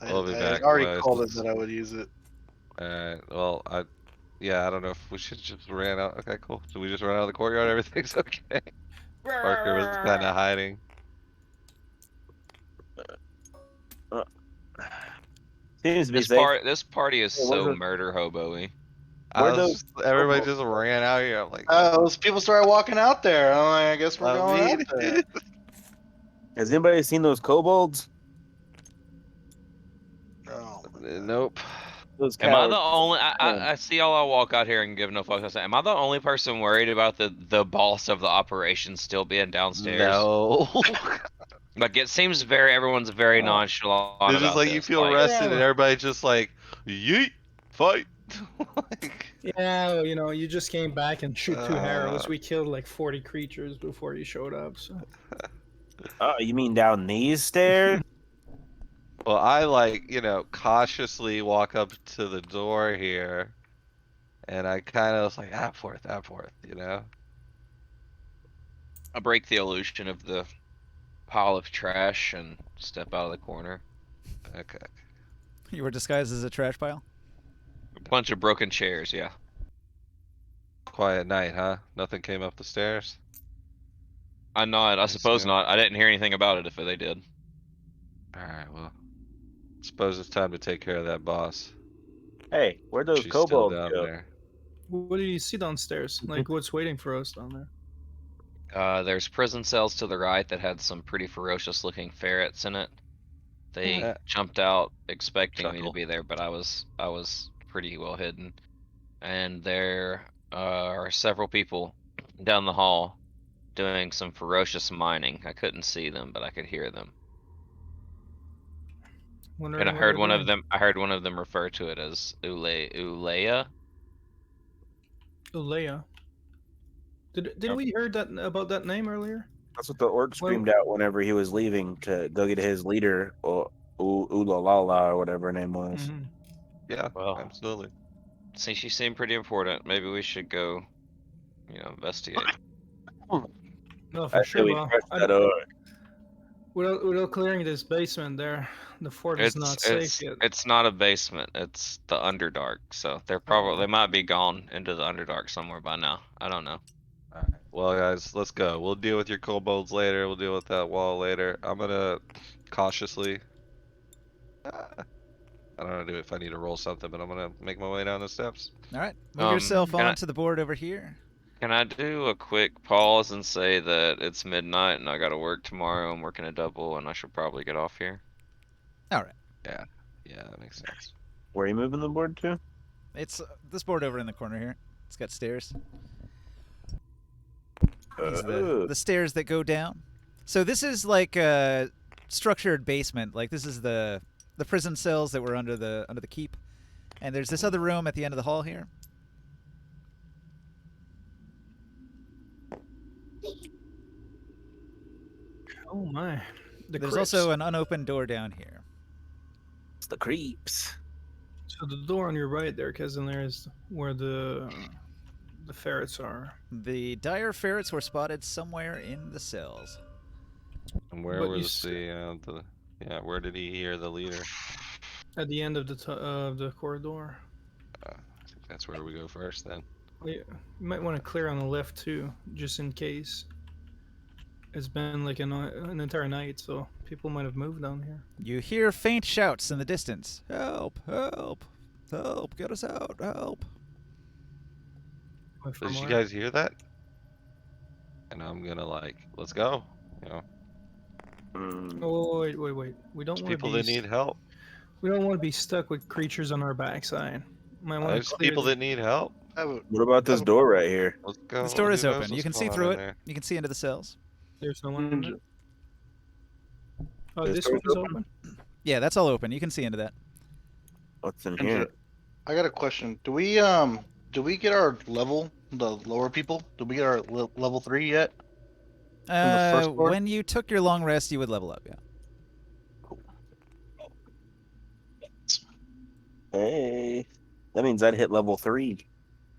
I'll be I back, already boys. called it that I would use it. Well, yeah, I don't know if we should just ran out. Okay, cool. So we just run out of the courtyard. Everything's okay. Parker was kind of hiding. Seems to be safe. This party is Yeah, so where's the- murder hobo-y. Where'd those Everybody kobolds just ran out here. I'm like, Those people started walking out there. I'm like, I guess we're I going mean, out there. Has anybody seen those kobolds? Oh, nope. Those Am I the cowards. only? I see y'all walk out here and give no fucks. I say, am I the only person worried about the boss of the operation still being downstairs? No. Like it seems everyone's very nonchalant It's about just like you this, feel like- rested and everybody just like, yeet, fight. Like, Yeah, you know, you just came back and shoot 2 arrows. Uh. We killed like 40 creatures before you showed up. So Oh, you mean down these stairs? well, I cautiously walk up to the door here, and I kind of was like, forth, you know. I break the illusion of the pile of trash and step out of the corner. Okay. You were disguised as a trash pile? A bunch of broken chairs, yeah. Quiet night, huh? Nothing came up the stairs. I nod. I suppose assume. not. I didn't hear anything about it if they did. All right, well, suppose it's time to take care of that boss. Hey, where'd those She's still kobolds down go? there. what do you see downstairs? Like what's waiting for us down there? There's prison cells to the right that had some pretty ferocious looking ferrets in it. They Yeah. jumped out expecting me to Chuckle. be there, but I was pretty well hidden. And there are several people down the hall doing some ferocious mining. I couldn't see them, but I could hear them. Wondering And I what heard they're one of doing. them. I heard one of them refer to it as Ulea. Ulea. Did we heard that about that name earlier? That's what the orc screamed out whenever he was leaving to go get his leader, or Ulalala, or whatever her name was. Mhm. Yeah, Well. absolutely. See, she seemed pretty important. Maybe we should go, investigate. No, I for say sure. we Well, crush I that don't- orc. without clearing this basement there, the fort is not safe yet. It's not a basement. It's the Underdark. So they might be gone into the Underdark somewhere by now. I don't know. All right. Well, guys, let's go. We'll deal with your kobolds later. We'll deal with that wall later. I'm gonna cautiously. I don't know if I need to roll something, but I'm gonna make my way down the steps. All right, move yourself can I- onto the board over here. Can I do a quick pause and say that it's midnight and I gotta work tomorrow? I'm working a double and I should probably get off here. All right, Yeah, that makes sense. Where are you moving the board to? it's this board over in the corner here. It's got stairs. These are Oh. the stairs that go down. So this is like a structured basement. Like this is the prison cells that were under the keep. And there's this other room at the end of the hall here. Oh my. There's crypts. also an unopened door down here. It's the creeps. So the door on your right there, Kevin, there is where the ferrets are. The dire ferrets were spotted somewhere in the cells. And where But you was where did he hear the leader? At the end of the corridor. I think that's where we go first then. Yeah, you might want to clear on the left too, just in case. It's been like an entire night, so people might have moved down here. You hear faint shouts in the distance. Help! Help! Help! Get us out! Help! From Did you where? guys hear that? And I'm gonna let's go. You know, Mm. Oh wait. We don't there's want to people be. that need help. We don't want to be stuck with creatures on our backside. Might want There's to clear. people that need help. I have a, What about this door right here? Let's go. This door Who is knows open. You what's can see going through on it. in there. You can see into the cells. There's no one in Ninja. it. Oh, This this door's one's open? open. Yeah, that's all open. You can see into that. What's in Ninja. here? I got a question. Do we get our level, the lower people? Did we get our level 3 yet? the first floor? When you took your long rest, you would level up. Yeah. Hey, that means I'd hit level 3.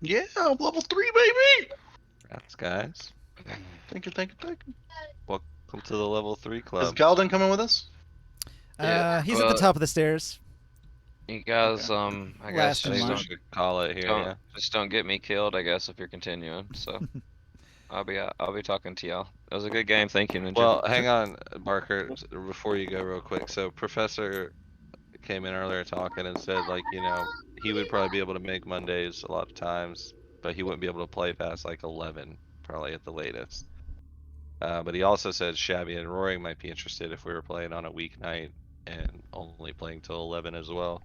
Yeah, I'm level 3, baby. Congrats, guys. Thank you. Welcome to the level 3 Is club. Galden coming with us? Yeah, He's at the top of the stairs. You guys, I Last guess in I think line. we should call it here. Yeah. just don't get me killed, I guess, if you're continuing. So I'll be talking to y'all. It was a good game. Thank you, Ninja. Well, hang on, Barker, before you go real quick. So Professor came in earlier talking and said, he would probably be able to make Mondays a lot of times, but he wouldn't be able to play past 11, probably at the latest. But he also said Shabby and Roaring might be interested if we were playing on a weeknight and only playing till 11 as well.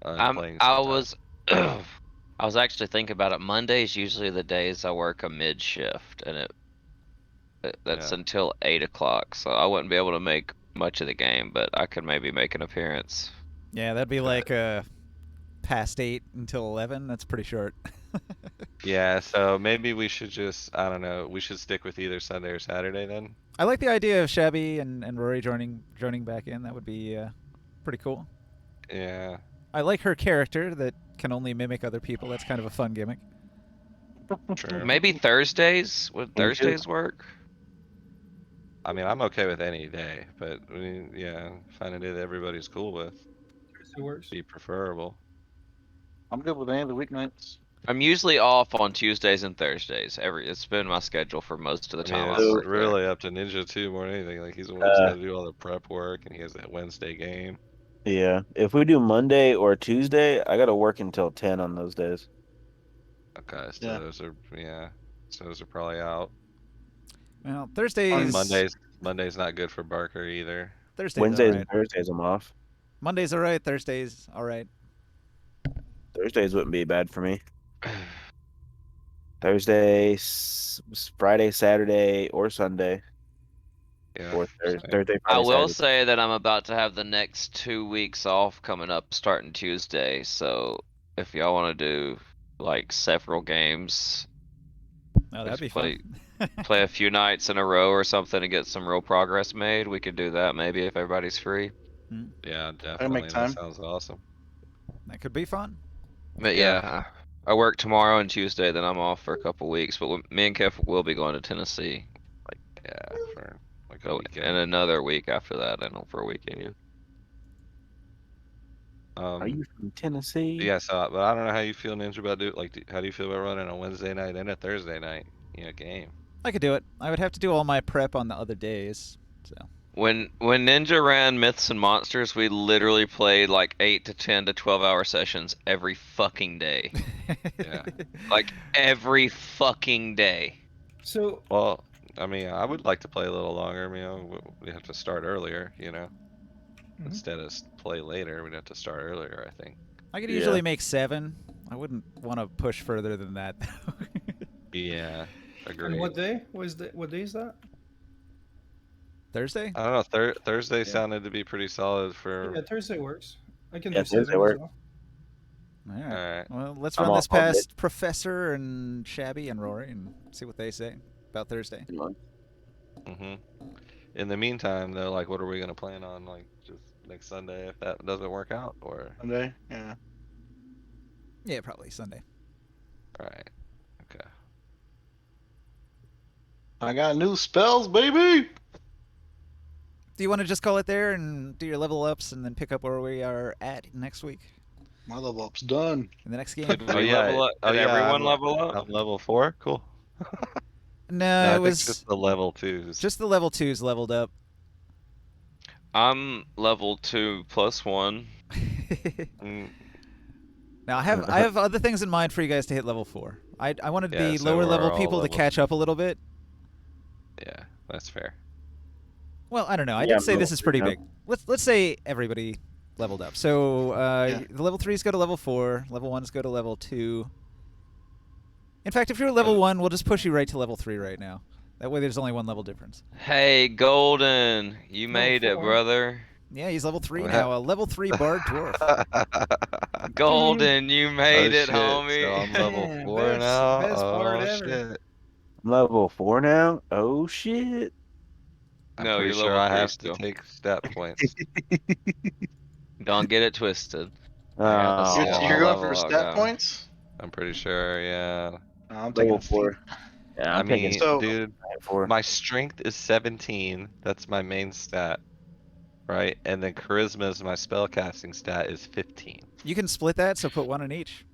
Playing I sometime. was I was actually thinking about it. Monday's usually the days I work a mid shift, and that's Yeah. until 8 o'clock. So I wouldn't be able to make much of the game, but I could maybe make an appearance. Yeah, that'd be like past 8 until 11. That's pretty short. Yeah, so maybe we should just, I don't know, we should stick with either Sunday or Saturday then. I like the idea of Shabby and Rory joining back in. That would be pretty cool. Yeah. I like her character that can only mimic other people. That's kind of a fun gimmick. Sure. Maybe Thursdays? Would Me too. Thursdays work? I mean, I'm okay with any day, but I mean, yeah, find a day that everybody's cool with. It works. Be preferable. I'm good with any of the weeknights. I'm usually off on Tuesdays and Thursdays. It's been my schedule for most of the I mean, time. it's I work there. really up to Ninja too, more than anything. Like he's the one who's got to do all the prep work, and he has that Wednesday game. Yeah, if we do Monday or Tuesday, I gotta work until 10 on those days. Okay, so Yeah. those are probably out. Well, Thursdays. Monday's not good for Barker either. Thursdays. Wednesdays All right. and Thursdays I'm off. Mondays all right. Thursdays all right. Thursdays wouldn't be bad for me. Thursday, Friday, Saturday, or Sunday, Yeah. or same. Thursday, I Friday, will Saturday. say that I'm about to have the next 2 weeks off coming up starting Tuesday. So if y'all want to do like several games, Oh, that'd Let's be fun. play a few nights in a row or something to get some real progress made, we could do that maybe if everybody's free. Yeah, definitely. That time. sounds awesome. That could be fun. But Yeah. yeah, I work tomorrow and Tuesday, then I'm off for a couple weeks. But me and Kev will be going to Tennessee. Yeah, for like a So, weekend. and another week after that, and for a weekend. Yeah. Are you from Tennessee? Yeah, so but I don't know how you feel, Ninja, about how do you feel about running a Wednesday night and a Thursday night, game? I could do it. I would have to do all my prep on the other days. So When Ninja ran Myths and Monsters, we literally played like 8 to 10 to 12-hour sessions every fucking day. Yeah. Like every fucking day. So Well, I mean, I would like to play a little longer. We have to start earlier, Mhm. instead of play later. We'd have to start earlier, I think. I could Yeah. usually make 7. I wouldn't want to push further than that. Yeah, and agreed. what day? What day is that? Thursday? I don't know. Thursday Yeah. sounded to be pretty solid for. Yeah, Thursday works. I can Yeah, do 7 Thursday as works. well. All right. Alright. Well, let's I'm run off this all day. past Professor and Shabby and Rory and see what they say about Thursday. In the meantime, though, like, what are we gonna plan on, like, just next Sunday if that doesn't work out, or? Sunday. Yeah. Yeah, probably Sunday. Alright. Okay. I got new spells, baby. Do you want to just call it there and do your level ups and then pick up where we are at next week My level up's done. in the next game? Did Oh we yeah. level up? Did everyone level up? I'm level 4. Cool. No, No, I it think was just the level 2s. just the level 2s leveled up. I'm level 2 plus 1. Mm, Now I have other things in mind for you guys to hit level 4. I wanted Yeah, the so lower we're level all people to level- catch up a little bit. yeah, that's fair. Well, I don't know. I Yeah, did say I'm this level is pretty 3 big. Let's say everybody leveled up. So the level 3s go to level 4, level 1s go to level 2. In fact, if you're level 1, we'll just push you right to level 3 right now. That way there's only one level difference. Hey, Golden, you Level made it, 4. brother. Yeah, he's level 3 Well, now, a level 3 bard dwarf. Golden, you made it, shit. homie. So I'm level Man, 4 best- now. best bard Oh ever. shit. I'm level 4 now. Oh shit. I'm No, pretty you're sure level I 3 have still. to take stat points. Don't get it twisted. I gotta Oh, see how my You're going level for will stat go. points? I'm pretty sure, yeah. No, I'm level taking 4. Yeah, I I'm taking mean, So- dude, 4. my strength is 17. That's my main stat. Right? And then charisma is my spellcasting stat is 15. You can split that, so put one in each.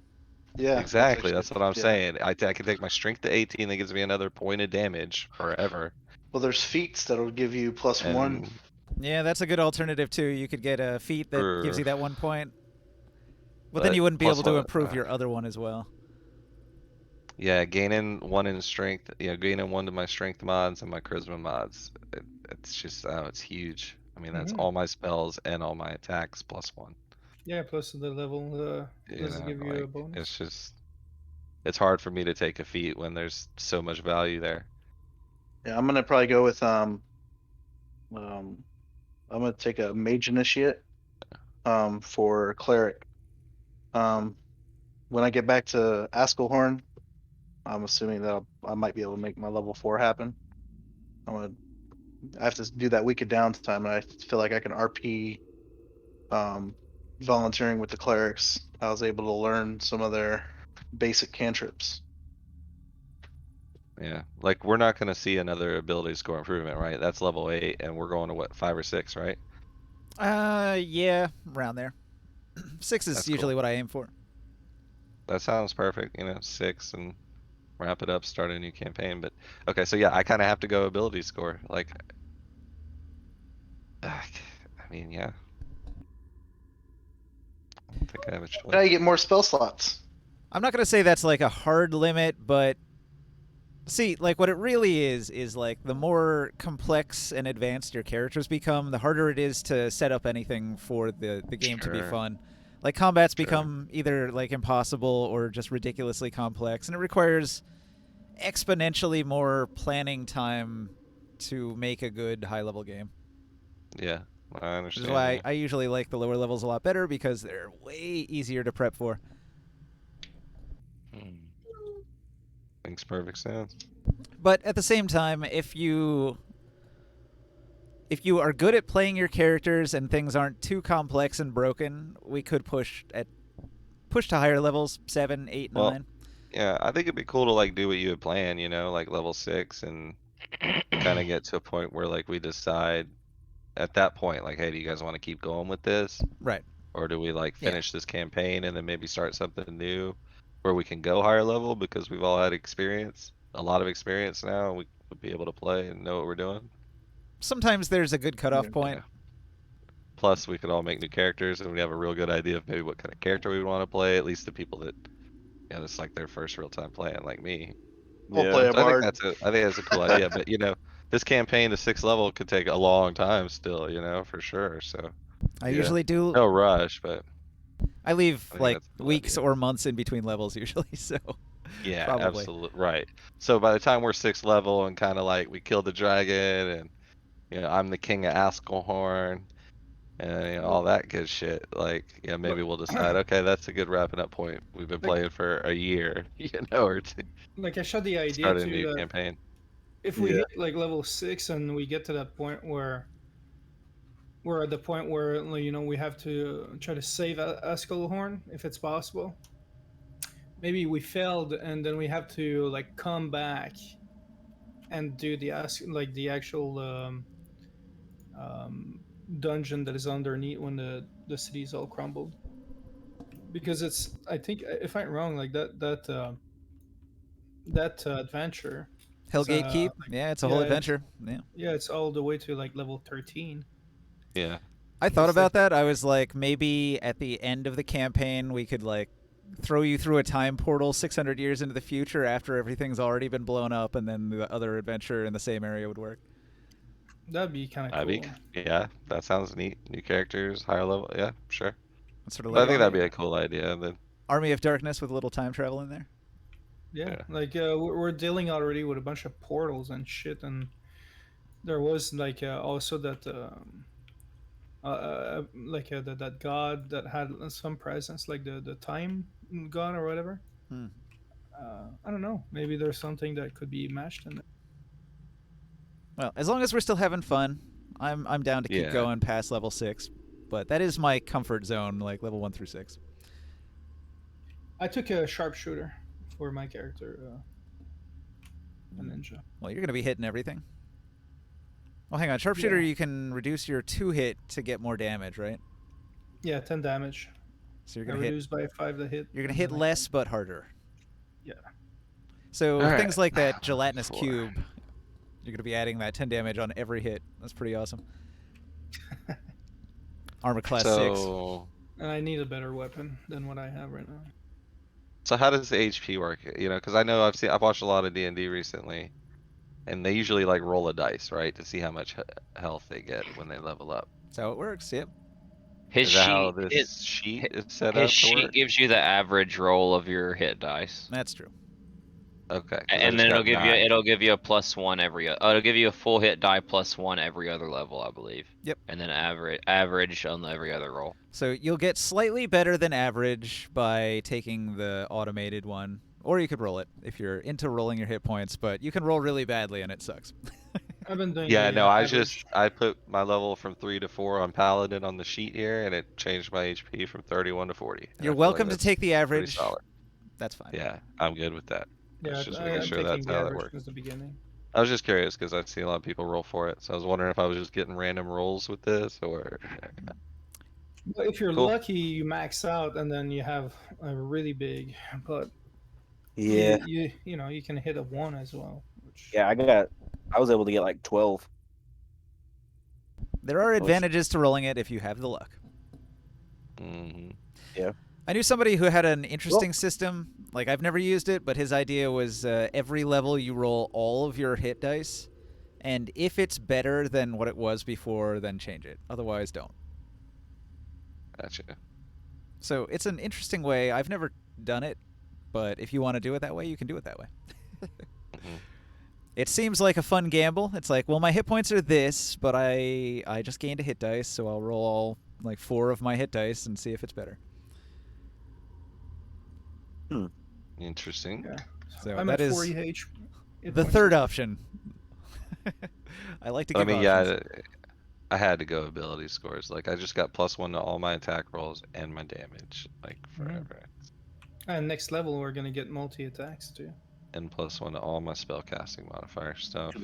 Yeah. Exactly. That's what I'm yeah. saying. I can take my strength to 18. That gives me another point of damage forever. Well, there's feats that'll give you plus 1. And Yeah, that's a good alternative too. You could get a feat that gives you that 1 point. But then But you wouldn't be plus able to one, improve your other one as well. yeah, gaining 1 in strength. Yeah, gaining 1 to my strength mods and my charisma mods. It's just, it's huge. I mean, that's Mhm. all my spells and all my attacks plus 1. Yeah, plus the level You does know, give you a like, bonus. it's just, it's hard for me to take a feat when there's so much value there. Yeah, I'm gonna probably go with I'm gonna take a mage initiate for cleric. When I get back to Askelhorn, I'm assuming that I might be able to make my level 4 happen. I have to do that week of downtime, and I feel like I can RP volunteering with the clerics. I was able to learn some of their basic cantrips. Yeah, like we're not gonna see another ability score improvement, right? That's level 8, and we're going to what, 5 or 6, right? Yeah, around there. 6 is That's usually cool. what I aim for. That sounds perfect. 6 and wrap it up, start a new campaign. But okay, so yeah, I kind of have to go ability score. Like, I mean, yeah. I don't think I have a Now choice. you get more spell slots. I'm not gonna say that's like a hard limit, but see, like what it really is like the more complex and advanced your characters become, the harder it is to set up anything for the game to be Sure. fun. Like combats Sure. become either like impossible or just ridiculously complex, and it requires exponentially more planning time to make a good high level game. Yeah, I Which understand. is why Yeah. I usually like the lower levels a lot better because they're way easier to prep for. Makes perfect sense. But at the same time, if you are good at playing your characters and things aren't too complex and broken, we could push to higher levels, 7, 8, Well, 9. Yeah, I think it'd be cool to like do what you had planned, like level 6 and kind of get to a point where like we decide at that point, like, hey, do you guys want to keep going with this? Right. Or do we like Yeah. finish this campaign and then maybe start something new where we can go higher level because we've all had experience, a lot of experience now, and we would be able to play and know what we're doing. sometimes there's a good cutoff point. Yeah. Plus, we could all make new characters, and we have a real good idea of maybe what kind of character we want to play. At least the people that, it's like their first real time playing, like me. We'll play a So I think bard. I think that's a cool idea. But this campaign to 6th level could take a long time still. For sure. So I usually do. no rush, but I leave I think like that's a cool weeks idea. or months in between levels usually. So yeah, probably. absolutely right. So by the time we're 6th level and kind of like we killed the dragon and I'm the king of Askelhorn and all that good shit. Like maybe we'll decide. Okay, that's a good wrapping up point. We've been playing for a year, or to Like I shot the idea start a too new that campaign. if we hit like level 6 and we get to that point where we're at the point where we have to try to save Askelhorn if it's possible. Maybe we failed and then we have to like come back and do the actual dungeon that is underneath when the city's all crumbled. Because it's, I think, if I'm wrong, like that adventure. Hellgate Keep. Yeah, it's a whole adventure. Yeah, it's all the way to like level 13. Yeah. I thought about that. I was like, maybe at the end of the campaign, we could like throw you through a time portal 600 years into the future after everything's already been blown up, and then the other adventure in the same area would work. That'd be kind of cool. Yeah, that sounds neat. New characters, higher level. Yeah, sure. Sort of But like I think that'd be a cool idea. Then Army of Darkness with a little time travel in there. Yeah. Like we're dealing already with a bunch of portals and shit, and there was like also that that god that had some presence, like the time god or whatever. I don't know. Maybe there's something that could be matched in there. Well, as long as we're still having fun, I'm down to keep going past level 6. But that is my comfort zone, like level 1 through 6. I took a sharpshooter for my character, a ninja. Well, you're gonna be hitting everything. Well, hang on. Sharpshooter, you can reduce your 2-hit to get more damage, right? Yeah, 10 damage. So you're gonna reduce by 5 the hit. You're gonna hit less but harder. Yeah. So things like that gelatinous cube, you're gonna be adding that 10 damage on every hit. That's pretty awesome. Armor class 6. And I need a better weapon than what I have right now. So how does the HP work? Because I know I've watched a lot of D&D recently, and they usually like roll a dice, right, to see how much health they get when they level up. That's how it works. Yep. Is that how this sheet is set up? His sheet gives you the average roll of your hit dice. That's true. Okay. And then it'll give you a +1 every. It'll give you a full hit die +1 every other level, I believe. Yep. And then average on every other roll. So you'll get slightly better than average by taking the automated one, or you could roll it if you're into rolling your hit points. But you can roll really badly and it sucks. I've been doing. Yeah, no, I put my level from 3 to 4 on Paladin on the sheet here, and it changed my HP from 31 to 40. You're welcome to take the average. Solid. That's fine. Yeah, I'm good with that. Yeah, just making sure that's how that works. Since the beginning. I was just curious because I've seen a lot of people roll for it, so I was wondering if I was just getting random rolls with this, or. Well, if you're lucky, you max out, and then you have a really big. But you can hit a 1 as well. Yeah, I was able to get like 12. There are advantages to rolling it if you have the luck. Yeah. I knew somebody who had an interesting system. Like, I've never used it, but his idea was every level you roll all of your hit dice, and if it's better than what it was before, then change it. Otherwise, don't. Gotcha. So it's an interesting way. I've never done it, but if you want to do it that way, you can do it that way. It seems like a fun gamble. It's like, well, my hit points are this, but I just gained a hit dice, so I'll roll all like 4 of my hit dice and see if it's better. Interesting. Yeah. So I'm that at is 40 HP. the third option. I like to give options. I had to go ability scores. Like, I just got +1 to all my attack rolls and my damage, like, forever. And next level, we're going to get multi-attacks, too. And +1 to all my spellcasting modifier stuff.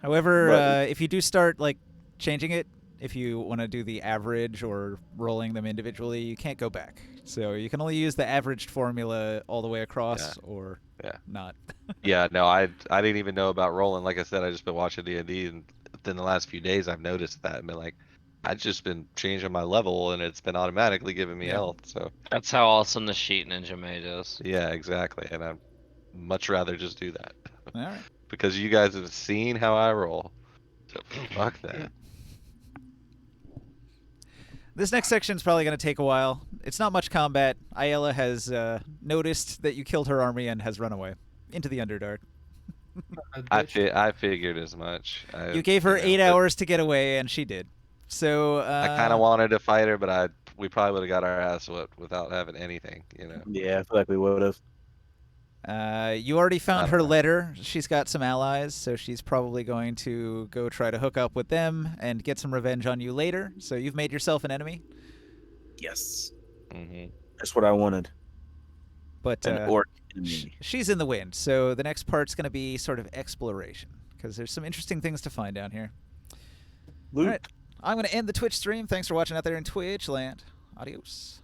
However, if you do start, like, changing it, if you want to do the average or rolling them individually, you can't go back. So you can only use the averaged formula all the way across or not. Yeah, no, I didn't even know about rolling. Like I said, I just been watching D&D and within the last few days, I've noticed that and been like, I've just been changing my level and it's been automatically giving me Yeah. health. So That's how awesome the Sheet Ninja Mage is. yeah, exactly. And I'd much rather just do that All right. because you guys have seen how I roll. So fuck that. This next section's probably going to take a while. It's not much combat. Ayala has noticed that you killed her army and has run away into the Underdark. I figured as much. You gave her 8 but hours to get away, and she did. So I kind of wanted to fight her, but we probably would have got our ass whipped without having anything, you know. Yeah, I feel like we would have. You already found I her don't know. letter. She's got some allies, so she's probably going to go try to hook up with them and get some revenge on you later. So you've made yourself an enemy. Yes, Hmm. that's what I wanted. But An orc enemy. she's in the wind, so the next part's going to be sort of exploration, because there's some interesting things to find down here. Loot. All right, I'm going to end the Twitch stream. Thanks for watching out there in Twitch land. Adios.